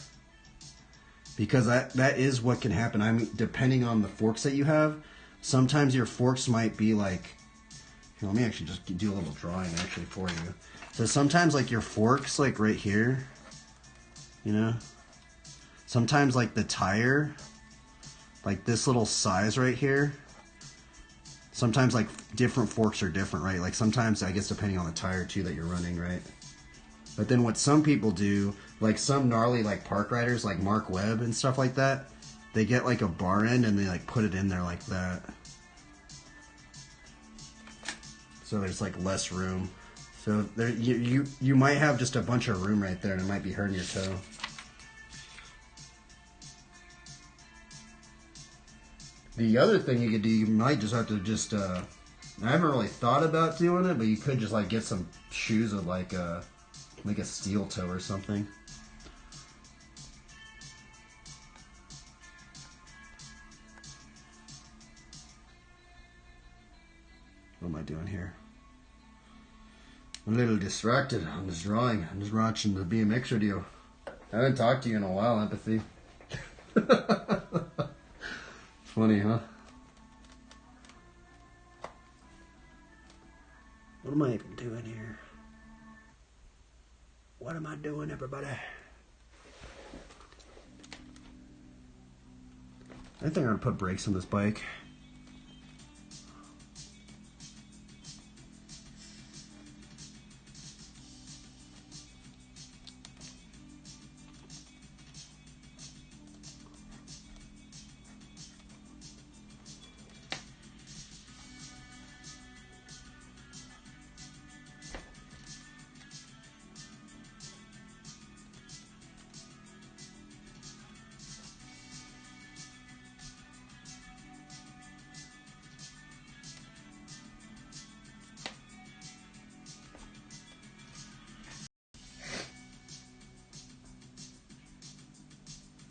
Speaker 2: because that is what can happen. I mean, depending on the forks that you have, sometimes your forks might be like, here, let me actually just do a little drawing actually for you. So sometimes like your forks like right here, you know, sometimes like the tire, like this little size right here, sometimes like different forks are different, right? Like sometimes, I guess depending on the tire too that you're running, right? But then what some people do, like some gnarly like park riders like Mark Webb and stuff like that, they get like a bar end and they like put it in there like that. So there's like less room. So there you might have just a bunch of room right there and it might be hurting your toe. The other thing you could do, you might just have to just, I haven't really thought about doing it, but you could just like get some shoes with like a steel toe or something. What am I doing here? I'm a little distracted. I'm just drawing. I'm just watching the BMX video. I haven't talked to you in a while, Empathy. Funny, huh? What am I even doing here? What am I doing, everybody? I think I'm gonna put brakes on this bike.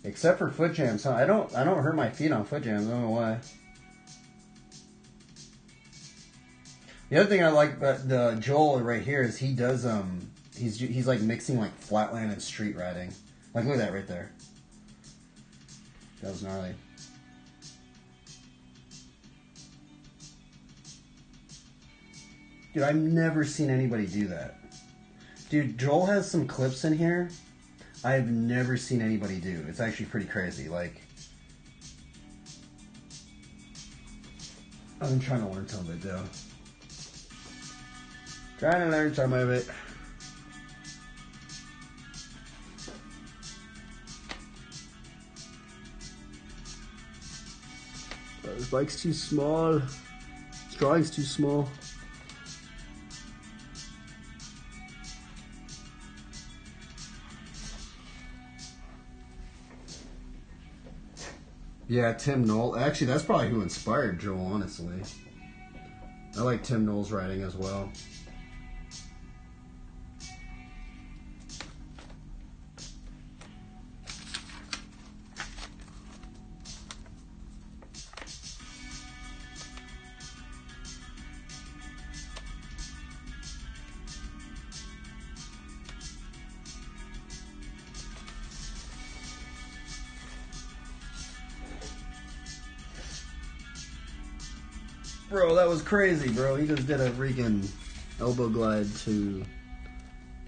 Speaker 2: Except for foot jams, huh? I don't hurt my feet on foot jams. I don't know why. The other thing I like about the Joel right here is he does he's like mixing like flatland and street riding. Like look at that right there. That was gnarly. Dude, I've never seen anybody do that. Dude, Joel has some clips in here I've never seen anybody do. It's actually pretty crazy. Like, I've been trying to learn some of it, though. Trying to learn some of it. This bike's too small. This drawing's too small. Yeah, Tim Knoll. Actually, that's probably who inspired Joel, honestly. I like Tim Knoll's writing as well. Bro, that was crazy, bro. He just did a freaking elbow glide to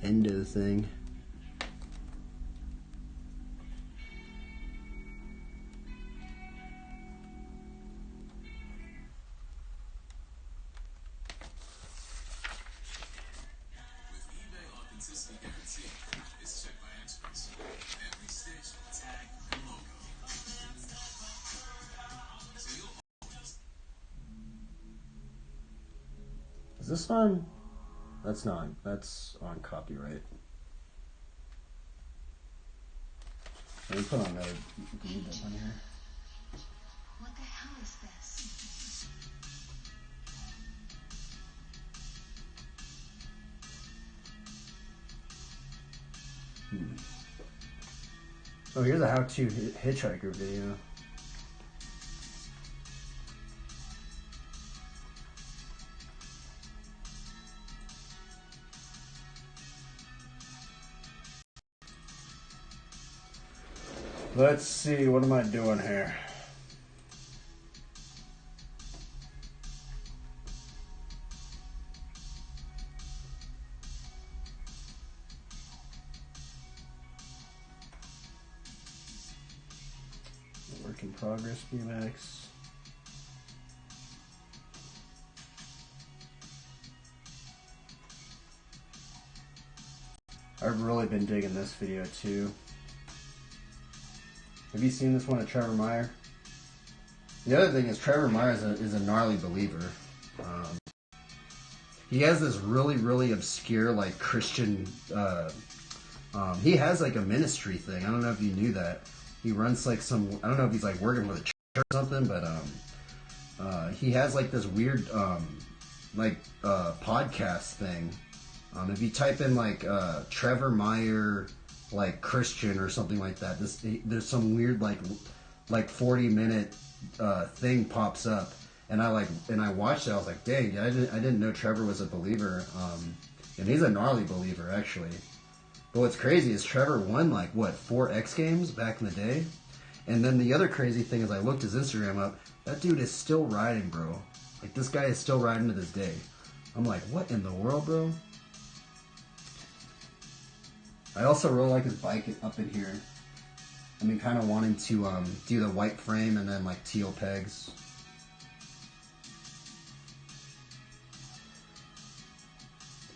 Speaker 2: end of the thing.
Speaker 8: With eBay Authenticity Guarantee, it's checked by experts. Every stitch, tag, and logo. So you'll always...
Speaker 2: Is this on? That's not. That's on copyright. Let me put on another bit on here.
Speaker 5: What the hell is this?
Speaker 2: Oh, here's a how-to hitchhiker video. Let's see, what am I doing here? Work in progress, BMX. I've really been digging this video too. Have you seen this one of Trevor Meyer? The other thing is Trevor Meyer is a gnarly believer. He has this really obscure like Christian. He has like a ministry thing. I don't know if you knew that. He runs like some. I don't know if he's like working with a church or something, but he has like this weird podcast thing. If you type in like Trevor Meyer like Christian or something like that, there's some weird like 40-minute thing pops up, and I watched it. I was like, dang, I didn't know Trevor was a believer, and he's a gnarly believer actually. But what's crazy is Trevor won like 4 X Games back in the day, and then the other crazy thing is I looked his Instagram up. That dude is still riding, bro. Like this guy is still riding to this day. I'm like, what in the world, bro? I also really like his bike up in here. I mean, kind of wanting to do the white frame and then like teal pegs.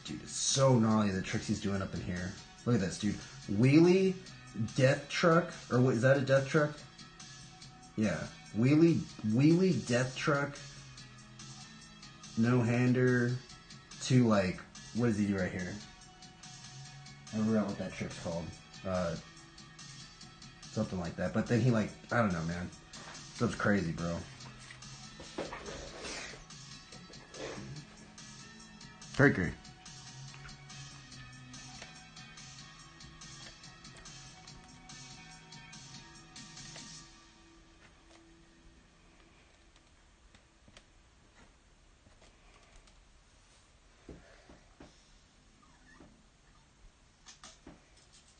Speaker 2: Dude, it's so gnarly the tricks he's doing up in here. Look at this, dude. Wheelie death truck, or what is that? A death truck? Yeah, wheelie death truck. No hander to like, what does he do right here? I forgot what that trick's called. Something like that. But then he like, I don't know, man. Stuff's crazy, bro. Very great.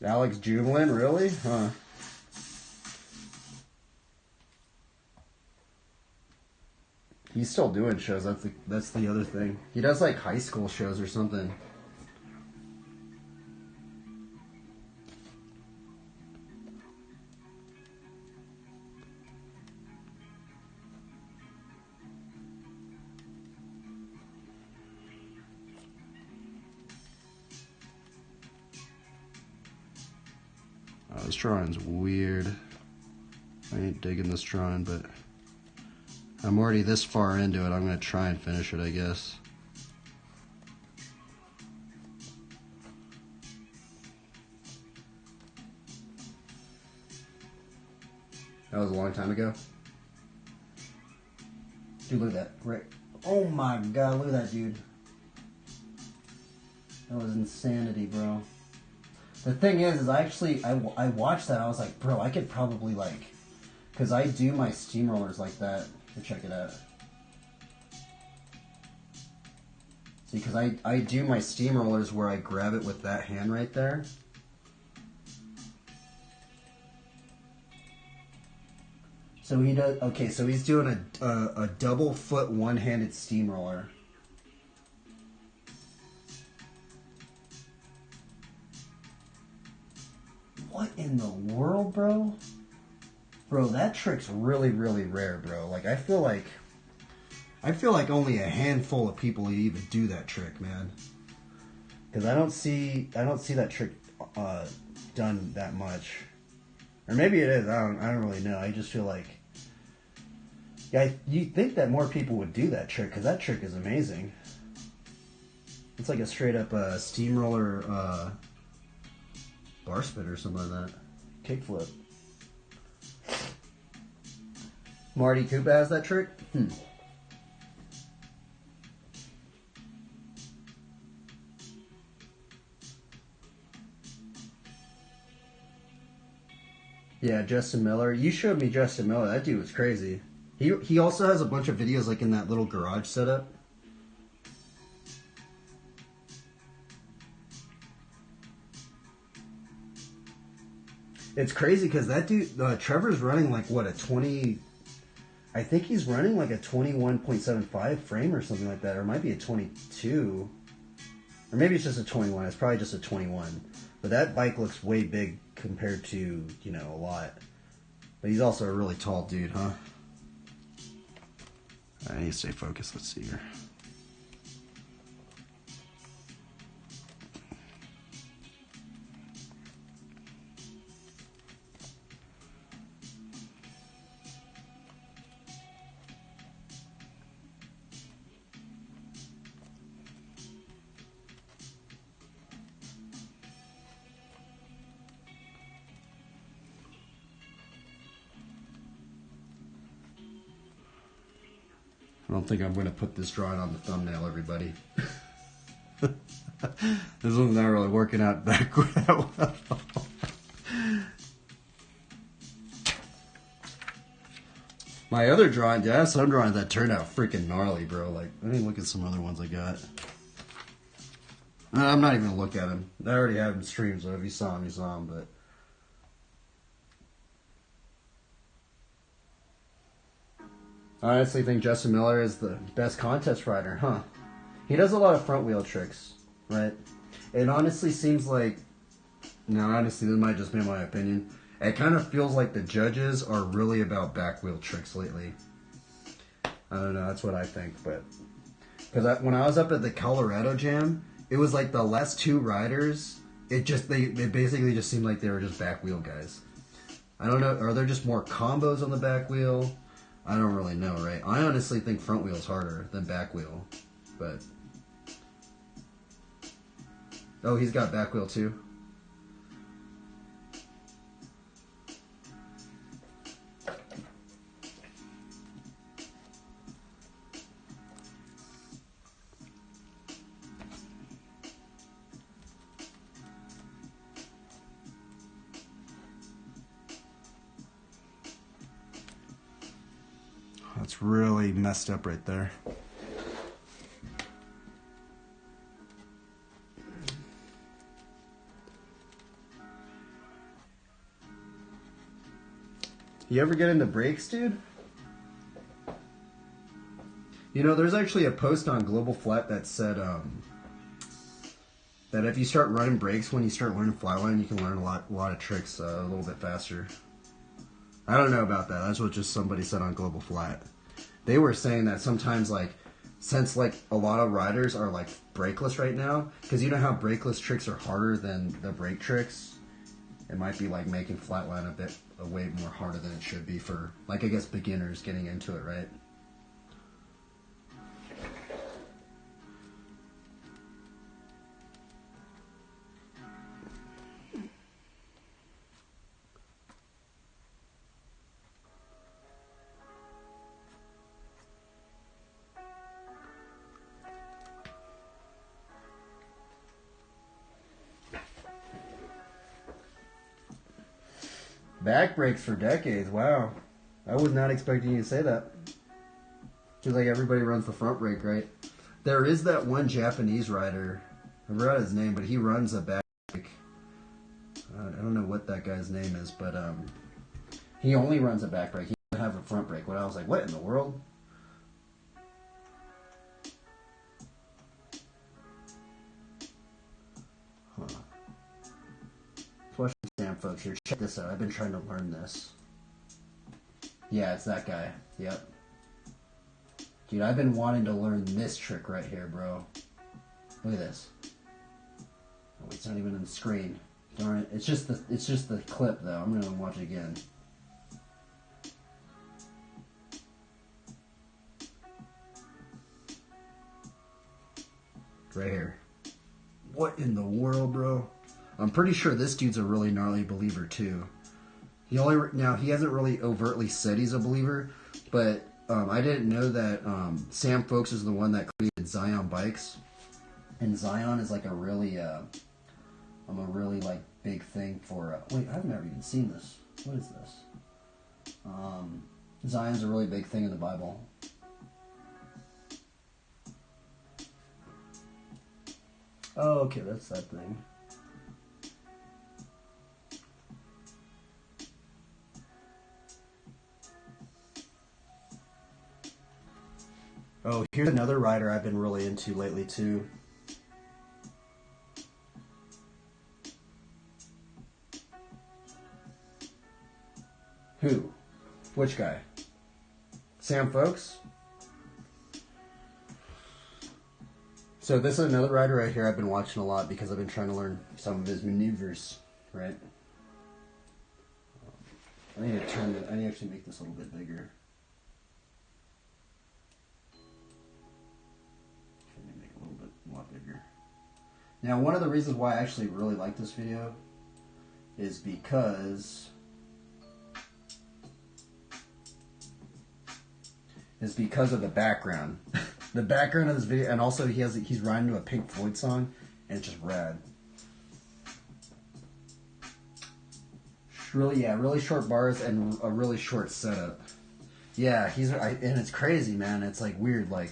Speaker 2: Alex Jubilant, really? Huh. He's still doing shows. That's the other thing. He does like high school shows or something. Oh, this drawing's weird. I ain't digging this drawing, but I'm already this far into it. I'm going to try and finish it, I guess. That was a long time ago. Dude, look at that. Right. Oh my god, look at that, dude. That was insanity, bro. The thing is I watched that. I was like, bro, I could probably like, because I do my steamrollers like that. Here, check it out. See, because I do my steamrollers where I grab it with that hand right there. So he does. Okay, so he's doing a double foot one-handed steamroller. What in the world, bro? Bro, that trick's really, really rare, bro. Like, I feel like only a handful of people even do that trick, man. Because I don't see that trick done that much. Or maybe it is. I don't really know. I just feel like, yeah, you think that more people would do that trick because that trick is amazing. It's like a straight up steamroller bar spin or something like that. Kickflip. Marty Koopa has that trick? Yeah, Justin Miller. You showed me Justin Miller. That dude was crazy. He also has a bunch of videos like in that little garage setup. It's crazy because that dude, Trevor's running like what, a 20... I think he's running like a 21.75 frame or something like that. Or it might be a 22. Or maybe it's just a 21. It's probably just a 21. But that bike looks way big compared to, you know, a lot. But he's also a really tall dude, huh? I need to stay focused. Let's see here. I don't think I'm going to put this drawing on the thumbnail, everybody. This one's not really working out that well. My other drawing, I have some drawings that turned out freaking gnarly, bro. Like, let me look at some other ones I got. I'm not even going to look at them. I already have them streamed, so if you saw them, you saw them, but... I honestly think Justin Miller is the best contest rider, huh? He does a lot of front wheel tricks, right? It honestly seems like... No, honestly, this might just be my opinion. It kind of feels like the judges are really about back wheel tricks lately. I don't know, that's what I think, but... Because when I was up at the Colorado Jam, it was like the last two riders, they basically just seemed like they were just back wheel guys. I don't know, are there just more combos on the back wheel? I don't really know, right? I honestly think front wheel is harder than back wheel, but... Oh, he's got back wheel too? That's really messed up right there. You ever get into brakes, dude? You know, there's actually a post on Global Flat that said that if you start running brakes when you start learning flatline, you can learn a lot of tricks a little bit faster. I don't know about that. That's what just somebody said on Global Flat. They were saying that sometimes, like, since, like, a lot of riders are, like, brakeless right now, because you know how brakeless tricks are harder than the brake tricks? It might be, like, making flatline a way more harder than it should be for, like, I guess beginners getting into it, right? Back breaks for decades. Wow. I was not expecting you to say that. Because like everybody runs the front break, right? There is that one Japanese rider. I forgot his name, but he runs a back break. I don't know what that guy's name is, but he only runs a back break. He doesn't have a front break. When I was like, what in the world? Huh. Let's watch Sam folks here. Check this out. I've been trying to learn this. Yeah, it's that guy. Yep. Dude, I've been wanting to learn this trick right here, bro. Look at this. Oh, it's not even on the screen. Darn it. It's just the clip though. I'm gonna watch it again. Right here. What in the world, bro? I'm pretty sure this dude's a really gnarly believer too. He hasn't really overtly said he's a believer, but I didn't know that Sam Folks is the one that created Zion Bikes, and Zion is like a really like big thing for. Wait, I've never even seen this. What is this? Zion's a really big thing in the Bible. Oh, okay, that's that thing. Oh, here's another writer I've been really into lately too. Who? Which guy? Sam Folks? So this is another writer right here I've been watching a lot because I've been trying to learn some of his maneuvers, right? I need to actually make this a little bit bigger. A lot bigger. Now, one of the reasons why I actually really like this video is because of the background. The background of this video, and also he's riding to a Pink Floyd song, and it's just rad. Really short bars and a really short setup. Yeah, and it's crazy, man. It's like weird, like.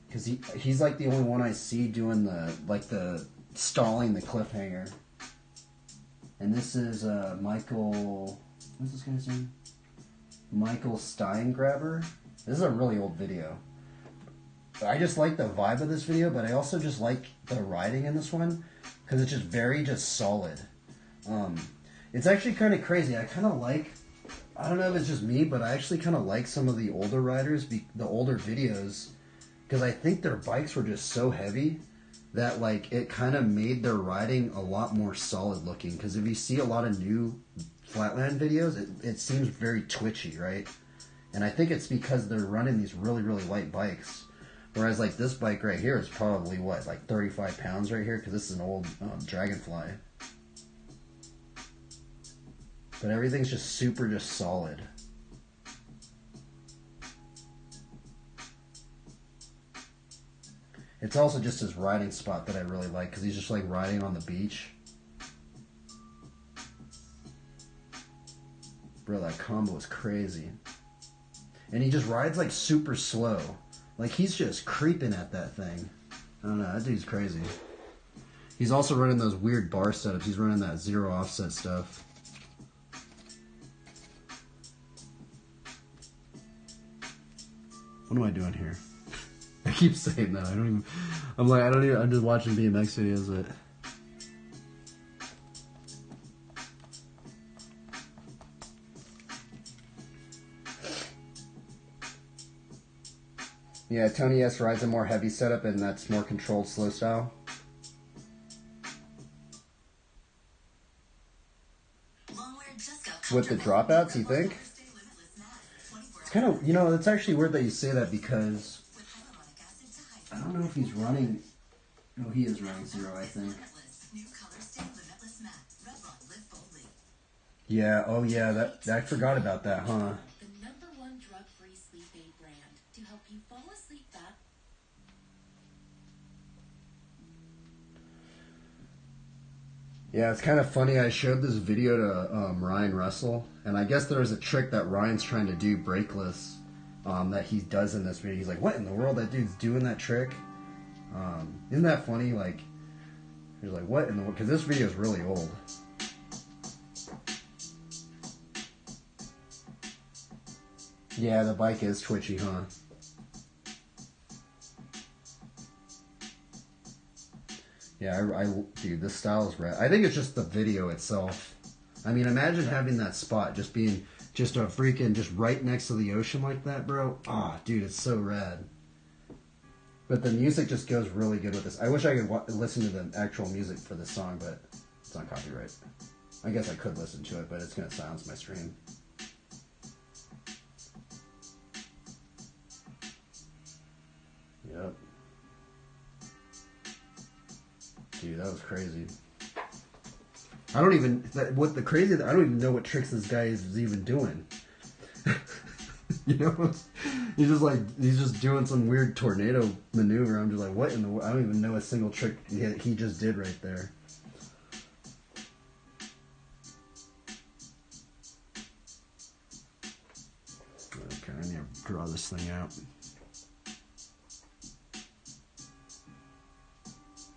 Speaker 2: Because he's like the only one I see doing the stalling the cliffhanger. And this is Michael, what's this guy's name? Michael Steingraber. This is a really old video. But I just like the vibe of this video, but I also just like the writing in this one because it's just very solid. It's actually kind of crazy. I kind of like, I don't know if it's just me, but I actually kind of like some of the older writers, the older videos. Because I think their bikes were just so heavy that like it kind of made their riding a lot more solid looking. Because if you see a lot of new flatland videos, it seems very twitchy, right? And I think it's because they're running these really light bikes. Whereas like this bike right here is probably what, like 35 pounds right here? Because this is an old Dragonfly. But everything's just super solid. It's also just his riding spot that I really like because he's just like riding on the beach. Bro, that combo is crazy. And he just rides like super slow. Like he's just creeping at that thing. I don't know, that dude's crazy. He's also running those weird bar setups. He's running that zero offset stuff. What am I doing here? I keep saying that. I'm just watching BMX videos, but yeah, Tony S rides a more heavy setup and that's more controlled slow style. With the dropouts, you think? It's kind of, it's actually weird that you say that because I don't know if he's running. No, he is running zero, I think. Yeah, oh yeah, that I forgot about that, huh?
Speaker 5: The #1 drug-free sleep aid brand to help you fall asleep fast.
Speaker 2: Yeah, it's kind of funny. I showed this video to Ryan Russell, And I guess there was a trick that Ryan's trying to do, breakless, that he does in this video. He's like, what in the world? That dude's doing that trick? Isn't that funny? Like, he's like, what in the world? Because this video is really old. Yeah, the bike is twitchy, huh? Yeah, dude, this style is rad. I think it's just the video itself. I mean, imagine having that spot just being just a freaking, just right next to the ocean like that, bro. Ah, dude, it's so rad. But the music just goes really good with this. I wish I could listen to the actual music for this song, but it's not copyright. I guess I could listen to it, but it's going to silence my stream. Yep. Dude, that was crazy. I don't even, I don't even know what tricks this guy is even doing. You know? He's just doing some weird tornado maneuver. I'm just like, what in the world? I don't even know a single trick he just did right there. Okay, I need to draw this thing out.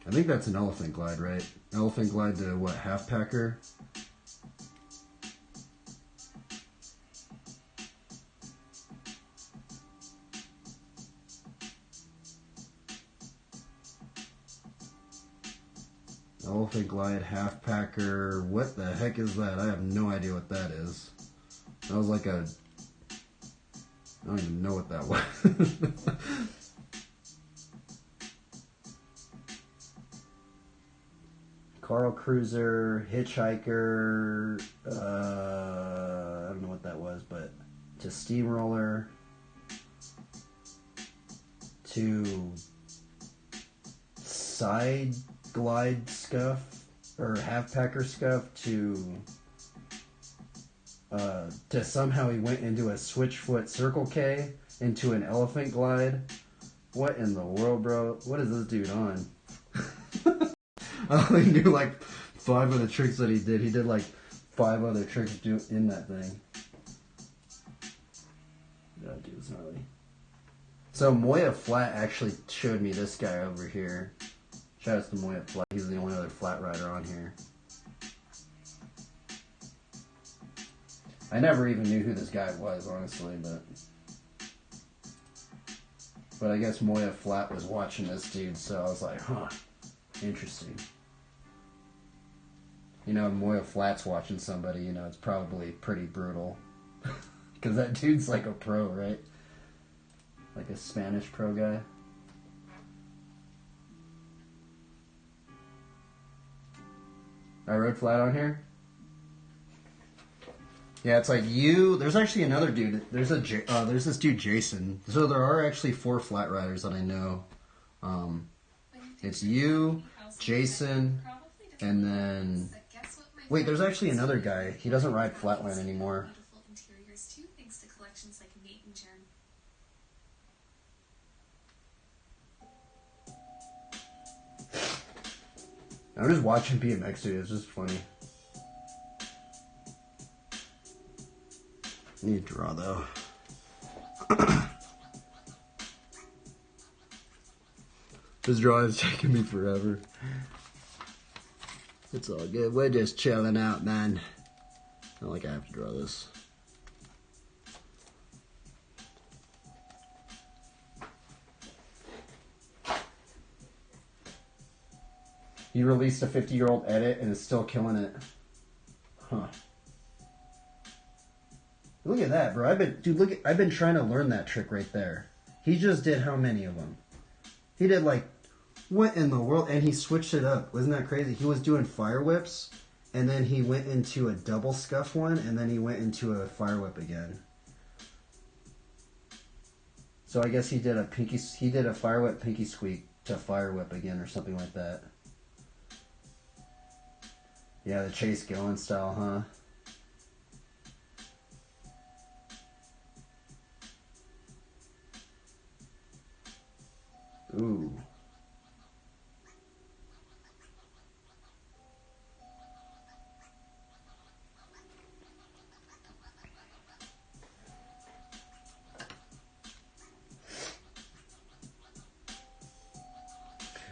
Speaker 2: I think that's an elephant glide, right? Elephant glide to what, half packer? Elephant glide, half packer. What the heck is that? I have no idea what that is. That was like a... I don't even know what that was. Carl Cruiser, Hitchhiker, I don't know what that was, but to Steamroller, to Side Glide Scuff, or Half Packer Scuff, to somehow he went into a Switchfoot Circle K, into an Elephant Glide. What in the world, bro? What is this dude on? I only knew like 5 of the tricks that he did. He did like 5 other tricks in that thing. That dude's gnarly. So Moya Flat actually showed me this guy over here. Shout out to Moya Flat. He's the only other flat rider on here. I never even knew who this guy was, honestly, but I guess Moya Flat was watching this dude, so I was like, huh, interesting. You know, Moya Flat's watching somebody, you know, it's probably pretty brutal. Because that dude's like a pro, right? Like a Spanish pro guy. I rode flat on here? Yeah, it's like you... There's actually another dude. There's this dude, Jason. So there are actually 4 flat riders that I know. It's you, Jason, and then... Wait, there's actually another guy. He doesn't ride flatline anymore. I'm just watching BMX dude. It's just funny. I need to draw though. This drawing is taking me forever. It's all good. We're just chilling out, man. Not like I have to draw this. He released a 50-year-old edit and is still killing it. Huh. Look at that, bro. I've been trying to learn that trick right there. He just did how many of them? He did like, what in the world? And he switched it up. Wasn't that crazy? He was doing fire whips, and then he went into a double scuff one, and then he went into a fire whip again. So I guess he did a fire whip pinky squeak to fire whip again or something like that. Yeah, the Chase Gillen style, huh? Ooh.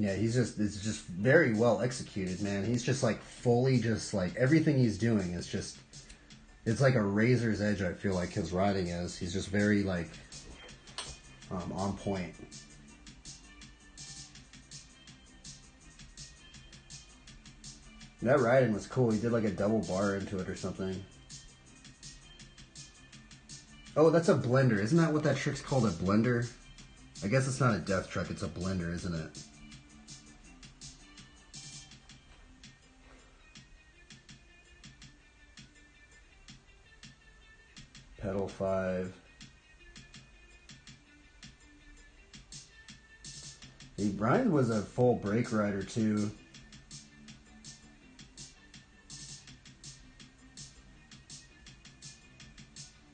Speaker 2: Yeah, it's just very well executed, man. He's just like fully just like everything he's doing is just, it's like a razor's edge. I feel like his writing is. He's just very like on point. That writing was cool. He did like a double bar into it or something. Oh, that's a blender. Isn't that what that trick's called? A blender? I guess it's not a death truck. It's a blender, isn't it? Pedal 5. Brian was a full brake rider too.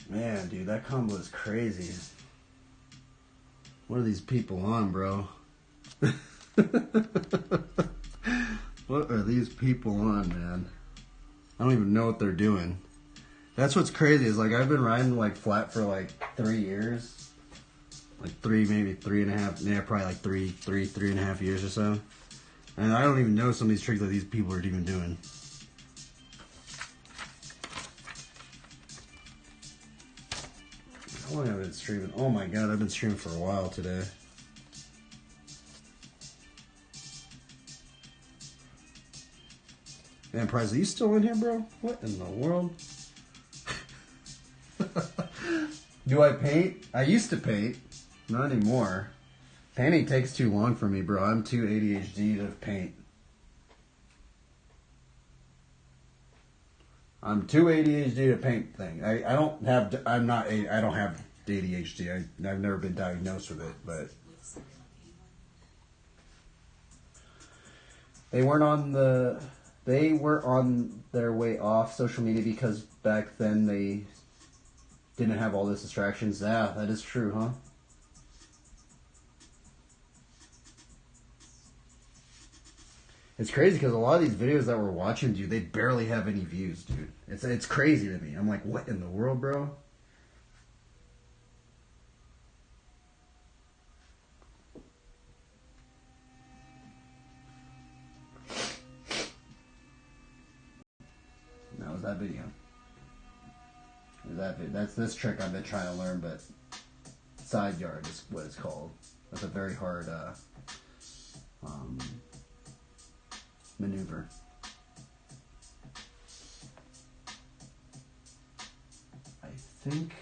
Speaker 2: Man, dude, that combo is crazy. What are these people on, bro? What are these people on, man? I don't even know what they're doing. That's what's crazy is like I've been riding like flat for like 3 years. Like maybe 3.5, yeah, probably like 3.5 years or so. And I don't even know some of these tricks that these people are even doing. How long have I been streaming? Oh my god, I've been streaming for a while today. Man, Prize, are you still in here, bro? What in the world? Do I paint? I used to paint. Not anymore. Painting takes too long for me, bro. I'm too ADHD to paint. I'm too ADHD to paint thing. I don't have ADHD. I've never been diagnosed with it, but they were on their way off social media because back then they didn't have all these distractions. Yeah, that is true, huh? It's crazy because a lot of these videos that we're watching, dude, they barely have any views, dude. It's crazy to me. I'm like, what in the world, bro? That was that video. That's this trick I've been trying to learn, but side yard is what it's called. That's a very hard maneuver. I think,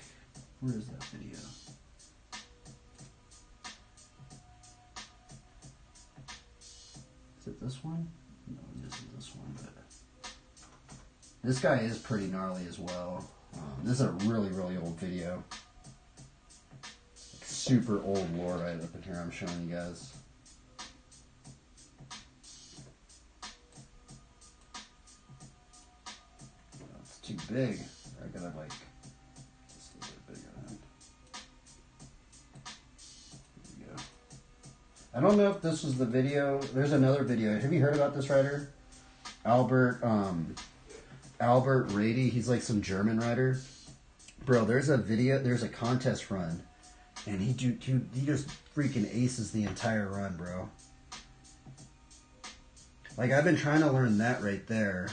Speaker 2: where is that video? Is it this one? No, it isn't this one, but this guy is pretty gnarly as well. This is a really, really old video. Like super old lore right up in here I'm showing you guys. It's too big. I gotta like just a little bit bigger than. There we go. I don't know if this was the video. There's another video. Have you heard about this writer? Albert Rady, he's like some German writer. Bro, there's a contest run, and he just freaking aces the entire run, bro. Like, I've been trying to learn that right there,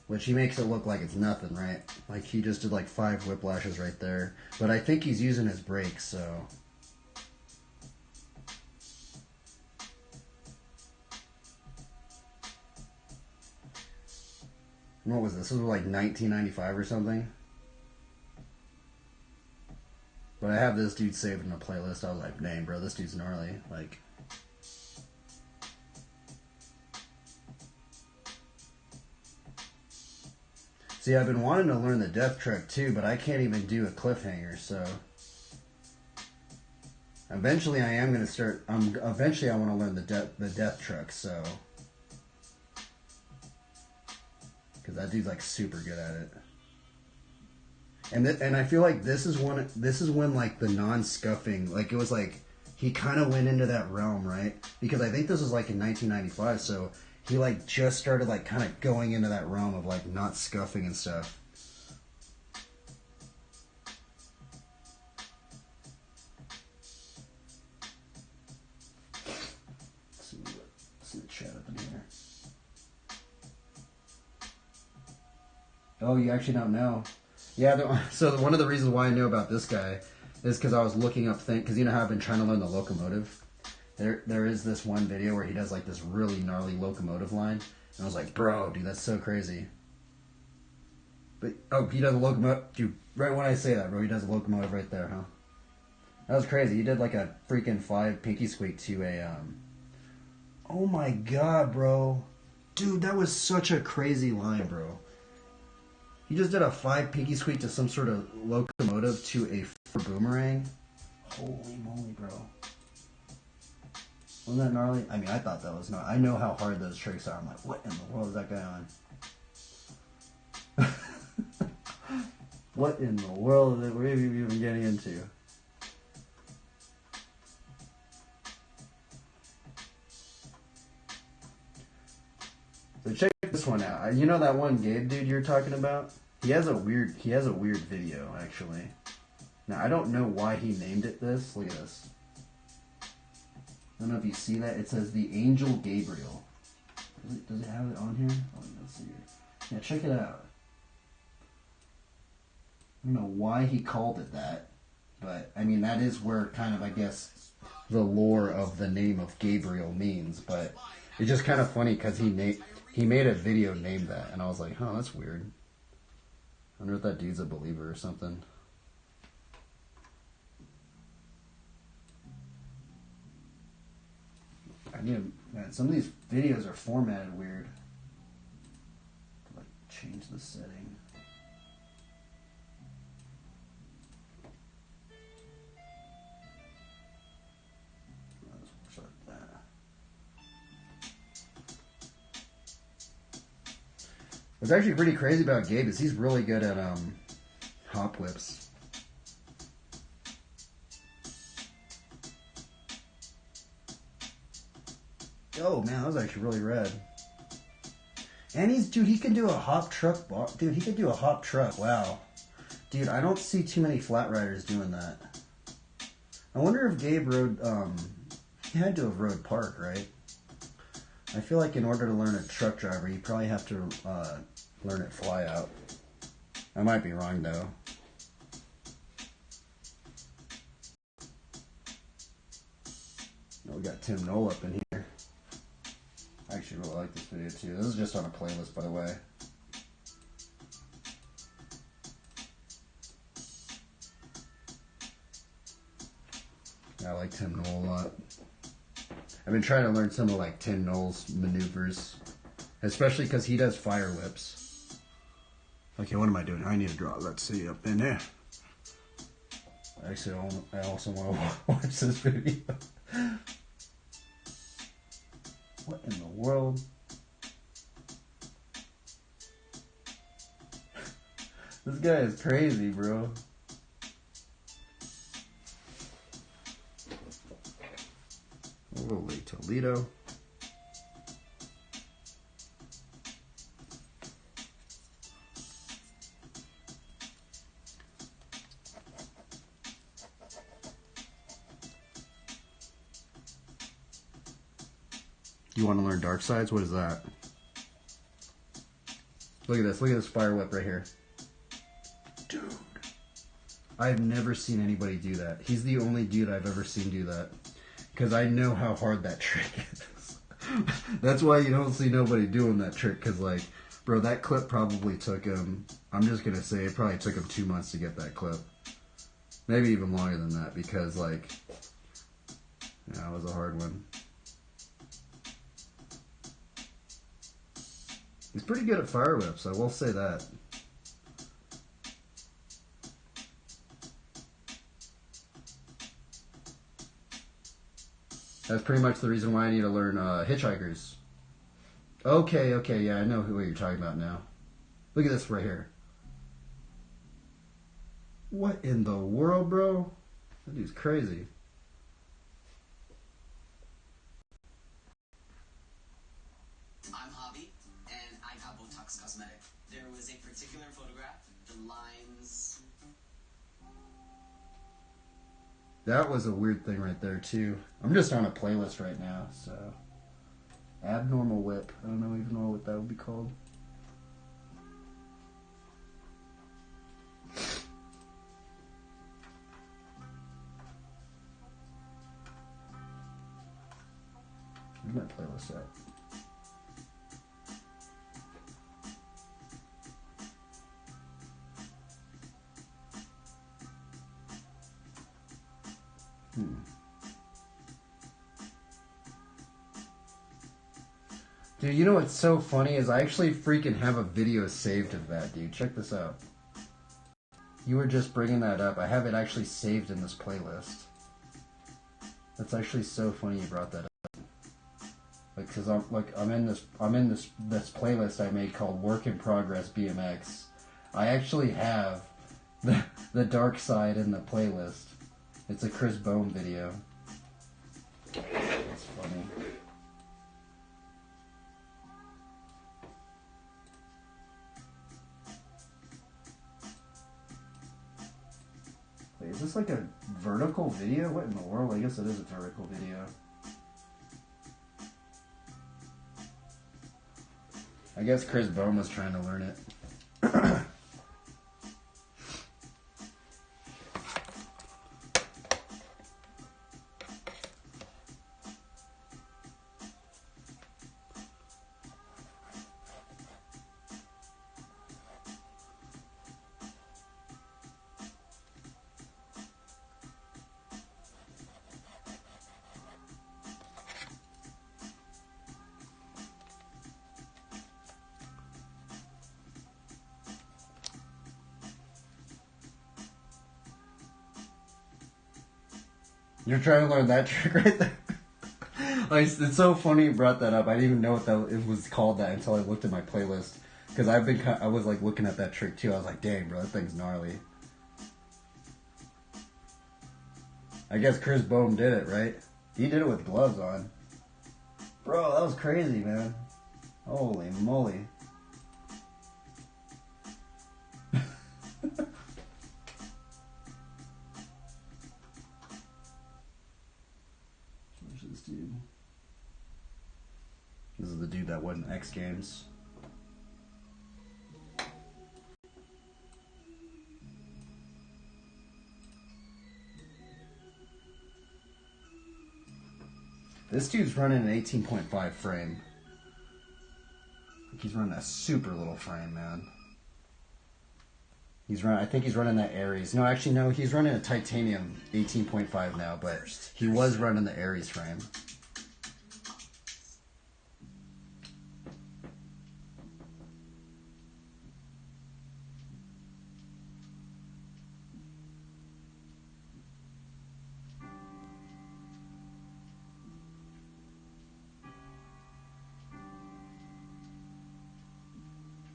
Speaker 2: which he makes it look like it's nothing, right? Like, he just did like 5 whiplashes right there. But I think he's using his brakes, so... What was this? This was like 1995 or something. But I have this dude saved in a playlist. I was like, dang, bro, this dude's gnarly. Like, see, I've been wanting to learn the death truck too, but I can't even do a cliffhanger. So eventually, I am gonna start. Eventually, I want to learn the death truck. So. Because that dude's like super good at it, and I feel like this is when like the non-scuffing, like it was like he kind of went into that realm, right? Because I think this was like in 1995, so he like just started like kind of going into that realm of like not scuffing and stuff. Let's see what Oh, you actually don't know? Yeah, so one of the reasons why I know about this guy is because I was looking up things, because you know how I've been trying to learn the locomotive? There is this one video where he does like this really gnarly locomotive line, and I was like, bro, dude, that's so crazy. But, oh, he does a locomotive, dude, right when I say that, bro, he does a locomotive right there, huh? That was crazy. He did like a freaking 5 pinky squeak to a, oh my god, bro. Dude, that was such a crazy line, bro. He just did a 5 pinky squeak to some sort of locomotive to a 4 boomerang. Holy moly, bro. Wasn't that gnarly? I mean, I thought that was gnarly. I know how hard those tricks are. I'm like, what in the world is that guy on? What in the world are we even getting into? So check this one out. You know that one Gabe dude you're talking about? He has a weird video, actually. Now, I don't know why he named it this. Look at this. I don't know if you see that. It says the Angel Gabriel. Does it have it on here? Oh, let's see here. Yeah, check it out. I don't know why he called it that, but I mean that is where kind of, I guess, the lore of the name of Gabriel means. But it's just kind of funny because he made a video named that, and I was like, huh, that's weird. I wonder if that dude's a believer or something. I mean, man, some of these videos are formatted weird. Like, change the setting. Let's start that. What's actually pretty crazy about Gabe is he's really good at hop whips. Oh man, that was actually really red. And he can do a hop truck bar. Dude, he could do a hop truck. Wow. Dude, I don't see too many flat riders doing that. I wonder if Gabe rode, he had to have rode park, right? I feel like in order to learn a truck driver, you probably have to learn it fly out. I might be wrong though. Oh, we got Tim Knoll up in here. I actually really like this video too. This is just on a playlist, by the way. I like Tim Knoll a lot. I've been trying to learn some of like Tim Knoll's maneuvers, especially because he does fire whips. Okay, what am I doing? I need to draw. Let's see up in there. Actually, I also want to watch this video. What in the world? This guy is crazy, bro. Holy Toledo. You want to learn dark sides? What is that? Look at this. Look at this fire whip right here. Dude. I've never seen anybody do that. He's the only dude I've ever seen do that. Because I know how hard that trick is. That's why you don't see nobody doing that trick. Because, like, bro, that clip probably took him, I'm just going to say, it probably took him 2 months to get that clip. Maybe even longer than that. Because, like, yeah, it was a hard one. He's pretty good at fire whips, I will say that. That's pretty much the reason why I need to learn hitchhikers. Okay, yeah, I know who you're talking about now. Look at this right here. What in the world, bro? That dude's crazy.
Speaker 9: I'm Hobby, and I got Botox Cosmetic. There was a particular photograph, the lines...
Speaker 2: That was a weird thing right there, too. I'm just on a playlist right now, so... Abnormal whip. I don't even know what that would be called. Where's my playlist at? Dude, you know what's so funny is I actually freaking have a video saved of that, dude. Check this out. You were just bringing that up. I have it actually saved in this playlist. That's actually so funny you brought that up. Like, cause I'm in this playlist I made called Work in Progress BMX. I actually have the dark side in the playlist. It's a Chris Bohm video. That's funny. Wait, is this like a vertical video? What in the world? I guess it is a vertical video. I guess Chris Bohm was trying to learn it. You're trying to learn that trick right there? Like, it's so funny you brought that up. I didn't even know it was called that until I looked at my playlist. Because I was like looking at that trick too. I was like, dang, bro, that thing's gnarly. I guess Chris Bohm did it, right? He did it with gloves on. Bro, that was crazy, man. Holy moly. This is the dude that won X Games. This dude's running an 18.5 frame. He's running a super little frame, man. I think he's running that Aries. No, actually, no, he's running a titanium 18.5 now, but he was running the Aries frame.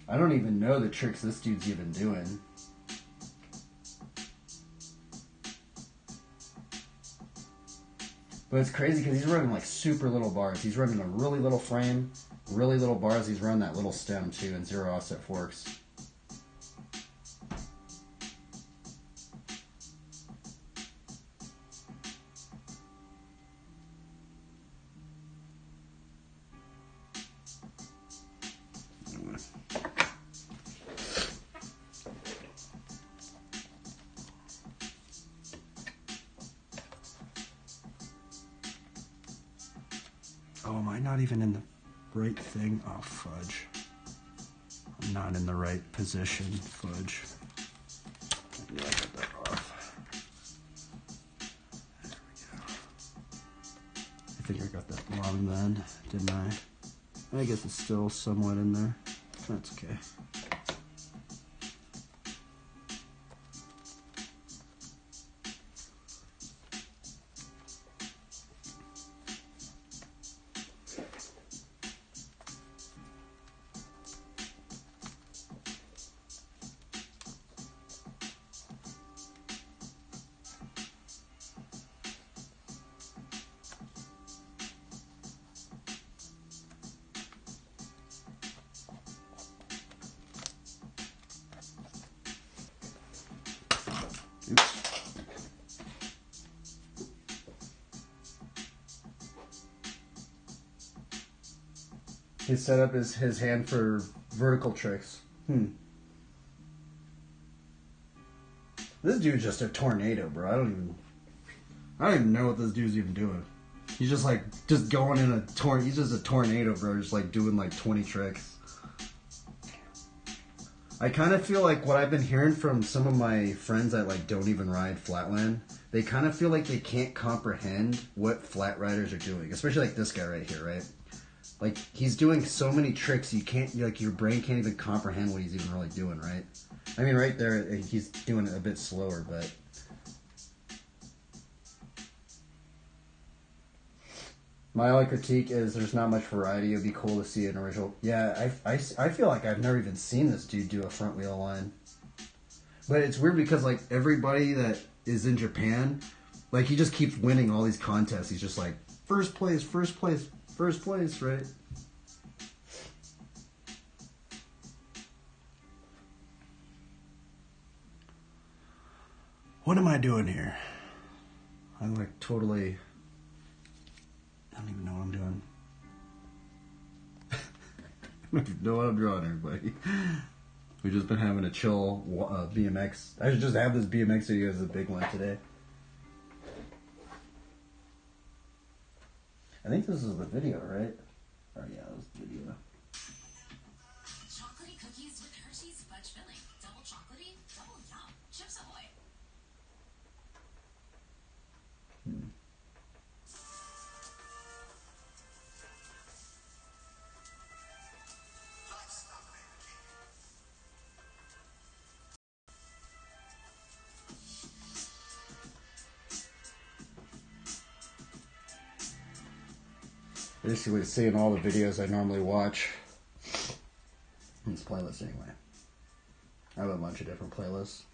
Speaker 2: I don't even know the tricks this dude's even doing. But it's crazy because he's running like super little bars. He's running a really little frame, really little bars. He's running that little stem too and zero offset forks. Oh, am I not even in the right thing? Oh, fudge. I'm not in the right position. Fudge. Yeah, I got that off. There we go. I think I got that wrong then, didn't I? I guess it's still somewhat in there. That's okay. His setup is his hand for vertical tricks. This dude's just a tornado, bro. I don't even know what this dude's even doing. He's just like, just going in a he's just a tornado, bro, just like doing like 20 tricks. I kind of feel like what I've been hearing from some of my friends that like don't even ride flatland, they kind of feel like they can't comprehend what flat riders are doing, especially like this guy right here, right? Like, he's doing so many tricks, you can't, like, your brain can't even comprehend what he's even really doing, right? I mean, right there, he's doing it a bit slower, but... My only critique is there's not much variety. It'd be cool to see an original... Yeah, I feel like I've never even seen this dude do a front wheel line. But it's weird because, like, everybody that is in Japan, like, he just keeps winning all these contests. He's just like, first place, first place, first place, right? What am I doing here? I'm like totally... I don't even know what I'm doing. I don't even know what I'm drawing, everybody. We've just been having a chill BMX. I should just have this BMX video as a big one today. I think this is the video, right? Oh yeah, that was the video.
Speaker 5: Chocolatey cookies with Hershey's fudge filling. Double chocolatey, double yum. Chips Ahoy.
Speaker 2: Basically seeing all the videos I normally watch. It's playlist anyway. I have a bunch of different playlists.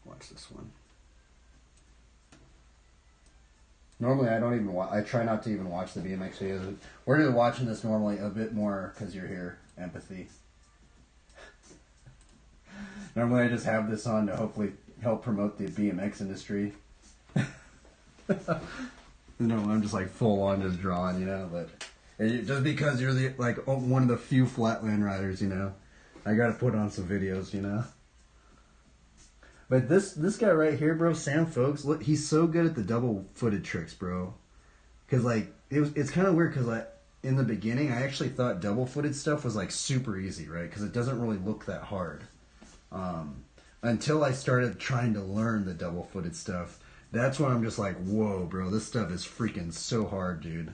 Speaker 2: Watch this one. Normally I don't even I try not to even watch the BMX videos. We're just watching this normally a bit more because you're here. Empathy. Normally I just have this on to hopefully help promote the BMX industry. I'm just like full on just drawing, but just because you're the like one of the few flatland riders, I gotta put on some videos, But this guy right here, bro, Sam Folks, look, he's so good at the double-footed tricks, bro. Cause like it's kind of weird, cause like in the beginning I actually thought double-footed stuff was like super easy, right? Because it doesn't really look that hard. Until I started trying to learn the double-footed stuff, that's when I'm just like, whoa, bro, this stuff is freaking so hard, dude.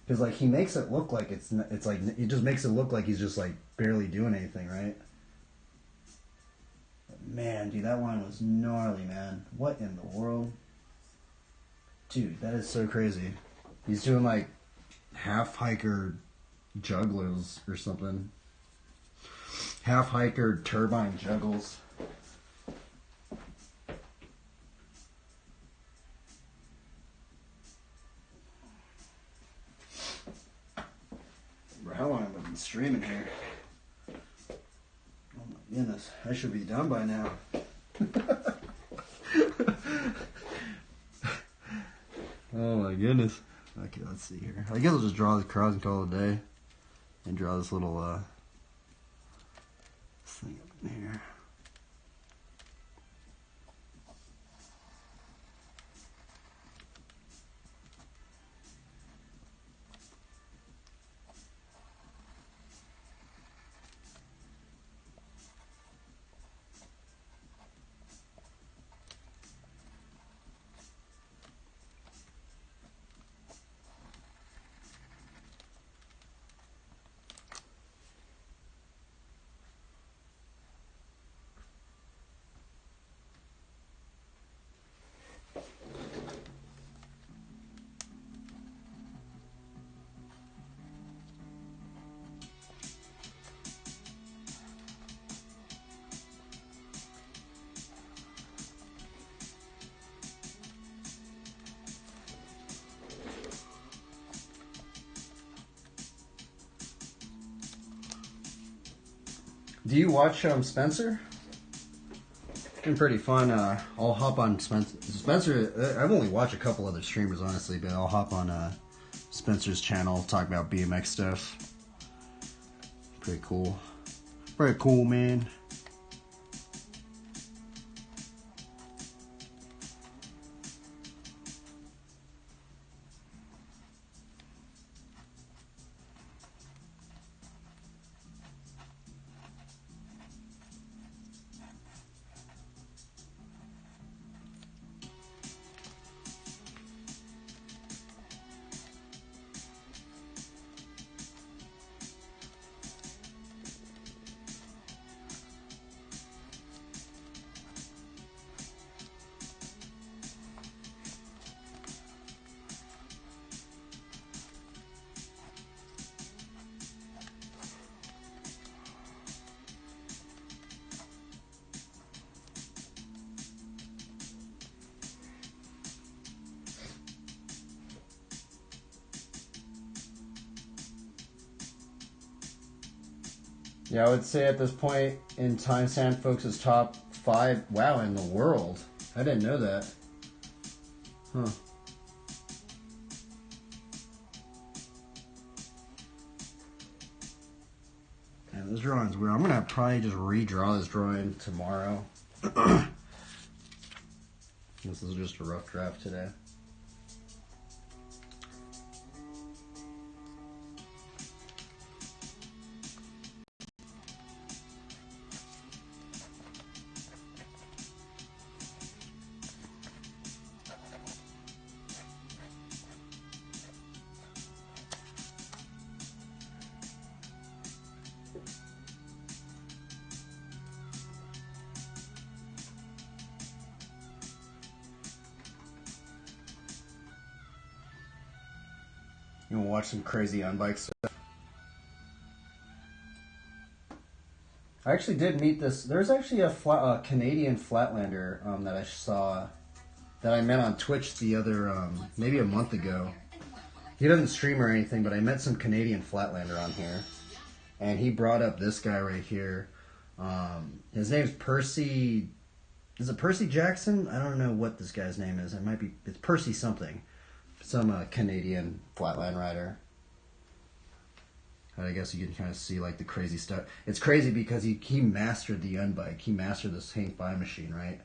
Speaker 2: Because like he makes it look like it's like he just makes it look like he's just like barely doing anything, right? But man, dude, that one was gnarly, man. What in the world, dude? That is so crazy. He's doing like half hiker jugglers or something. Half hiker turbine juggles. Bro, how long have I been streaming here? Oh my goodness, I should be done by now. Oh my goodness. Okay, let's see here. I guess I'll just draw the crowd and call it a day. And draw this little thing up in here. Do you watch Spencer? It's been pretty fun. I'll hop on Spencer. I've only watched a couple other streamers, honestly, but I'll hop on Spencer's channel, talk about BMX stuff. Pretty cool. Very cool, man. Yeah, I would say at this point in time, Sandfolks is top 5. Wow, in the world. I didn't know that. Huh. Man, this drawing's weird. I'm going to probably just redraw this drawing tomorrow. This is just a rough draft today. You want to watch some crazy on-bike stuff? I actually did meet this. There's actually a Canadian Flatlander that I saw, that I met on Twitch the other, maybe a month ago. He doesn't stream or anything, but I met some Canadian Flatlander on here. And he brought up this guy right here. His name's Percy. Is it Percy Jackson? I don't know what this guy's name is. It's Percy something. Some Canadian flatland rider. I guess you can kind of see like the crazy stuff. It's crazy because he mastered the unbike. He mastered this hang by machine, right?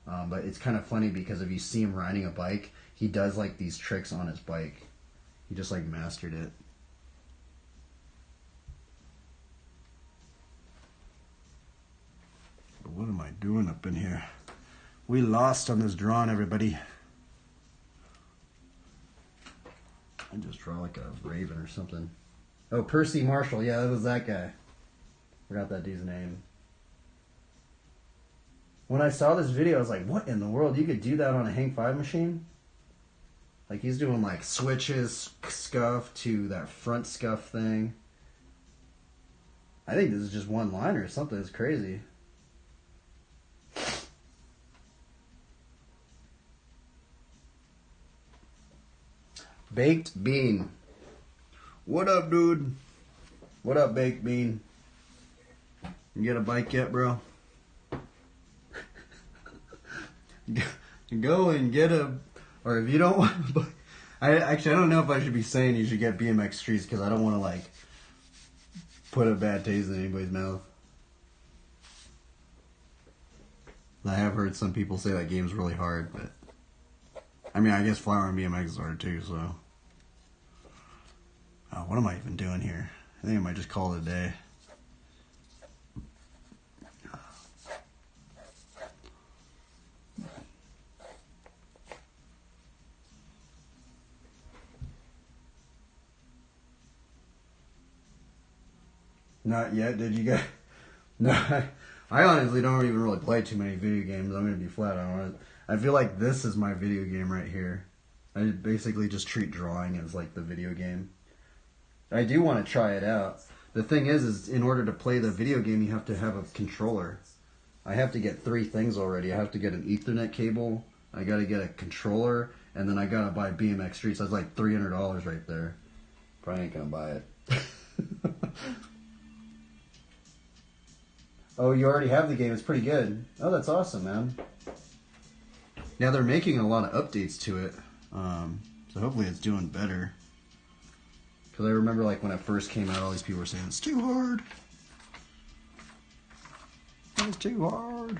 Speaker 2: But it's kind of funny because if you see him riding a bike, he does like these tricks on his bike. He just like mastered it. But what am I doing up in here? We lost on this drawing, everybody. I just draw like a raven or something. Oh, Percy Marshall. Yeah, that was that guy. Forgot that dude's name. When I saw this video, I was like, what in the world? You could do that on a Hang 5 machine? Like, he's doing like switches, scuff to that front scuff thing. I think this is just one liner or something. It's crazy. Baked Bean. What up, dude? What up, Baked Bean? You get a bike yet, bro? Go and get a... Or if you don't want a bike... I don't know if I should be saying you should get BMX Streets because I don't want to, like, put a bad taste in anybody's mouth. I have heard some people say that game's really hard, but... I mean, I guess Flower and BMX is hard too, so... Oh, what am I even doing here? I think I might just call it a day. Not yet, did you guys? No, I honestly don't even really play too many video games. I'm going to be flat on it. I feel like this is my video game right here. I basically just treat drawing as like the video game. I do want to try it out. The thing is in order to play the video game, you have to have a controller. I have to get 3 things already. I have to get an Ethernet cable, I got to get a controller, and then I got to buy BMX Streets. That's like $300 right there. Probably ain't going to buy it. Oh, you already have the game. It's pretty good. Oh, that's awesome, man. Yeah, they're making a lot of updates to it. So hopefully it's doing better. Because I remember like when it first came out, all these people were saying, it's too hard. is too hard.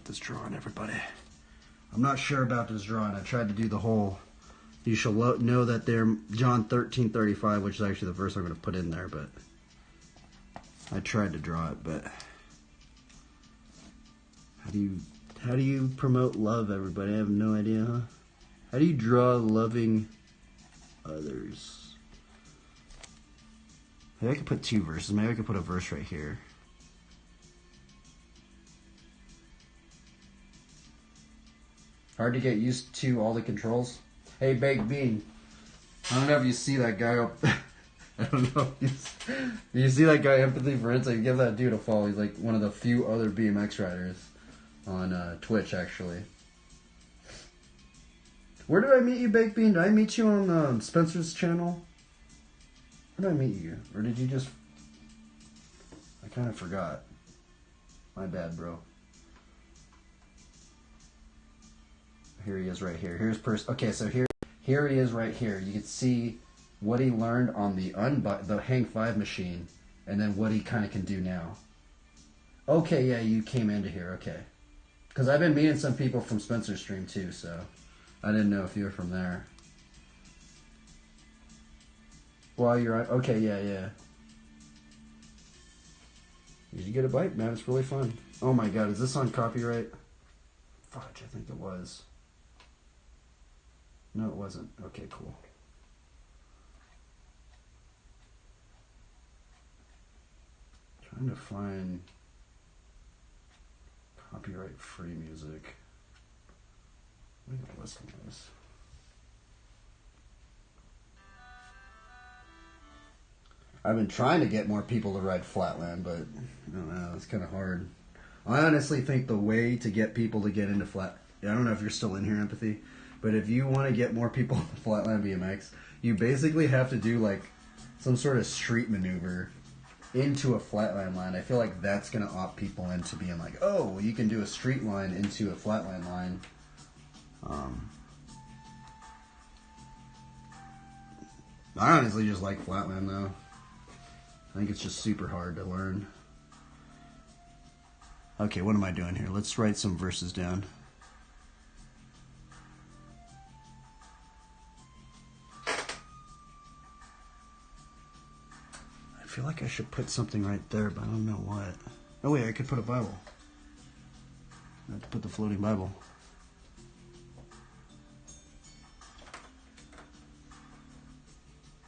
Speaker 2: This drawing, everybody. I'm not sure about this drawing. I tried to do the whole, you shall know that they're John 13:35, which is actually the verse I'm going to put in there, but I tried to draw it, but how do you promote love, everybody? I have no idea, huh? How do you draw loving others? Maybe I could put two verses. Maybe I could put a verse right here. Hard to get used to all the controls. Hey, Baked Bean. I don't know if you see that guy up. I don't know if you see that guy, Empathy for Insight. Give that dude a follow. He's like one of the few other BMX riders on Twitch, actually. Where did I meet you, Baked Bean? Did I meet you on Spencer's channel? Where did I meet you? Or did you just... I kind of forgot. My bad, bro. Here he is right here. Okay, so here he is right here. You can see what he learned on the Hang 5 machine, and then what he kind of can do now. Okay, yeah, you came into here. Okay, because I've been meeting some people from Spencer's stream too, so I didn't know if you were from there. While you're on, okay, yeah. Did you get a bike, man? It's really fun. Oh my God, is this on copyright? Fudge, I think it was. No, it wasn't. Okay, cool. Trying to find copyright-free music. What are you listening to this? I've been trying to get more people to ride Flatland, but I don't know, it's kind of hard. I honestly think the way to get people to get into I don't know if you're still in here, Empathy, but if you want to get more people to Flatland BMX, you basically have to do like some sort of street maneuver into a flatland line. I feel like that's going to opt people into being like, oh, well, you can do a street line into a flatland line. I honestly just like flatland though. I think it's just super hard to learn. Okay, what am I doing here? Let's write some verses down. I feel like I should put something right there, but I don't know what. Oh wait, I could put a Bible. I have to put the floating Bible.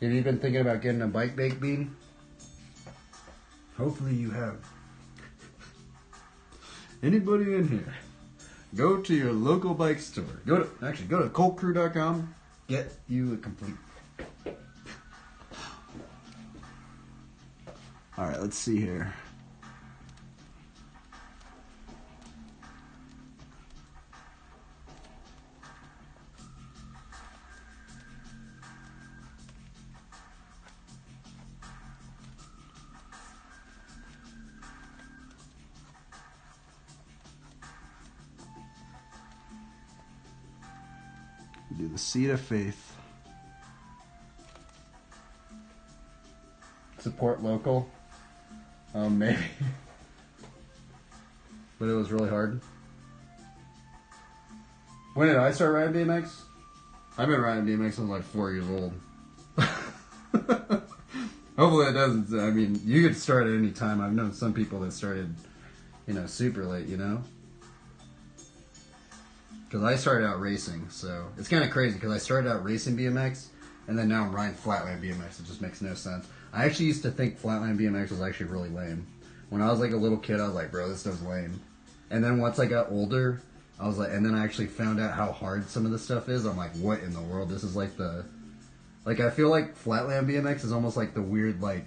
Speaker 2: Have you been thinking about getting a bike, Baked Bean? Hopefully you have. Anybody in here? Go to your local bike store. Go to coltcrew.com. Get you a complete. All right, let's see here. Do the seed of faith. Support local. Maybe. But it was really hard. When did I start riding BMX? I've been riding BMX since like 4 years old. Hopefully it doesn't. I mean, you could start at any time. I've known some people that started, super late, Because I started out racing, so it's kind of crazy because I started out racing BMX, and then now I'm riding flatland BMX. It just makes no sense. I actually used to think flatland BMX was actually really lame. When I was like a little kid, I was like, bro, this stuff's lame. And then once I got older, I was like, and then I actually found out how hard some of the stuff is. I'm like, what in the world? This is like the Like, I feel like Flatland BMX is almost like the weird, like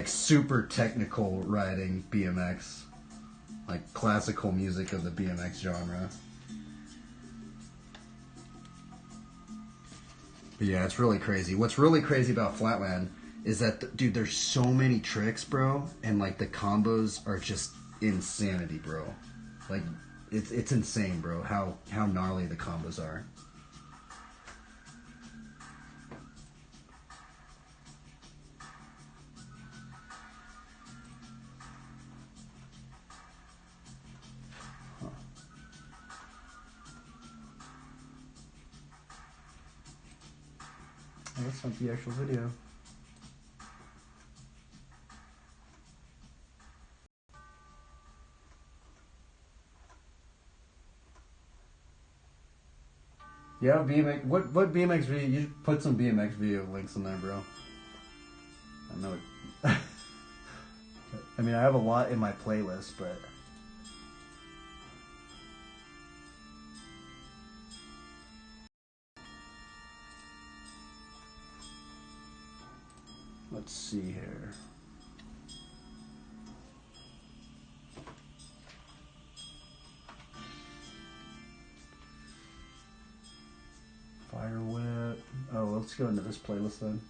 Speaker 2: super technical riding BMX. Like, classical music of the BMX genre. But yeah, it's really crazy. What's really crazy about Flatland is that, dude, there's so many tricks, bro. And, like, the combos are just insanity, bro. Like, it's insane, bro, how gnarly the combos are. Oh, that's not the actual video. Yeah, BMX. What BMX video? You should put some BMX video links in there, bro. I know it. I mean, I have a lot in my playlist, but let's see here. Fire Whip. Oh, let's go into this playlist then.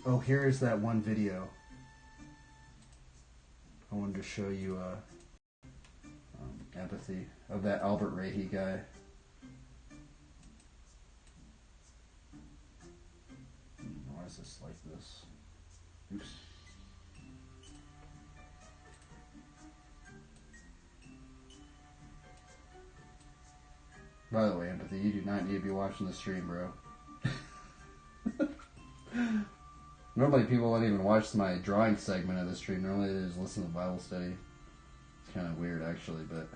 Speaker 2: Oh, here's that one video. I wanted to show you empathy of that Albert Rahe guy. Why is this like this? Oops. By the way, Empathy, you do not need to be watching the stream, bro. Normally people don't even watch my drawing segment of the stream. Normally they just listen to Bible study. It's kind of weird, actually, but...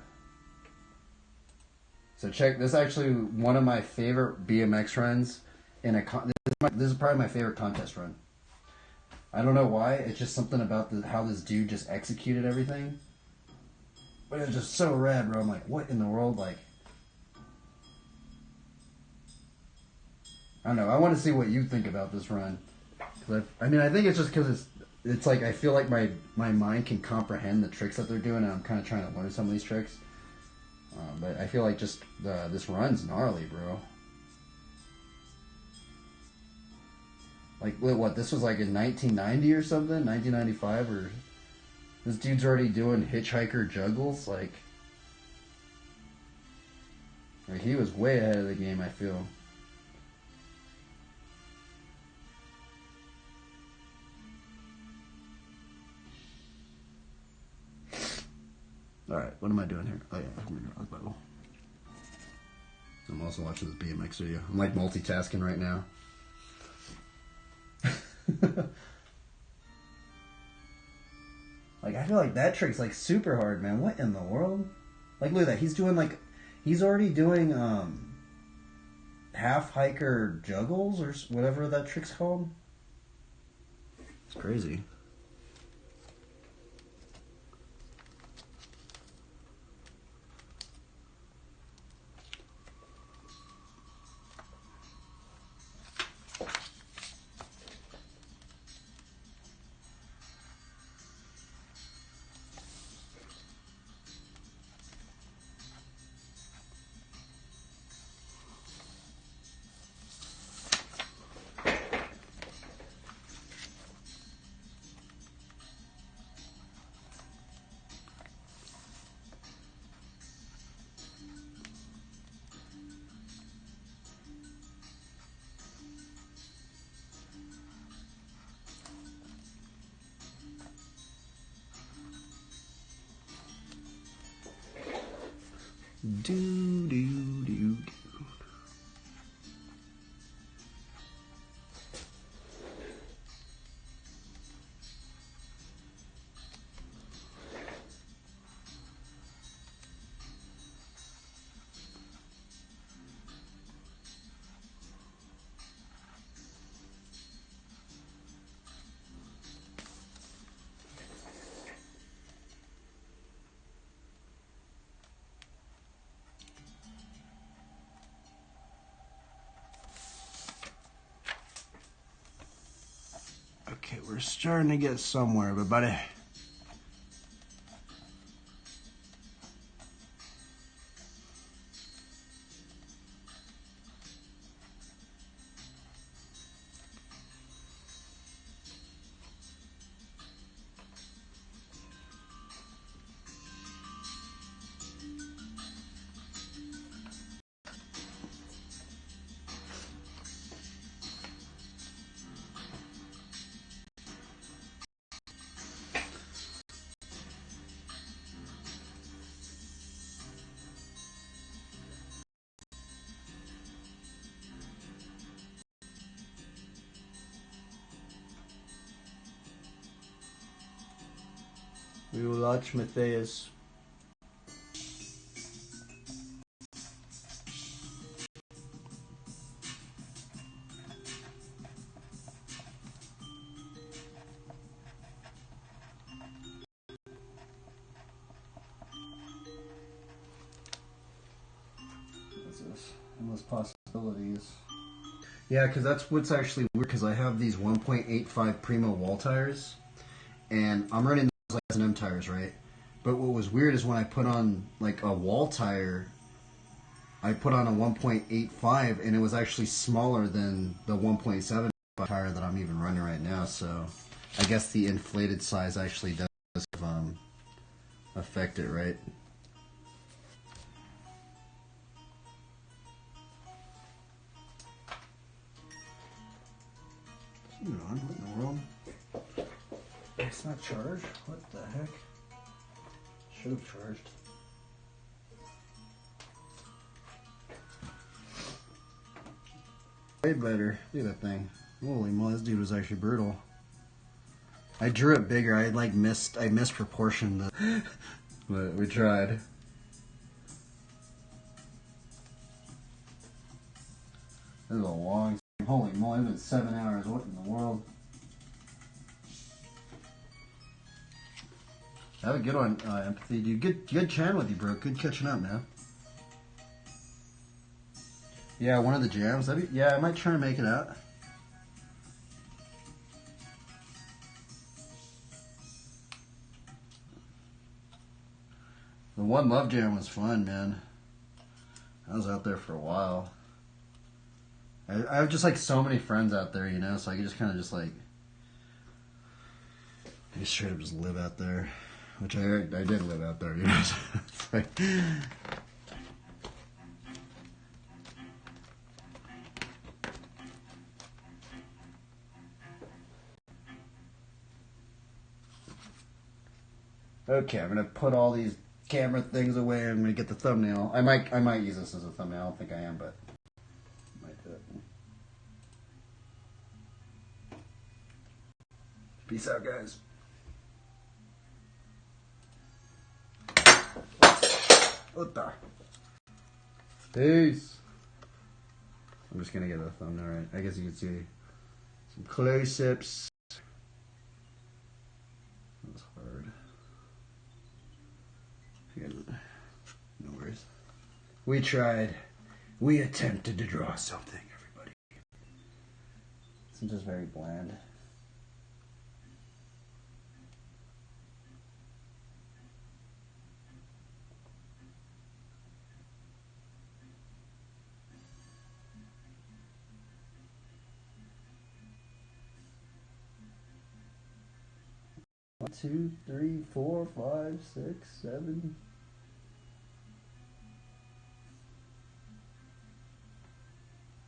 Speaker 2: So check, this is actually one of my favorite BMX runs. This is probably my favorite contest run. I don't know why, it's just something about how this dude just executed everything. But it's just so rad, bro. I'm like, what in the world? Like, I don't know. I want to see what you think about this run. I mean, I think it's just because it's like I feel like my mind can comprehend the tricks that they're doing, and I'm kind of trying to learn some of these tricks. But I feel like just this run's gnarly, bro. Like, what? This was like in 1990 or something? 1995? Or this dude's already doing hitchhiker juggles? Like he was way ahead of the game, I feel. Alright, what am I doing here? Oh yeah, I'm reading the Bible. I'm also watching this BMX video. I'm like multitasking right now. Like, I feel like that trick's like super hard, man. What in the world? Like, look at that. He's already doing half hiker juggles or whatever that trick's called. It's crazy. Do, do, do, do.
Speaker 1: We're starting to get somewhere, everybody. We will watch Matthias. What's this? Endless possibilities. Yeah, because that's what's actually weird, because I have these 1.85 Primo wall tires, and I'm running those like S&M tires, right? But what was weird is when I put on like a wall tire, I put on a 1.85, and it was actually smaller than the 1.7 tire that I'm even running right now. So I guess the inflated size actually does affect it, right? What in the world? It's not charged? What the heck? Should have charged. Way better. Look at that thing. Holy moly, this dude was actually brutal. I drew it bigger. I misproportioned the but we tried. This is a long. Holy moly, it's been 7 hours. What in the world? Have a good one, Empathy, dude. Good chatting with you, bro. Good catching up, man. Yeah, one of the jams. Yeah, I might try and make it out. The One Love Jam was fun, man. I was out there for a while. I have just like so many friends out there, you know, so I can just kind of just like, I just straight up just live out there, which I did live out there, you know. It's like, okay, I'm gonna put all these camera things away. I'm gonna get the thumbnail. I might use this as a thumbnail. I don't think I am, but I might do it. Peace out, guys. What the? Peace. I'm just gonna get the thumbnail right. I guess you can see some close-ups. That was hard. No worries. We tried. We attempted to draw something, everybody. It's just very bland. One, two, three, 4, 5, 6, 7.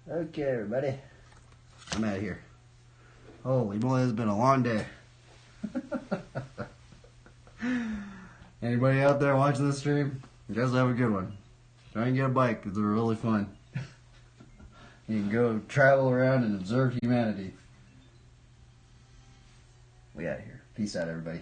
Speaker 1: Okay, everybody. I'm out of here. Holy boy, it's been a long day. Anybody out there watching this stream? You guys have a good one. Try and get a bike because they're really fun. You can go travel around and observe humanity. We out of here. Peace out, everybody.